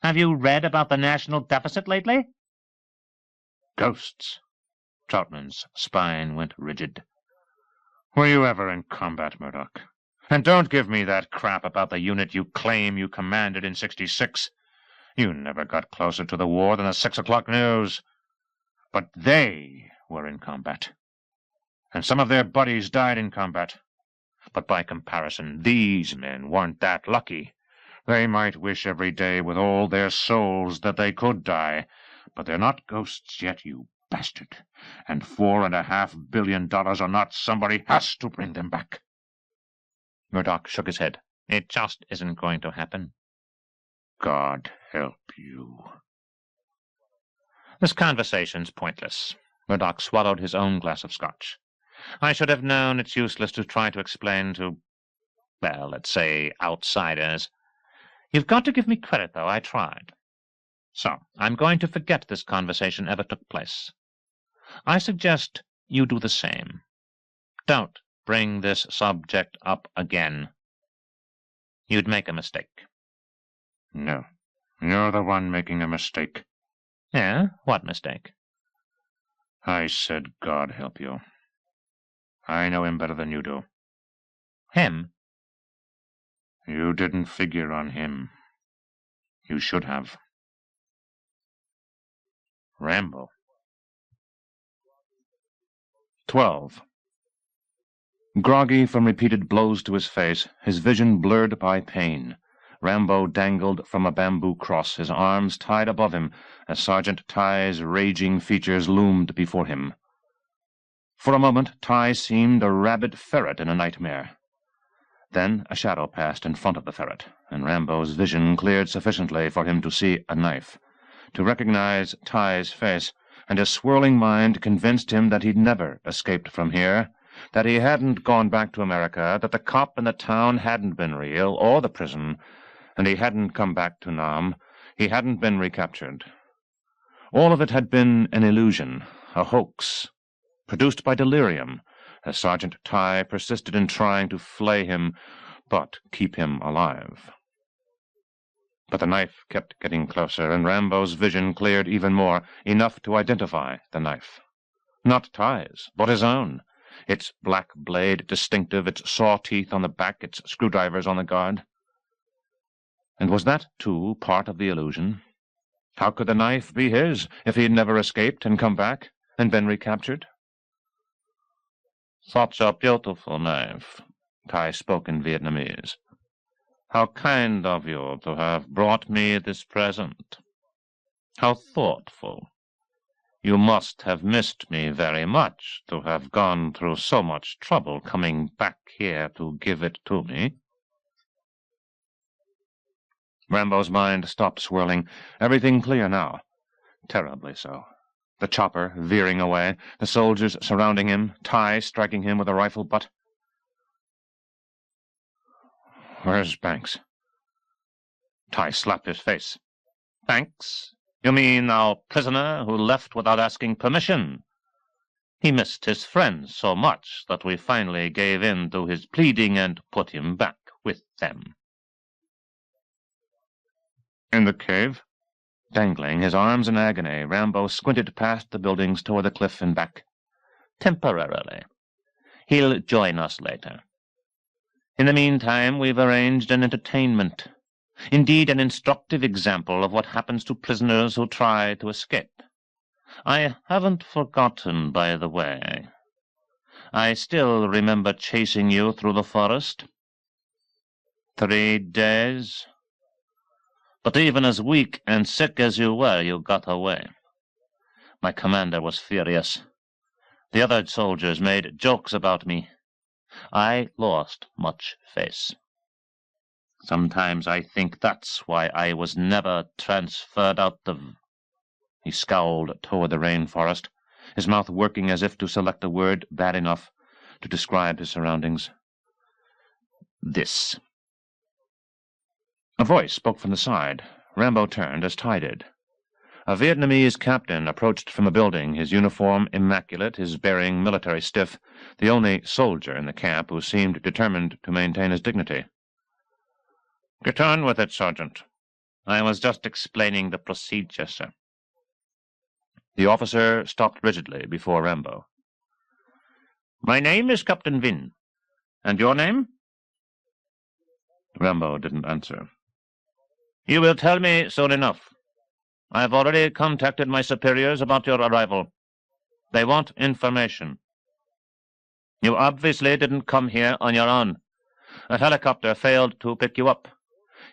Have you read about the national deficit lately? Ghosts. Troutman's spine went rigid. Were you ever in combat, Murdoch? And don't give me that crap about the unit you claim you commanded in '66. You never got closer to the war than the 6 o'clock news. But they were in combat. And some of their buddies died in combat. But by comparison, these men weren't that lucky. They might wish every day with all their souls that they could die, but they're not ghosts yet, you bastard. And $4.5 billion or not, somebody has to bring them back. Murdoch shook his head. It just isn't going to happen. God help you. This conversation's pointless. Murdoch swallowed his own glass of scotch. I should have known it's useless to try to explain to, well, let's say, outsiders. You've got to give me credit, though. I tried. So, I'm going to forget this conversation ever took place. I suggest you do the same. Don't bring this subject up again. You'd make a mistake. No, you're the one making a mistake. Yeah? What mistake? I said God help you. I know him better than you do. Him? You didn't figure on him. You should have. Rambo. 12. Groggy from repeated blows to his face, his vision blurred by pain, Rambo dangled from a bamboo cross, his arms tied above him, as Sergeant Tighe's raging features loomed before him. For a moment, Tighe seemed a rabid ferret in a nightmare. Then a shadow passed in front of the ferret, and Rambo's vision cleared sufficiently for him to see a knife, to recognize Tighe's face, and his swirling mind convinced him that he'd never escaped from here, that he hadn't gone back to America, that the cop in the town hadn't been real, or the prison, and he hadn't come back to Nam. He hadn't been recaptured. All of it had been an illusion, a hoax, produced by delirium, as Sergeant Tighe persisted in trying to flay him, but keep him alive. But the knife kept getting closer, and Rambo's vision cleared even more, enough to identify the knife. Not Tighe's, but his own, its black blade distinctive, its saw teeth on the back, its screwdrivers on the guard. And was that, too, part of the illusion? How could the knife be his if he had never escaped and come back and been recaptured? Such a beautiful knife, Tighe spoke in Vietnamese. How kind of you to have brought me this present. How thoughtful. You must have missed me very much to have gone through so much trouble coming back here to give it to me. Rambo's mind stopped swirling. Everything clear now. Terribly so. The chopper veering away, the soldiers surrounding him, Tighe striking him with a rifle butt. Where's Banks? Tighe slapped his face. Banks? You mean our prisoner who left without asking permission? He missed his friends so much that we finally gave in to his pleading and put him back with them. In the cave? Dangling, his arms in agony, Rambo squinted past the buildings toward the cliff and back. Temporarily. He'll join us later. In the meantime, we've arranged an entertainment. Indeed, an instructive example of what happens to prisoners who try to escape. I haven't forgotten, by the way. I still remember chasing you through the forest. 3 days. But even as weak and sick as you were, you got away. My commander was furious. The other soldiers made jokes about me. I lost much face. Sometimes I think that's why I was never transferred out of... He scowled toward the rainforest, his mouth working as if to select a word bad enough to describe his surroundings. This. A voice spoke from the side. Rambo turned as Tighe did. A Vietnamese captain approached from a building, his uniform immaculate, his bearing military stiff, the only soldier in the camp who seemed determined to maintain his dignity. Get on with it, Sergeant. I was just explaining the procedure, sir. The officer stopped rigidly before Rambo. My name is Captain Vin. And your name? Rambo didn't answer. You will tell me soon enough. I have already contacted my superiors about your arrival. They want information. You obviously didn't come here on your own. A helicopter failed to pick you up.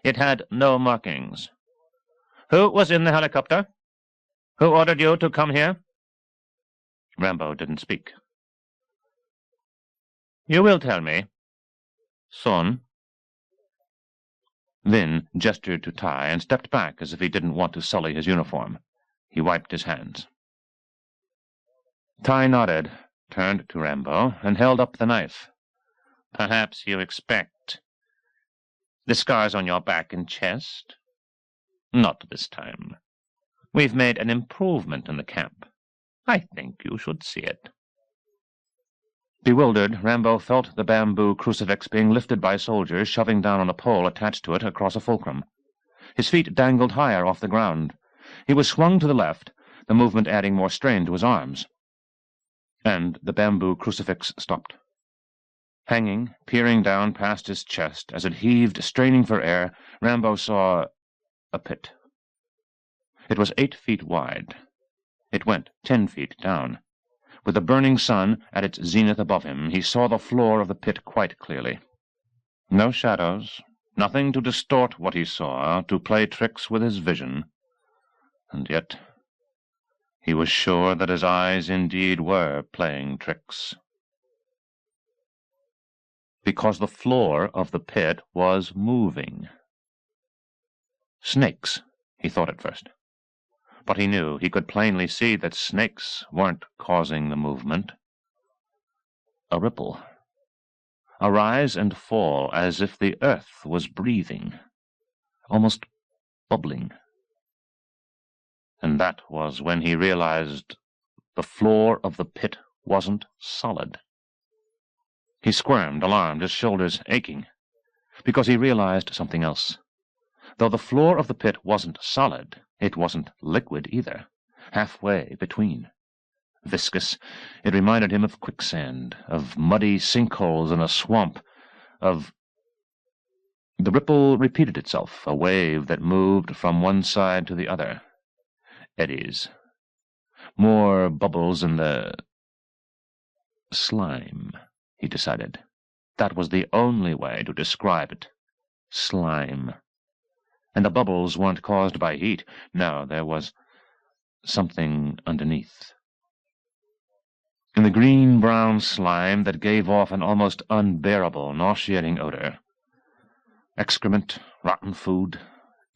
It had no markings. Who was in the helicopter? Who ordered you to come here? Rambo didn't speak. You will tell me. Soon. Vin gestured to Ty and stepped back as if he didn't want to sully his uniform. He wiped his hands. Ty nodded, turned to Rambo, and held up the knife. Perhaps you expect the scars on your back and chest? Not this time. We've made an improvement in the camp. I think you should see it. Bewildered, Rambo felt the bamboo crucifix being lifted by soldiers shoving down on a pole attached to it across a fulcrum. His feet dangled higher off the ground. He was swung to the left, the movement adding more strain to his arms. And the bamboo crucifix stopped. Hanging, peering down past his chest as it heaved, straining for air, Rambo saw a pit. It was 8 feet wide. It went 10 feet down. With the burning sun at its zenith above him, he saw the floor of the pit quite clearly. No shadows, nothing to distort what he saw, to play tricks with his vision. And yet he was sure that his eyes indeed were playing tricks. Because the floor of the pit was moving. Snakes, he thought at first. But he knew, he could plainly see that snakes weren't causing the movement. A ripple. A rise and fall as if the earth was breathing, almost bubbling. And that was when he realized the floor of the pit wasn't solid. He squirmed, alarmed, his shoulders aching, because he realized something else. Though the floor of the pit wasn't solid, it wasn't liquid either, halfway between. Viscous, it reminded him of quicksand, of muddy sinkholes in a swamp, of... The ripple repeated itself, a wave that moved from one side to the other. Eddies. More bubbles in the... slime, he decided. That was the only way to describe it. Slime. And the bubbles weren't caused by heat. No, there was something underneath. In the green-brown slime that gave off an almost unbearable, nauseating odor. Excrement, rotten food,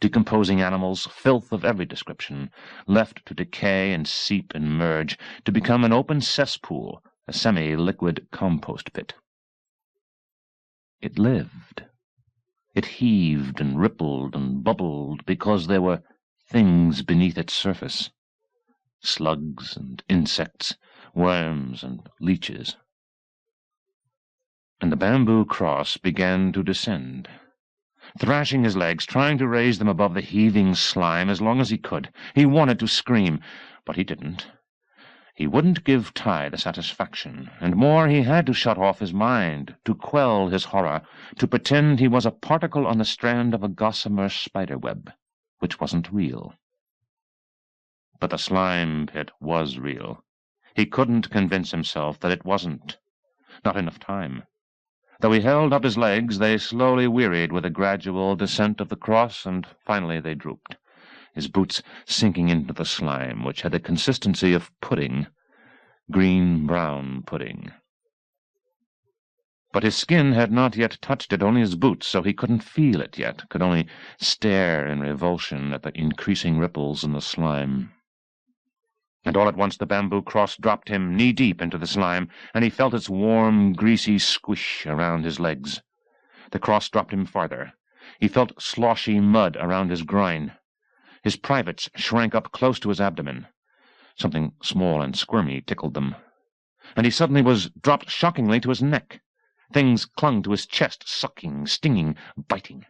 decomposing animals, filth of every description, left to decay and seep and merge, to become an open cesspool, a semi-liquid compost pit. It lived. It heaved and rippled and bubbled because there were things beneath its surface. Slugs and insects, worms and leeches. And the bamboo cross began to descend. Thrashing his legs, trying to raise them above the heaving slime as long as he could. He wanted to scream, but he didn't. He wouldn't give Ty the satisfaction, and more, he had to shut off his mind, to quell his horror, to pretend he was a particle on the strand of a gossamer spiderweb, which wasn't real. But the slime pit was real. He couldn't convince himself that it wasn't. Not enough time. Though he held up his legs, they slowly wearied with a gradual descent of the cross, and finally they drooped, his boots sinking into the slime, which had the consistency of pudding, green-brown pudding. But his skin had not yet touched it, only his boots, so he couldn't feel it yet, could only stare in revulsion at the increasing ripples in the slime. And all at once the bamboo cross dropped him knee-deep into the slime, and he felt its warm, greasy squish around his legs. The cross dropped him farther. He felt sloshy mud around his groin. His privates shrank up close to his abdomen. Something small and squirmy tickled them. And he suddenly was dropped shockingly to his neck. Things clung to his chest, sucking, stinging, biting.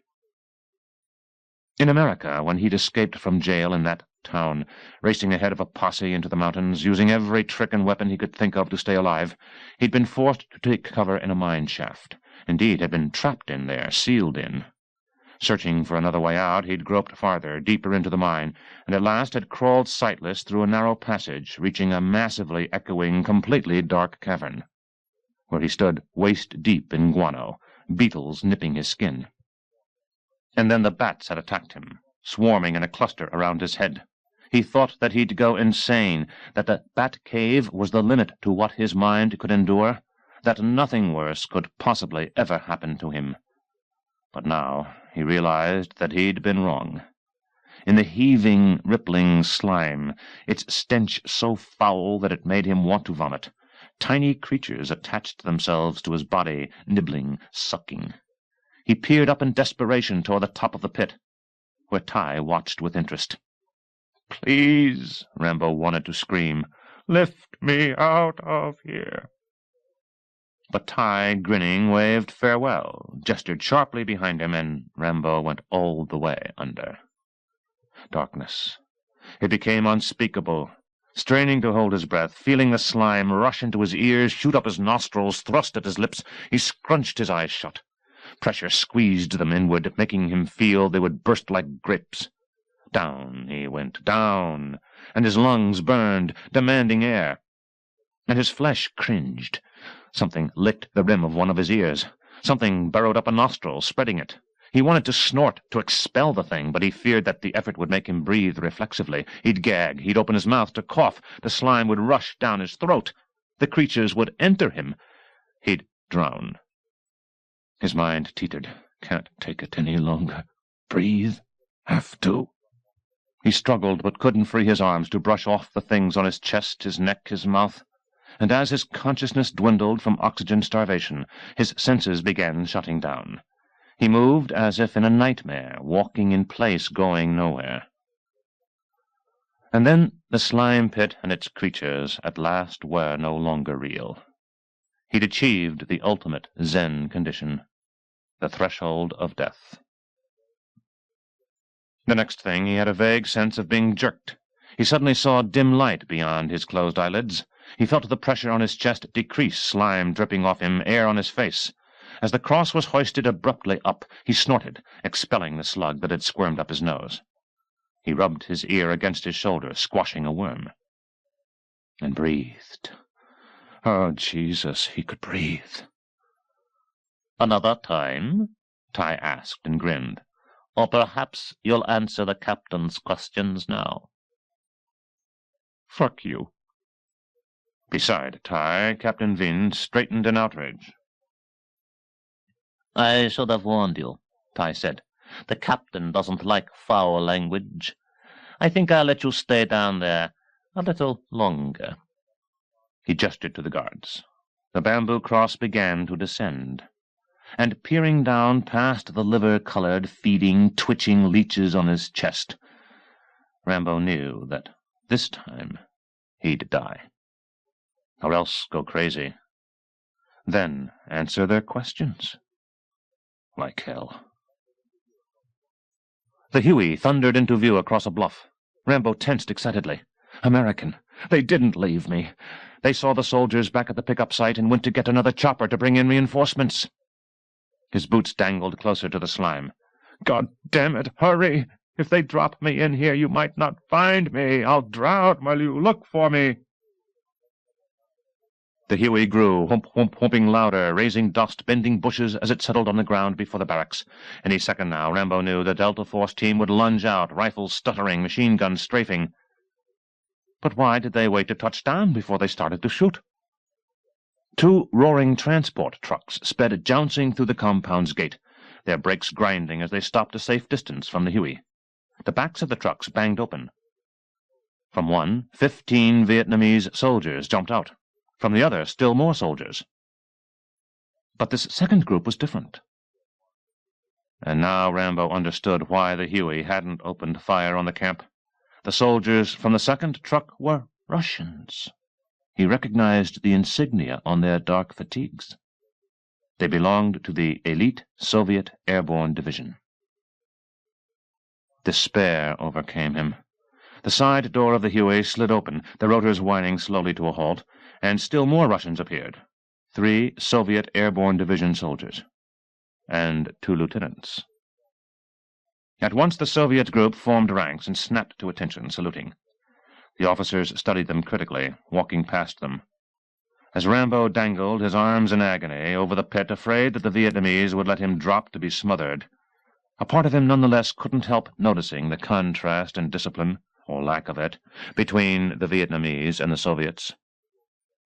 In America, when he'd escaped from jail in that town, racing ahead of a posse into the mountains, using every trick and weapon he could think of to stay alive, he'd been forced to take cover in a mine shaft. Indeed, had been trapped in there, sealed in. Searching for another way out, he'd groped farther, deeper into the mine, and at last had crawled sightless through a narrow passage, reaching a massively echoing, completely dark cavern, where he stood waist-deep in guano, beetles nipping his skin. And then the bats had attacked him, swarming in a cluster around his head. He thought that he'd go insane, that the bat cave was the limit to what his mind could endure, that nothing worse could possibly ever happen to him. But now he realized that he'd been wrong. In the heaving, rippling slime, its stench so foul that it made him want to vomit, tiny creatures attached themselves to his body, nibbling, sucking. He peered up in desperation toward the top of the pit, where Ty watched with interest. "Please," Rambo wanted to scream, "lift me out of here." But Ty, grinning, waved farewell, gestured sharply behind him, and Rambo went all the way under. Darkness. It became unspeakable. Straining to hold his breath, feeling the slime rush into his ears, shoot up his nostrils, thrust at his lips, he scrunched his eyes shut. Pressure squeezed them inward, making him feel they would burst like grapes. Down he went, down, and his lungs burned, demanding air. And his flesh cringed. Something licked the rim of one of his ears. Something burrowed up a nostril, spreading it. He wanted to snort, to expel the thing, but he feared that the effort would make him breathe reflexively. He'd gag, he'd open his mouth to cough, the slime would rush down his throat. The creatures would enter him. He'd drown. His mind teetered. Can't take it any longer. Breathe. Have to. He struggled, but couldn't free his arms to brush off the things on his chest, his neck, his mouth. And as his consciousness dwindled from oxygen starvation, his senses began shutting down. He moved as if in a nightmare, walking in place, going nowhere. And then the slime pit and its creatures at last were no longer real. He'd achieved the ultimate Zen condition, the threshold of death. The next thing, he had a vague sense of being jerked. He suddenly saw dim light beyond his closed eyelids. He felt the pressure on his chest decrease, slime dripping off him, air on his face. As the cross was hoisted abruptly up, he snorted, expelling the slug that had squirmed up his nose. He rubbed his ear against his shoulder, squashing a worm. And breathed. Oh, Jesus, he could breathe. "Another time?" Ty asked and grinned. "Or perhaps you'll answer the captain's questions now." Fuck you. Beside Ty, Captain Vind straightened in outrage. "I should have warned you," Ty said. "The captain doesn't like foul language. I think I'll let you stay down there a little longer." He gestured to the guards. The bamboo cross began to descend. And peering down past the liver-colored, feeding, twitching leeches on his chest, Rambo knew that this time he'd die. Or else go crazy. Then answer their questions. Like hell. The Huey thundered into view across a bluff. Rambo tensed excitedly. American. They didn't leave me. They saw the soldiers back at the pickup site and went to get another chopper to bring in reinforcements. His boots dangled closer to the slime. God damn it, hurry! If they drop me in here, you might not find me. I'll drown while you look for me. The Huey grew, whooping louder, raising dust, bending bushes as it settled on the ground before the barracks. Any second now, Rambo knew the Delta Force team would lunge out, rifles stuttering, machine guns strafing. But why did they wait to touch down before they started to shoot? Two roaring transport trucks sped jouncing through the compound's gate, their brakes grinding as they stopped a safe distance from the Huey. The backs of the trucks banged open. From one, 15 Vietnamese soldiers jumped out. From the other, still more soldiers. But this second group was different. And now Rambo understood why the Huey hadn't opened fire on the camp. The soldiers from the second truck were Russians. He recognized the insignia on their dark fatigues. They belonged to the elite Soviet Airborne Division. Despair overcame him. The side door of the Huey slid open, the rotors whining slowly to a halt, and still more Russians appeared. 3 Soviet Airborne Division soldiers. And 2 lieutenants. At once the Soviet group formed ranks and snapped to attention, saluting. The officers studied them critically, walking past them. As Rambo dangled, his arms in agony, over the pit, afraid that the Vietnamese would let him drop to be smothered, a part of him nonetheless couldn't help noticing the contrast in discipline, or lack of it, between the Vietnamese and the Soviets.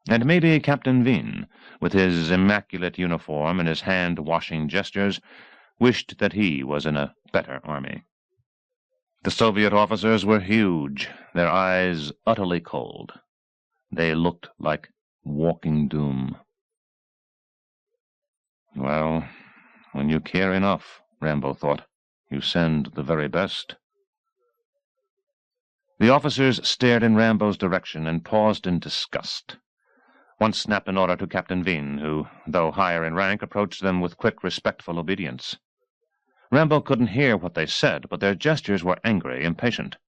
And maybe Captain Veen, with his immaculate uniform and his hand-washing gestures, wished that he was in a better army. The Soviet officers were huge, their eyes utterly cold. They looked like walking doom. Well, when you care enough, Rambo thought, you send the very best. The officers stared in Rambo's direction and paused in disgust. One snapped an order to Captain Veen, who, though higher in rank, approached them with quick, respectful obedience. Rambo couldn't hear what they said, but their gestures were angry, impatient.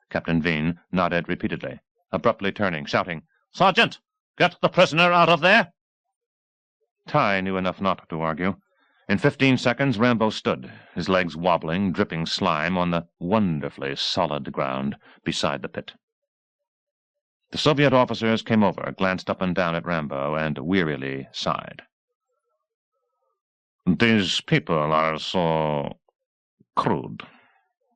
Captain Veen nodded repeatedly, abruptly turning, shouting, "Sergeant, get the prisoner out of there!" Ty knew enough not to argue. In 15 seconds Rambo stood, his legs wobbling, dripping slime on the wonderfully solid ground beside the pit. The Soviet officers came over, glanced up and down at Rambo, and wearily sighed. "These people are so crude,"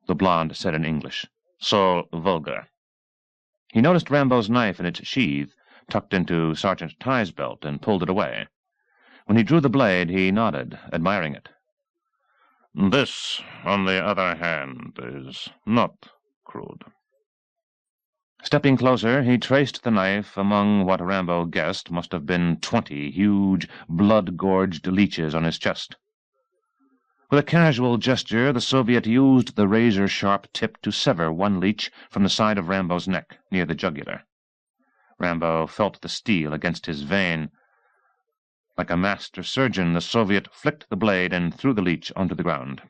the blonde said in English. "So vulgar." He noticed Rambo's knife in its sheath, tucked into Sergeant Ty's belt, and pulled it away. When he drew the blade, he nodded, admiring it. "This, on the other hand, is not crude." Stepping closer, he traced the knife among what Rambo guessed must have been 20 huge, blood-gorged leeches on his chest. With a casual gesture, the Soviet used the razor-sharp tip to sever one leech from the side of Rambo's neck, near the jugular. Rambo felt the steel against his vein. Like a master surgeon, the Soviet flicked the blade and threw the leech onto the ground.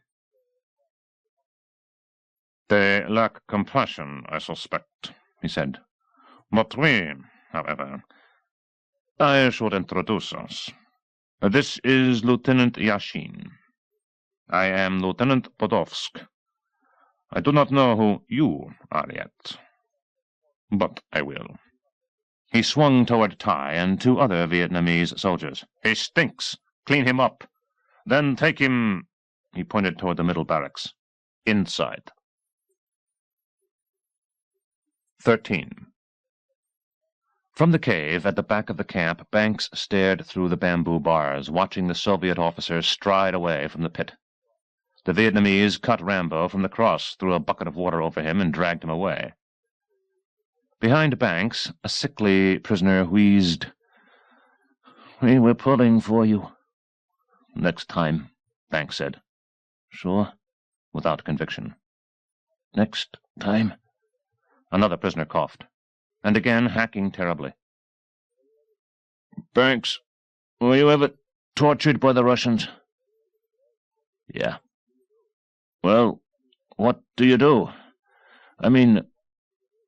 "They lack compassion, I suspect," he said. "But we, however, I should introduce us. This is Lieutenant Yashin. I am Lieutenant Podolsk. I do not know who you are yet, but I will." He swung toward Ty and 2 other Vietnamese soldiers. "He stinks. Clean him up. Then take him," he pointed toward the middle barracks, "inside." 13. From the cave at the back of the camp, Banks stared through the bamboo bars, watching the Soviet officers stride away from the pit. The Vietnamese cut Rambo from the cross, threw a bucket of water over him, and dragged him away. Behind Banks, a sickly prisoner wheezed, "We were pulling for you." "Next time," Banks said. "Sure?" Without conviction. "Next time." Another prisoner coughed, and again hacking terribly. "Banks, were you ever tortured by the Russians?" "Yeah." "Well, what do you do? I mean,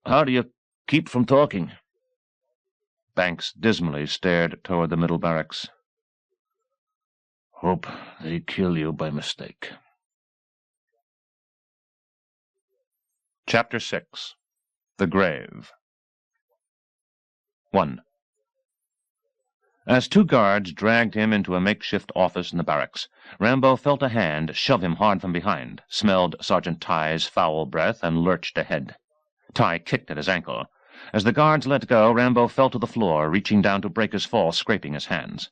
how do you keep from talking?" Banks dismally stared toward the middle barracks. "Hope they kill you by mistake." Chapter 6. The Grave. 1. As 2 guards dragged him into a makeshift office in the barracks, Rambo felt a hand shove him hard from behind, smelled Sergeant Ty's foul breath, and lurched ahead. Ty kicked at his ankle. As the guards let go, Rambo fell to the floor, reaching down to break his fall, scraping his hands.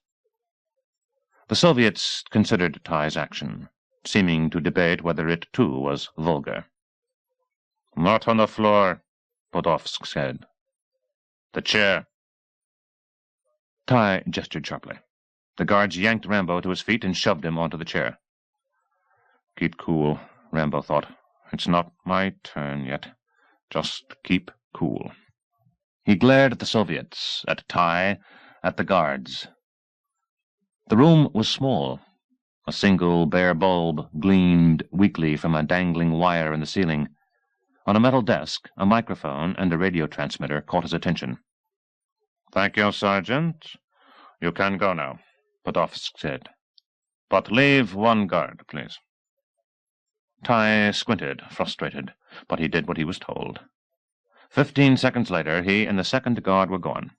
The Soviets considered Ty's action, seeming to debate whether it, too, was vulgar. "Not on the floor," Podolsk said. "The chair." Ty gestured sharply. The guards yanked Rambo to his feet and shoved him onto the chair. "Keep cool," Rambo thought. "It's not my turn yet. Just keep cool." He glared at the Soviets, at Ty, at the guards. The room was small. A single bare bulb gleamed weakly from a dangling wire in the ceiling. On a metal desk, a microphone and a radio transmitter caught his attention. "Thank you, Sergeant. You can go now," Podolsk said. "But leave one guard, please." Ty squinted, frustrated, but he did what he was told. 15 seconds later, he and the second guard were gone.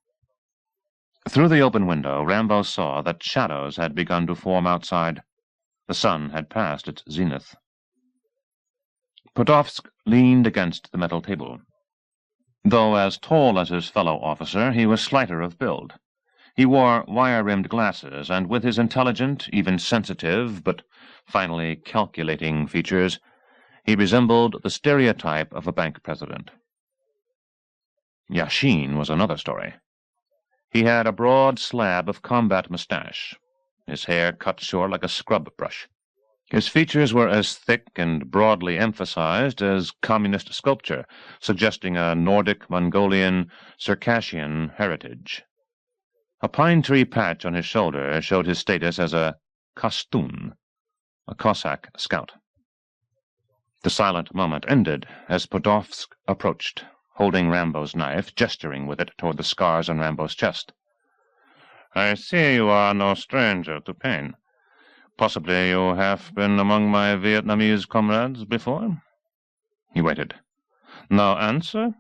Through the open window, Rambo saw that shadows had begun to form outside. The sun had passed its zenith. Podolsk leaned against the metal table. Though as tall as his fellow officer, he was slighter of build. He wore wire-rimmed glasses, and with his intelligent, even sensitive, but finally calculating features, he resembled the stereotype of a bank president. Yashin was another story. He had a broad slab of combat mustache, his hair cut short like a scrub brush. His features were as thick and broadly emphasized as communist sculpture, suggesting a Nordic, Mongolian, Circassian heritage. A pine tree patch on his shoulder showed his status as a Kastun, a Cossack scout. The silent moment ended as Podolsk approached, holding Rambo's knife, gesturing with it toward the scars on Rambo's chest. "I see you are no stranger to pain. Possibly you have been among my Vietnamese comrades before?" He waited. "No answer?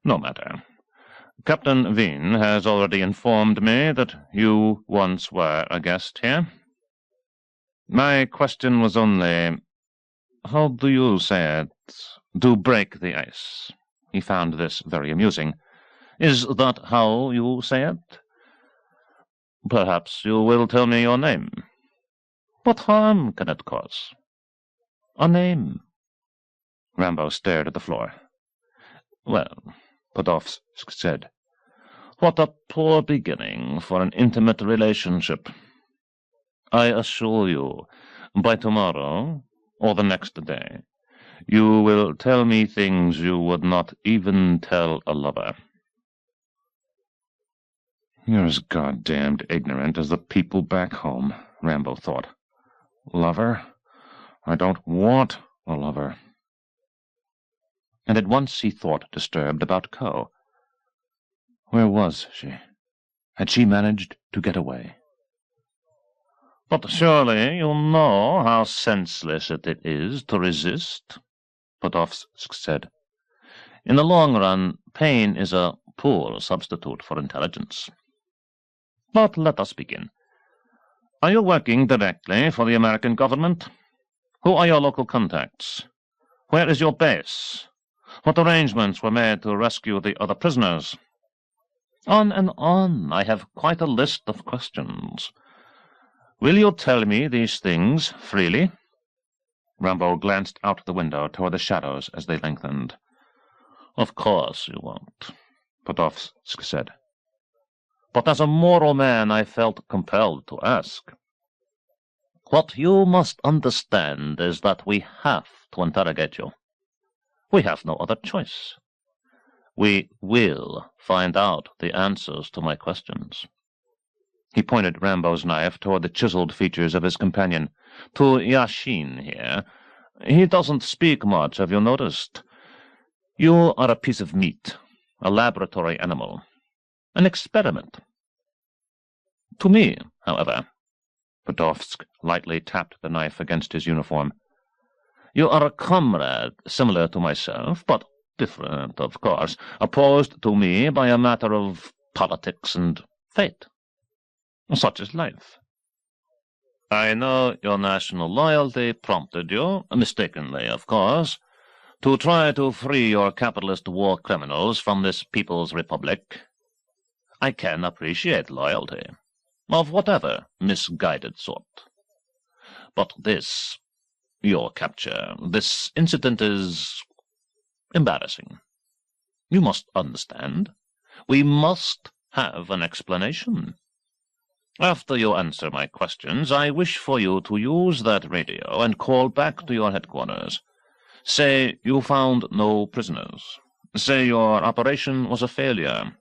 No matter. Captain Veen has already informed me that you once were a guest here. My question was only, how do you say it, to break the ice?" He found this very amusing. "Is that how you say it? Perhaps you will tell me your name. What harm can it cause? A name." Rambo stared at the floor. "Well," Podolsk said, "what a poor beginning for an intimate relationship. I assure you, by tomorrow, or the next day, you will tell me things you would not even tell a lover." "You're as goddamned ignorant as the people back home," Rambo thought. "Lover? I don't want a lover." And at once he thought, disturbed, about Ko. Where was she? Had she managed to get away? "But surely you know how senseless it is to resist," Podolsk said. "In the long run, pain is a poor substitute for intelligence. But let us begin. Are you working directly for the American government? Who are your local contacts? Where is your base? What arrangements were made to rescue the other prisoners? On and on. I have quite a list of questions. Will you tell me these things freely?" Rambo glanced out the window toward the shadows as they lengthened. "Of course you won't," Podolsk said. "But as a moral man I felt compelled to ask. What you must understand is that we have to interrogate you. We have no other choice. We will find out the answers to my questions." He pointed Rambo's knife toward the chiseled features of his companion. "To Yashin here. He doesn't speak much, have you noticed? You are a piece of meat, a laboratory animal, an experiment. To me, however," Podolsk lightly tapped the knife against his uniform, "you are a comrade similar to myself, but different, of course, opposed to me by a matter of politics and fate. Such is life. I know your national loyalty prompted you, mistakenly, of course, to try to free your capitalist war criminals from this People's Republic. I can appreciate loyalty, of whatever misguided sort. But this, your capture, this incident is embarrassing. You must understand. We must have an explanation. After you answer my questions, I wish for you to use that radio and call back to your headquarters. Say you found no prisoners. Say your operation was a failure.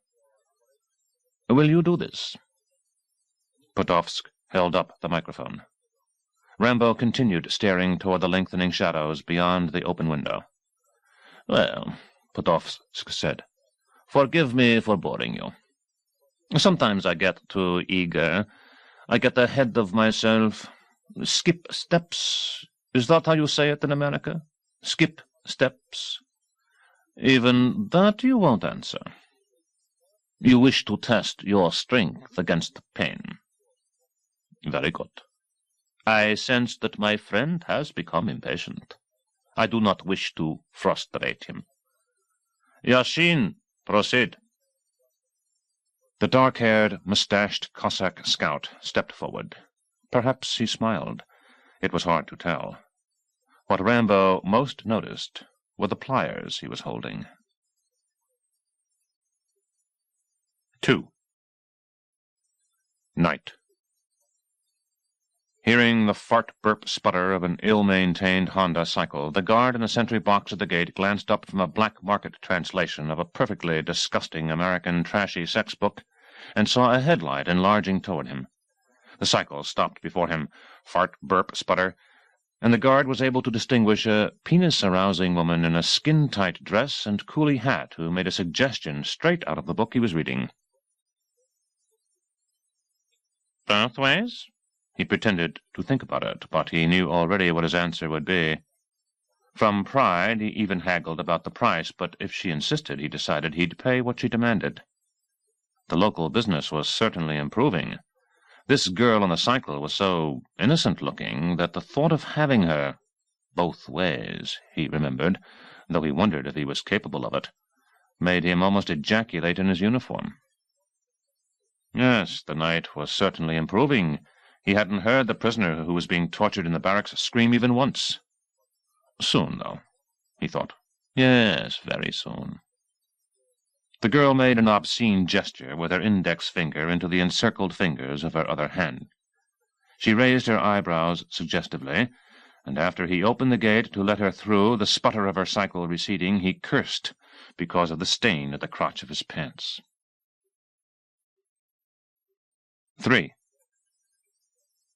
Will you do this?" Podolsk held up the microphone. Rambo continued staring toward the lengthening shadows beyond the open window. "Well," Podolsk said, "forgive me for boring you. Sometimes I get too eager. I get ahead of myself. Skip steps. Is that how you say it in America? Skip steps. Even that you won't answer. You wish to test your strength against pain. Very good. I sense that my friend has become impatient. I do not wish to frustrate him. Yashin, proceed." The dark-haired, mustached Cossack scout stepped forward. Perhaps he smiled. It was hard to tell. What Rambo most noticed were the pliers he was holding. 2. Night. Hearing the fart-burp-sputter of an ill-maintained Honda cycle, the guard in the sentry box at the gate glanced up from a black market translation of a perfectly disgusting American trashy sex book and saw a headlight enlarging toward him. The cycle stopped before him, fart-burp-sputter, and the guard was able to distinguish a penis-arousing woman in a skin-tight dress and coolie hat who made a suggestion straight out of the book he was reading. "Both ways?" He pretended to think about it, but he knew already what his answer would be. From pride, he even haggled about the price, but if she insisted, he decided he'd pay what she demanded. The local business was certainly improving. This girl on the cycle was so innocent-looking that the thought of having her both ways, he remembered, though he wondered if he was capable of it, made him almost ejaculate in his uniform. Yes, the night was certainly improving. He hadn't heard the prisoner who was being tortured in the barracks scream even once. Soon, though, he thought. Yes, very soon. The girl made an obscene gesture with her index finger into the encircled fingers of her other hand. She raised her eyebrows suggestively, and after he opened the gate to let her through, the sputter of her cycle receding, he cursed because of the stain at the crotch of his pants. 3.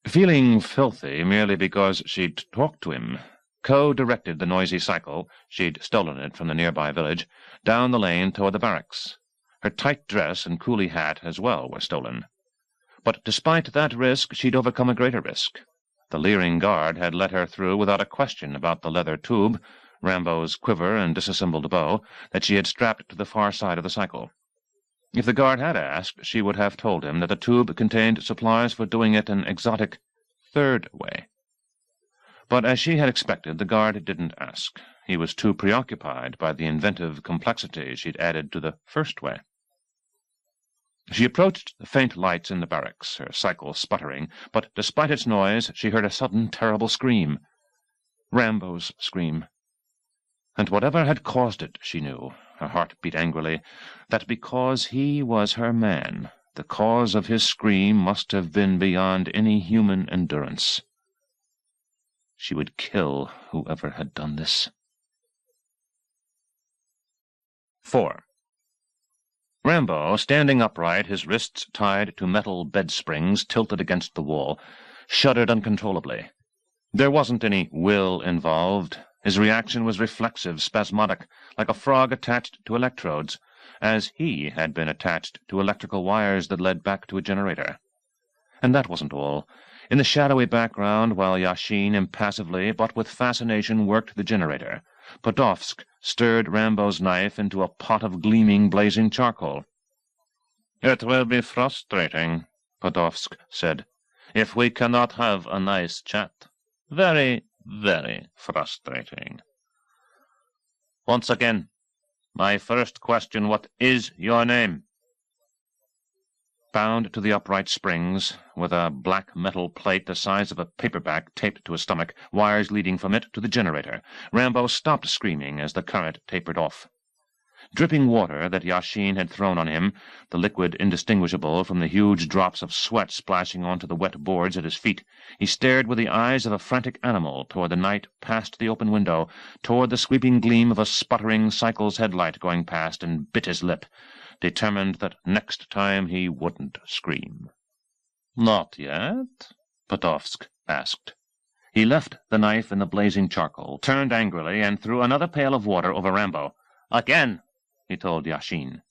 Feeling filthy merely because she'd talked to him, Co directed the noisy cycle, she'd stolen it from the nearby village, down the lane toward the barracks. Her tight dress and coolie hat as well were stolen. But despite that risk, she'd overcome a greater risk. The leering guard had let her through without a question about the leather tube, Rambo's quiver and disassembled bow, that she had strapped to the far side of the cycle. If the guard had asked, she would have told him that the tube contained supplies for doing it an exotic third way. But as she had expected, the guard didn't ask. He was too preoccupied by the inventive complexity she'd added to the first way. She approached the faint lights in the barracks, her cycle sputtering, but despite its noise she heard a sudden terrible scream. Rambo's scream. And whatever had caused it, she knew, her heart beat angrily, that because he was her man, the cause of his scream must have been beyond any human endurance. She would kill whoever had done this. 4. Rambo, standing upright, his wrists tied to metal bed springs tilted against the wall, shuddered uncontrollably. There wasn't any will involved. His reaction was reflexive, spasmodic, like a frog attached to electrodes, as he had been attached to electrical wires that led back to a generator. And that wasn't all. In the shadowy background, while Yashin impassively but with fascination worked the generator, Podolsk stirred Rambo's knife into a pot of gleaming, blazing charcoal. "It will be frustrating," Podolsk said, "if we cannot have a nice chat. Very, very frustrating. Once again, my first question, what is your name?" Bound to the upright springs, with a black metal plate the size of a paperback taped to his stomach, wires leading from it to the generator, Rambo stopped screaming as the current tapered off. Dripping water that Yashin had thrown on him, the liquid indistinguishable from the huge drops of sweat splashing onto the wet boards at his feet, he stared with the eyes of a frantic animal toward the night past the open window, toward the sweeping gleam of a sputtering cycle's headlight going past, and bit his lip, determined that next time he wouldn't scream. "Not yet?" Podolsk asked. He left the knife in the blazing charcoal, turned angrily, and threw another pail of water over Rambo. "Again," he told Yashin.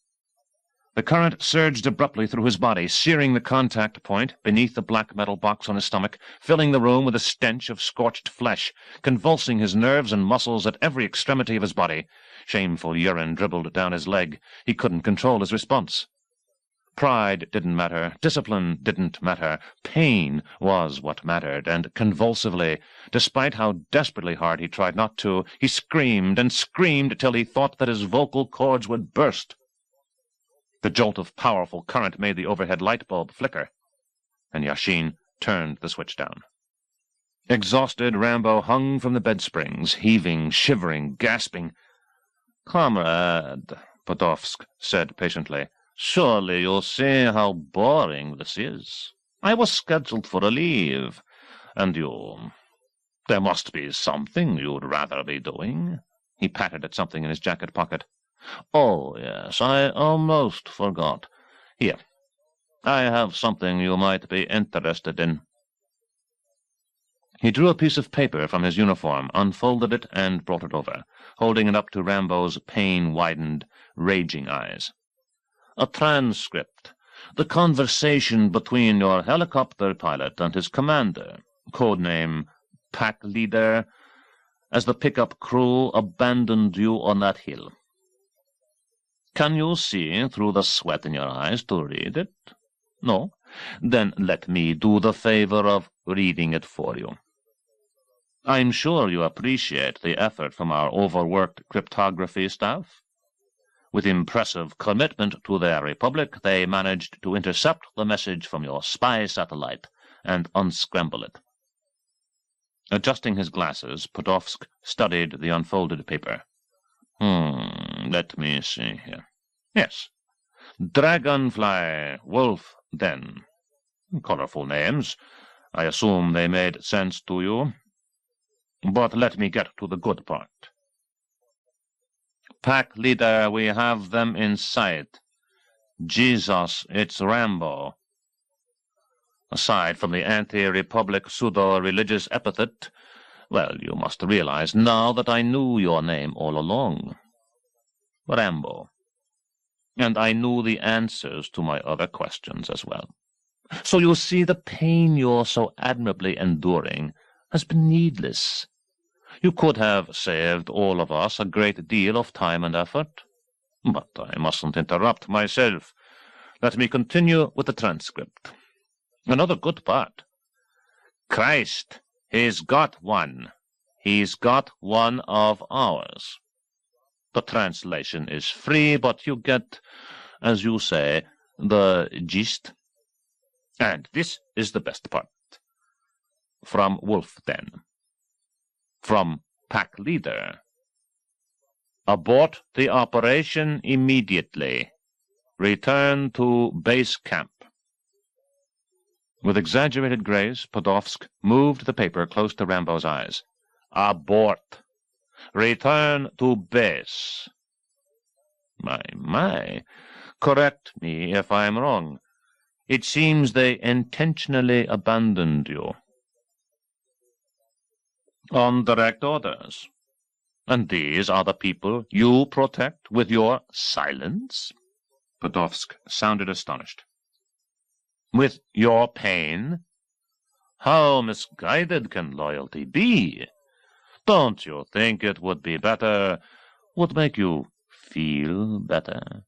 The current surged abruptly through his body, searing the contact point beneath the black metal box on his stomach, filling the room with a stench of scorched flesh, convulsing his nerves and muscles at every extremity of his body. Shameful urine dribbled down his leg. He couldn't control his response. Pride didn't matter. Discipline didn't matter. Pain was what mattered, and convulsively, despite how desperately hard he tried not to, he screamed and screamed till he thought that his vocal cords would burst. The jolt of powerful current made the overhead light bulb flicker, and Yashin turned the switch down. Exhausted, Rambo hung from the bed springs, heaving, shivering, gasping. "Comrade," Podolsk said patiently, "surely you'll see how boring this is. I was scheduled for a leave, and you... There must be something you'd rather be doing." He patted at something in his jacket pocket. "Oh, yes, I almost forgot. Here, I have something you might be interested in." He drew a piece of paper from his uniform, unfolded it, and brought it over, holding it up to Rambo's pain-widened, raging eyes. "A transcript. The conversation between your helicopter pilot and his commander, codename Pack Leader, as the pickup crew abandoned you on that hill. Can you see through the sweat in your eyes to read it? No? Then let me do the favor of reading it for you. I'm sure you appreciate the effort from our overworked cryptography staff. With impressive commitment to their republic, they managed to intercept the message from your spy satellite and unscramble it." Adjusting his glasses, Podolsk studied the unfolded paper. Let me see here. Yes. Dragonfly, Wolf Den. Colorful names. I assume they made sense to you. But let me get to the good part. Pack Leader, we have them in sight. Jesus, it's Rambo. Aside from the anti-republic pseudo-religious epithet, well, you must realize now that I knew your name all along. Rambo. And I knew the answers to my other questions as well. So you see, the pain you're so admirably enduring has been needless. You could have saved all of us a great deal of time and effort. But I mustn't interrupt myself. Let me continue with the transcript. Another good part. Christ, he's got one. He's got one of ours. The translation is free, but you get, as you say, the gist. And this is the best part. From Wolf Den. From Pack Leader. Abort the operation immediately. Return to base camp. With exaggerated grace, Podolsk moved the paper close to Rambo's eyes. Abort. Return to base. My. Correct me if I'm wrong. It seems they intentionally abandoned you. On direct orders. And these are the people you protect with your silence? Podolsk sounded astonished. With your pain? How misguided can loyalty be? Don't you think it would be better, would make you feel better,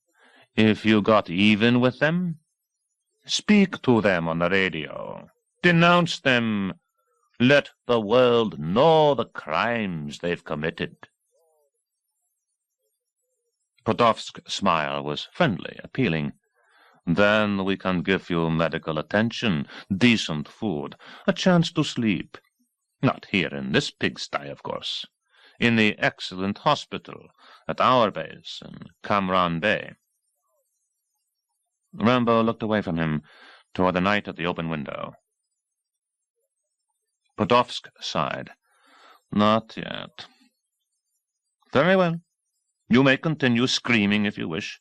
if you got even with them? Speak to them on the radio. Denounce them. Let the world know the crimes they've committed. Podolsk's smile was friendly, appealing. Then we can give you medical attention, decent food, a chance to sleep. Not here in this pigsty, of course. In the excellent hospital at our base in Kamran Bay. Rambo looked away from him toward the night at the open window. Podolsk sighed. Not yet. Very well. You may continue screaming if you wish.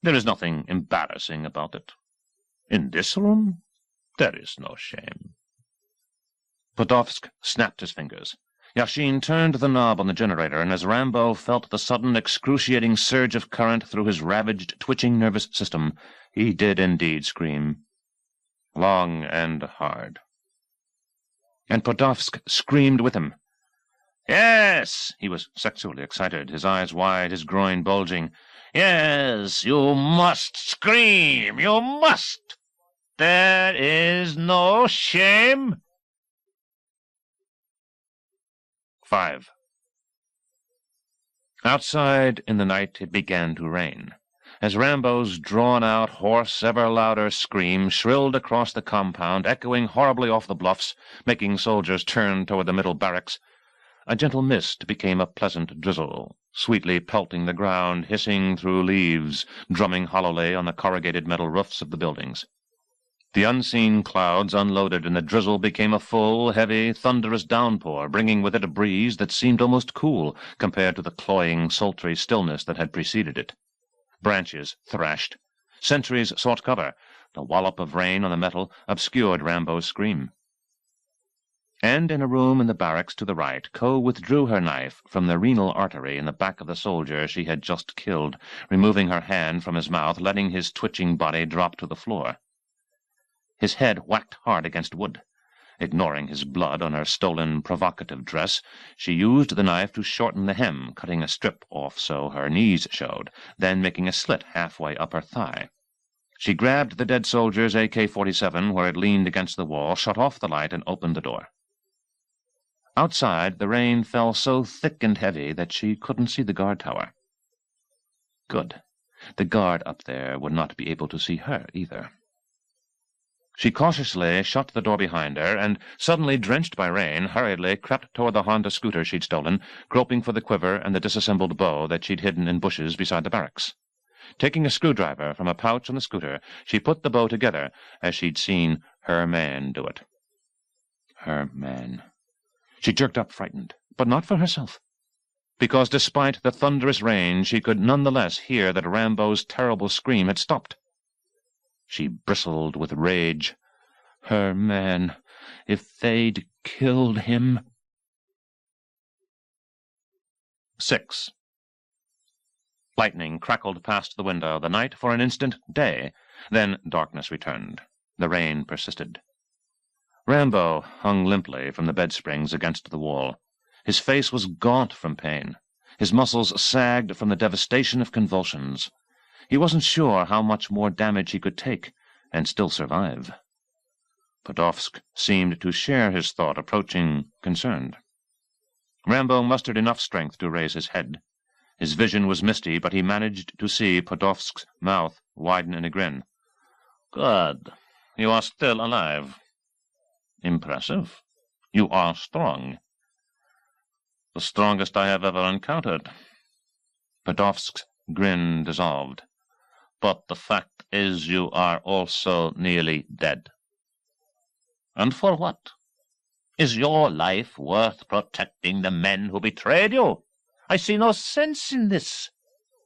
There is nothing embarrassing about it. In this room, there is no shame. Podolsk snapped his fingers. Yashin turned the knob on the generator, and as Rambo felt the sudden excruciating surge of current through his ravaged, twitching nervous system, he did indeed scream. Long and hard. And Podolsk screamed with him. "Yes!" He was sexually excited, his eyes wide, his groin bulging. "Yes, you must scream! You must! There is no shame!" 5. Outside in the night it began to rain. As Rambo's drawn-out, hoarse, ever-louder scream shrilled across the compound, echoing horribly off the bluffs, making soldiers turn toward the middle barracks, a gentle mist became a pleasant drizzle, sweetly pelting the ground, hissing through leaves, drumming hollowly on the corrugated metal roofs of the buildings. The unseen clouds unloaded, and the drizzle became a full, heavy, thunderous downpour, bringing with it a breeze that seemed almost cool compared to the cloying, sultry stillness that had preceded it. Branches thrashed. Sentries sought cover. The wallop of rain on the metal obscured Rambo's scream. And in a room in the barracks to the right, Ko withdrew her knife from the renal artery in the back of the soldier she had just killed, removing her hand from his mouth, letting his twitching body drop to the floor. His head whacked hard against wood. Ignoring his blood on her stolen, provocative dress, she used the knife to shorten the hem, cutting a strip off so her knees showed, then making a slit halfway up her thigh. She grabbed the dead soldier's AK-47 where it leaned against the wall, shut off the light, and opened the door. Outside, the rain fell so thick and heavy that she couldn't see the guard tower. Good. The guard up there would not be able to see her either. She cautiously shut the door behind her, and, suddenly drenched by rain, hurriedly crept toward the Honda scooter she'd stolen, groping for the quiver and the disassembled bow that she'd hidden in bushes beside the barracks. Taking a screwdriver from a pouch on the scooter, she put the bow together as she'd seen her man do it. Her man. She jerked up, frightened, but not for herself, because despite the thunderous rain she could nonetheless hear that Rambo's terrible scream had stopped. She bristled with rage. Her man. If they'd killed him. 6. Lightning crackled past the window, the night for an instant day. Then darkness returned. The rain persisted. Rambo hung limply from the bed springs against the wall. His face was gaunt from pain. His muscles sagged from the devastation of convulsions. He wasn't sure how much more damage he could take and still survive. Podolsk seemed to share his thought, approaching concerned. Rambo mustered enough strength to raise his head. His vision was misty, but he managed to see Podolsk's mouth widen in a grin. "Good. You are still alive." "Impressive. You are strong." "The strongest I have ever encountered." Podolsk's grin dissolved. "But the fact is you are also nearly dead." "And for what? Is your life worth protecting the men who betrayed you? I see no sense in this.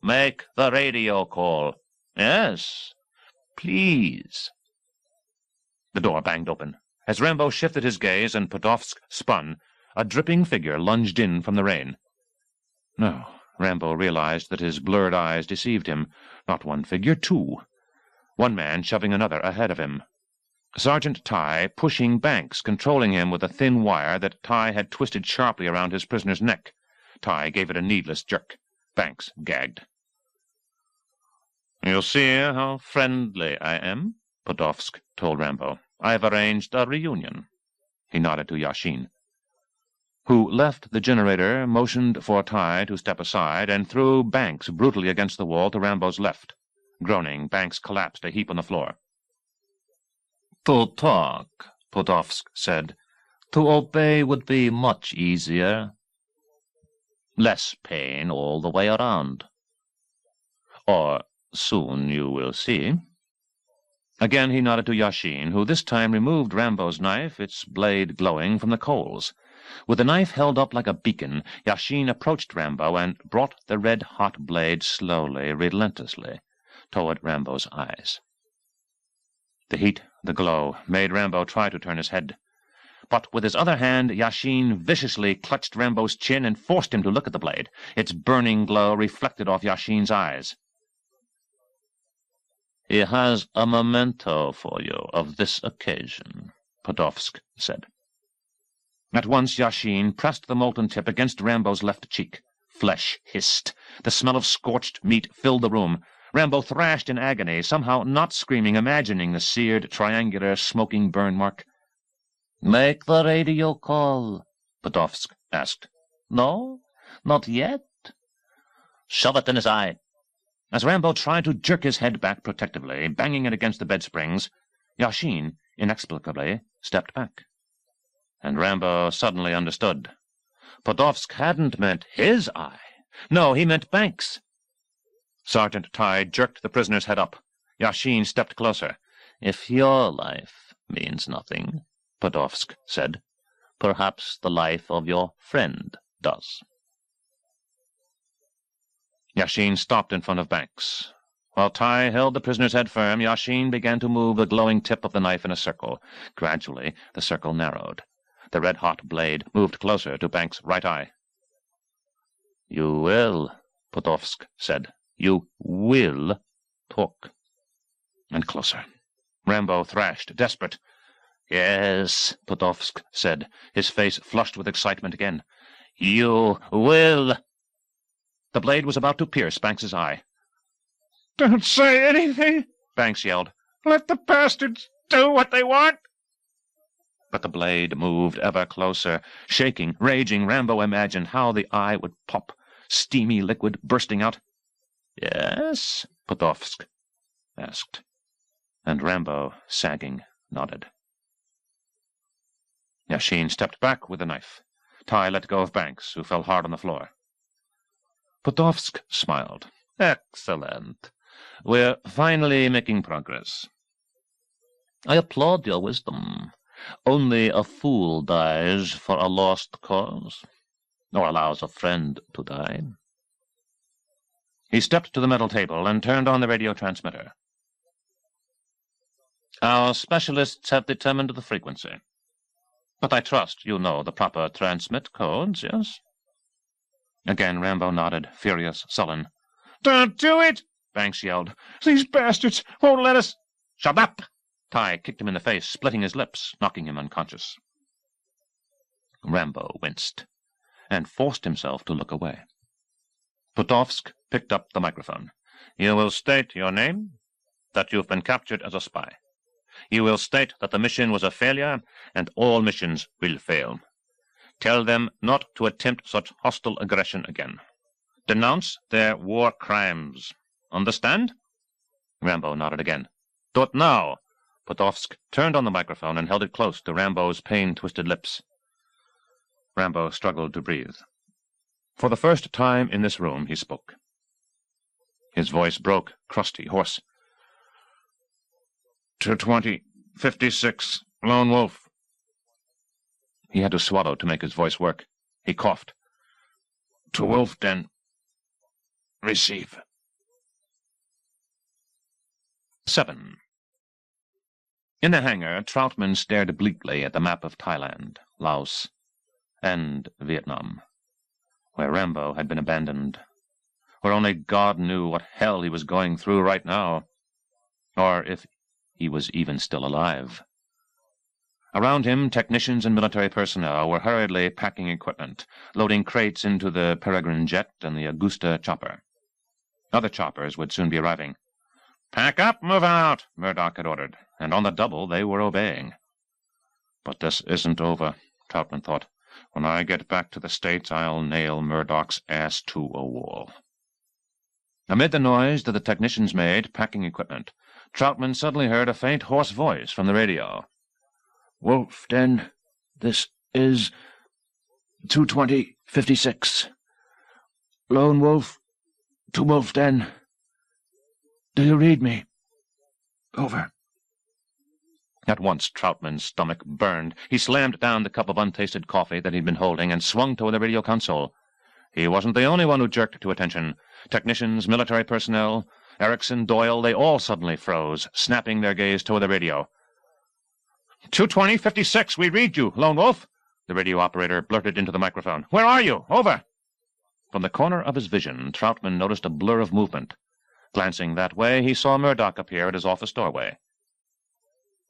Make the radio call. Yes, please." The door banged open. As Rambo shifted his gaze and Podolsk spun, a dripping figure lunged in from the rain. No. Rambo realized that his blurred eyes deceived him. Not one figure, two. One man shoving another ahead of him. Sergeant Ty pushing Banks, controlling him with a thin wire that Ty had twisted sharply around his prisoner's neck. Ty gave it a needless jerk. Banks gagged. "You see how friendly I am?" Podolsk told Rambo. "I've arranged a reunion." He nodded to Yashin, who left the generator, motioned for Ty to step aside, and threw Banks brutally against the wall to Rambo's left. Groaning, Banks collapsed a heap on the floor. "To talk," Podolsk said. "To obey would be much easier. Less pain all the way around. Or soon you will see." Again he nodded to Yashin, who this time removed Rambo's knife, its blade glowing, from the coals. With the knife held up like a beacon, Yashin approached Rambo and brought the red-hot blade slowly, relentlessly, toward Rambo's eyes. The heat, the glow, made Rambo try to turn his head. But with his other hand, Yashin viciously clutched Rambo's chin and forced him to look at the blade. Its burning glow reflected off Yashin's eyes. "He has a memento for you of this occasion," Podolsk said. At once Yashin pressed the molten tip against Rambo's left cheek. Flesh hissed. The smell of scorched meat filled the room. Rambo thrashed in agony, somehow not screaming, imagining the seared, triangular, smoking burn mark. "Make the radio call," Podolsk asked. "No? Not yet?" "Shove it in his eye." As Rambo tried to jerk his head back protectively, banging it against the bed springs, Yashin, inexplicably, stepped back. And Rambo suddenly understood. Podolsk hadn't meant his eye. No, he meant Banks. Sergeant Tighe jerked the prisoner's head up. Yashin stepped closer. "If your life means nothing," Podolsk said, "perhaps the life of your friend does." Yashin stopped in front of Banks. While Tighe held the prisoner's head firm, Yashin began to move the glowing tip of the knife in a circle. Gradually, the circle narrowed. The red-hot blade moved closer to Banks' right eye. "You will," Podolsk said. "You will talk." And closer. Rambo thrashed, desperate. "Yes," Podolsk said, his face flushed with excitement again. "You will." The blade was about to pierce Banks's eye. "Don't say anything," Banks yelled. "Let the bastards do what they want." But the blade moved ever closer. Shaking, raging, Rambo imagined how the eye would pop, steamy liquid bursting out. "Yes?" Podolsk asked. And Rambo, sagging, nodded. Yashin stepped back with the knife. Tighe let go of Banks, who fell hard on the floor. Podolsk smiled. "Excellent. We're finally making progress. I applaud your wisdom. Only a fool dies for a lost cause, or allows a friend to die." He stepped to the metal table and turned on the radio transmitter. "Our specialists have determined the frequency. But I trust you know the proper transmit codes, yes?" Again Rambo nodded, furious, sullen. "Don't do it!" Banks yelled. "These bastards won't let us—" "Shut up!" Tighe kicked him in the face, splitting his lips, knocking him unconscious. Rambo winced, and forced himself to look away. Podolsk picked up the microphone. "You will state your name, that you've been captured as a spy. You will state that the mission was a failure, and all missions will fail. Tell them not to attempt such hostile aggression again. Denounce their war crimes. Understand?" Rambo nodded again. "Do it now." Podolsk turned on the microphone and held it close to Rambo's pain-twisted lips. Rambo struggled to breathe. For the first time in this room he spoke. His voice broke, crusty, hoarse. 220-56, Lone Wolf. He had to swallow to make his voice work. He coughed. "To Wolf Den. Receive." 7. In the hangar, Troutman stared bleakly at the map of Thailand, Laos, and Vietnam, where Rambo had been abandoned, where only God knew what hell he was going through right now, or if he was even still alive. Around him, technicians and military personnel were hurriedly packing equipment, loading crates into the Peregrine jet and the Augusta chopper. Other choppers would soon be arriving. "Pack up, move out," Murdoch had ordered, and on the double they were obeying. But this isn't over, Troutman thought. When I get back to the States, I'll nail Murdoch's ass to a wall. Amid the noise that the technicians made, packing equipment, Troutman suddenly heard a faint, hoarse voice from the radio. "Wolf Den, this is 220-56. Lone Wolf to Wolf Den. Do you read me? Over." At once Troutman's stomach burned. He slammed down the cup of untasted coffee that he'd been holding and swung toward the radio console. He wasn't the only one who jerked to attention. Technicians, military personnel, Erickson, Doyle, they all suddenly froze, snapping their gaze toward the radio. 220-56, we read you, Lone Wolf, the radio operator blurted into the microphone. Where are you? Over. From the corner of his vision, Troutman noticed a blur of movement. Glancing that way, he saw Murdoch appear at his office doorway.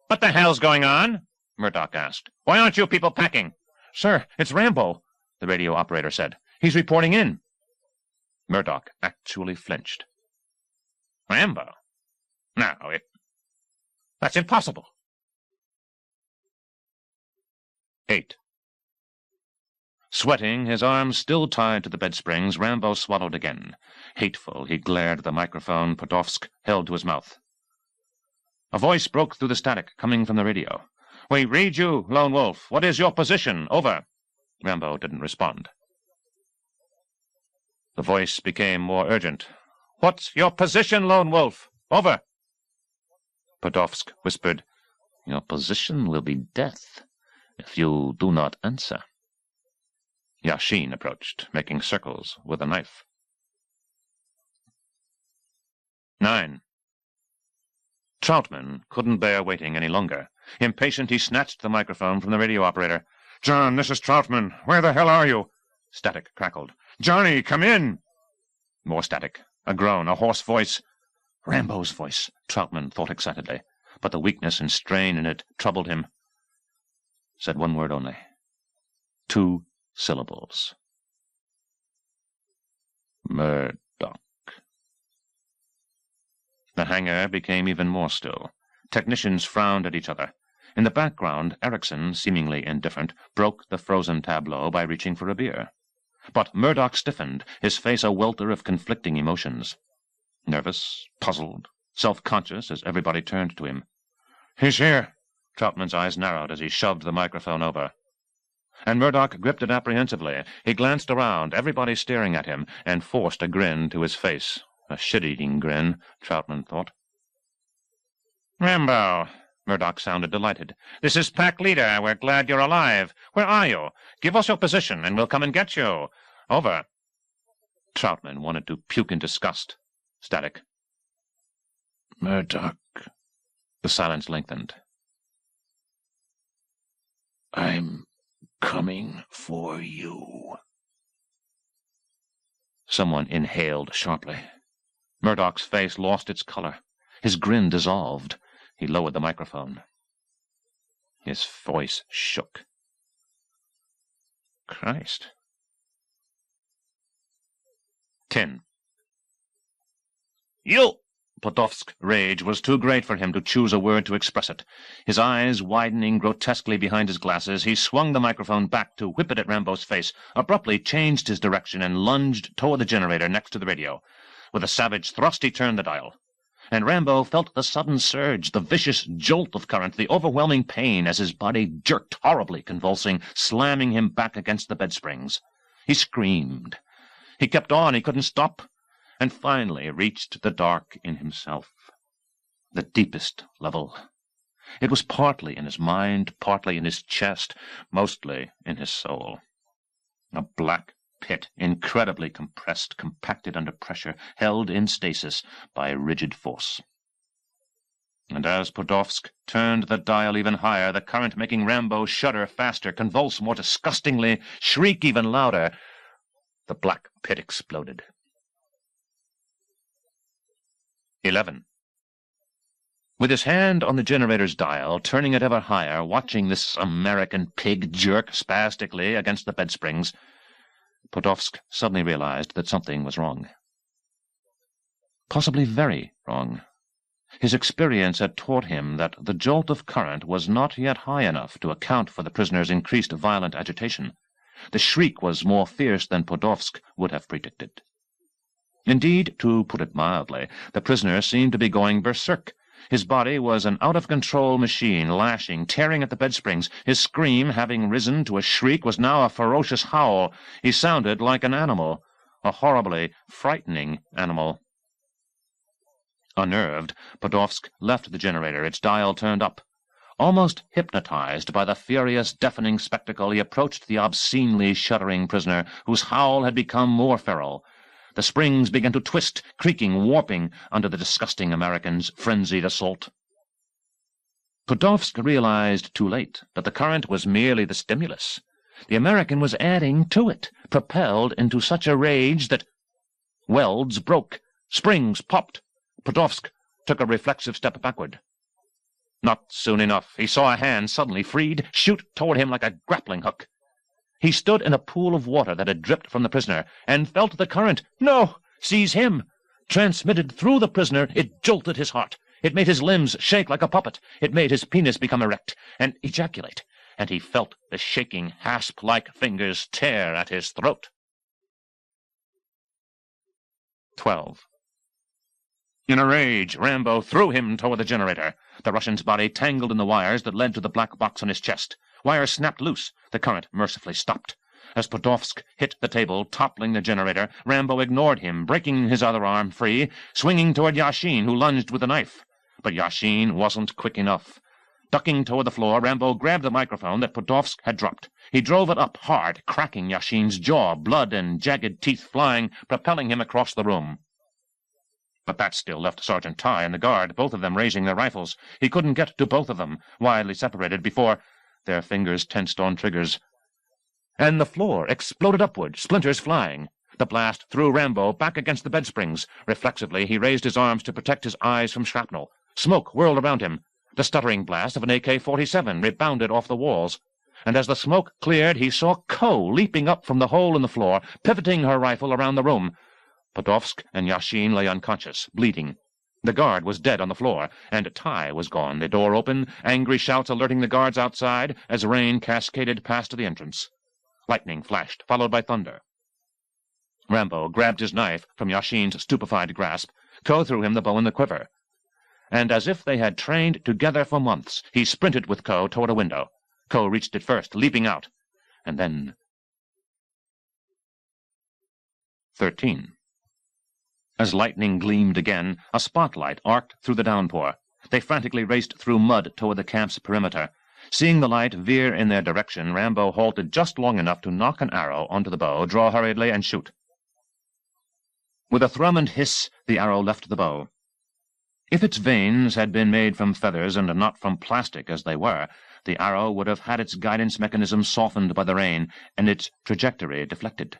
What the hell's going on? Murdoch asked. Why aren't you people packing? Sir, it's Rambo, the radio operator said. He's reporting in. Murdoch actually flinched. Rambo? No, that's impossible. 8. Sweating, his arms still tied to the bed springs, Rambo swallowed again. Hateful, he glared at the microphone Podolsk held to his mouth. A voice broke through the static, coming from the radio. We read you, Lone Wolf. What is your position? Over. Rambo didn't respond. The voice became more urgent. What's your position, Lone Wolf? Over. Podolsk whispered, Your position will be death if you do not answer. Yashin approached, making circles with a knife. 9. Troutman couldn't bear waiting any longer. Impatient, he snatched the microphone from the radio operator. John, this is Troutman. Where the hell are you? Static crackled. Johnny, come in! More static. A groan, a hoarse voice. Rambo's voice, Troutman thought excitedly, but the weakness and strain in it troubled him. Said one word only. 2 syllables. Murdoch. The hangar became even more still. Technicians frowned at each other. In the background, Erickson, seemingly indifferent, broke the frozen tableau by reaching for a beer. But Murdoch stiffened, his face a welter of conflicting emotions. Nervous, puzzled, self-conscious as everybody turned to him. He's here. Troutman's eyes narrowed as he shoved the microphone over. And Murdoch gripped it apprehensively. He glanced around, everybody staring at him, and forced a grin to his face. A shit-eating grin, Troutman thought. Rambo, Murdoch sounded delighted. This is Pack Leader. We're glad you're alive. Where are you? Give us your position, and we'll come and get you. Over. Troutman wanted to puke in disgust. Static. Murdoch. The silence lengthened. I'm coming for you. Someone inhaled sharply. Murdoch's face lost its color. His grin dissolved. He lowered the microphone. His voice shook. Christ. 10. You! Podolsk's rage was too great for him to choose a word to express it. His eyes widening grotesquely behind his glasses, he swung the microphone back to whip it at Rambo's face, abruptly changed his direction, and lunged toward the generator next to the radio. With a savage thrust, he turned the dial. And Rambo felt the sudden surge, the vicious jolt of current, the overwhelming pain as his body jerked horribly, convulsing, slamming him back against the bed springs. He screamed. He kept on. He couldn't stop. And finally reached the dark in himself, the deepest level. It was partly in his mind, partly in his chest, mostly in his soul. A black pit, incredibly compressed, compacted under pressure, held in stasis by rigid force. And as Podolsk turned the dial even higher, the current making Rambo shudder faster, convulse more disgustingly, shriek even louder, the black pit exploded. 11. With his hand on the generator's dial, turning it ever higher, watching this American pig jerk spastically against the bed springs, Podolsk suddenly realized that something was wrong. Possibly very wrong. His experience had taught him that the jolt of current was not yet high enough to account for the prisoner's increased violent agitation. The shriek was more fierce than Podolsk would have predicted. Indeed, to put it mildly, the prisoner seemed to be going berserk. His body was an out-of-control machine, lashing, tearing at the bed springs. His scream, having risen to a shriek, was now a ferocious howl. He sounded like an animal, a horribly frightening animal. Unnerved, Podolsk left the generator, its dial turned up. Almost hypnotized by the furious, deafening spectacle, he approached the obscenely shuddering prisoner, whose howl had become more feral. The springs began to twist, creaking, warping under the disgusting American's frenzied assault. Podolsk realized too late that the current was merely the stimulus. The American was adding to it, propelled into such a rage that welds broke, springs popped. Podolsk took a reflexive step backward. Not soon enough. He saw a hand, suddenly freed, shoot toward him like a grappling hook. He stood in a pool of water that had dripped from the prisoner, and felt the current. No! Seize him! Transmitted through the prisoner, it jolted his heart. It made his limbs shake like a puppet. It made his penis become erect and ejaculate, and he felt the shaking, hasp-like fingers tear at his throat. 12. In a rage, Rambo threw him toward the generator. The Russian's body tangled in the wires that led to the black box on his chest. Wires snapped loose. The current mercifully stopped. As Podolsk hit the table, toppling the generator, Rambo ignored him, breaking his other arm free, swinging toward Yashin, who lunged with a knife. But Yashin wasn't quick enough. Ducking toward the floor, Rambo grabbed the microphone that Podolsk had dropped. He drove it up hard, cracking Yashin's jaw, blood and jagged teeth flying, propelling him across the room. But that still left Sergeant Ty and the guard, both of them raising their rifles. He couldn't get to both of them, widely separated, before their fingers tensed on triggers. And the floor exploded upward, splinters flying. The blast threw Rambo back against the bed springs. Reflexively, he raised his arms to protect his eyes from shrapnel. Smoke whirled around him. The stuttering blast of an AK-47 rebounded off the walls. And as the smoke cleared, he saw Ko leaping up from the hole in the floor, pivoting her rifle around the room. Podolsk and Yashin lay unconscious, bleeding. The guard was dead on the floor, and Ty was gone, the door open, angry shouts alerting the guards outside as rain cascaded past the entrance. Lightning flashed, followed by thunder. Rambo grabbed his knife from Yashin's stupefied grasp. Ko threw him the bow in the quiver. And as if they had trained together for months, he sprinted with Ko toward a window. Ko reached it first, leaping out. And then 13. As lightning gleamed again, a spotlight arced through the downpour. They frantically raced through mud toward the camp's perimeter. Seeing the light veer in their direction, Rambo halted just long enough to knock an arrow onto the bow, draw hurriedly, and shoot. With a thrum and hiss, the arrow left the bow. If its vanes had been made from feathers and not from plastic as they were, the arrow would have had its guidance mechanism softened by the rain and its trajectory deflected.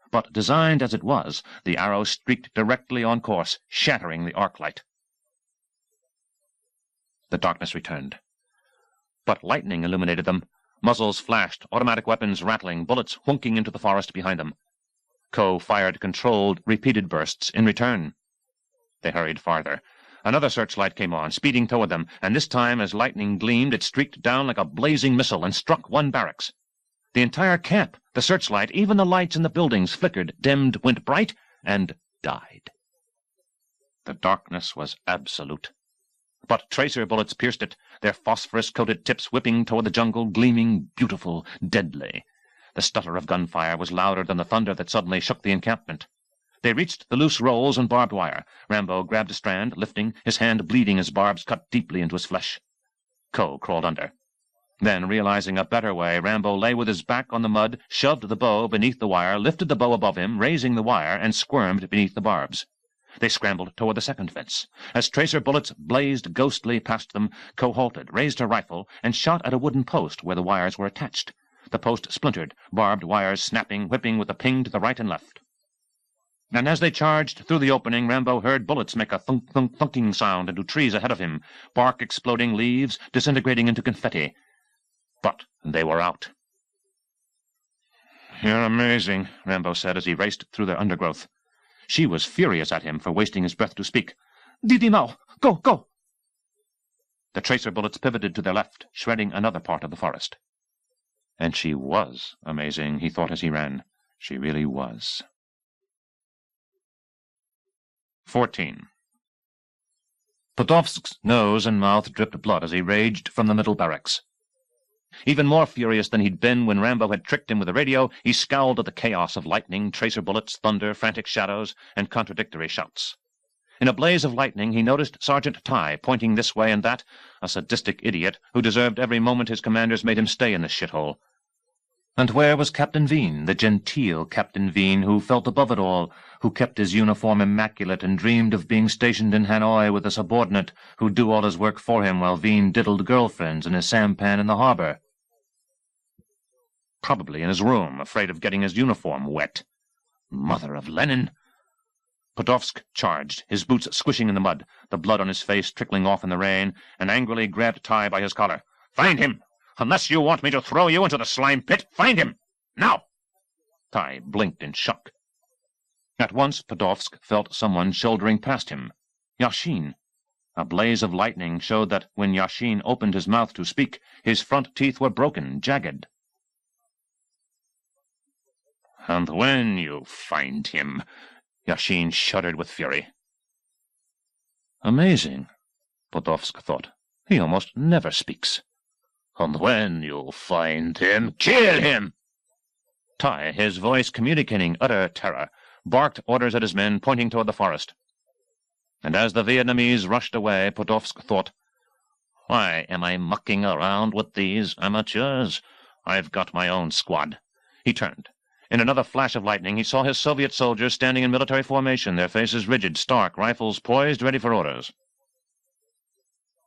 But designed as it was, the arrow streaked directly on course, shattering the arc light. The darkness returned. But lightning illuminated them. Muzzles flashed, automatic weapons rattling, bullets whunking into the forest behind them. Ko fired controlled, repeated bursts in return. They hurried farther. Another searchlight came on, speeding toward them, and this time, as lightning gleamed, it streaked down like a blazing missile and struck one barracks. The entire camp, the searchlight, even the lights in the buildings flickered, dimmed, went bright, and died. The darkness was absolute. But tracer bullets pierced it, their phosphorus-coated tips whipping toward the jungle, gleaming, beautiful, deadly. The stutter of gunfire was louder than the thunder that suddenly shook the encampment. They reached the loose rolls and barbed wire. Rambo grabbed a strand, lifting, his hand bleeding as barbs cut deeply into his flesh. Ko crawled under. Then, realizing a better way, Rambo lay with his back on the mud, shoved the bow beneath the wire, lifted the bow above him, raising the wire, and squirmed beneath the barbs. They scrambled toward the second fence. As tracer bullets blazed ghostly past them, Ko halted, raised her rifle, and shot at a wooden post where the wires were attached. The post splintered, barbed wires snapping, whipping with a ping to the right and left. And as they charged through the opening, Rambo heard bullets make a thunk-thunk thunking sound into trees ahead of him, bark exploding, leaves disintegrating into confetti. But they were out. "You're amazing," Rambo said as he raced through the undergrowth. She was furious at him for wasting his breath to speak. "Didi Mao! Go, go!" The tracer bullets pivoted to their left, shredding another part of the forest. And she was amazing, he thought as he ran. She really was. 14. Podolsk's nose and mouth dripped blood as he raged from the middle barracks. Even more furious than he'd been when Rambo had tricked him with the radio, he scowled at the chaos of lightning, tracer bullets, thunder, frantic shadows, and contradictory shouts. In a blaze of lightning, he noticed Sergeant Ty pointing this way and that, a sadistic idiot who deserved every moment his commanders made him stay in this shithole. And where was Captain Veen, the genteel Captain Veen, who felt above it all, who kept his uniform immaculate and dreamed of being stationed in Hanoi with a subordinate who'd do all his work for him while Veen diddled girlfriends in his sampan in the harbor? Probably in his room, afraid of getting his uniform wet. Mother of Lenin! Podolsk charged, his boots squishing in the mud, the blood on his face trickling off in the rain, and angrily grabbed Ty by his collar. "Find him! Unless you want me to throw you into the slime pit, find him! Now!" Ty blinked in shock. At once Podolsk felt someone shouldering past him. Yashin. A blaze of lightning showed that when Yashin opened his mouth to speak, his front teeth were broken, jagged. "And when you find him," Yashin shuddered with fury. Amazing, Podolsk thought. He almost never speaks. "And when you find him, kill him!" Ty, his voice communicating utter terror, barked orders at his men, pointing toward the forest. And as the Vietnamese rushed away, Podolsk thought, "Why am I mucking around with these amateurs? I've got my own squad." He turned. In another flash of lightning, he saw his Soviet soldiers standing in military formation, their faces rigid, stark, rifles poised, ready for orders.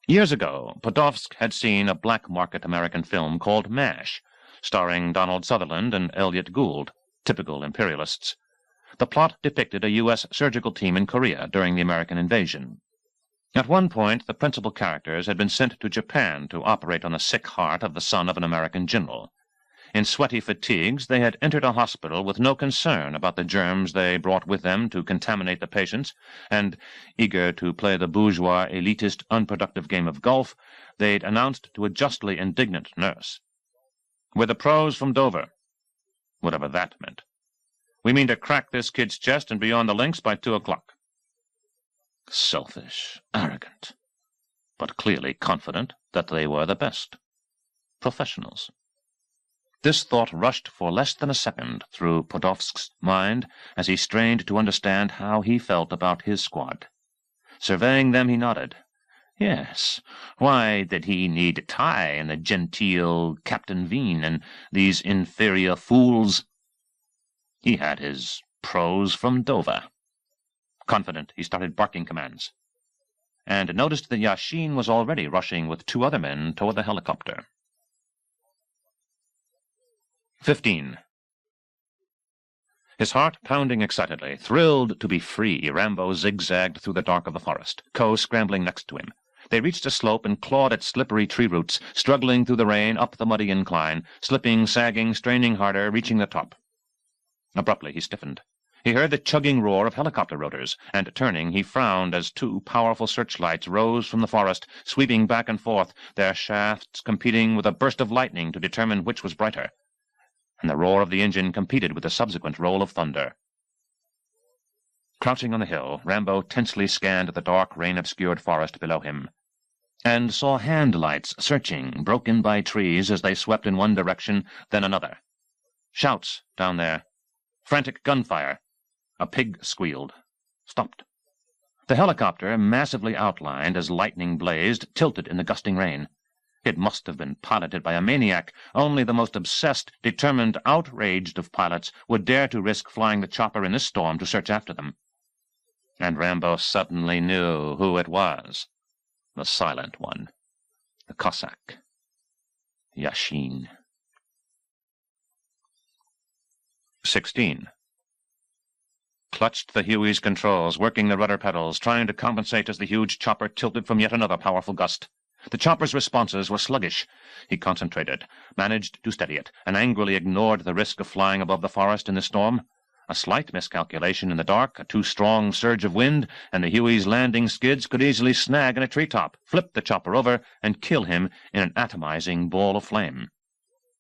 Years ago, Podolsk had seen a black-market American film called MASH, starring Donald Sutherland and Elliot Gould, typical imperialists. The plot depicted a U.S. surgical team in Korea during the American invasion. At one point, the principal characters had been sent to Japan to operate on the sick heart of the son of an American general. In sweaty fatigues, they had entered a hospital with no concern about the germs they brought with them to contaminate the patients, and, eager to play the bourgeois, elitist, unproductive game of golf, they'd announced to a justly indignant nurse, "We're the pros from Dover," whatever that meant. "We mean to crack this kid's chest and be on the links by 2 o'clock. Selfish, arrogant, but clearly confident that they were the best. Professionals. This thought rushed for less than a second through Podolsk's mind as he strained to understand how he felt about his squad. Surveying them, he nodded. Yes, why did he need Ty and the genteel Captain Veen and these inferior fools? He had his pros from Dover. Confident, he started barking commands, and noticed that Yashin was already rushing with 2 other men toward the helicopter. 15. His heart pounding excitedly, thrilled to be free, Rambo zigzagged through the dark of the forest, Ko scrambling next to him. They reached a slope and clawed at slippery tree roots, struggling through the rain up the muddy incline, slipping, sagging, straining harder, reaching the top. Abruptly he stiffened. He heard the chugging roar of helicopter rotors, and turning, he frowned as 2 powerful searchlights rose from the forest, sweeping back and forth, their shafts competing with a burst of lightning to determine which was brighter. And the roar of the engine competed with the subsequent roll of thunder. Crouching on the hill, Rambo tensely scanned the dark, rain-obscured forest below him, and saw hand lights searching, broken by trees as they swept in one direction, then another. Shouts down there. Frantic gunfire. A pig squealed. Stopped. The helicopter, massively outlined as lightning blazed, tilted in the gusting rain. It must have been piloted by a maniac. Only the most obsessed, determined, outraged of pilots would dare to risk flying the chopper in this storm to search after them. And Rambo suddenly knew who it was. The silent one. The Cossack. Yashin. 16. Clutched the Huey's controls, working the rudder pedals, trying to compensate as the huge chopper tilted from yet another powerful gust. The chopper's responses were sluggish. He concentrated, managed to steady it, and angrily ignored the risk of flying above the forest in the storm. A slight miscalculation in the dark, a too strong surge of wind, and the Huey's landing skids could easily snag in a treetop, flip the chopper over, and kill him in an atomizing ball of flame.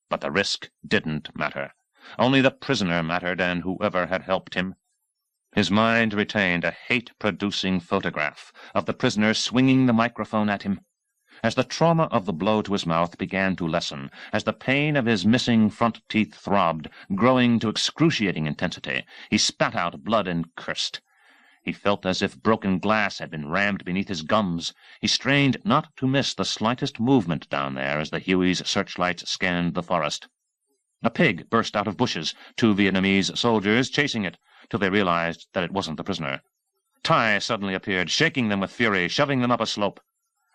But the risk didn't matter. Only the prisoner mattered, and whoever had helped him. His mind retained a hate-producing photograph of the prisoner swinging the microphone at him. As the trauma of the blow to his mouth began to lessen, as the pain of his missing front teeth throbbed, growing to excruciating intensity, he spat out blood and cursed. He felt as if broken glass had been rammed beneath his gums. He strained not to miss the slightest movement down there as the Huey's searchlights scanned the forest. A pig burst out of bushes, 2 Vietnamese soldiers chasing it, till they realized that it wasn't the prisoner. Tai suddenly appeared, shaking them with fury, shoving them up a slope.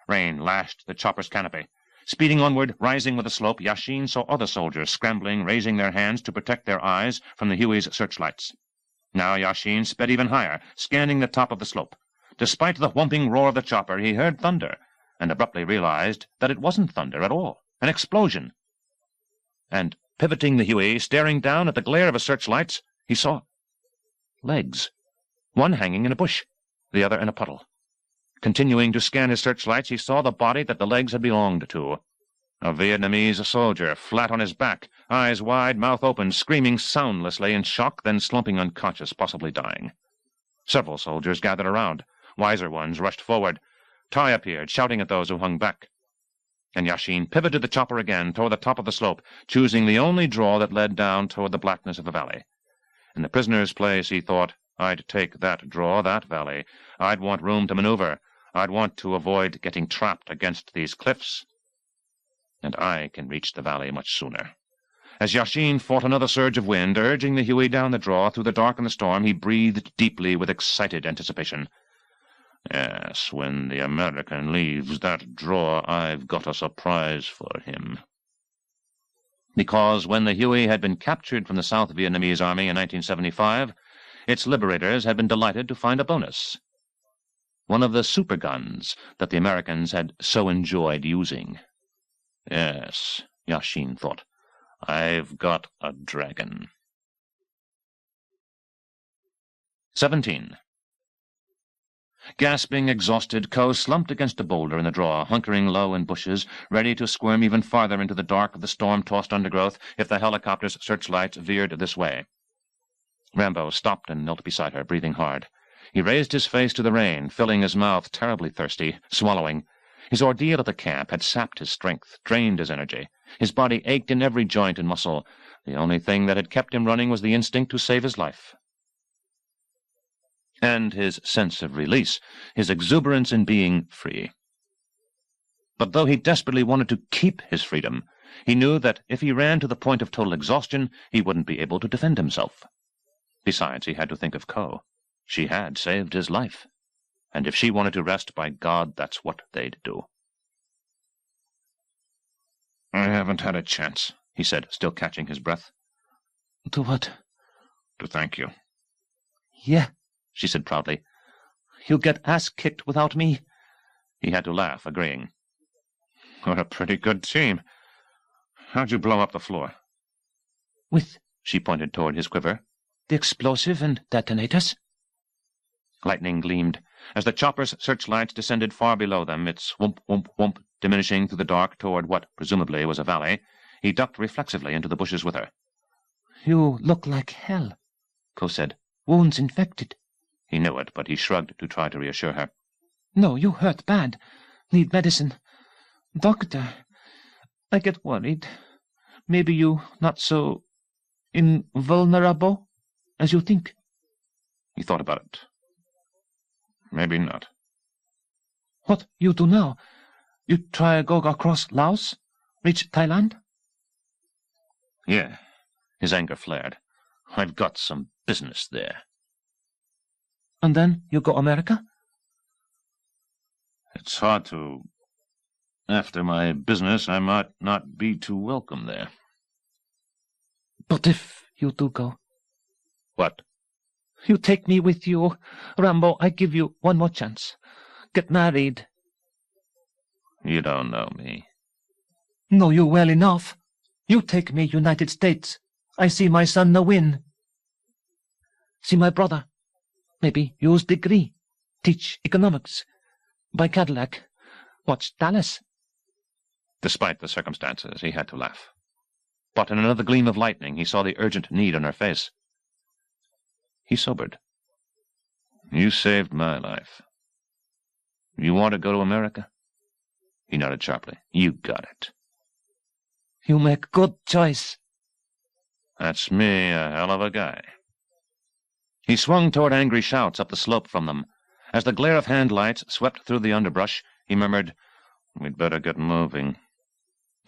Rain lashed the chopper's canopy. Speeding onward, rising with the slope, Yashin saw other soldiers scrambling, raising their hands to protect their eyes from the Huey's searchlights. Now Yashin sped even higher, scanning the top of the slope. Despite the whumping roar of the chopper, he heard thunder, and abruptly realized that it wasn't thunder at all, an explosion. And, pivoting the Huey, staring down at the glare of his searchlights, he saw legs, one hanging in a bush, the other in a puddle. Continuing to scan his searchlights, he saw the body that the legs had belonged to. A Vietnamese soldier, flat on his back, eyes wide, mouth open, screaming soundlessly in shock, then slumping unconscious, possibly dying. Several soldiers gathered around. Wiser ones rushed forward. Tai appeared, shouting at those who hung back. And Yashin pivoted the chopper again toward the top of the slope, choosing the only draw that led down toward the blackness of the valley. In the prisoner's place, he thought, I'd take that draw, that valley. I'd want room to maneuver. I'd want to avoid getting trapped against these cliffs. And I can reach the valley much sooner. As Yashin fought another surge of wind, urging the Huey down the draw through the dark and the storm, he breathed deeply with excited anticipation. Yes, when the American leaves that draw, I've got a surprise for him. Because when the Huey had been captured from the South Vietnamese Army in 1975, its liberators had been delighted to find a bonus. One of the superguns that the Americans had so enjoyed using. Yes, Yashin thought, I've got a dragon. 17. Gasping, exhausted, Ko slumped against a boulder in the draw, hunkering low in bushes, ready to squirm even farther into the dark of the storm-tossed undergrowth if the helicopter's searchlights veered this way. Rambo stopped and knelt beside her, breathing hard. He raised his face to the rain, filling his mouth terribly thirsty, swallowing. His ordeal at the camp had sapped his strength, drained his energy. His body ached in every joint and muscle. The only thing that had kept him running was the instinct to save his life. And his sense of release, his exuberance in being free. But though he desperately wanted to keep his freedom, he knew that if he ran to the point of total exhaustion, he wouldn't be able to defend himself. Besides, he had to think of Ko. She had saved his life. And if she wanted to rest, by God, that's what they'd do. I haven't had a chance, he said, still catching his breath. To what? To thank you. Yeah, she said proudly. You'll get ass-kicked without me. He had to laugh, agreeing. We're a pretty good team. How'd you blow up the floor? With, she pointed toward his quiver, the explosive and detonators. Lightning gleamed. As the chopper's searchlights descended far below them, its whoomp, whoomp, whoomp, diminishing through the dark toward what presumably was a valley, he ducked reflexively into the bushes with her. You look like hell, Ko said. Wounds infected. He knew it, but he shrugged to try to reassure her. No, you hurt bad. Need medicine. Doctor, I get worried. Maybe you not so invulnerable as you think. He thought about it. Maybe not. What you do now? You try go across Laos? Reach Thailand? Yeah. His anger flared. I've got some business there. And then you go America? It's hard to... After my business, I might not be too welcome there. But if you do go... What? You take me with you. Rambo, I give you one more chance. Get married. You don't know me. Know you well enough. You take me United States. I see my son no win. See my brother. Maybe use degree. Teach economics. Buy Cadillac. Watch Dallas. Despite the circumstances, he had to laugh. But in another gleam of lightning, he saw the urgent need on her face. He sobered. You saved my life. You want to go to America? He nodded sharply. You got it. You make good choice. That's me, a hell of a guy. He swung toward angry shouts up the slope from them. As the glare of hand lights swept through the underbrush, he murmured, We'd better get moving.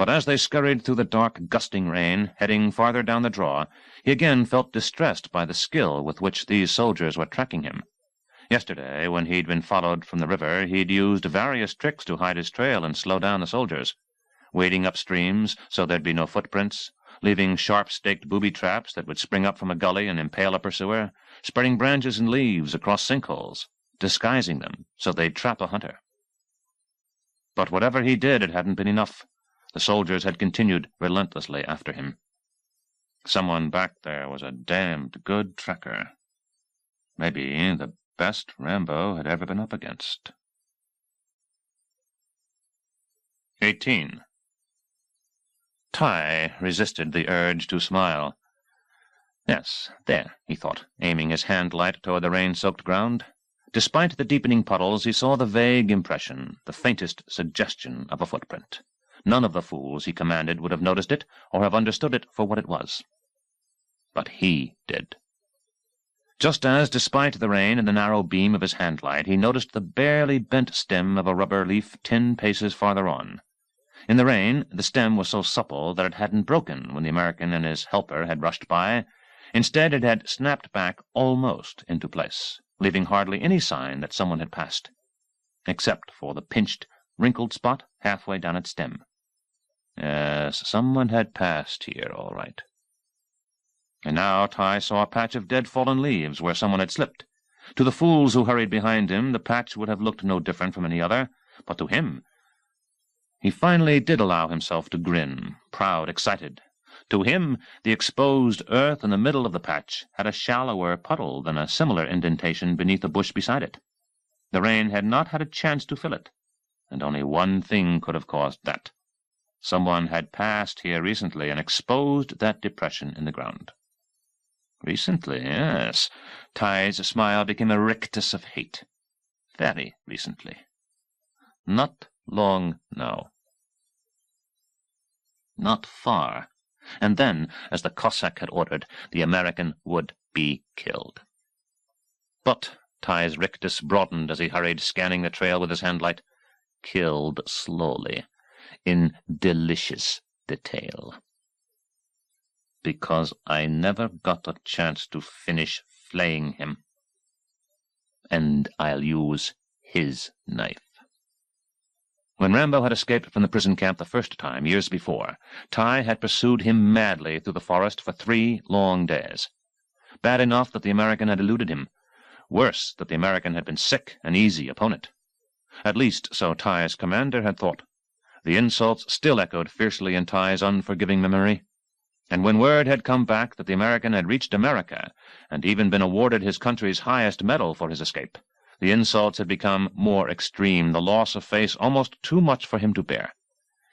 But as they scurried through the dark, gusting rain, heading farther down the draw, he again felt distressed by the skill with which these soldiers were tracking him. Yesterday, when he'd been followed from the river, he'd used various tricks to hide his trail and slow down the soldiers, wading up streams so there'd be no footprints, leaving sharp-staked booby traps that would spring up from a gully and impale a pursuer, spreading branches and leaves across sinkholes, disguising them so they'd trap a hunter. But whatever he did, it hadn't been enough. The soldiers had continued relentlessly after him. Someone back there was a damned good tracker. Maybe the best Rambo had ever been up against. 18. Ty resisted the urge to smile. Yes, there, he thought, aiming his hand-light toward the rain-soaked ground. Despite the deepening puddles, he saw the vague impression, the faintest suggestion of a footprint. None of the fools he commanded would have noticed it or have understood it for what it was. But he did. Just as, despite the rain and the narrow beam of his hand-light, he noticed the barely bent stem of a rubber leaf 10 paces farther on. In the rain, the stem was so supple that it hadn't broken when the American and his helper had rushed by. Instead, it had snapped back almost into place, leaving hardly any sign that someone had passed, except for the pinched, wrinkled spot halfway down its stem. Yes, someone had passed here, all right. And now Ty saw a patch of dead fallen leaves where someone had slipped. To the fools who hurried behind him, the patch would have looked no different from any other, but to him, he finally did allow himself to grin, proud, excited. To him, the exposed earth in the middle of the patch had a shallower puddle than a similar indentation beneath a bush beside it. The rain had not had a chance to fill it, and only one thing could have caused that. Someone had passed here recently and exposed that depression in the ground. Recently, yes. Ty's smile became a rictus of hate. Very recently. Not long now. Not far. And then, as the Cossack had ordered, the American would be killed. But Ty's rictus broadened as he hurried, scanning the trail with his hand-light. Killed slowly, in delicious detail. Because I never got a chance to finish flaying him. And I'll use his knife. When Rambo had escaped from the prison camp the first time, years before, Ty had pursued him madly through the forest for 3 long days. Bad enough that the American had eluded him. Worse that the American had been sick, an easy opponent. At least, so Ty's commander had thought. The insults still echoed fiercely in Ty's unforgiving memory. And when word had come back that the American had reached America, and even been awarded his country's highest medal for his escape, the insults had become more extreme, the loss of face almost too much for him to bear.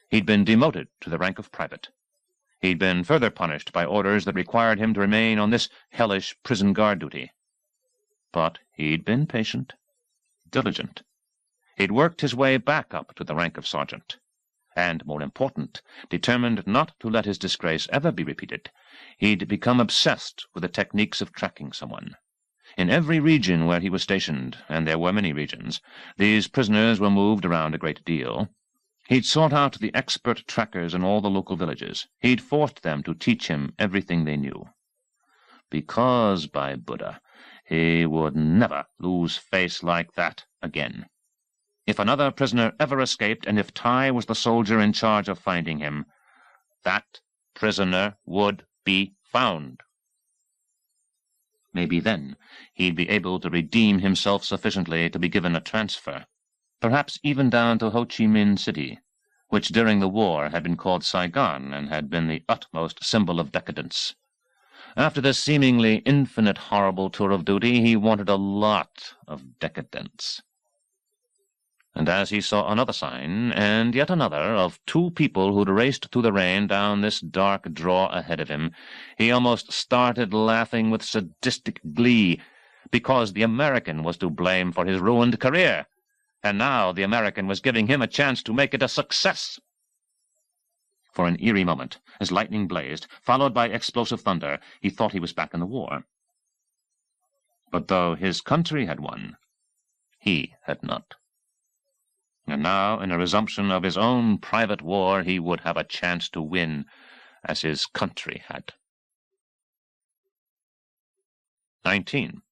He'd been demoted to the rank of private. He'd been further punished by orders that required him to remain on this hellish prison guard duty. But he'd been patient, diligent. He'd worked his way back up to the rank of sergeant. And, more important, determined not to let his disgrace ever be repeated, he'd become obsessed with the techniques of tracking someone. In every region where he was stationed, and there were many regions, these prisoners were moved around a great deal. He'd sought out the expert trackers in all the local villages. He'd forced them to teach him everything they knew. Because, by Buddha, he would never lose face like that again. If another prisoner ever escaped, and if Ty was the soldier in charge of finding him, that prisoner would be found. Maybe then he'd be able to redeem himself sufficiently to be given a transfer, perhaps even down to Ho Chi Minh City, which during the war had been called Saigon and had been the utmost symbol of decadence. After this seemingly infinite horrible tour of duty, he wanted a lot of decadence. And as he saw another sign, and yet another, of 2 people who'd raced through the rain down this dark draw ahead of him, he almost started laughing with sadistic glee, because the American was to blame for his ruined career, and now the American was giving him a chance to make it a success. For an eerie moment, as lightning blazed, followed by explosive thunder, he thought he was back in the war. But though his country had won, he had not. And now, in a resumption of his own private war, he would have a chance to win, as his country had. 19.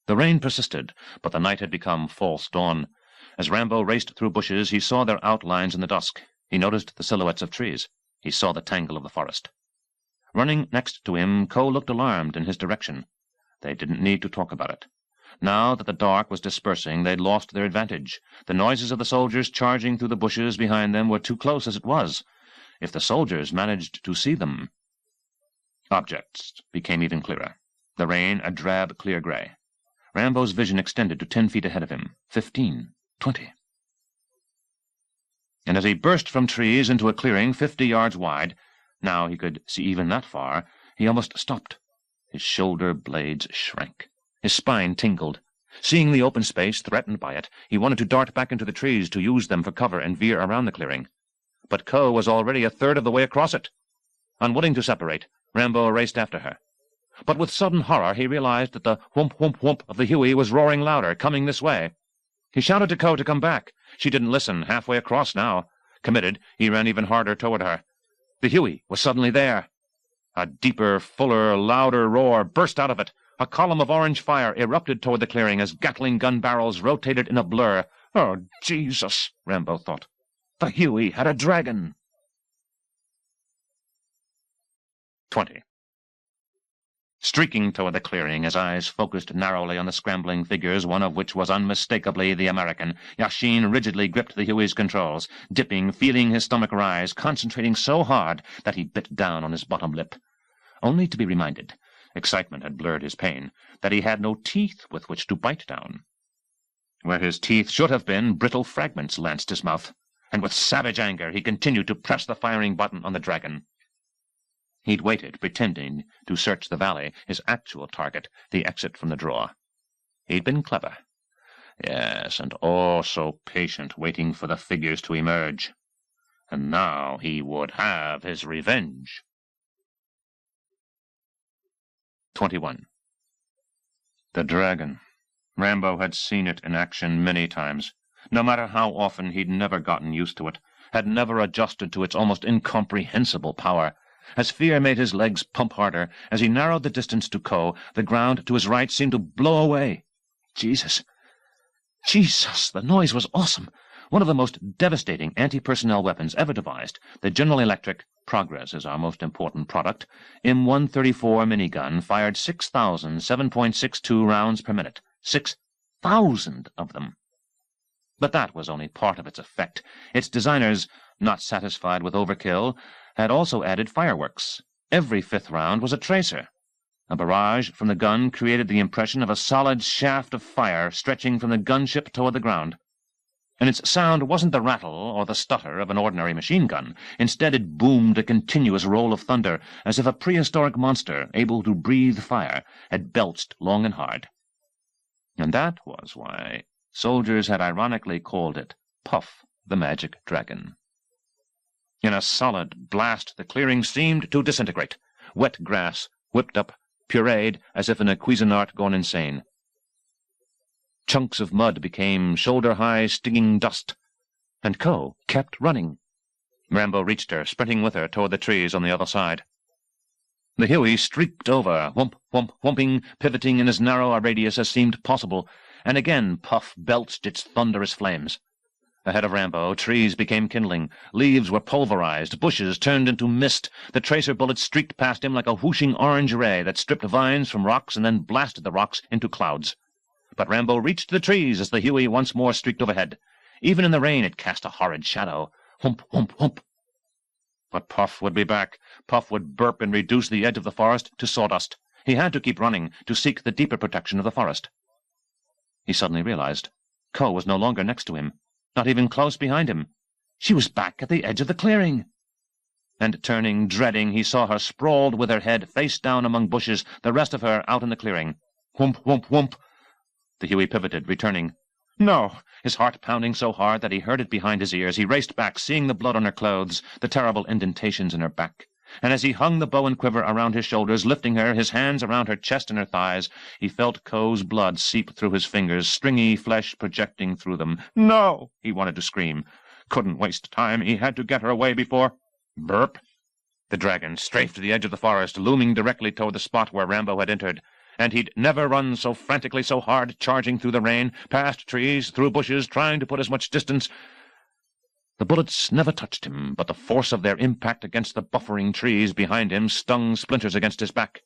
The rain persisted, but the night had become false dawn. As Rambo raced through bushes, he saw their outlines in the dusk. He noticed the silhouettes of trees. He saw the tangle of the forest. Running next to him, Coe looked alarmed in his direction. They didn't need to talk about it. Now that the dark was dispersing, they'd lost their advantage. The noises of the soldiers charging through the bushes behind them were too close as it was. If the soldiers managed to see them... Objects became even clearer. The rain a drab, clear gray. Rambo's vision extended to 10 feet ahead of him. 15, 20. And as he burst from trees into a clearing 50 yards wide, now he could see even that far, he almost stopped. His shoulder blades shrank. His spine tingled. Seeing the open space, threatened by it, he wanted to dart back into the trees to use them for cover and veer around the clearing. But Coe was already a third of the way across it. Unwilling to separate, Rambo raced after her. But with sudden horror he realized that the whoomp, whoomp, whoomp of the Huey was roaring louder, coming this way. He shouted to Coe to come back. She didn't listen, halfway across now. Committed, he ran even harder toward her. The Huey was suddenly there. A deeper, fuller, louder roar burst out of it. A column of orange fire erupted toward the clearing as Gatling gun barrels rotated in a blur. Oh, Jesus, Rambo thought. The Huey had a dragon. 20. Streaking toward the clearing, his eyes focused narrowly on the scrambling figures, one of which was unmistakably the American, Yashin rigidly gripped the Huey's controls, dipping, feeling his stomach rise, concentrating so hard that he bit down on his bottom lip. Only to be reminded, excitement had blurred his pain, that he had no teeth with which to bite down. Where his teeth should have been, brittle fragments lanced his mouth, and with savage anger he continued to press the firing button on the dragon. He'd waited, pretending to search the valley, his actual target, the exit from the draw. He'd been clever. Yes, and oh so patient, waiting for the figures to emerge. And now he would have his revenge. 21. The dragon. Rambo had seen it in action many times. No matter how often, he'd never gotten used to it, had never adjusted to its almost incomprehensible power. As fear made his legs pump harder, as he narrowed the distance to Coe, the ground to his right seemed to blow away. Jesus! Jesus! The noise was awesome! One of the most devastating anti-personnel weapons ever devised, the General Electric, Progress is our most important product, M134 minigun fired 6,000 7.62 rounds per minute. 6,000 of them. But that was only part of its effect. Its designers, not satisfied with overkill, had also added fireworks. Every fifth round was a tracer. A barrage from the gun created the impression of a solid shaft of fire stretching from the gunship toward the ground. And its sound wasn't the rattle or the stutter of an ordinary machine gun. Instead, it boomed a continuous roll of thunder, as if a prehistoric monster, able to breathe fire, had belched long and hard. And that was why soldiers had ironically called it Puff the Magic Dragon. In a solid blast, the clearing seemed to disintegrate. Wet grass, whipped up, pureed, as if in a Cuisinart gone insane. Chunks of mud became shoulder-high, stinging dust. And Coe kept running. Rambo reached her, sprinting with her toward the trees on the other side. The Huey streaked over, whump, whump, whumping, pivoting in as narrow a radius as seemed possible, and again Puff belched its thunderous flames. Ahead of Rambo, trees became kindling. Leaves were pulverized. Bushes turned into mist. The tracer bullets streaked past him like a whooshing orange ray that stripped vines from rocks and then blasted the rocks into clouds. But Rambo reached the trees as the Huey once more streaked overhead. Even in the rain it cast a horrid shadow. Whump, whump, whump. But Puff would be back. Puff would burp and reduce the edge of the forest to sawdust. He had to keep running, to seek the deeper protection of the forest. He suddenly realized Coe was no longer next to him. Not even close behind him. She was back at the edge of the clearing. And turning, dreading, he saw her sprawled with her head face down among bushes, the rest of her out in the clearing. Whump, whump, whump. The Huey pivoted, returning. No! His heart pounding so hard that he heard it behind his ears. He raced back, seeing the blood on her clothes, the terrible indentations in her back. and as he hung the bow and quiver around his shoulders, lifting her, his hands around her chest and her thighs, he felt Ko's blood seep through his fingers, stringy flesh projecting through them. "No!" he wanted to scream. Couldn't waste time. He had to get her away before— Burp! The dragon strafed the edge of the forest, looming directly toward the spot where Rambo had entered. And he'd never run so frantically, so hard, charging through the rain, past trees, through bushes, trying to put as much distance. The bullets never touched him, but the force of their impact against the buffering trees behind him stung splinters against his back,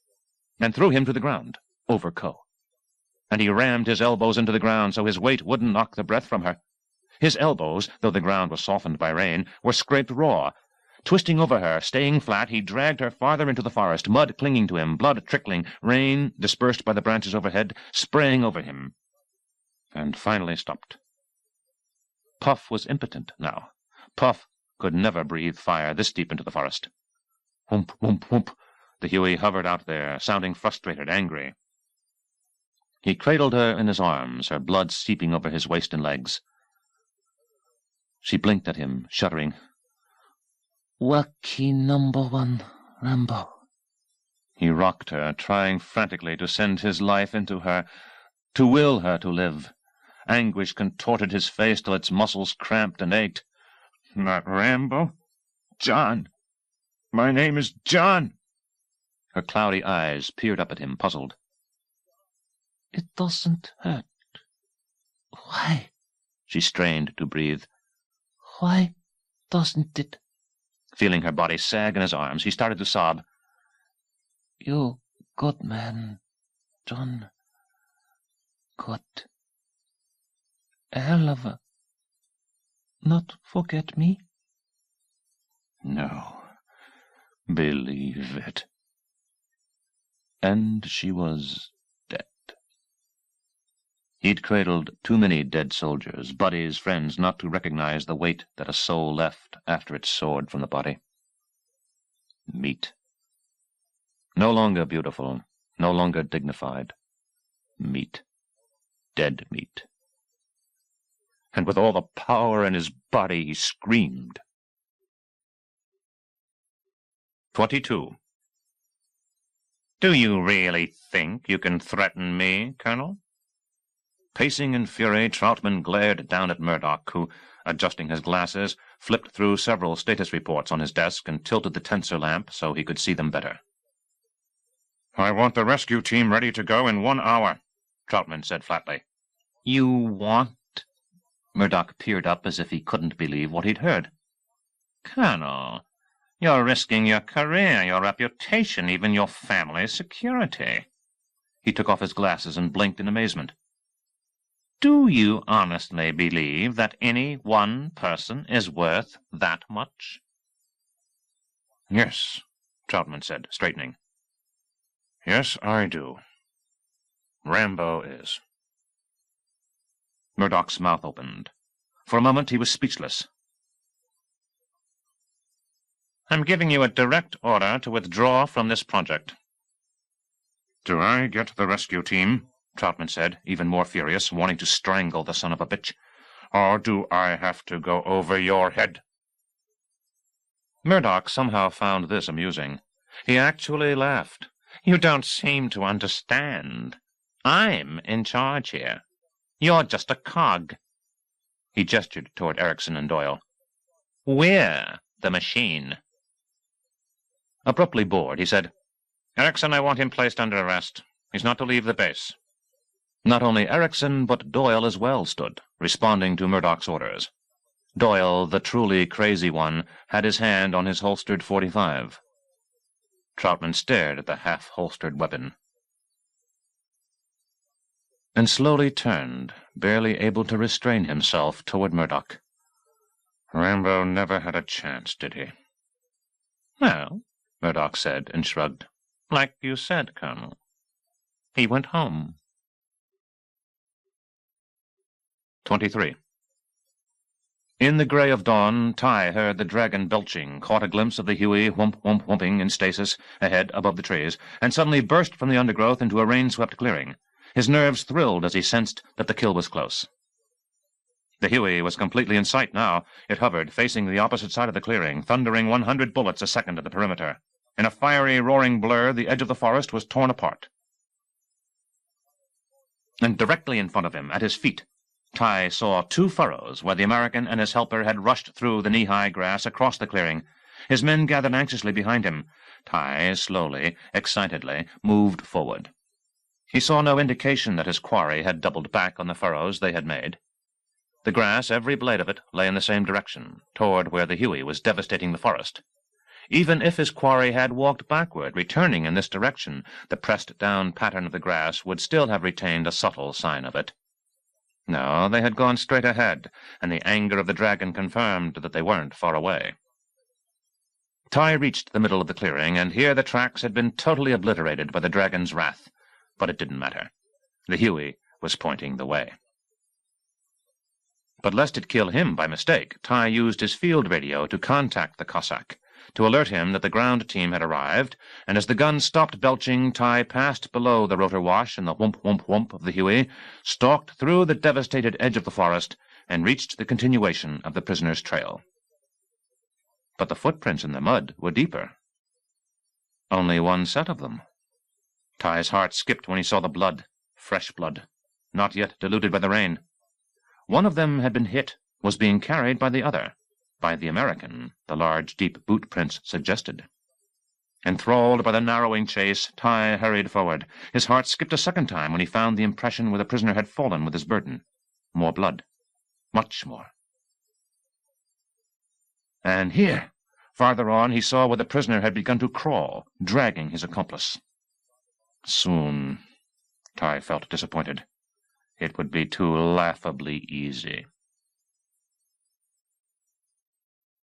and threw him to the ground, over Ko. And he rammed his elbows into the ground so his weight wouldn't knock the breath from her. His elbows, though the ground was softened by rain, were scraped raw. Twisting over her, staying flat, he dragged her farther into the forest, mud clinging to him, blood trickling, rain, dispersed by the branches overhead, spraying over him, and finally stopped. Puff was impotent now. Puff could never breathe fire this deep into the forest. Whoomp, whoomp, whoomp. The Huey hovered out there, sounding frustrated, angry. He cradled her in his arms, her blood seeping over his waist and legs. She blinked at him, shuddering. "Wacky #1, Rambo." He rocked her, trying frantically to send his life into her, to will her to live. Anguish contorted his face till its muscles cramped and ached. "Not Rambo? John. My name is John." Her cloudy eyes peered up at him, puzzled. "It doesn't hurt. Why?" She strained to breathe. "Why doesn't it?" Feeling her body sag in his arms, he started to sob. "You good man, John. Good. Ever not forget me?" No. Believe it. And she was dead. He'd cradled too many dead soldiers, buddies, friends, not to recognize the weight that a soul left after it soared from the body. Meat. No longer beautiful, no longer dignified. Meat. Dead meat. And with all the power in his body, he screamed. 22. "Do you really think you can threaten me, Colonel?" Pacing in fury, Troutman glared down at Murdoch, who, adjusting his glasses, flipped through several status reports on his desk and tilted the tensor lamp so he could see them better. "I want the rescue team ready to go in 1 hour, Troutman said flatly. "You want?" Murdoch peered up as if he couldn't believe what he'd heard. "Colonel, you're risking your career, your reputation, even your family's security." He took off his glasses and blinked in amazement. "Do you honestly believe that any one person is worth that much?" "Yes," Troutman said, straightening. "Yes, I do. Rambo is." Murdoch's mouth opened. For a moment he was speechless. "I'm giving you a direct order to withdraw from this project." "Do I get the rescue team?" Troutman said, even more furious, wanting to strangle the son of a bitch. "Or do I have to go over your head?" Murdoch somehow found this amusing. He actually laughed. "You don't seem to understand. I'm in charge here. You're just a cog." He gestured toward Erickson and Doyle. "We're the machine." Abruptly bored, he said, "Erickson, I want him placed under arrest. He's not to leave the base." Not only Erickson, but Doyle as well stood, responding to Murdoch's orders. Doyle, the truly crazy one, had his hand on his holstered .45. Troutman stared at the half-holstered weapon, and slowly turned, barely able to restrain himself, toward Murdoch. "Rambo never had a chance, did he?" "Well," Murdoch said, and shrugged. "Like you said, Colonel. He went home." 23. In the gray of dawn, Ty heard the dragon belching, caught a glimpse of the Huey whomping in stasis ahead above the trees, and suddenly burst from the undergrowth into a rain-swept clearing. His nerves thrilled as he sensed that the kill was close. The Huey was completely in sight now. It hovered, facing the opposite side of the clearing, thundering 100 bullets a second at the perimeter. In a fiery, roaring blur, the edge of the forest was torn apart. And directly in front of him, at his feet, Ty saw 2 furrows where the American and his helper had rushed through the knee-high grass across the clearing. His men gathered anxiously behind him. Ty, slowly, excitedly, moved forward. He saw no indication that his quarry had doubled back on the furrows they had made. The grass, every blade of it, lay in the same direction, toward where the Huey was devastating the forest. Even if his quarry had walked backward, returning in this direction, the pressed-down pattern of the grass would still have retained a subtle sign of it. No, they had gone straight ahead, and the anger of the dragon confirmed that they weren't far away. Ty reached the middle of the clearing, and here the tracks had been totally obliterated by the dragon's wrath. But it didn't matter. The Huey was pointing the way. But lest it kill him by mistake, Ty used his field radio to contact the Cossack, to alert him that the ground team had arrived, and as the gun stopped belching, Ty passed below the rotor wash and the whomp-whomp-whomp of the Huey, stalked through the devastated edge of the forest, and reached the continuation of the prisoner's trail. But the footprints in the mud were deeper. Only 1 set of them. Ty's heart skipped when he saw the blood, fresh blood, not yet diluted by the rain. One of them had been hit, was being carried by the other, by the American, the large, deep boot prints suggested. Enthralled by the narrowing chase, Ty hurried forward. His heart skipped a second time when he found the impression where the prisoner had fallen with his burden. More blood. Much more. And here, farther on, he saw where the prisoner had begun to crawl, dragging his accomplice. Soon, Ty felt disappointed. It would be too laughably easy.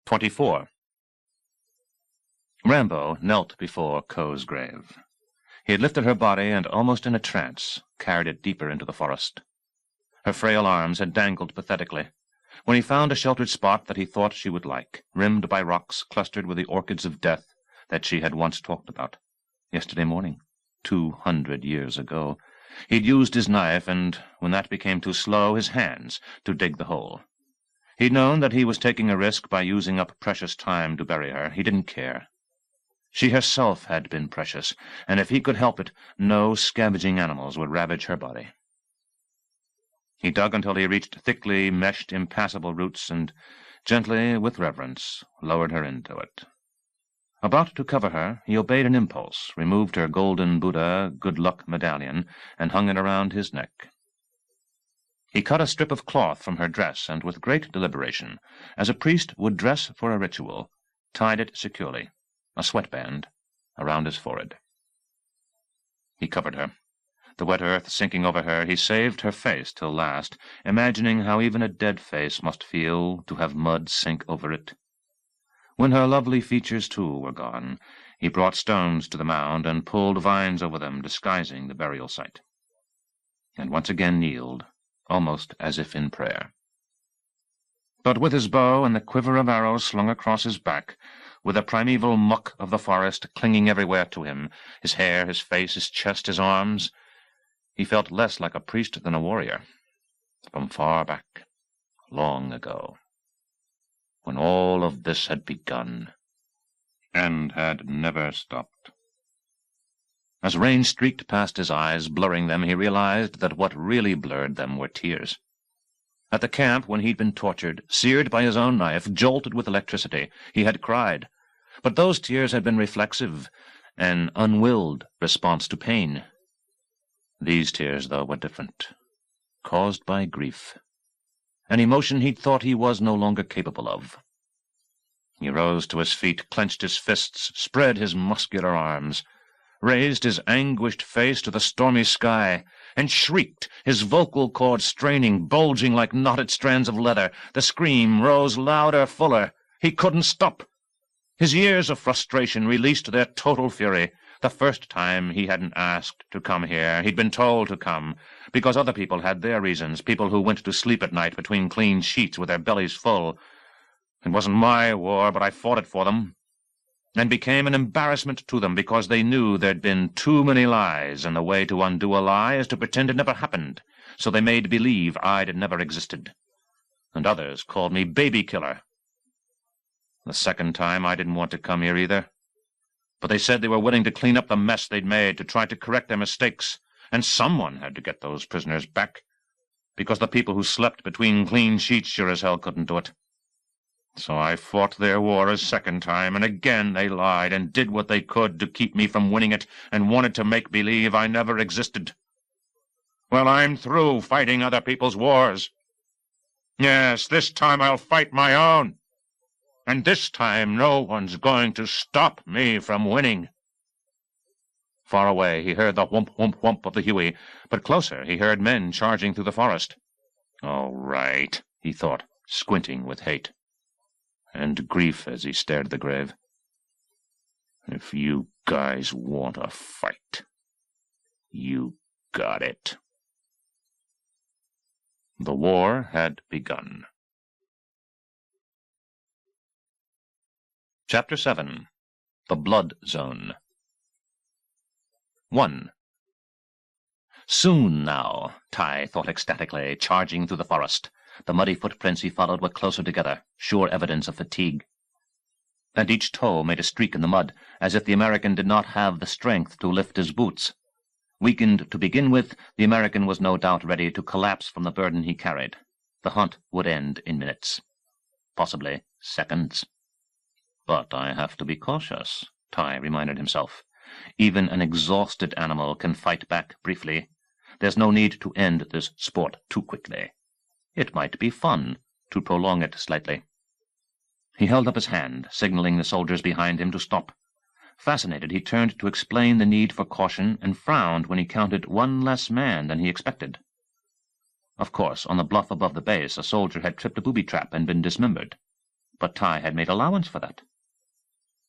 24. Rambo knelt before Coe's grave. He had lifted her body and, almost in a trance, carried it deeper into the forest. Her frail arms had dangled pathetically. When he found a sheltered spot that he thought she would like, rimmed by rocks clustered with the orchids of death that she had once talked about, yesterday morning, 200 years ago, he'd used his knife and, when that became too slow, his hands to dig the hole. He'd known that he was taking a risk by using up precious time to bury her. He didn't care. She herself had been precious, and if he could help it, no scavenging animals would ravage her body. He dug until he reached thickly meshed, impassable roots, and gently, with reverence, lowered her into it. About to cover her, he obeyed an impulse, removed her golden Buddha good-luck medallion, and hung it around his neck. He cut a strip of cloth from her dress, and with great deliberation, as a priest would dress for a ritual, tied it securely, a sweatband, around his forehead. He covered her. The wet earth sinking over her, he saved her face till last, imagining how even a dead face must feel to have mud sink over it. When her lovely features, too, were gone, he brought stones to the mound and pulled vines over them, disguising the burial site, and once again kneeled, almost as if in prayer. But with his bow and the quiver of arrows slung across his back, with the primeval muck of the forest clinging everywhere to him, his hair, his face, his chest, his arms, he felt less like a priest than a warrior, from far back, long ago, when all of this had begun, and had never stopped. As rain streaked past his eyes, blurring them, he realized that what really blurred them were tears. At the camp, when he'd been tortured, seared by his own knife, jolted with electricity, he had cried. But those tears had been reflexive, an unwilled response to pain. These tears, though, were different, caused by grief, an emotion he'd thought he was no longer capable of. He rose to his feet, clenched his fists, spread his muscular arms, raised his anguished face to the stormy sky, and shrieked, his vocal cords straining, bulging like knotted strands of leather. The scream rose louder, fuller. He couldn't stop. His years of frustration released their total fury. The first time he hadn't asked to come here. He'd been told to come, because other people had their reasons, people who went to sleep at night between clean sheets with their bellies full. It wasn't my war, but I fought it for them, and became an embarrassment to them because they knew there'd been too many lies, and the way to undo a lie is to pretend it never happened, so they made believe I'd never existed. And others called me baby killer. The second time I didn't want to come here either. But they said they were willing to clean up the mess they'd made, to try to correct their mistakes, and someone had to get those prisoners back, because the people who slept between clean sheets sure as hell couldn't do it. So I fought their war a second time, and again they lied and did what they could to keep me from winning it, and wanted to make believe I never existed. Well, I'm through fighting other people's wars. Yes, this time I'll fight my own. And this time no one's going to stop me from winning. Far away he heard the whomp, whomp, whomp of the Huey, but closer he heard men charging through the forest. All right, he thought, squinting with hate and grief as he stared at the grave. If you guys want a fight, you got it. The war had begun. Chapter 7. The Blood Zone. 1. Soon now, Ty thought ecstatically, charging through the forest. The muddy footprints he followed were closer together, sure evidence of fatigue. And each toe made a streak in the mud, as if the American did not have the strength to lift his boots. Weakened to begin with, the American was no doubt ready to collapse from the burden he carried. The hunt would end in minutes, possibly seconds. But I have to be cautious, Ty reminded himself. Even an exhausted animal can fight back briefly. There's no need to end this sport too quickly. It might be fun to prolong it slightly. He held up his hand, signaling the soldiers behind him to stop. Fascinated, he turned to explain the need for caution and frowned when he counted one less man than he expected. Of course, on the bluff above the base, a soldier had tripped a booby-trap and been dismembered. But Ty had made allowance for that.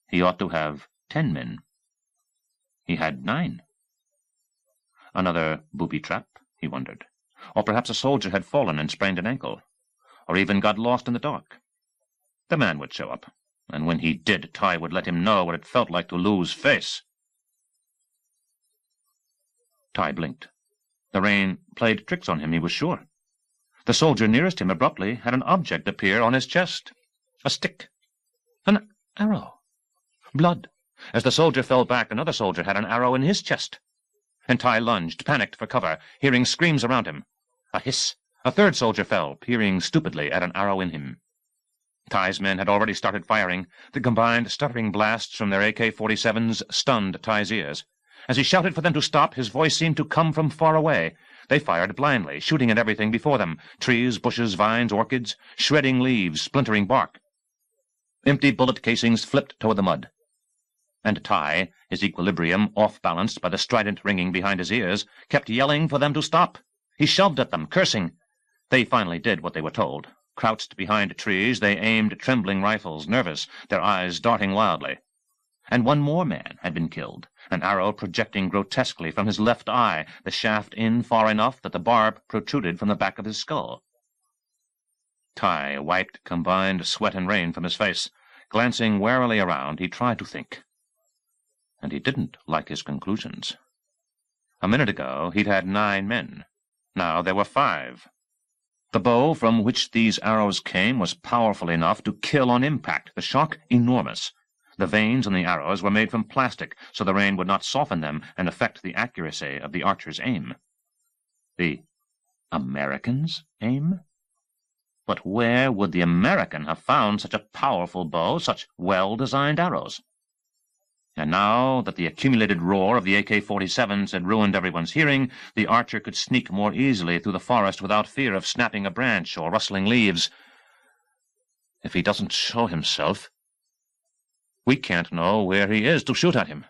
He ought to have 10 men. He had 9. Another booby-trap, he wondered. Or perhaps a soldier had fallen and sprained an ankle, or even got lost in the dark. The man would show up, and when he did, Ty would let him know what it felt like to lose face. Ty blinked. The rain played tricks on him, he was sure. The soldier nearest him abruptly had an object appear on his chest. A stick. An arrow. Blood. As the soldier fell back, another soldier had an arrow in his chest. And Ty lunged, panicked for cover, hearing screams around him. A hiss. A third soldier fell, peering stupidly at an arrow in him. Ty's men had already started firing. The combined stuttering blasts from their AK-47s stunned Ty's ears. As he shouted for them to stop, his voice seemed to come from far away. They fired blindly, shooting at everything before them, trees, bushes, vines, orchids, shredding leaves, splintering bark. Empty bullet casings flipped toward the mud. And Ty, his equilibrium off-balanced by the strident ringing behind his ears, kept yelling for them to stop. He shoved at them, cursing. They finally did what they were told. Crouched behind trees, they aimed trembling rifles, nervous, their eyes darting wildly. And one more man had been killed, an arrow projecting grotesquely from his left eye, the shaft in far enough that the barb protruded from the back of his skull. Ty wiped combined sweat and rain from his face. Glancing warily around, he tried to think. And he didn't like his conclusions. A minute ago, he'd had 9 men. Now there were 5. The bow from which these arrows came was powerful enough to kill on impact, the shock enormous. The vanes on the arrows were made from plastic, so the rain would not soften them and affect the accuracy of the archer's aim. The American's aim? But where would the American have found such a powerful bow, such well-designed arrows? And now that the accumulated roar of the AK-47s had ruined everyone's hearing, the archer could sneak more easily through the forest without fear of snapping a branch or rustling leaves. If he doesn't show himself, we can't know where he is to shoot at him.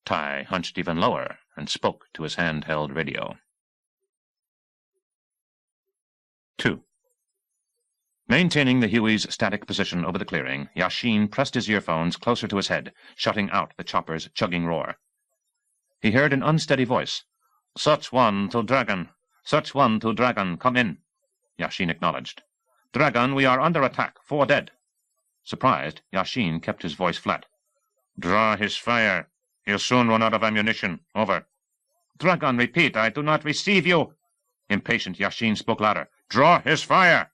Ty hunched even lower and spoke to his handheld radio. 2. Maintaining the Huey's static position over the clearing, Yashin pressed his earphones closer to his head, shutting out the chopper's chugging roar. He heard an unsteady voice. "Search 1 to Dragon. Search 1 to Dragon. Come in." Yashin acknowledged. "Dragon, we are under attack. 4 dead." Surprised, Yashin kept his voice flat. "Draw his fire. He'll soon run out of ammunition. Over." "Dragon, repeat. I do not receive you." Impatient, Yashin spoke louder. "Draw his fire."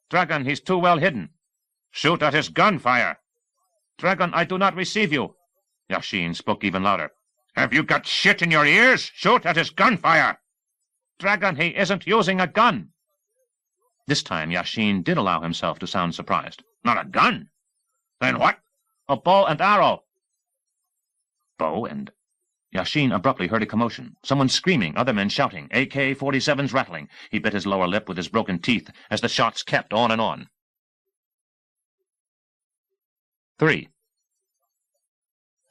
"Dragon, he's too well hidden." "Shoot at his gunfire." "Dragon, I do not receive you." Yashin spoke even louder. "Have you got shit in your ears? Shoot at his gunfire!" "Dragon, he isn't using a gun." This time Yashin did allow himself to sound surprised. "Not a gun? Then what?" "A bow and arrow." Bow and... Yashin abruptly heard a commotion. Someone screaming, other men shouting, AK-47s rattling. He bit his lower lip with his broken teeth as the shots kept on and on. 3.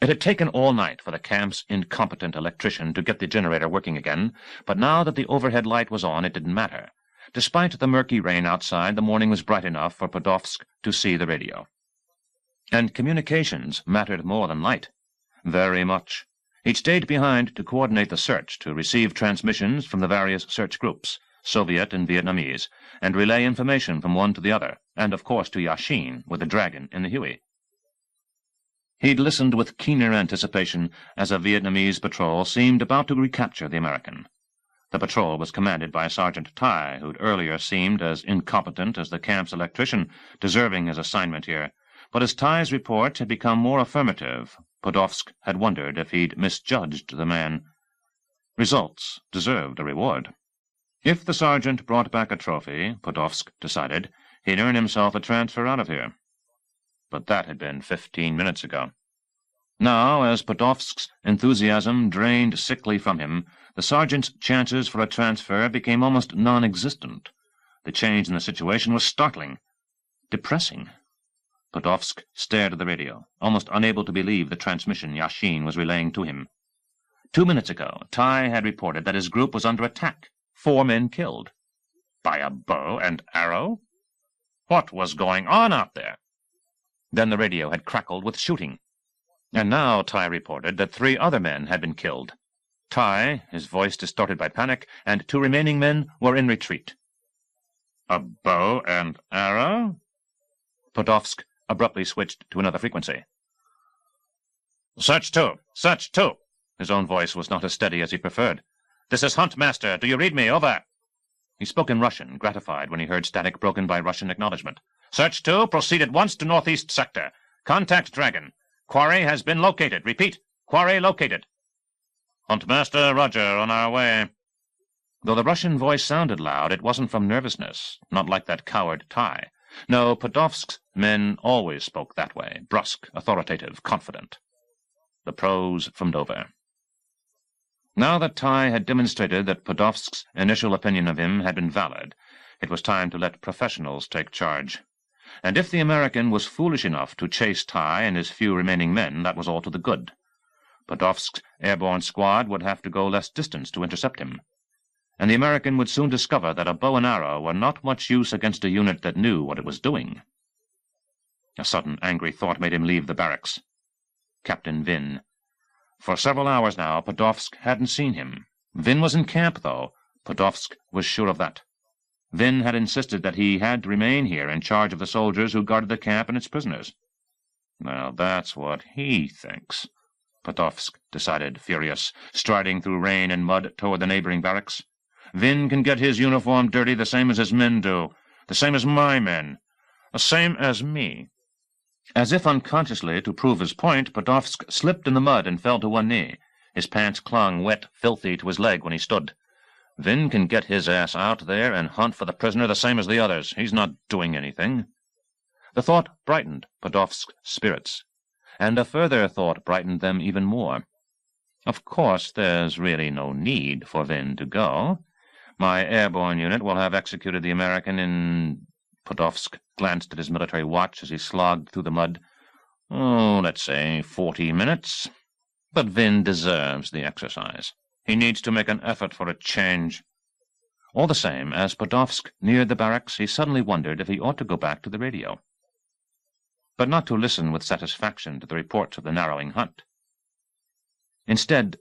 It had taken all night for the camp's incompetent electrician to get the generator working again, but now that the overhead light was on, it didn't matter. Despite the murky rain outside, the morning was bright enough for Podolsk to see the radio. And communications mattered more than light. Very much. He'd stayed behind to coordinate the search, to receive transmissions from the various search groups, Soviet and Vietnamese, and relay information from one to the other, and of course to Yashin with the Dragon in the Huey. He'd listened with keener anticipation as a Vietnamese patrol seemed about to recapture the American. The patrol was commanded by Sergeant Tai, who'd earlier seemed as incompetent as the camp's electrician, deserving his assignment here. But as Tai's report had become more affirmative, Podolsk had wondered if he'd misjudged the man. Results deserved a reward. If the sergeant brought back a trophy, Podolsk decided, he'd earn himself a transfer out of here. But that had been 15 minutes ago. Now, as Podolsk's enthusiasm drained sickly from him, the sergeant's chances for a transfer became almost non-existent. The change in the situation was startling, depressing. Podolsk stared at the radio, almost unable to believe the transmission Yashin was relaying to him. 2 minutes ago, Tai had reported that his group was under attack. 4 men killed. By a bow and arrow? What was going on out there? Then the radio had crackled with shooting. And now Tai reported that 3 other men had been killed. Tai, his voice distorted by panic, and 2 remaining men were in retreat. A bow and arrow? Podolsk abruptly switched to another frequency. "Search 2! Search 2!" His own voice was not as steady as he preferred. "This is Huntmaster. Do you read me? Over." He spoke in Russian, gratified when he heard static broken by Russian acknowledgement. "Search 2, proceed at once to northeast sector. Contact Dragon. Quarry has been located. Repeat, Quarry located." "Huntmaster, roger, on our way." Though the Russian voice sounded loud, it wasn't from nervousness, not like that coward Tai. No, Podolsk's men always spoke that way, brusque, authoritative, confident. The pros from Dover. Now that Tai had demonstrated that Podolsk's initial opinion of him had been valid, it was time to let professionals take charge. And if the American was foolish enough to chase Tai and his few remaining men, that was all to the good. Podolsk's airborne squad would have to go less distance to intercept him. And the American would soon discover that a bow and arrow were not much use against a unit that knew what it was doing. A sudden angry thought made him leave the barracks. Captain Vin. For several hours now, Podolsk hadn't seen him. Vin was in camp, though. Podolsk was sure of that. Vin had insisted that he had to remain here in charge of the soldiers who guarded the camp and its prisoners. Well, that's what he thinks, Podolsk decided, furious, striding through rain and mud toward the neighboring barracks. Vin can get his uniform dirty the same as his men do, the same as my men, the same as me. As if unconsciously to prove his point, Podolsk slipped in the mud and fell to one knee. His pants clung, wet, filthy, to his leg when he stood. Vin can get his ass out there and hunt for the prisoner the same as the others. He's not doing anything. The thought brightened Podolsk's spirits, and a further thought brightened them even more. Of course, there's really no need for Vin to go. My airborne unit will have executed the American in... Podolsk glanced at his military watch as he slogged through the mud. Oh, let's say 40 minutes. But Vin deserves the exercise. He needs to make an effort for a change. All the same, as Podolsk neared the barracks, he suddenly wondered if he ought to go back to the radio. But not to listen with satisfaction to the reports of the narrowing hunt. Instead,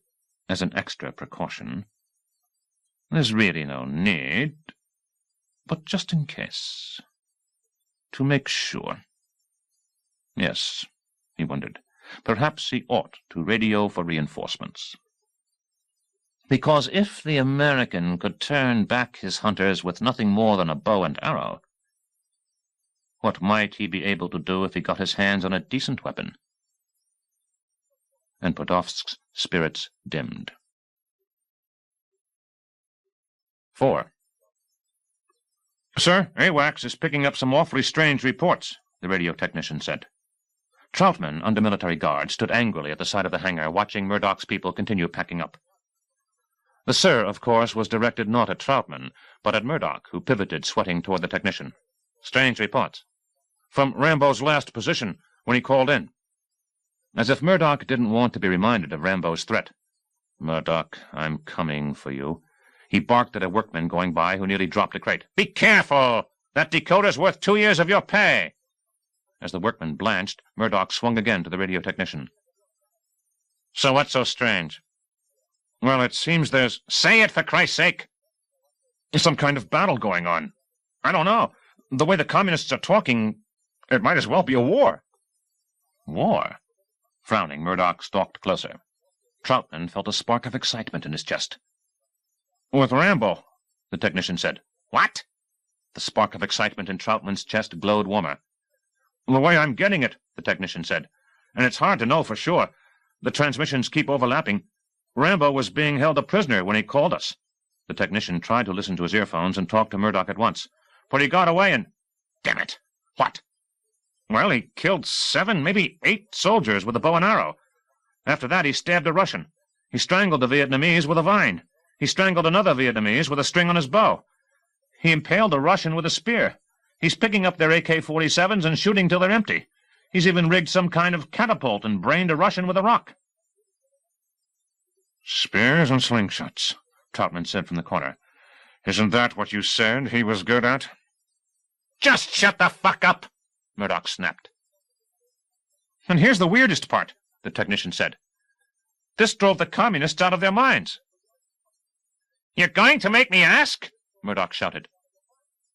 as an extra precaution, there's really no need, but just in case, to make sure. Yes, he wondered, perhaps he ought to radio for reinforcements. Because if the American could turn back his hunters with nothing more than a bow and arrow, what might he be able to do if he got his hands on a decent weapon? and Podolsk's spirits dimmed. 4. "Sir, AWACS is picking up some awfully strange reports," the radio technician said. Troutman, under military guard, stood angrily at the side of the hangar, watching Murdoch's people continue packing up. The "sir," of course, was directed not at Troutman, but at Murdoch, who pivoted, sweating, toward the technician. "Strange reports. From Rambo's last position, when he called in." As if Murdoch didn't want to be reminded of Rambo's threat. "Murdoch, I'm coming for you." He barked at a workman going by who nearly dropped a crate. "Be careful! That decoder's worth 2 years of your pay!" As the workman blanched, Murdoch swung again to the radio technician. "So what's so strange?" "Well, it seems there's—" "Say it, for Christ's sake!" "Some kind of battle going on. I don't know. The way the communists are talking, it might as well be a war." "War?" Frowning, Murdoch stalked closer. Troutman felt a spark of excitement in his chest. "With Rambo," the technician said. "What?" The spark of excitement in Troutman's chest glowed warmer. "The way I'm getting it," the technician said, "and it's hard to know for sure. The transmissions keep overlapping. Rambo was being held a prisoner when he called us." The technician tried to listen to his earphones and talk to Murdoch at once. "But he got away and—" "Damn it! What?" "Well, he killed 7, maybe 8 soldiers with a bow and arrow. After that, he stabbed a Russian. He strangled a Vietnamese with a vine. He strangled another Vietnamese with a string on his bow. He impaled a Russian with a spear. He's picking up their AK-47s and shooting till they're empty. He's even rigged some kind of catapult and brained a Russian with a rock." "Spears and slingshots," Troutman said from the corner. "Isn't that what you said he was good at?" "Just shut the fuck up!" Murdoch snapped. "And here's the weirdest part," the technician said. "This drove the communists out of their minds." "You're going to make me ask?" Murdoch shouted.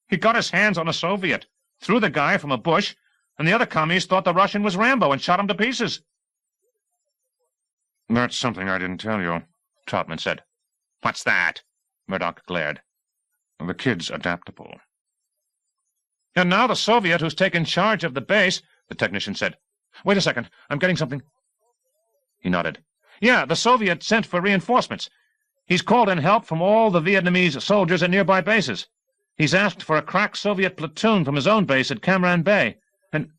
"He got his hands on a Soviet, threw the guy from a bush, and the other commies thought the Russian was Rambo and shot him to pieces." "That's something I didn't tell you," Troutman said. "What's that?" Murdoch glared. "The kid's adaptable." "And now the Soviet who's taken charge of the base," the technician said. "Wait a second, I'm getting something." He nodded. "Yeah, the Soviet sent for reinforcements. He's called in help from all the Vietnamese soldiers at nearby bases. He's asked for a crack Soviet platoon from his own base at Cam Bay. And,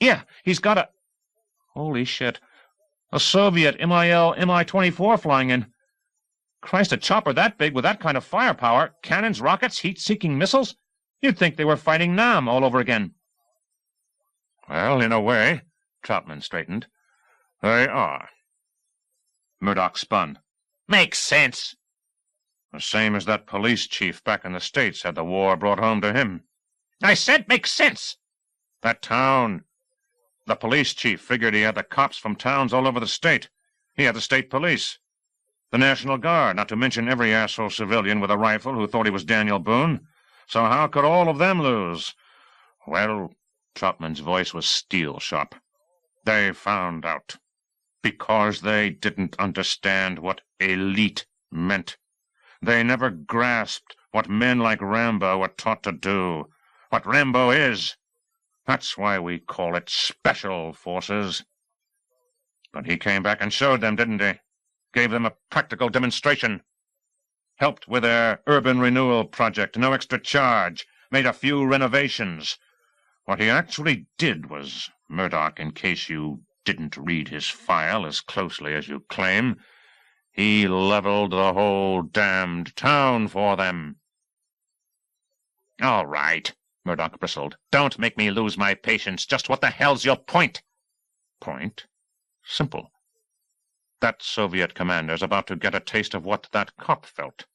yeah, he's got a— holy shit, a Soviet Mi-24 flying in. Christ, a chopper that big with that kind of firepower, cannons, rockets, heat-seeking missiles? You'd think they were fighting Nam all over again." "Well, in a way," Troutman straightened, "they are." Murdoch spun. "Makes sense." "The same as that police chief back in the States had the war brought home to him." "I said makes sense." "That town. The police chief figured he had the cops from towns all over the state. He had the state police, the National Guard, not to mention every asshole civilian with a rifle who thought he was Daniel Boone. So how could all of them lose? Well," Troutman's voice was steel-sharp, "they found out. Because they didn't understand what elite meant. They never grasped what men like Rambo were taught to do, what Rambo is. That's why we call it Special Forces. But he came back and showed them, didn't he? Gave them a practical demonstration. Helped with their urban renewal project, no extra charge, made a few renovations. What he actually did was, Murdoch, in case you didn't read his file as closely as you claim, he leveled the whole damned town for them." "All right," Murdoch bristled. "Don't make me lose my patience. Just what the hell's your point?" "Point? Simple. That Soviet commander's about to get a taste of what that cop felt.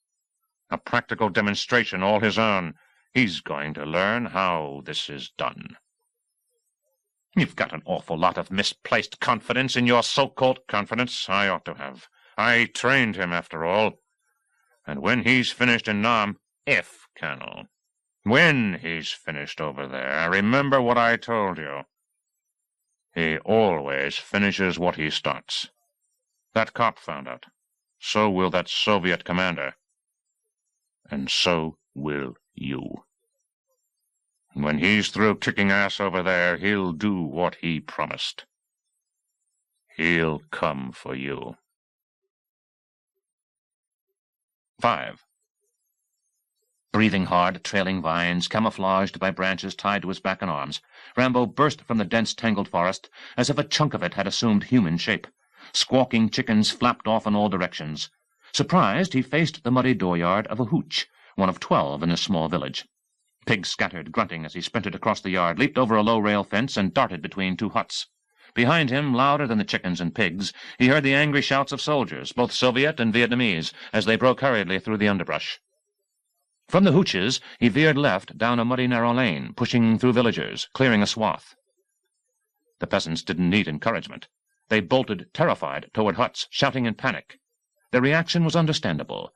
A practical demonstration all his own. He's going to learn how this is done." "You've got an awful lot of misplaced confidence in your so-called—" "Confidence I ought to have. I trained him, after all. And when he's finished in Nam— "If, Colonel. When he's finished over there, remember what I told you. He always finishes what he starts. That cop found out. So will that Soviet commander. And so will you. When he's through kicking ass over there, he'll do what he promised. He'll come for you. 5. Breathing hard, trailing vines, camouflaged by branches tied to his back and arms, Rambo burst from the dense, tangled forest as if a chunk of it had assumed human shape. Squawking chickens flapped off in all directions. Surprised, he faced the muddy dooryard of a hooch, one of 12 in this small village. Pigs scattered, grunting as he sprinted across the yard, leaped over a low rail fence, and darted between 2 huts. Behind him, louder than the chickens and pigs, he heard the angry shouts of soldiers, both Soviet and Vietnamese, as they broke hurriedly through the underbrush. From the hooches, he veered left down a muddy, narrow lane, pushing through villagers, clearing a swath. The peasants didn't need encouragement. They bolted, terrified, toward huts, shouting in panic. Their reaction was understandable.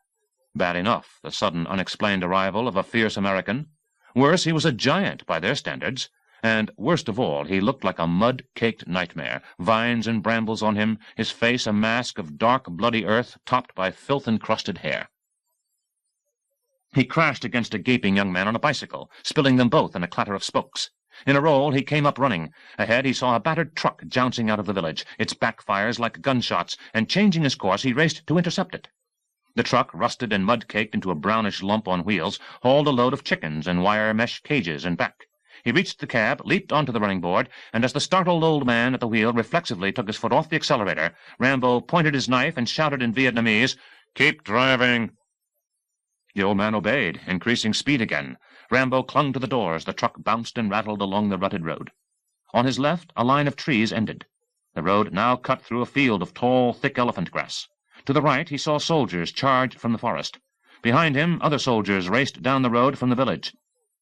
Bad enough, the sudden, unexplained arrival of a fierce American. Worse, he was a giant by their standards. And, worst of all, he looked like a mud-caked nightmare, vines and brambles on him, his face a mask of dark, bloody earth topped by filth-encrusted hair. He crashed against a gaping young man on a bicycle, spilling them both in a clatter of spokes. In a roll, he came up running. Ahead, he saw a battered truck jouncing out of the village, its backfires like gunshots, and changing his course, he raced to intercept it. The truck, rusted and mud-caked into a brownish lump on wheels, hauled a load of chickens in wire mesh cages and back. He reached the cab, leaped onto the running board, and as the startled old man at the wheel reflexively took his foot off the accelerator, Rambo pointed his knife and shouted in Vietnamese, "Keep driving!" The old man obeyed, increasing speed again. Rambo clung to the doors. The truck bounced and rattled along the rutted road. On his left, a line of trees ended. The road now cut through a field of tall, thick elephant grass. To the right, he saw soldiers charged from the forest. Behind him, other soldiers raced down the road from the village.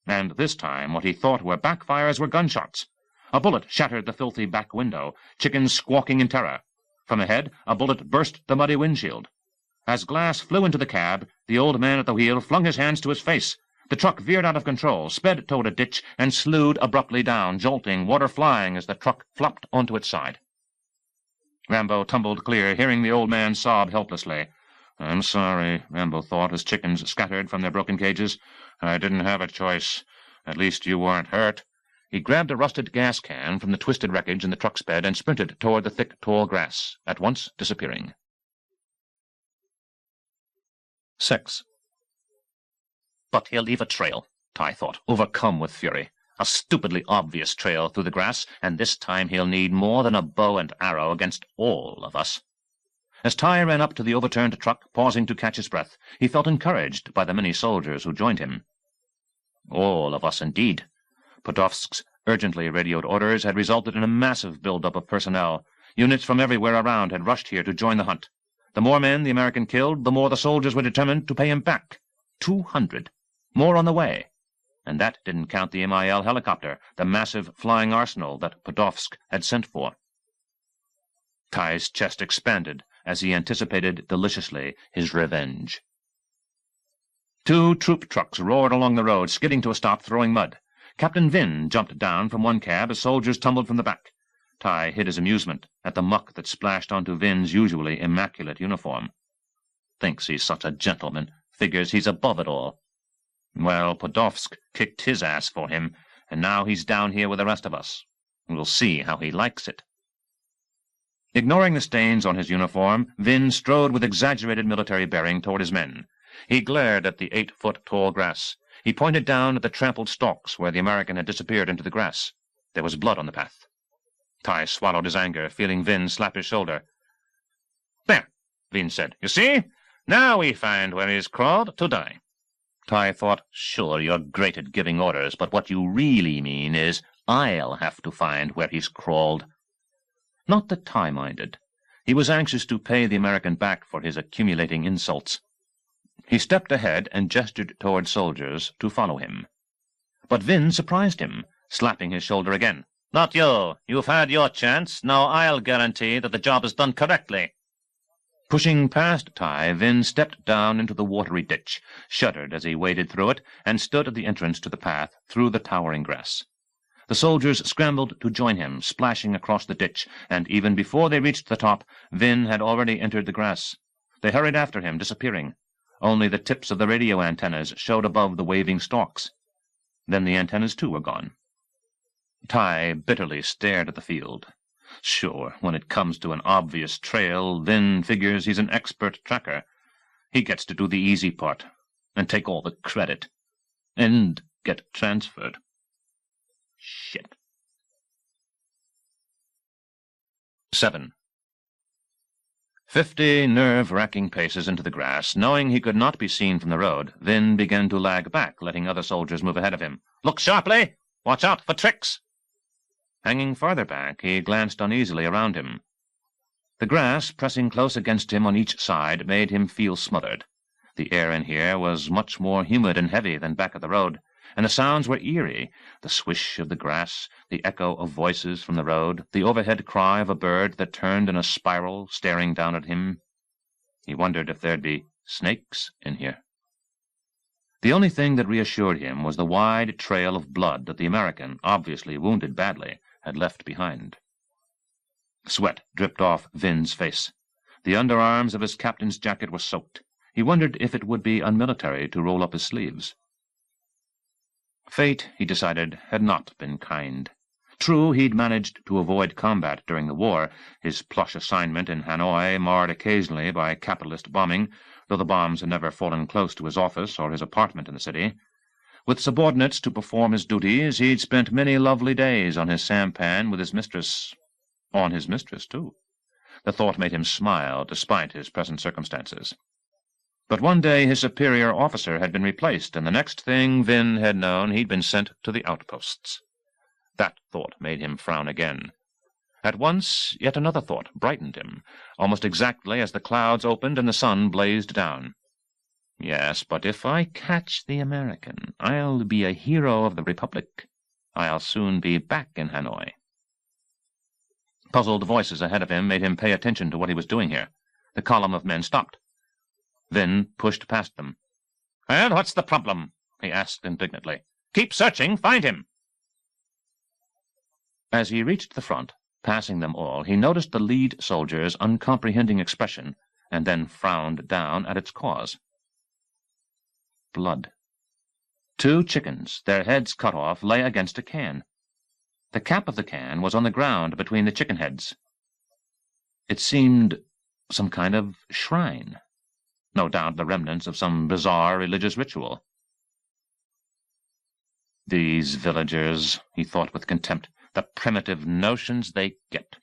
And this time what he thought were backfires were gunshots. A bullet shattered the filthy back window, chickens squawking in terror. From ahead, a bullet burst the muddy windshield. As glass flew into the cab, the old man at the wheel flung his hands to his face. The truck veered out of control, sped toward a ditch, and slewed abruptly down, jolting, water flying as the truck flopped onto its side. Rambo tumbled clear, hearing the old man sob helplessly. "I'm sorry," Rambo thought, as chickens scattered from their broken cages. "I didn't have a choice. At least you weren't hurt." He grabbed a rusted gas can from the twisted wreckage in the truck's bed and sprinted toward the thick, tall grass, at once disappearing. 6. But he'll leave a trail, Ty thought, overcome with fury. A stupidly obvious trail through the grass, and this time he'll need more than a bow and arrow against all of us. As Ty ran up to the overturned truck, pausing to catch his breath, he felt encouraged by the many soldiers who joined him. All of us, indeed. Podolsk's urgently radioed orders had resulted in a massive build-up of personnel. Units from everywhere around had rushed here to join the hunt. The more men the American killed, the more the soldiers were determined to pay him back. 200. More on the way. And that didn't count the MIL helicopter, the massive flying arsenal that Podolsk had sent for. Ty's chest expanded as he anticipated deliciously his revenge. 2 troop trucks roared along the road, skidding to a stop, throwing mud. Captain Vin jumped down from one cab as soldiers tumbled from the back. Ty hid his amusement at the muck that splashed onto Vin's usually immaculate uniform. Thinks he's such a gentleman, figures he's above it all. Well, Podolsk kicked his ass for him, and now he's down here with the rest of us. We'll see how he likes it. Ignoring the stains on his uniform, Vin strode with exaggerated military bearing toward his men. He glared at the 8-foot-tall grass. He pointed down at the trampled stalks where the American had disappeared into the grass. There was blood on the path. Ty swallowed his anger, feeling Vin slap his shoulder. "There," Vin said. "You see? Now we find where he's crawled to die." Ty thought, "Sure, you're great at giving orders, but what you really mean is I'll have to find where he's crawled." Not that Ty minded. He was anxious to pay the American back for his accumulating insults. He stepped ahead and gestured toward soldiers to follow him. But Vin surprised him, slapping his shoulder again. "Not you. You've had your chance. Now I'll guarantee that the job is done correctly." Pushing past Ty, Vin stepped down into the watery ditch, shuddered as he waded through it, and stood at the entrance to the path through the towering grass. The soldiers scrambled to join him, splashing across the ditch, and even before they reached the top, Vin had already entered the grass. They hurried after him, disappearing. Only the tips of the radio antennas showed above the waving stalks. Then the antennas, too, were gone. Ty bitterly stared at the field. Sure, when it comes to an obvious trail, Vin figures he's an expert tracker. He gets to do the easy part, and take all the credit, and get transferred. Shit. 7. 50 nerve-wracking paces into the grass, knowing he could not be seen from the road, Vin began to lag back, letting other soldiers move ahead of him. "Look sharply! Watch out for tricks!" Hanging farther back, he glanced uneasily around him. The grass, pressing close against him on each side, made him feel smothered. The air in here was much more humid and heavy than back of the road, and the sounds were eerie, the swish of the grass, the echo of voices from the road, the overhead cry of a bird that turned in a spiral, staring down at him. He wondered if there'd be snakes in here. The only thing that reassured him was the wide trail of blood that the American, obviously wounded badly, had left behind. Sweat dripped off Vin's face. The underarms of his captain's jacket were soaked. He wondered if it would be unmilitary to roll up his sleeves. Fate, he decided, had not been kind. True, he'd managed to avoid combat during the war, his plush assignment in Hanoi marred occasionally by capitalist bombing, though the bombs had never fallen close to his office or his apartment in the city. With subordinates to perform his duties, he'd spent many lovely days on his sampan with his mistress. On his mistress, too. The thought made him smile, despite his present circumstances. But one day his superior officer had been replaced, and the next thing Vin had known he'd been sent to the outposts. That thought made him frown again. At once, yet another thought brightened him, almost exactly as the clouds opened and the sun blazed down. Yes, but if I catch the American, I'll be a hero of the Republic. I'll soon be back in Hanoi. Puzzled voices ahead of him made him pay attention to what he was doing here. The column of men stopped. Vin pushed past them. "Well, what's the problem?" he asked indignantly. "Keep searching. Find him." As he reached the front, passing them all, he noticed the lead soldier's uncomprehending expression, and then frowned down at its cause. Blood. 2 chickens, their heads cut off, lay against a can. The cap of the can was on the ground between the chicken heads. It seemed some kind of shrine. No doubt the remnants of some bizarre religious ritual. These villagers, he thought with contempt, the primitive notions they get.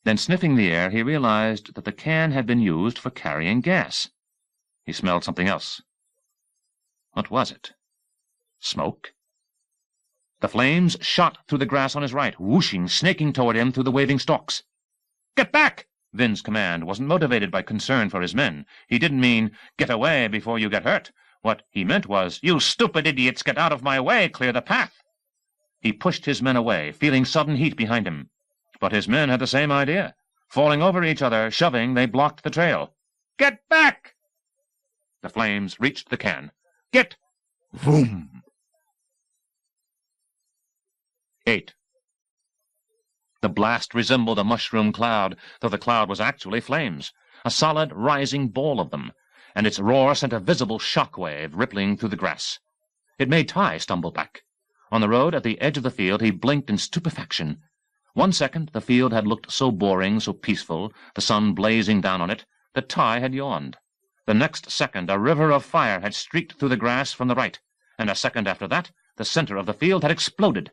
Then, sniffing the air, he realized that the can had been used for carrying gas. He smelled something else. What was it? Smoke? The flames shot through the grass on his right, whooshing, snaking toward him through the waving stalks. "Get back!" Vin's command wasn't motivated by concern for his men. He didn't mean, "Get away before you get hurt." What he meant was, "You stupid idiots, get out of my way, clear the path." He pushed his men away, feeling sudden heat behind him. But his men had the same idea. Falling over each other, shoving, they blocked the trail. "Get back!" The flames reached the can. "Get—" Vroom! 8. The blast resembled a mushroom cloud, though the cloud was actually flames, a solid, rising ball of them, and its roar sent a visible shock wave rippling through the grass. It made Ty stumble back. On the road at the edge of the field he blinked in stupefaction. 1 second the field had looked so boring, so peaceful, the sun blazing down on it, that Ty had yawned. The next second a river of fire had streaked through the grass from the right, and a second after that the center of the field had exploded.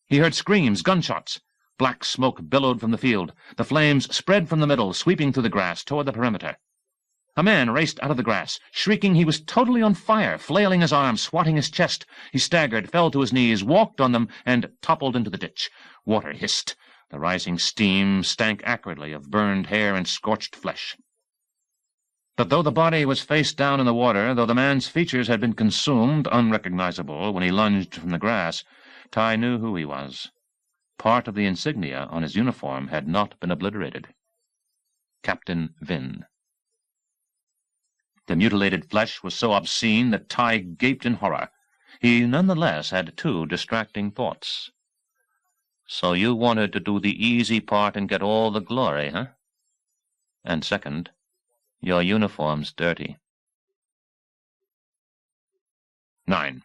He heard screams, gunshots. Black smoke billowed from the field. The flames spread from the middle, sweeping through the grass toward the perimeter. A man raced out of the grass, shrieking he was totally on fire, flailing his arms, swatting his chest. He staggered, fell to his knees, walked on them, and toppled into the ditch. Water hissed. The rising steam stank acridly of burned hair and scorched flesh. But though the body was face down in the water, though the man's features had been consumed, unrecognizable, when he lunged from the grass, Ty knew who he was. Part of the insignia on his uniform had not been obliterated. Captain Vin. The mutilated flesh was so obscene that Ty gaped in horror. He nonetheless had 2 distracting thoughts. "So you wanted to do the easy part and get all the glory, huh? And second, your uniform's dirty." 9.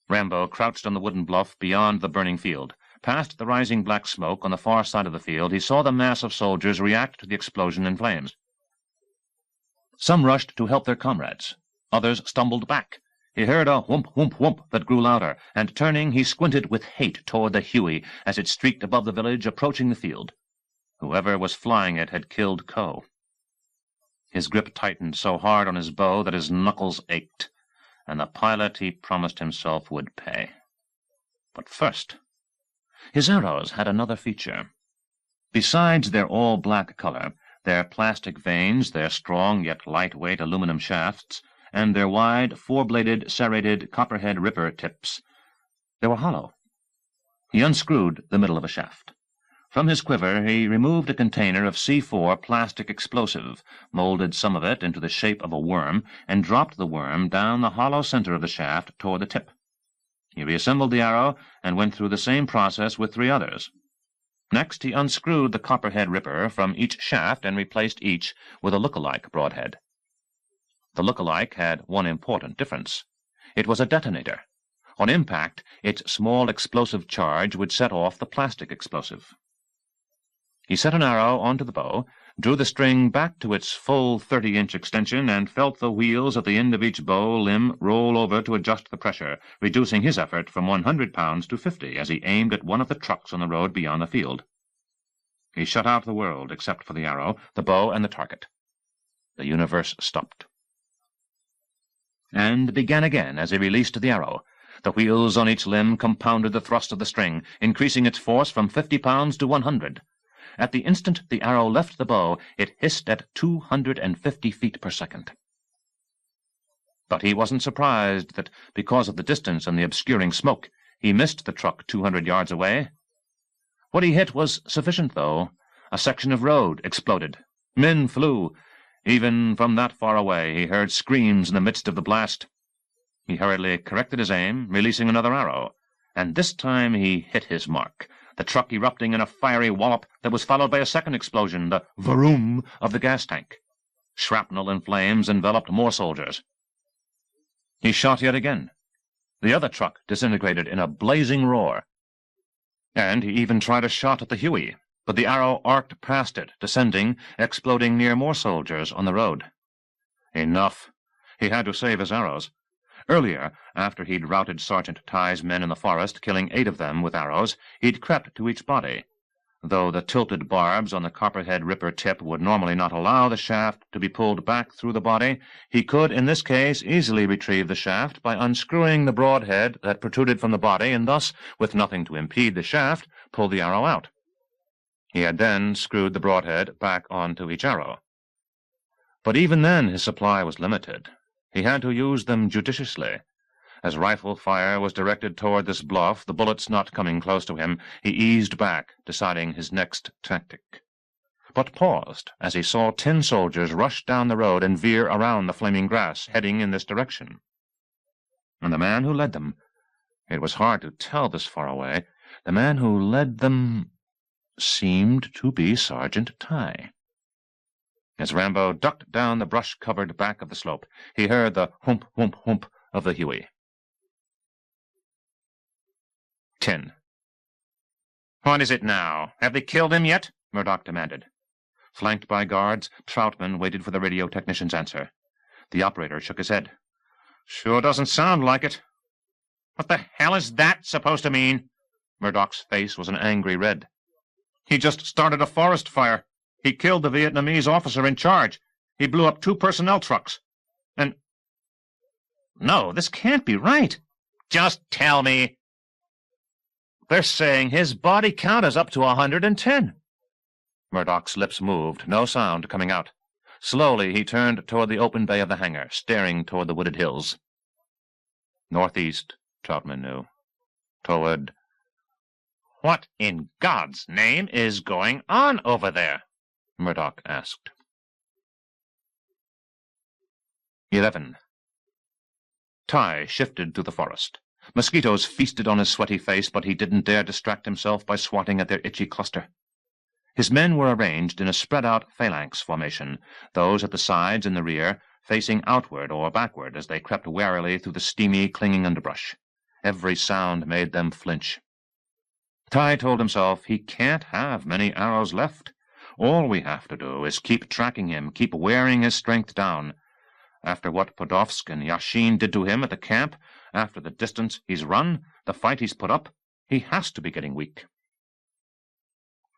Rambo crouched on the wooden bluff beyond the burning field. Past the rising black smoke on the far side of the field, he saw the mass of soldiers react to the explosion in flames. Some rushed to help their comrades. Others stumbled back. He heard a whoomp, whoomp, whoomp that grew louder, and turning, he squinted with hate toward the Huey as it streaked above the village, approaching the field. Whoever was flying it had killed Coe. His grip tightened so hard on his bow that his knuckles ached, and the pilot he promised himself would pay. But first, his arrows had another feature. Besides their all-black color, their plastic vanes, their strong yet lightweight aluminum shafts, and their wide, four-bladed, serrated copperhead ripper tips, they were hollow. He unscrewed the middle of a shaft. From his quiver he removed a container of C4 plastic explosive, molded some of it into the shape of a worm, and dropped the worm down the hollow center of the shaft toward the tip. He reassembled the arrow and went through the same process with 3 others. Next he unscrewed the copperhead ripper from each shaft and replaced each with a look-alike broadhead. The look-alike had one important difference. It was a detonator. On impact, its small explosive charge would set off the plastic explosive. He set an arrow onto the bow, drew the string back to its full 30-inch extension, and felt the wheels at the end of each bow limb roll over to adjust the pressure, reducing his effort from 100 pounds to 50 as he aimed at one of the trucks on the road beyond the field. He shut out the world, except for the arrow, the bow, and the target. The universe stopped. And began again as he released the arrow. The wheels on each limb compounded the thrust of the string, increasing its force from 50 pounds to 100. At the instant the arrow left the bow, it hissed at 250 feet per second. But he wasn't surprised that, because of the distance and the obscuring smoke, he missed the truck 200 yards away. What he hit was sufficient, though. A section of road exploded. Men flew. Even from that far away he heard screams in the midst of the blast. He hurriedly corrected his aim, releasing another arrow, and this time he hit his mark, the truck erupting in a fiery wallop that was followed by a second explosion, the vroom of the gas tank. Shrapnel and flames enveloped more soldiers. He shot yet again. The other truck disintegrated in a blazing roar. And he even tried a shot at the Huey, but the arrow arced past it, descending, exploding near more soldiers on the road. Enough. He had to save his arrows. Earlier, after he'd routed Sergeant Tighe's men in the forest, killing 8 of them with arrows, he'd crept to each body. Though the tilted barbs on the copperhead ripper tip would normally not allow the shaft to be pulled back through the body, he could, in this case, easily retrieve the shaft by unscrewing the broadhead that protruded from the body, and thus, with nothing to impede the shaft, pull the arrow out. He had then screwed the broadhead back onto each arrow. But even then his supply was limited. He had to use them judiciously. As rifle fire was directed toward this bluff, the bullets not coming close to him, he eased back, deciding his next tactic. But paused as he saw 10 soldiers rush down the road and veer around the flaming grass, heading in this direction. And the man who led them, it was hard to tell this far away, the man who led them seemed to be Sergeant Tighe. As Rambo ducked down the brush-covered back of the slope, he heard the whoomp, whoomp, whoomp of the Huey. 10. "What is it now? Have they killed him yet?" Murdoch demanded. Flanked by guards, Troutman waited for the radio technician's answer. The operator shook his head. "Sure doesn't sound like it." "What the hell is that supposed to mean?" Murdoch's face was an angry red. "He just started a forest fire. He killed the Vietnamese officer in charge. He blew up 2 personnel trucks. And... No, this can't be right. Just tell me." "They're saying his body count is up to 110. Murdoch's lips moved, no sound coming out. Slowly he turned toward the open bay of the hangar, staring toward the wooded hills. Northeast, Troutman knew. Toward... "What in God's name is going on over there?" Murdoch asked. 11. Tighe shifted through the forest. Mosquitoes feasted on his sweaty face, but he didn't dare distract himself by swatting at their itchy cluster. His men were arranged in a spread-out phalanx formation, those at the sides and the rear, facing outward or backward as they crept warily through the steamy, clinging underbrush. Every sound made them flinch. Ty told himself he can't have many arrows left. All we have to do is keep tracking him, keep wearing his strength down. After what Podolsk and Yashin did to him at the camp, after the distance he's run, the fight he's put up, he has to be getting weak.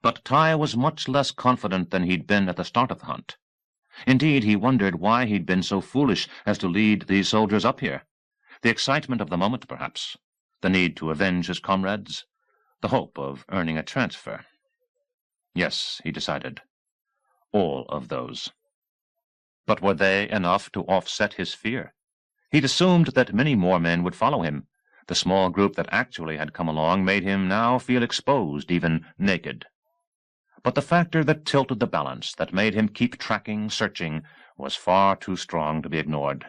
But Ty was much less confident than he'd been at the start of the hunt. Indeed, he wondered why he'd been so foolish as to lead these soldiers up here. The excitement of the moment, perhaps. The need to avenge his comrades. The hope of earning a transfer. Yes, he decided. All of those. But were they enough to offset his fear? He'd assumed that many more men would follow him. The small group that actually had come along made him now feel exposed, even naked. But the factor that tilted the balance, that made him keep tracking, searching, was far too strong to be ignored.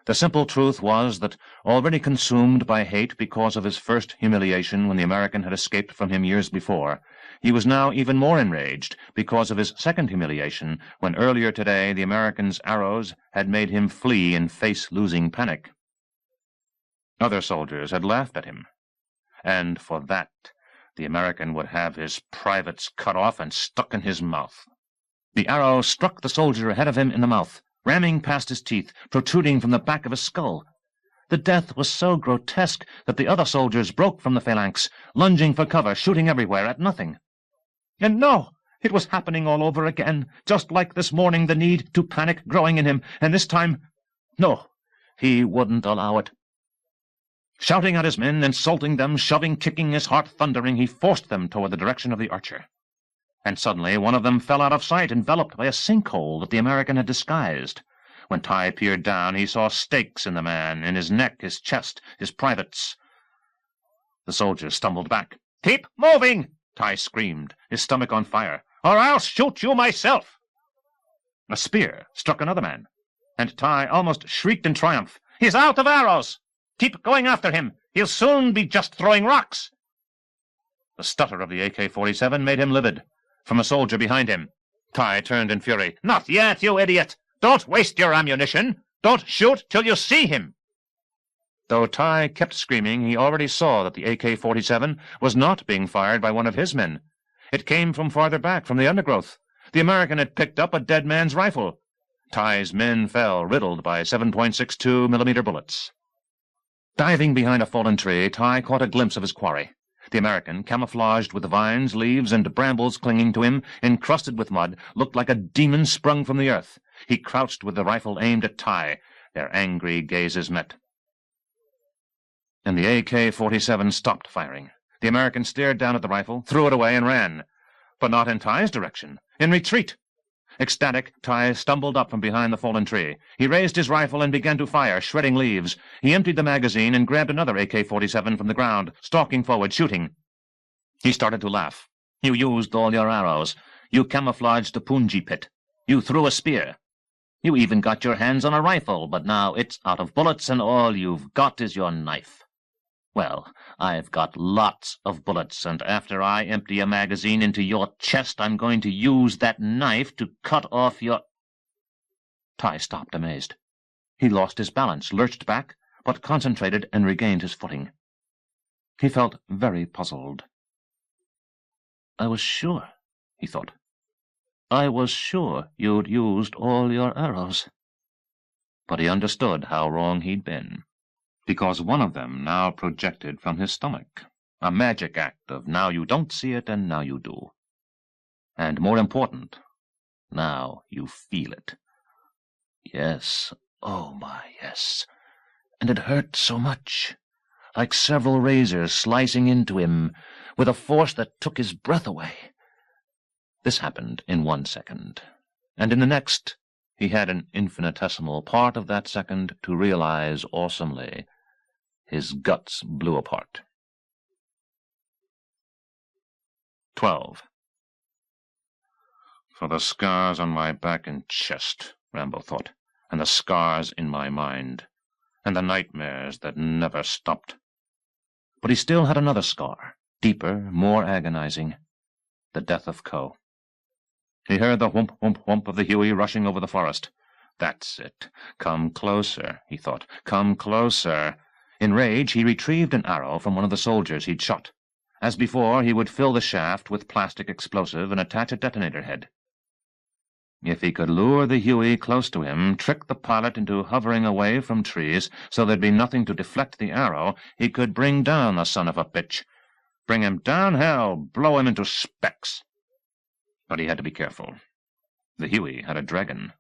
The simple truth was that, already consumed by hate because of his first humiliation when the American had escaped from him years before, he was now even more enraged because of his second humiliation when earlier today the American's arrows had made him flee in face-losing panic. Other soldiers had laughed at him, and for that the American would have his privates cut off and stuck in his mouth. The arrow struck the soldier ahead of him in the mouth, ramming past his teeth, protruding from the back of his skull. The death was so grotesque that the other soldiers broke from the phalanx, lunging for cover, shooting everywhere at nothing. And no! It was happening all over again, just like this morning, the need to panic growing in him, and this time, no, he wouldn't allow it. Shouting at his men, insulting them, shoving, kicking, his heart thundering, he forced them toward the direction of the archer. And suddenly one of them fell out of sight, enveloped by a sinkhole that the American had disguised. When Ty peered down, he saw stakes in the man, in his neck, his chest, his privates. The soldier stumbled back. "Keep moving!" Ty screamed, his stomach on fire, "or I'll shoot you myself!" A spear struck another man, and Ty almost shrieked in triumph. "He's out of arrows! Keep going after him! He'll soon be just throwing rocks!" The stutter of the AK-47 made him livid. From a soldier behind him, Ty turned in fury. "Not yet, you idiot! Don't waste your ammunition! Don't shoot till you see him!" Though Ty kept screaming, he already saw that the AK-47 was not being fired by one of his men. It came from farther back, from the undergrowth. The American had picked up a dead man's rifle. Ty's men fell, riddled by 7.62 millimeter bullets. Diving behind a fallen tree, Ty caught a glimpse of his quarry. The American, camouflaged with the vines, leaves, and brambles clinging to him, encrusted with mud, looked like a demon sprung from the earth. He crouched with the rifle aimed at Ty. Their angry gazes met. And the AK-47 stopped firing. The American stared down at the rifle, threw it away, and ran. But not in Ty's direction. In retreat. Ecstatic, Ty stumbled up from behind the fallen tree. He raised his rifle and began to fire, shredding leaves. He emptied the magazine and grabbed another AK-47 from the ground, stalking forward, shooting. He started to laugh. "You used all your arrows. You camouflaged the punji pit. You threw a spear. You even got your hands on a rifle, but now it's out of bullets and all you've got is your knife. Well, I've got lots of bullets, and after I empty a magazine into your chest, I'm going to use that knife to cut off your—" Ty stopped, amazed. He lost his balance, lurched back, but concentrated and regained his footing. He felt very puzzled. "I was sure," he thought. "I was sure you'd used all your arrows." But he understood how wrong he'd been, because one of them now projected from his stomach, a magic act of now you don't see it and now you do. And more important, now you feel it. Yes, oh my, yes. And it hurt so much, like several razors slicing into him, with a force that took his breath away. This happened in 1 second, and in the next he had an infinitesimal part of that second to realize awesomely. His guts blew apart. 12. For the scars on my back and chest, Rambo thought, and the scars in my mind, and the nightmares that never stopped. But he still had another scar, deeper, more agonizing, the death of Coe. He heard the whoomp, whoomp, whoomp of the Huey rushing over the forest. That's it. Come closer, he thought. Come closer. In rage, he retrieved an arrow from one of the soldiers he'd shot. As before, he would fill the shaft with plastic explosive and attach a detonator head. If he could lure the Huey close to him, trick the pilot into hovering away from trees so there'd be nothing to deflect the arrow, he could bring down the son of a bitch. Bring him down hell, blow him into specks. But he had to be careful. The Huey had a dragon.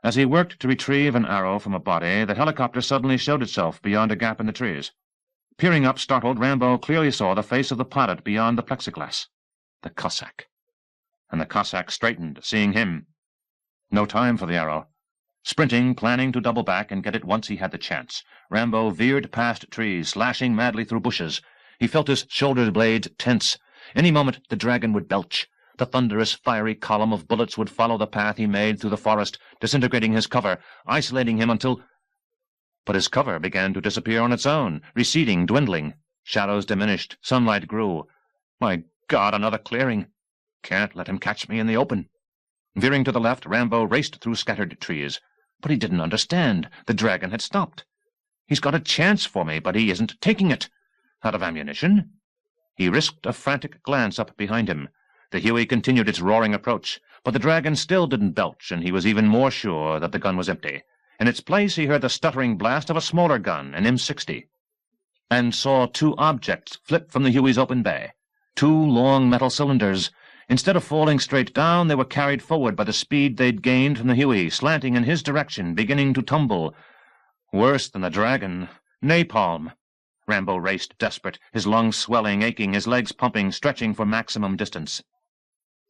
As he worked to retrieve an arrow from a body, the helicopter suddenly showed itself beyond a gap in the trees. Peering up, startled, Rambo clearly saw the face of the pilot beyond the plexiglass. The Cossack. And the Cossack straightened, seeing him. No time for the arrow. Sprinting, planning to double back and get it once he had the chance, Rambo veered past trees, slashing madly through bushes. He felt his shoulder blades tense. Any moment the dragon would belch. The thunderous, fiery column of bullets would follow the path he made through the forest, disintegrating his cover, isolating him until... But his cover began to disappear on its own, receding, dwindling. Shadows diminished, sunlight grew. My God, another clearing! Can't let him catch me in the open. Veering to the left, Rambo raced through scattered trees. But he didn't understand. The dragon had stopped. He's got a chance for me, but he isn't taking it. Out of ammunition? He risked a frantic glance up behind him. The Huey continued its roaring approach, but the dragon still didn't belch, and he was even more sure that the gun was empty. In its place he heard the stuttering blast of a smaller gun, an M60, and saw two objects flip from the Huey's open bay. Two long metal cylinders. Instead of falling straight down, they were carried forward by the speed they'd gained from the Huey, slanting in his direction, beginning to tumble. Worse than the dragon. Napalm. Rambo raced, desperate, his lungs swelling, aching, his legs pumping, stretching for maximum distance.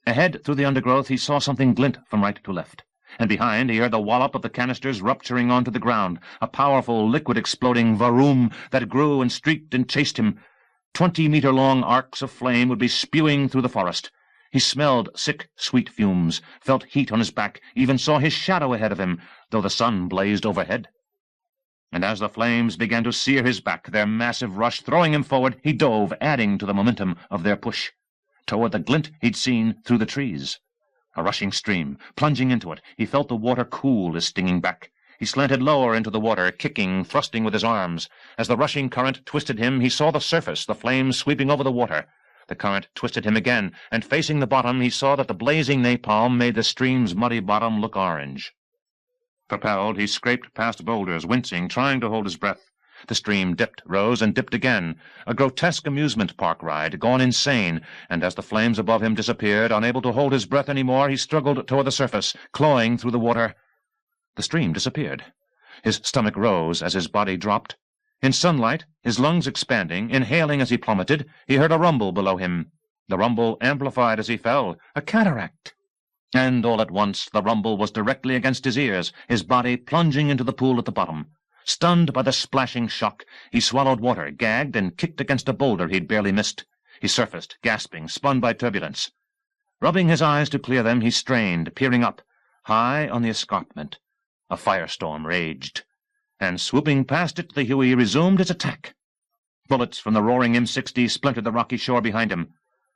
Ahead, through the undergrowth, he saw something glint from right to left. And behind he heard the wallop of the canisters rupturing onto the ground, a powerful, liquid-exploding varoom that grew and streaked and chased him. 20-meter-long arcs of flame would be spewing through the forest. He smelled sick, sweet fumes, felt heat on his back, even saw his shadow ahead of him, though the sun blazed overhead. And as the flames began to sear his back, their massive rush throwing him forward, he dove, adding to the momentum of their push, toward the glint he'd seen through the trees. A rushing stream. Plunging into it, he felt the water cool his stinging back. He slanted lower into the water, kicking, thrusting with his arms. As the rushing current twisted him, he saw the surface, the flames sweeping over the water. The current twisted him again, and facing the bottom, he saw that the blazing napalm made the stream's muddy bottom look orange. Propelled, he scraped past boulders, wincing, trying to hold his breath. The stream dipped, rose, and dipped again, a grotesque amusement park ride, gone insane, and as the flames above him disappeared, unable to hold his breath any more, he struggled toward the surface, clawing through the water. The stream disappeared. His stomach rose as his body dropped. In sunlight, his lungs expanding, inhaling as he plummeted, he heard a rumble below him. The rumble amplified as he fell, a cataract. And all at once the rumble was directly against his ears, his body plunging into the pool at the bottom. Stunned by the splashing shock, he swallowed water, gagged, and kicked against a boulder he'd barely missed. He surfaced, gasping, spun by turbulence. Rubbing his eyes to clear them, he strained, peering up. High on the escarpment, a firestorm raged. And swooping past it, the Huey resumed its attack. Bullets from the roaring M60 splintered the rocky shore behind him.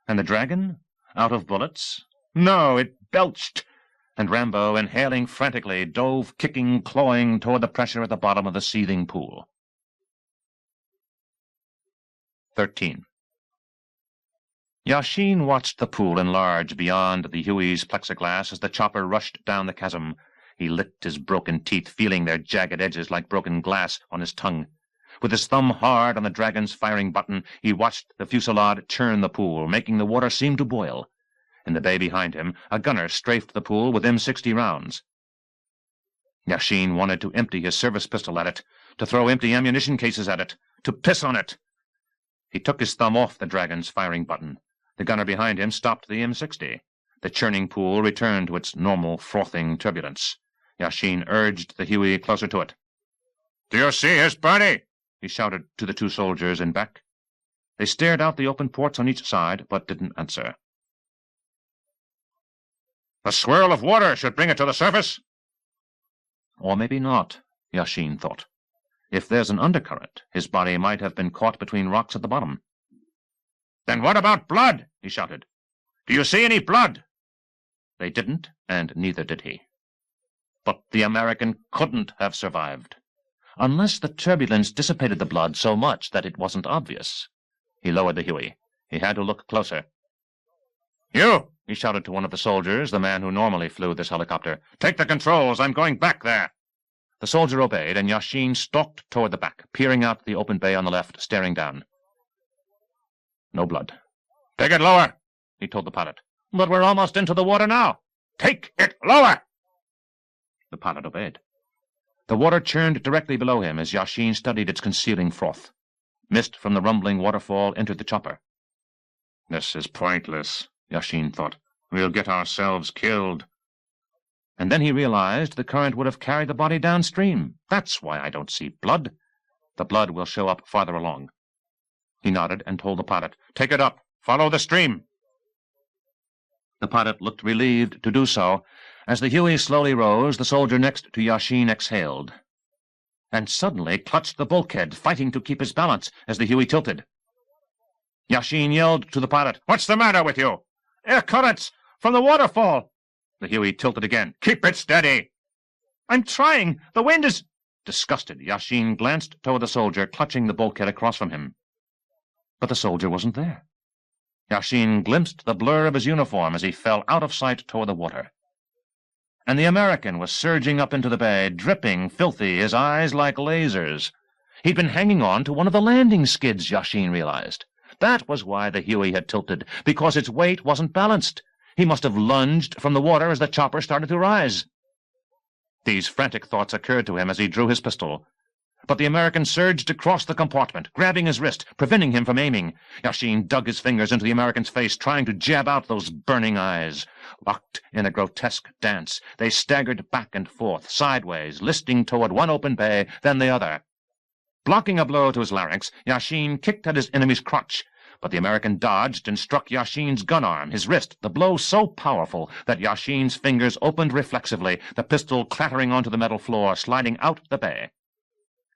And the dragon? Out of bullets? No, it belched. And Rambo, inhaling frantically, dove kicking, clawing toward the pressure at the bottom of the seething pool. 13. Yashin watched the pool enlarge beyond the Huey's plexiglass as the chopper rushed down the chasm. He licked his broken teeth, feeling their jagged edges like broken glass on his tongue. With his thumb hard on the dragon's firing button, he watched the fusillade churn the pool, making the water seem to boil. In the bay behind him, a gunner strafed the pool with M60 rounds. Yashin wanted to empty his service pistol at it, to throw empty ammunition cases at it, to piss on it. He took his thumb off the dragon's firing button. The gunner behind him stopped the M60. The churning pool returned to its normal, frothing turbulence. Yashin urged the Huey closer to it. "Do you see his body?" he shouted to the two soldiers in back. They stared out the open ports on each side, but didn't answer. "The swirl of water should bring it to the surface." Or maybe not, Yashin thought. If there's an undercurrent, his body might have been caught between rocks at the bottom. "Then what about blood?" he shouted. "Do you see any blood?" They didn't, and neither did he. But the American couldn't have survived, unless the turbulence dissipated the blood so much that it wasn't obvious. He lowered the Huey. He had to look closer. "You!" he shouted to one of the soldiers, the man who normally flew this helicopter. "Take the controls. I'm going back there." The soldier obeyed, and Yashin stalked toward the back, peering out the open bay on the left, staring down. No blood. "Take it lower," he told the pilot. "But we're almost into the water now." "Take it lower!" The pilot obeyed. The water churned directly below him as Yashin studied its concealing froth. Mist from the rumbling waterfall entered the chopper. "This is pointless," Yashin thought. "We'll get ourselves killed." And then he realized the current would have carried the body downstream. "That's why I don't see blood. The blood will show up farther along." He nodded and told the pilot, "Take it up. Follow the stream." The pilot looked relieved to do so. As the Huey slowly rose, the soldier next to Yashin exhaled, and suddenly clutched the bulkhead, fighting to keep his balance as the Huey tilted. Yashin yelled to the pilot, "What's the matter with you?" "Air currents from the waterfall." The Huey tilted again. "Keep it steady." "I'm trying. The wind is—" Disgusted, Yashin glanced toward the soldier, clutching the bulkhead across from him. But the soldier wasn't there. Yashin glimpsed the blur of his uniform as he fell out of sight toward the water. And the American was surging up into the bay, dripping, filthy, his eyes like lasers. He'd been hanging on to one of the landing skids, Yashin realized. That was why the Huey had tilted, because its weight wasn't balanced. He must have lunged from the water as the chopper started to rise. These frantic thoughts occurred to him as he drew his pistol. But the American surged across the compartment, grabbing his wrist, preventing him from aiming. Yashin dug his fingers into the American's face, trying to jab out those burning eyes. Locked in a grotesque dance, they staggered back and forth, sideways, listing toward one open bay, then the other. Blocking a blow to his larynx, Yashin kicked at his enemy's crotch. But the American dodged and struck Yashin's gun arm, his wrist, the blow so powerful that Yashin's fingers opened reflexively, the pistol clattering onto the metal floor, sliding out the bay.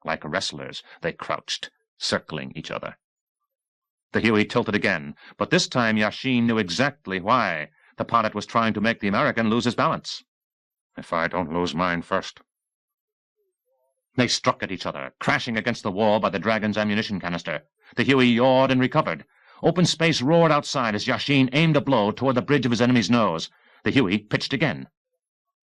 Like wrestlers, they crouched, circling each other. The Huey tilted again, but this time Yashin knew exactly why. The pilot was trying to make the American lose his balance. "If I don't lose mine first." They struck at each other, crashing against the wall by the Dragon's ammunition canister. The Huey yawed and recovered. Open space roared outside as Yashin aimed a blow toward the bridge of his enemy's nose. The Huey pitched again.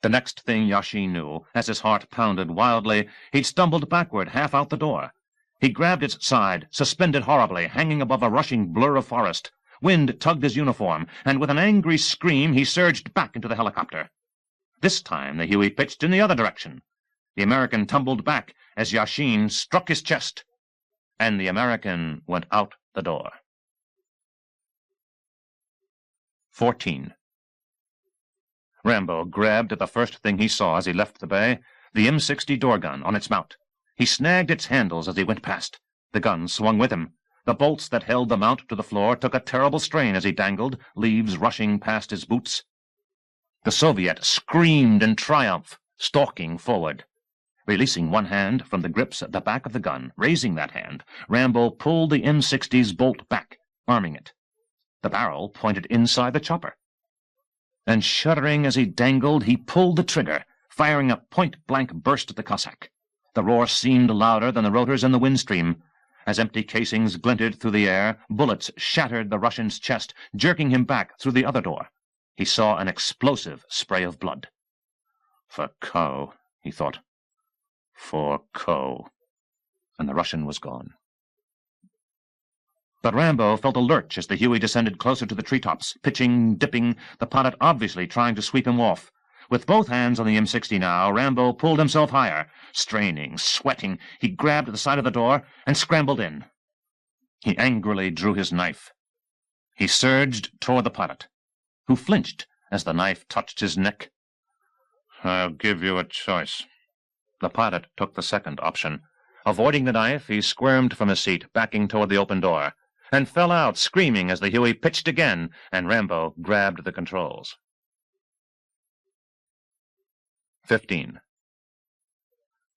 The next thing Yashin knew, as his heart pounded wildly, he'd stumbled backward half out the door. He grabbed its side, suspended horribly, hanging above a rushing blur of forest. Wind tugged his uniform, and with an angry scream he surged back into the helicopter. This time the Huey pitched in the other direction. The American tumbled back as Yashin struck his chest, and the American went out the door. 14. Rambo grabbed at the first thing he saw as he left the bay, the M60 door gun on its mount. He snagged its handles as he went past. The gun swung with him. The bolts that held the mount to the floor took a terrible strain as he dangled, leaves rushing past his boots. The Soviet screamed in triumph, stalking forward. Releasing one hand from the grips at the back of the gun, raising that hand, Rambo pulled the M60's bolt back, arming it. The barrel pointed inside the chopper. And shuddering as he dangled, he pulled the trigger, firing a point-blank burst at the Cossack. The roar seemed louder than the rotors in the windstream. As empty casings glinted through the air, bullets shattered the Russian's chest, jerking him back through the other door. He saw an explosive spray of blood. "For Ko," he thought. "For Ko." And the Russian was gone. But Rambo felt a lurch as the Huey descended closer to the treetops, pitching, dipping, the pilot obviously trying to sweep him off. With both hands on the M60 now, Rambo pulled himself higher. Straining, sweating, he grabbed the side of the door and scrambled in. He angrily drew his knife. He surged toward the pilot, who flinched as the knife touched his neck. "I'll give you a choice." The pilot took the second option. Avoiding the knife, he squirmed from his seat, backing toward the open door, and fell out, screaming as the Huey pitched again, and Rambo grabbed the controls. 15.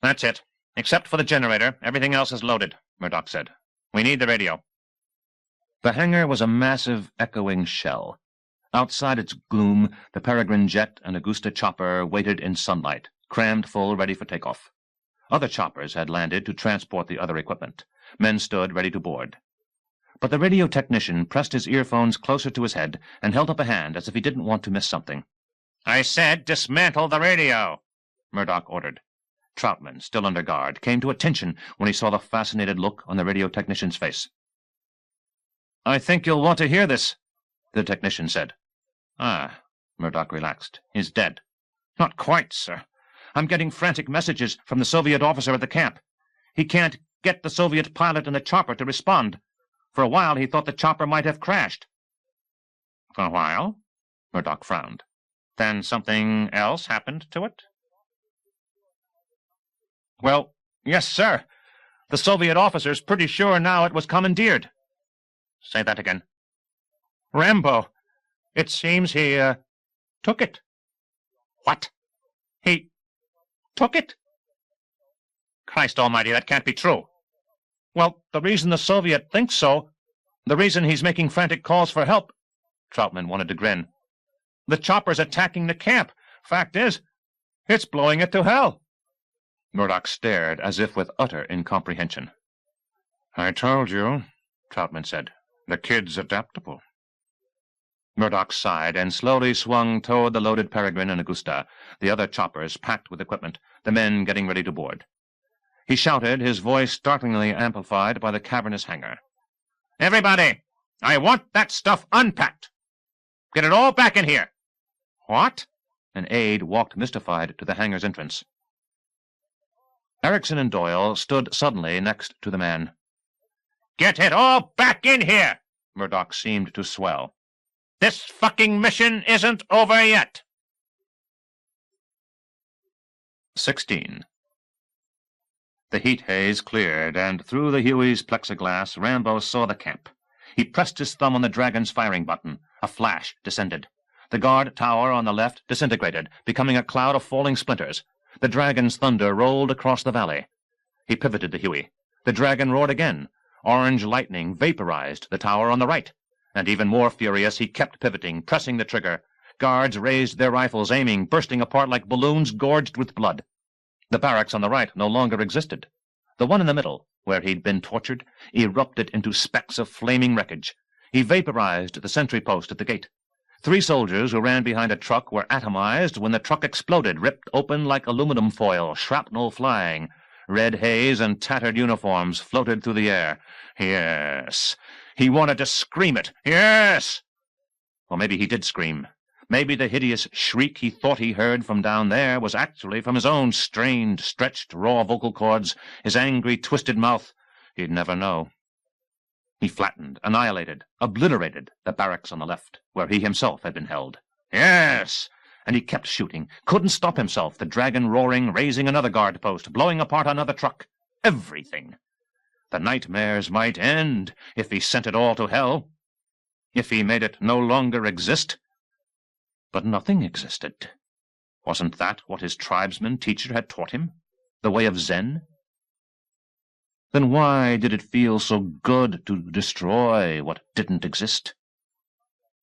"That's it. Except for the generator, everything else is loaded," Murdoch said. "We need the radio." The hangar was a massive, echoing shell. Outside its gloom, the Peregrine jet and Augusta chopper waited in sunlight, crammed full, ready for takeoff. Other choppers had landed to transport the other equipment. Men stood ready to board. but the radio technician pressed his earphones closer to his head and held up a hand as if he didn't want to miss something. "I said dismantle the radio," Murdoch ordered. Troutman, still under guard, came to attention when he saw the fascinated look on the radio technician's face. "I think you'll want to hear this," the technician said. "Ah," Murdoch relaxed. "He's dead." "Not quite, sir. I'm getting frantic messages from the Soviet officer at the camp. He can't get the Soviet pilot in the chopper to respond. For a while he thought the chopper might have crashed." "For a while?" Murdoch frowned. "Then something else happened to it?" "Well, yes, sir. The Soviet officer's pretty sure now it was commandeered." "Say that again." "Rambo. It seems he, took it." "What?" "He took it." "Christ almighty, that can't be true." "Well, the reason the Soviet thinks so, the reason he's making frantic calls for help," Troutman wanted to grin. "The chopper's attacking the camp. Fact is, it's blowing it to hell." Murdoch stared as if with utter incomprehension. "I told you," Troutman said. "The kid's adaptable." Murdoch sighed and slowly swung toward the loaded Peregrine and Augusta, the other choppers packed with equipment, the men getting ready to board. He shouted, his voice startlingly amplified by the cavernous hangar. "Everybody, I want that stuff unpacked. Get it all back in here." "What?" An aide walked mystified to the hangar's entrance. Erickson and Doyle stood suddenly next to the man. "Get it all back in here!" Murdoch seemed to swell. "This fucking mission isn't over yet." 16. The heat haze cleared, and through the Huey's plexiglass, Rambo saw the camp. He pressed his thumb on the Dragon's firing button. A flash descended. The guard tower on the left disintegrated, becoming a cloud of falling splinters. The Dragon's thunder rolled across the valley. He pivoted the Huey. The Dragon roared again. Orange lightning vaporized the tower on the right. And even more furious, he kept pivoting, pressing the trigger. Guards raised their rifles, aiming, bursting apart like balloons gorged with blood. The barracks on the right no longer existed. The one in the middle, where he'd been tortured, erupted into specks of flaming wreckage. He vaporized the sentry post at the gate. 3 soldiers who ran behind a truck were atomized when the truck exploded, ripped open like aluminum foil, shrapnel flying. Red haze and tattered uniforms floated through the air. Yes. He wanted to scream it. Yes! Or maybe he did scream. Maybe the hideous shriek he thought he heard from down there was actually from his own strained, stretched, raw vocal cords, his angry, twisted mouth. He'd never know. He flattened, annihilated, obliterated the barracks on the left, where he himself had been held. Yes! And he kept shooting, couldn't stop himself, the Dragon roaring, raising another guard post, blowing apart another truck. Everything. The nightmares might end if he sent it all to hell, if he made it no longer exist. But nothing existed. Wasn't that what his tribesman teacher had taught him? The way of Zen? Then why did it feel so good to destroy what didn't exist?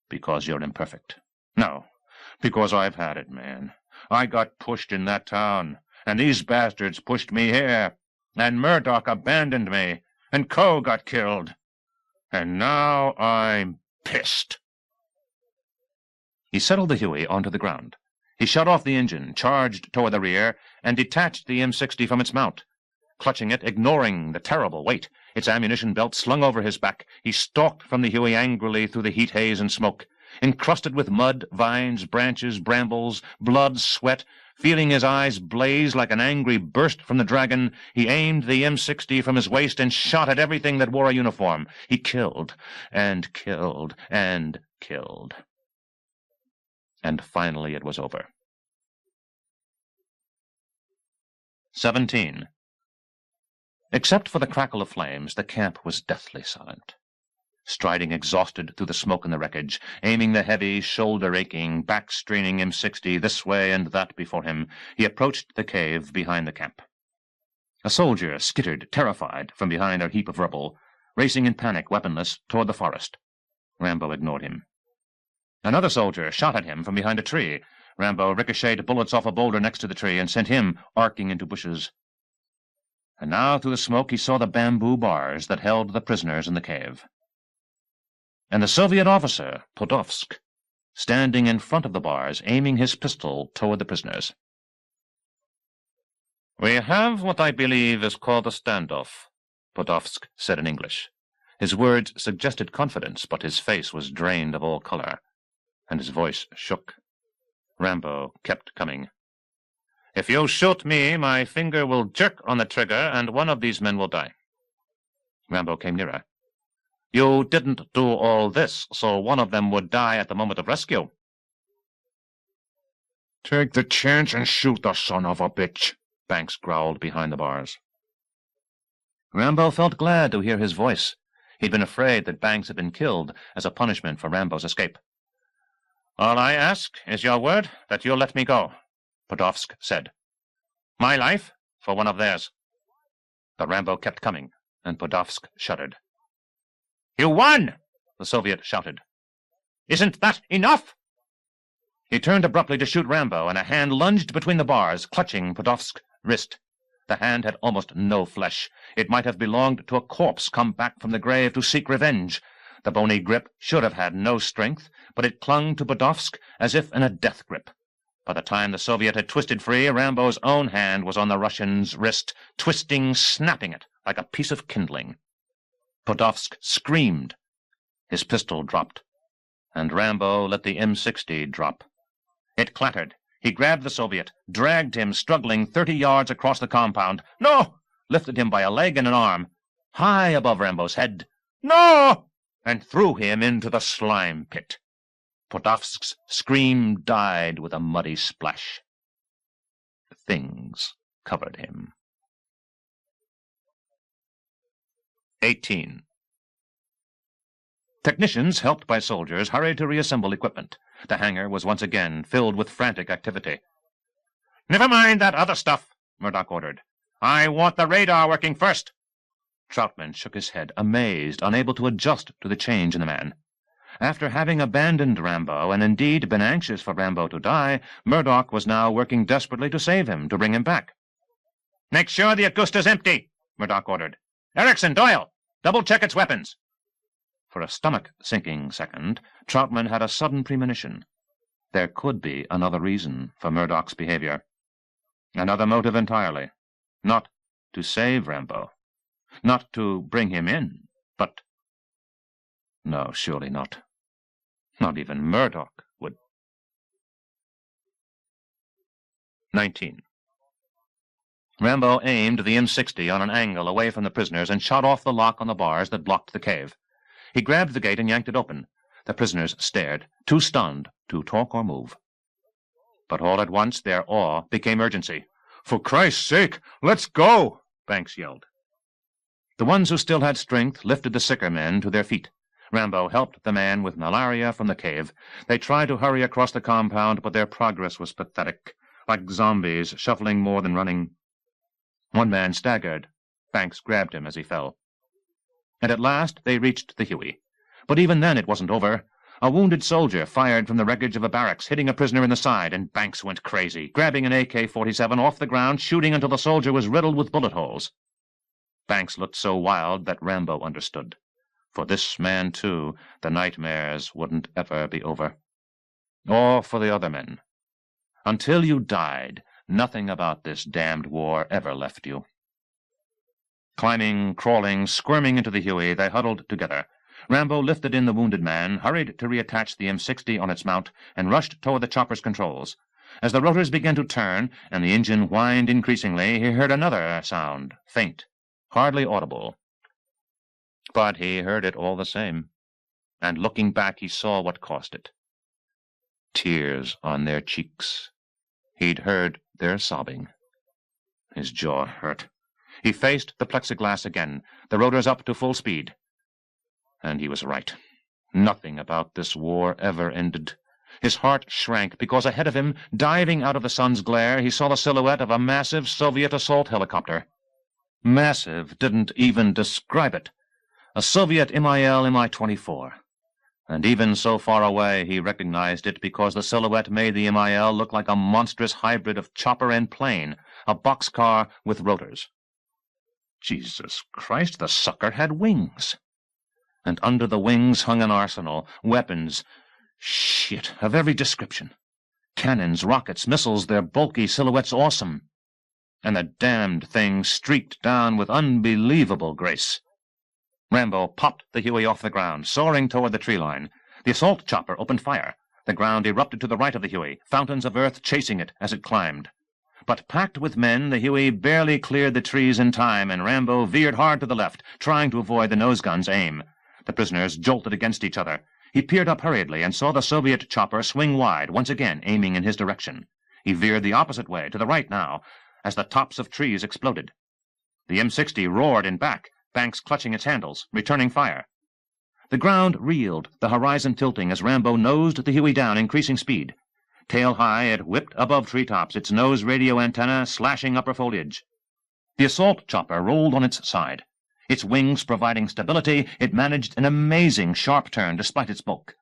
Because you're imperfect. No, because I've had it, man. I got pushed in that town, and these bastards pushed me here, and Murdoch abandoned me, and Coe got killed. And now I'm pissed. He settled the Huey onto the ground. He shut off the engine, charged toward the rear, and detached the M60 from its mount. Clutching it, ignoring the terrible weight, its ammunition belt slung over his back, he stalked from the Huey angrily through the heat haze and smoke. Encrusted with mud, vines, branches, brambles, blood, sweat, feeling his eyes blaze like an angry burst from the Dragon, he aimed the M60 from his waist and shot at everything that wore a uniform. He killed, and killed, and killed. And finally it was over. 17. Except for the crackle of flames, the camp was deathly silent. Striding exhausted through the smoke and the wreckage, aiming the heavy, shoulder-aching, back-straining M60 this way and that before him, he approached the cave behind the camp. A soldier skittered, terrified, from behind a heap of rubble, racing in panic, weaponless, toward the forest. Rambo ignored him. Another soldier shot at him from behind a tree. Rambo ricocheted bullets off a boulder next to the tree and sent him arcing into bushes. And now through the smoke he saw the bamboo bars that held the prisoners in the cave. and the Soviet officer, Podolsk, standing in front of the bars, aiming his pistol toward the prisoners. "We have what I believe is called a standoff," Podolsk said in English. His words suggested confidence, but his face was drained of all color, and his voice shook. Rambo kept coming. "If you shoot me, my finger will jerk on the trigger, and one of these men will die." Rambo came nearer. "You didn't do all this, so one of them would die at the moment of rescue." "Take the chance and shoot the son of a bitch," Banks growled behind the bars. Rambo felt glad to hear his voice. He'd been afraid that Banks had been killed as a punishment for Rambo's escape. "All I ask is your word that you'll let me go," Podolsk said. "My life for one of theirs." But Rambo kept coming, and Podolsk shuddered. "You won!" the Soviet shouted. "Isn't that enough?" He turned abruptly to shoot Rambo, and a hand lunged between the bars, clutching Podolsk's wrist. The hand had almost no flesh. It might have belonged to a corpse come back from the grave to seek revenge. The bony grip should have had no strength, but it clung to Podolsk as if in a death grip. By the time the Soviet had twisted free, Rambo's own hand was on the Russian's wrist, twisting, snapping it like a piece of kindling. Podolsk screamed. His pistol dropped, and Rambo let the M60 drop. It clattered. He grabbed the Soviet, dragged him, struggling 30 yards across the compound. "No!" Lifted him by a leg and an arm, high above Rambo's head. "No!" And threw him into the slime pit. Podolsk's scream died with a muddy splash. Things covered him. 18. Technicians, helped by soldiers, hurried to reassemble equipment. The hangar was once again filled with frantic activity. "Never mind that other stuff," Murdoch ordered. "I want the radar working first." Troutman shook his head, amazed, unable to adjust to the change in the man. After having abandoned Rambo, and indeed been anxious for Rambo to die, Murdoch was now working desperately to save him, to bring him back. "Make sure the Augusta's empty," Murdoch ordered. "Erickson, Doyle, double-check its weapons." For a stomach-sinking second, Troutman had a sudden premonition. There could be another reason for Murdoch's behavior. Another motive entirely. Not to save Rambo. Not to bring him in, but... No, surely not. Not even Murdoch would... 19. Rambo aimed the M60 on an angle away from the prisoners and shot off the lock on the bars that blocked the cave. He grabbed the gate and yanked it open. The prisoners stared, too stunned to talk or move. But all at once their awe became urgency. "For Christ's sake, let's go!" Banks yelled. The ones who still had strength lifted the sicker men to their feet. Rambo helped the man with malaria from the cave. They tried to hurry across the compound, but their progress was pathetic, like zombies shuffling more than running. One man staggered. Banks grabbed him as he fell. And at last they reached the Huey. But even then it wasn't over. A wounded soldier fired from the wreckage of a barracks, hitting a prisoner in the side, and Banks went crazy, grabbing an AK-47 off the ground, shooting until the soldier was riddled with bullet holes. Banks looked so wild that Rambo understood. For this man, too, the nightmares wouldn't ever be over. Or for the other men. Until you died, nothing about this damned war ever left you. Climbing, crawling, squirming into the Huey, they huddled together. Rambo lifted in the wounded man, hurried to reattach the M60 on its mount, and rushed toward the chopper's controls. As the rotors began to turn, and the engine whined increasingly, he heard another sound, faint, hardly audible. But he heard it all the same, and looking back he saw what caused it. Tears on their cheeks. He'd heard their sobbing. His jaw hurt. He faced the plexiglass again, the rotors up to full speed. And he was right. Nothing about this war ever ended. His heart shrank because ahead of him, diving out of the sun's glare, he saw the silhouette of a massive Soviet assault helicopter. Massive didn't even describe it. A Soviet Mi-24. And even so far away he recognized it because the silhouette made the MIL look like a monstrous hybrid of chopper and plane, a boxcar with rotors. Jesus Christ, the sucker had wings. and under the wings hung an arsenal, weapons, shit, of every description. Cannons, rockets, missiles, their bulky silhouettes awesome. And the damned thing streaked down with unbelievable grace. Rambo popped the Huey off the ground, soaring toward the tree line. The assault chopper opened fire. The ground erupted to the right of the Huey, fountains of earth chasing it as it climbed. But packed with men, the Huey barely cleared the trees in time, and Rambo veered hard to the left, trying to avoid the nose gun's aim. The prisoners jolted against each other. He peered up hurriedly and saw the Soviet chopper swing wide, once again aiming in his direction. He veered the opposite way, to the right now, as the tops of trees exploded. The M60 roared in back, Banks clutching its handles, returning fire. The ground reeled, the horizon tilting as Rambo nosed the Huey down, increasing speed. Tail high, it whipped above treetops, its nose radio antenna slashing upper foliage. The assault chopper rolled on its side. Its wings providing stability, it managed an amazing sharp turn despite its bulk.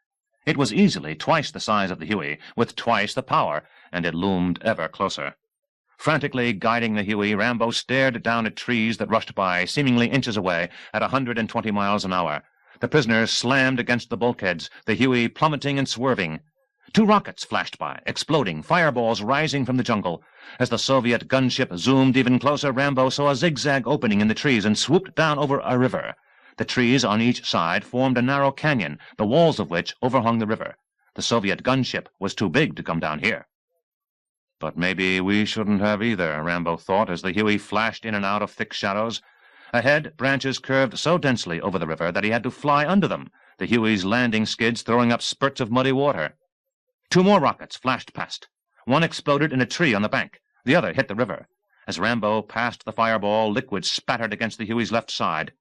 It was easily twice the size of the Huey, with twice the power, and it loomed ever closer. Frantically guiding the Huey, Rambo stared down at trees that rushed by, seemingly inches away, at 120 miles an hour. The prisoners slammed against the bulkheads, the Huey plummeting and swerving. 2 rockets flashed by, exploding, fireballs rising from the jungle. As the Soviet gunship zoomed even closer, Rambo saw a zigzag opening in the trees and swooped down over a river. The trees on each side formed a narrow canyon, the walls of which overhung the river. The Soviet gunship was too big to come down here. But maybe we shouldn't have either, Rambo thought, as the Huey flashed in and out of thick shadows. Ahead, branches curved so densely over the river that he had to fly under them, the Huey's landing skids throwing up spurts of muddy water. 2 more rockets flashed past. One exploded in a tree on the bank. The other hit the river. As Rambo passed the fireball, liquid spattered against the Huey's left side.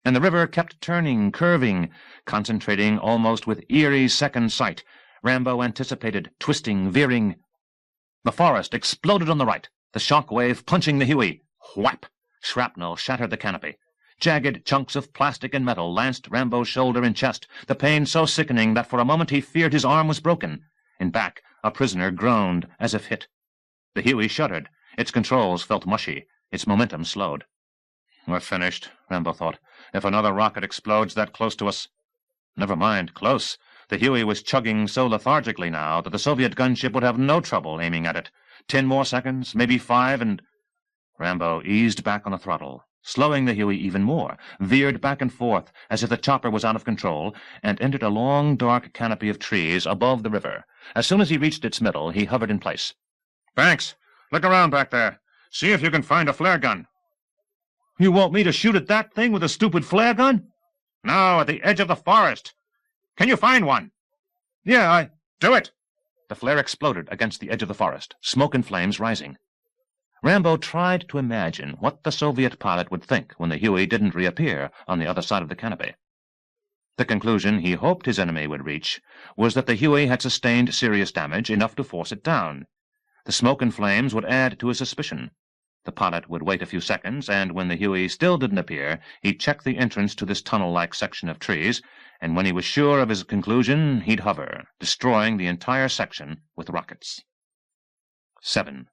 And the river kept turning, curving, concentrating almost with eerie second sight. Rambo anticipated, twisting, veering. The forest exploded on the right, the shock wave punching the Huey. Whap! Shrapnel shattered the canopy. Jagged chunks of plastic and metal lanced Rambo's shoulder and chest, the pain so sickening that for a moment he feared his arm was broken. In back, a prisoner groaned as if hit. The Huey shuddered. Its controls felt mushy. Its momentum slowed. We're finished, Rambo thought. If another rocket explodes that close to us... Never mind, close. The Huey was chugging so lethargically now that the Soviet gunship would have no trouble aiming at it. 10 more seconds, maybe 5, and... Rambo eased back on the throttle, slowing the Huey even more, veered back and forth as if the chopper was out of control, and entered a long, dark canopy of trees above the river. As soon as he reached its middle, he hovered in place. Banks, look around back there. See if you can find a flare gun. You want me to shoot at that thing with a stupid flare gun? No, at the edge of the forest. Can you find one? Yeah, Do it! The flare exploded against the edge of the forest, smoke and flames rising. Rambo tried to imagine what the Soviet pilot would think when the Huey didn't reappear on the other side of the canopy. The conclusion he hoped his enemy would reach was that the Huey had sustained serious damage, enough to force it down. The smoke and flames would add to his suspicion. The pilot would wait a few seconds, and when the Huey still didn't appear, he'd check the entrance to this tunnel-like section of trees, and when he was sure of his conclusion, he'd hover, destroying the entire section with rockets. 7,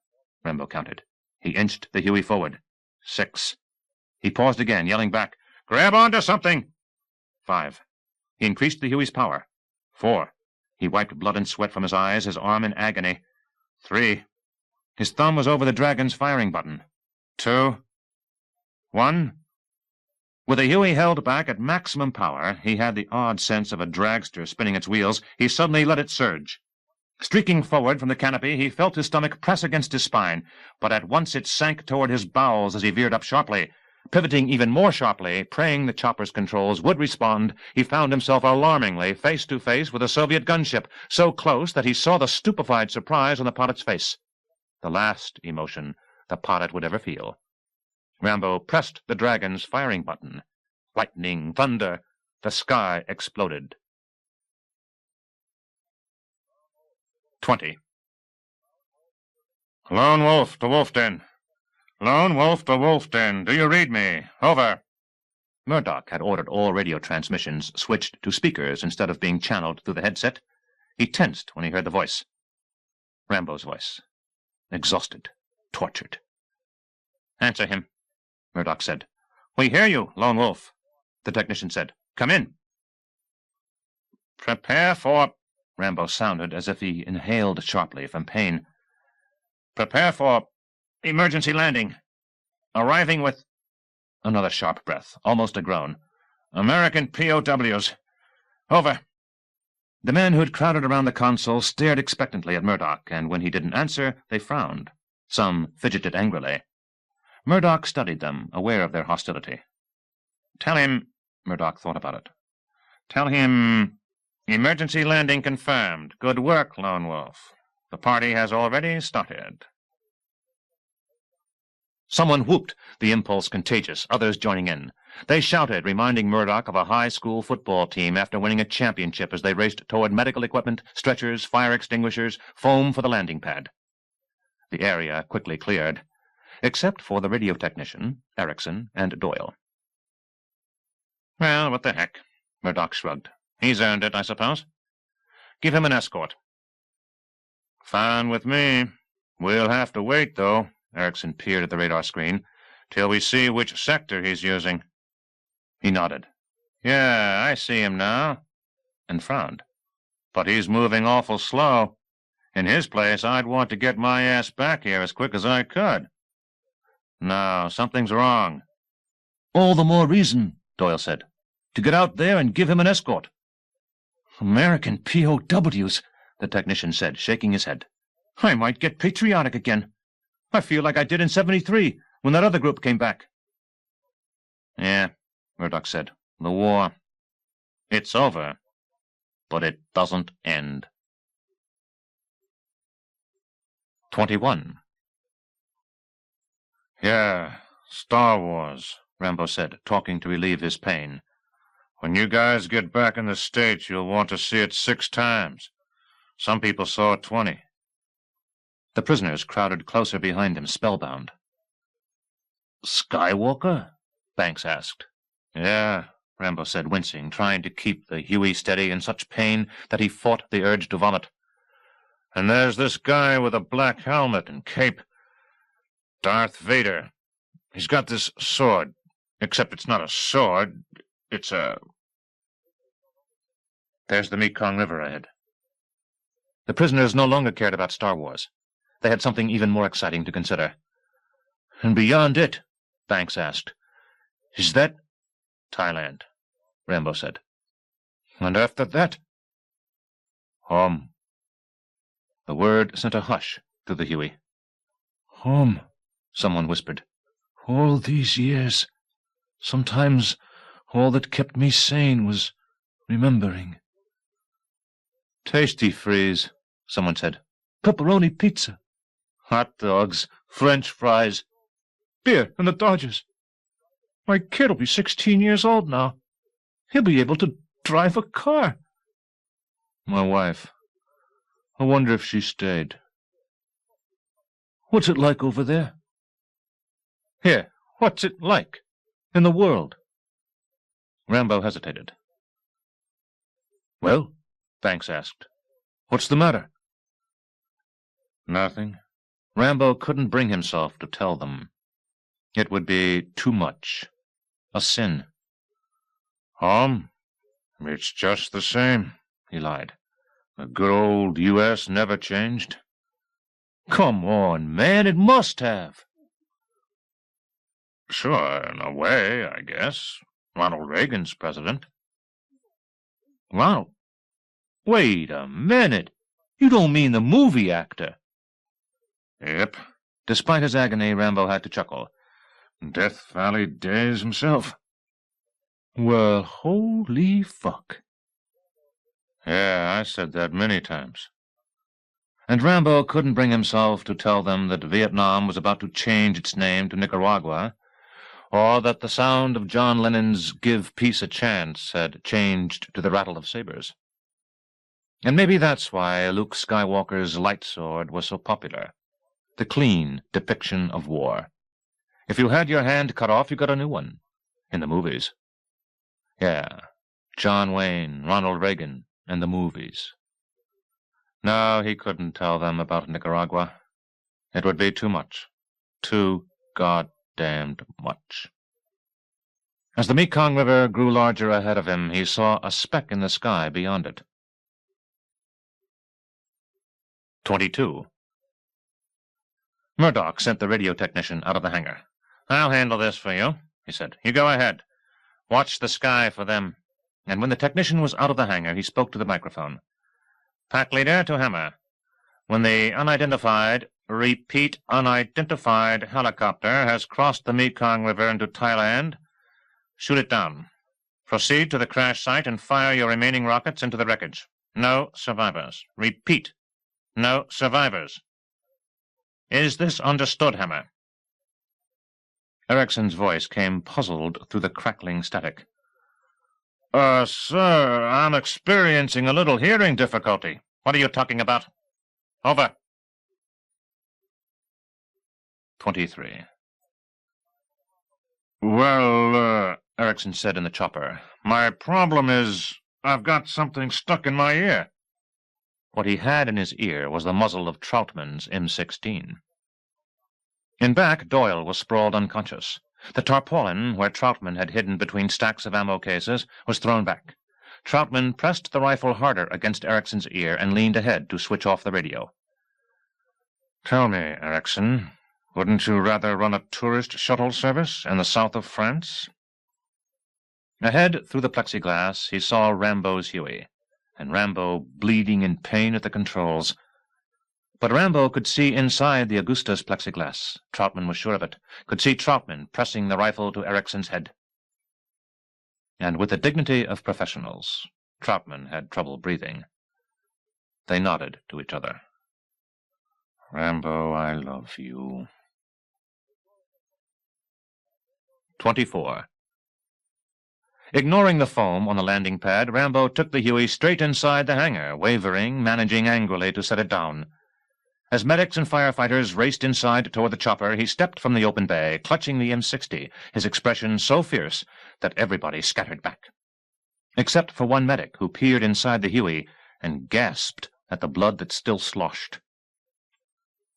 Rambo counted. He inched the Huey forward. 6. He paused again, yelling back, Grab onto something! 5. He increased the Huey's power. 4. He wiped blood and sweat from his eyes, his arm in agony. 3. His thumb was over the dragon's firing button. 2. 1. With the Huey held back at maximum power, he had the odd sense of a dragster spinning its wheels. He suddenly let it surge. Streaking forward from the canopy, he felt his stomach press against his spine, but at once it sank toward his bowels as he veered up sharply. Pivoting even more sharply, praying the chopper's controls would respond, he found himself alarmingly face to face with a Soviet gunship, so close that he saw the stupefied surprise on the pilot's face. The last emotion the pilot would ever feel. Rambo pressed the dragon's firing button. Lightning, thunder, the sky exploded. 20. Lone Wolf to Wolf Den. Lone Wolf to Wolf Den. Do you read me? Over. Murdoch had ordered all radio transmissions switched to speakers instead of being channeled through the headset. He tensed when he heard the voice. Rambo's voice. Exhausted. Tortured. Answer him, Murdoch said. We hear you, Lone Wolf. The technician said. Come in. Prepare for... Rambo sounded as if he inhaled sharply from pain. Prepare for emergency landing. Arriving with... Another sharp breath, almost a groan. American POWs. Over. The men who had crowded around the console stared expectantly at Murdoch, and when he didn't answer, they frowned. Some fidgeted angrily. Murdoch studied them, aware of their hostility. Tell him... Murdoch thought about it. Tell him... Emergency landing confirmed. Good work, Lone Wolf. The party has already started. Someone whooped, the impulse contagious, others joining in. They shouted, reminding Murdoch of a high school football team after winning a championship as they raced toward medical equipment, stretchers, fire extinguishers, foam for the landing pad. The area quickly cleared, except for the radio technician, Erickson, and Doyle. Well, what the heck? Murdoch shrugged. He's earned it, I suppose. Give him an escort. Fine with me. We'll have to wait, though. Erickson peered at the radar screen, till we see which sector he's using. He nodded. Yeah, I see him now. And frowned. But he's moving awful slow. In his place, I'd want to get my ass back here as quick as I could. No, something's wrong. All the more reason, Doyle said, to get out there and give him an escort. American POWs, the technician said, shaking his head. I might get patriotic again. I feel like I did in '73, when that other group came back. Yeah, Murdoch said. The war. It's over. But it doesn't end. 21. Yeah, Star Wars, Rambo said, talking to relieve his pain. When you guys get back in the States, you'll want to see it 6 times. Some people saw it 20. The prisoners crowded closer behind him, spellbound. Skywalker? Banks asked. Yeah, Rambo said, wincing, trying to keep the Huey steady in such pain that he fought the urge to vomit. And there's this guy with a black helmet and cape. Darth Vader. He's got this sword, except it's not a sword. It's a... There's the Mekong River ahead. The prisoners no longer cared about Star Wars. They had something even more exciting to consider. And beyond it, Banks asked. Is that... Thailand, Rambo said. And after that? Home. The word sent a hush through the Huey. Home, someone whispered. All these years, sometimes all that kept me sane was remembering. Tasty freeze, someone said. Pepperoni pizza. Hot dogs, French fries. Beer and the Dodgers. My kid'll be 16 years old now. He'll be able to drive a car. My wife. I wonder if she stayed. What's it like over there? Here, what's it like? In the world? Rambo hesitated. Well? Banks asked. What's the matter? Nothing. Rambo couldn't bring himself to tell them. It would be too much. A sin. Home? It's just the same, he lied. The good old U.S. never changed. Come on, man, it must have. Sure, in a way, I guess. Ronald Reagan's president. Ronald? Wait a minute. You don't mean the movie actor? Yep. Despite his agony, Rambo had to chuckle. Death Valley Days himself. Well, holy fuck. Yeah, I said that many times. And Rambo couldn't bring himself to tell them that Vietnam was about to change its name to Nicaragua, or that the sound of John Lennon's Give Peace a Chance had changed to the rattle of sabers. And maybe that's why Luke Skywalker's light sword was so popular. The clean depiction of war. If you had your hand cut off, you got a new one. In the movies. Yeah, John Wayne, Ronald Reagan, and the movies. No, he couldn't tell them about Nicaragua. It would be too much. Too goddamned much. As the Mekong River grew larger ahead of him, he saw a speck in the sky beyond it. 22. Murdoch sent the radio technician out of the hangar. "I'll handle this for you," he said. "You go ahead. Watch the sky for them." And when the technician was out of the hangar, he spoke to the microphone. "Pack leader to Hammer. When the unidentified, repeat unidentified helicopter has crossed the Mekong River into Thailand, shoot it down. Proceed to the crash site and fire your remaining rockets into the wreckage. No survivors. Repeat, no survivors. Is this understood, Hammer?" Erickson's voice came puzzled through the crackling static. Sir, I'm experiencing a little hearing difficulty." "What are you talking about?" "Over." 23. "Well, Erickson said in the chopper, my problem is I've got something stuck in my ear." What he had in his ear was the muzzle of Troutman's M16. In back, Doyle was sprawled unconscious. The tarpaulin, where Troutman had hidden between stacks of ammo cases, was thrown back. Troutman pressed the rifle harder against Erickson's ear and leaned ahead to switch off the radio. "Tell me, Erickson, wouldn't you rather run a tourist shuttle service in the south of France?" Ahead, through the plexiglass, he saw Rambo's Huey, and Rambo bleeding in pain at the controls. But Rambo could see inside the Augusta's plexiglass. Troutman was sure of it. Could see Troutman pressing the rifle to Erickson's head. And with the dignity of professionals, Troutman had trouble breathing. They nodded to each other. "Rambo, I love you." 24. Ignoring the foam on the landing pad, Rambo took the Huey straight inside the hangar, wavering, managing angrily to set it down. As medics and firefighters raced inside toward the chopper, he stepped from the open bay, clutching the M60, his expression so fierce that everybody scattered back. Except for one medic who peered inside the Huey and gasped at the blood that still sloshed.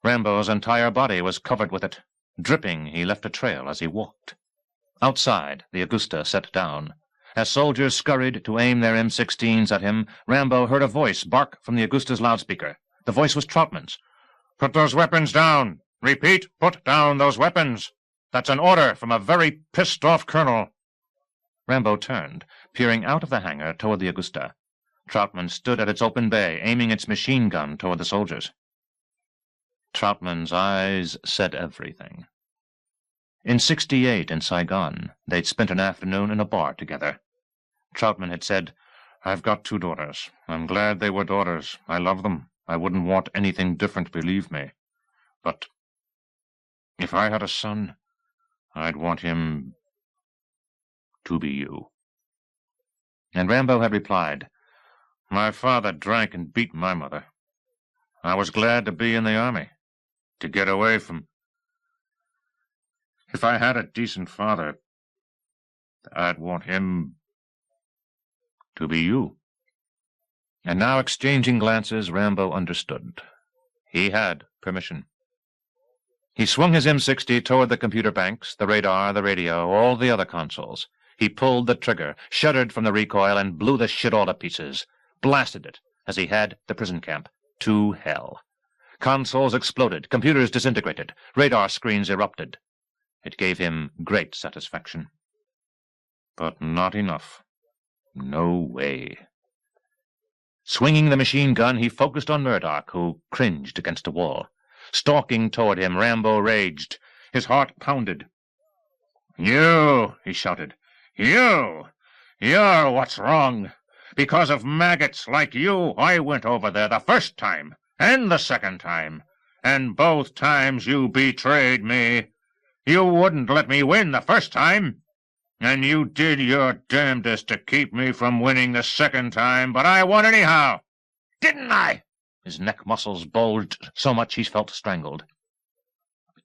Rambo's entire body was covered with it. Dripping, he left a trail as he walked. Outside, the Augusta set down. As soldiers scurried to aim their M16s at him, Rambo heard a voice bark from the Augusta's loudspeaker. The voice was Troutman's. "Put those weapons down. Repeat, put down those weapons. That's an order from a very pissed-off colonel." Rambo turned, peering out of the hangar toward the Augusta. Troutman stood at its open bay, aiming its machine gun toward the soldiers. Troutman's eyes said everything. In '68 in Saigon, they'd spent an afternoon in a bar together. Troutman had said, "I've got 2 daughters. I'm glad they were daughters. I love them. I wouldn't want anything different, believe me. But if I had a son, I'd want him to be you." And Rambo had replied, "My father drank and beat my mother. I was glad to be in the army, to get away from... If I had a decent father, I'd want him to be you." And now, exchanging glances, Rambo understood. He had permission. He swung his M60 toward the computer banks, the radar, the radio, all the other consoles. He pulled the trigger, shuddered from the recoil, and blew the shit all to pieces. Blasted it, as he had the prison camp, to hell. Consoles exploded, computers disintegrated, radar screens erupted. It gave him great satisfaction. But not enough. No way. Swinging the machine gun, he focused on Murdoch, who cringed against a wall. Stalking toward him, Rambo raged. His heart pounded. "You!" he shouted. "You! You're what's wrong. Because of maggots like you, I went over there the first time, and the second time. And both times you betrayed me. You wouldn't let me win the first time. And you did your damnedest to keep me from winning the second time, but I won anyhow. Didn't I?" His neck muscles bulged so much he felt strangled.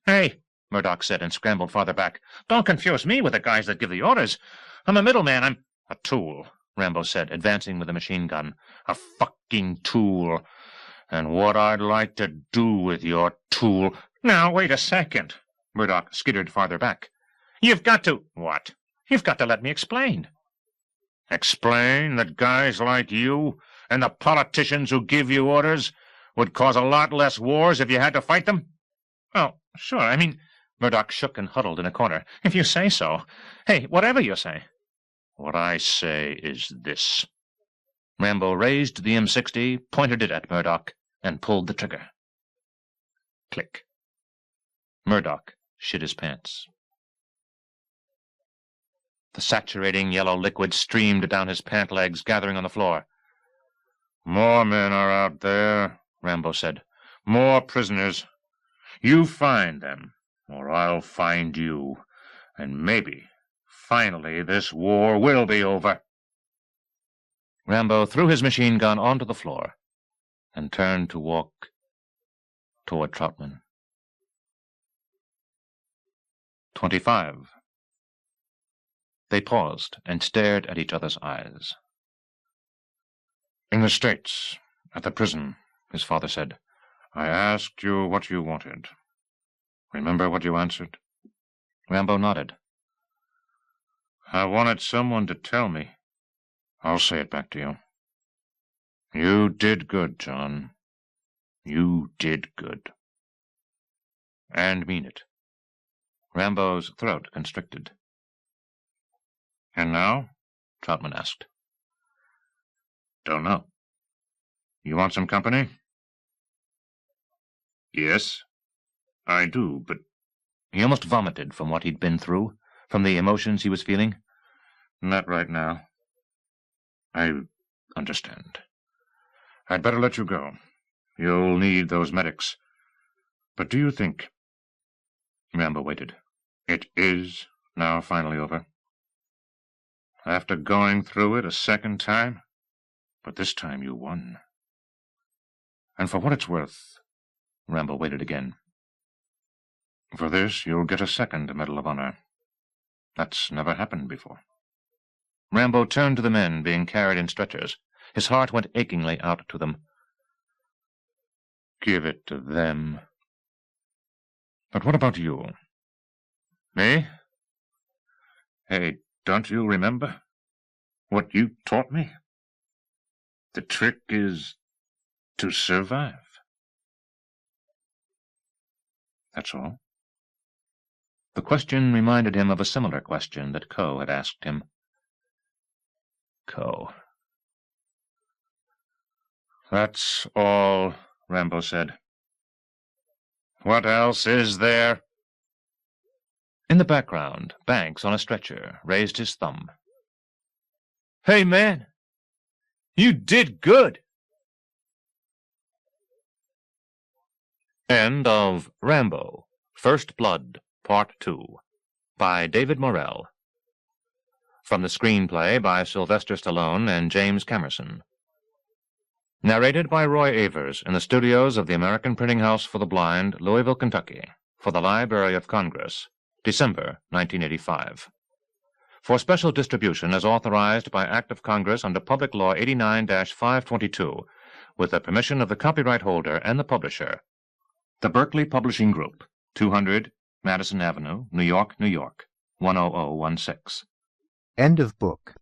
"Hey," Murdoch said, and scrambled farther back. "Don't confuse me with the guys that give the orders. I'm a middleman. I'm—" "A tool," Rambo said, advancing with the machine gun. "A fucking tool. And what I'd like to do with your tool—" "Now, wait a second." Murdoch skittered farther back. "You've got to—" "What?" You've got to let me explain. Explain that guys like you and the politicians who give you orders would cause a lot less wars if you had to fight them? Well, sure, I mean... Murdoch shook and huddled in a corner. If you say so. Hey, whatever you say. What I say is this. Rambo raised the M60, pointed it at Murdoch, and pulled the trigger. Click. Murdoch shit his pants. The saturating yellow liquid streamed down his pant legs, gathering on the floor. More men are out there, Rambo said. More prisoners. You find them, or I'll find you, and maybe, finally, this war will be over. Rambo threw his machine gun onto the floor and turned to walk toward Troutman. 25. They paused and stared at each other's eyes. In the States, at the prison, his father said, I asked you what you wanted. Remember what you answered? Rambo nodded. I wanted someone to tell me. I'll say it back to you. You did good, John. You did good. And mean it. Rambo's throat constricted. And now? Troutman asked. Don't know. You want some company? Yes, I do, but... He almost vomited from what he'd been through, from the emotions he was feeling. Not right now. I understand. I'd better let you go. You'll need those medics. But do you think... Rambo waited. It is now finally over? After going through it a second time? But this time you won. And for what it's worth... Rambo waited again. For this, you'll get a second Medal of Honor. That's never happened before. Rambo turned to the men being carried in stretchers. His heart went achingly out to them. Give it to them. But what about you? Me? Hey, don't you remember what you taught me? The trick is to survive. That's all. The question reminded him of a similar question that Coe had asked him. Coe. That's all, Rambo said. What else is there? In the background, Banks, on a stretcher, raised his thumb. Hey, man! You did good! End of Rambo, First Blood, Part 2, by David Morrell. From the screenplay by Sylvester Stallone and James Camerson. Narrated by Roy Avers in the studios of the American Printing House for the Blind, Louisville, Kentucky, for the Library of Congress, December 1985. For special distribution as authorized by Act of Congress under Public Law 89-522, with the permission of the copyright holder and the publisher. The Berkeley Publishing Group, 200 Madison Avenue, New York, New York, 10016. End of book.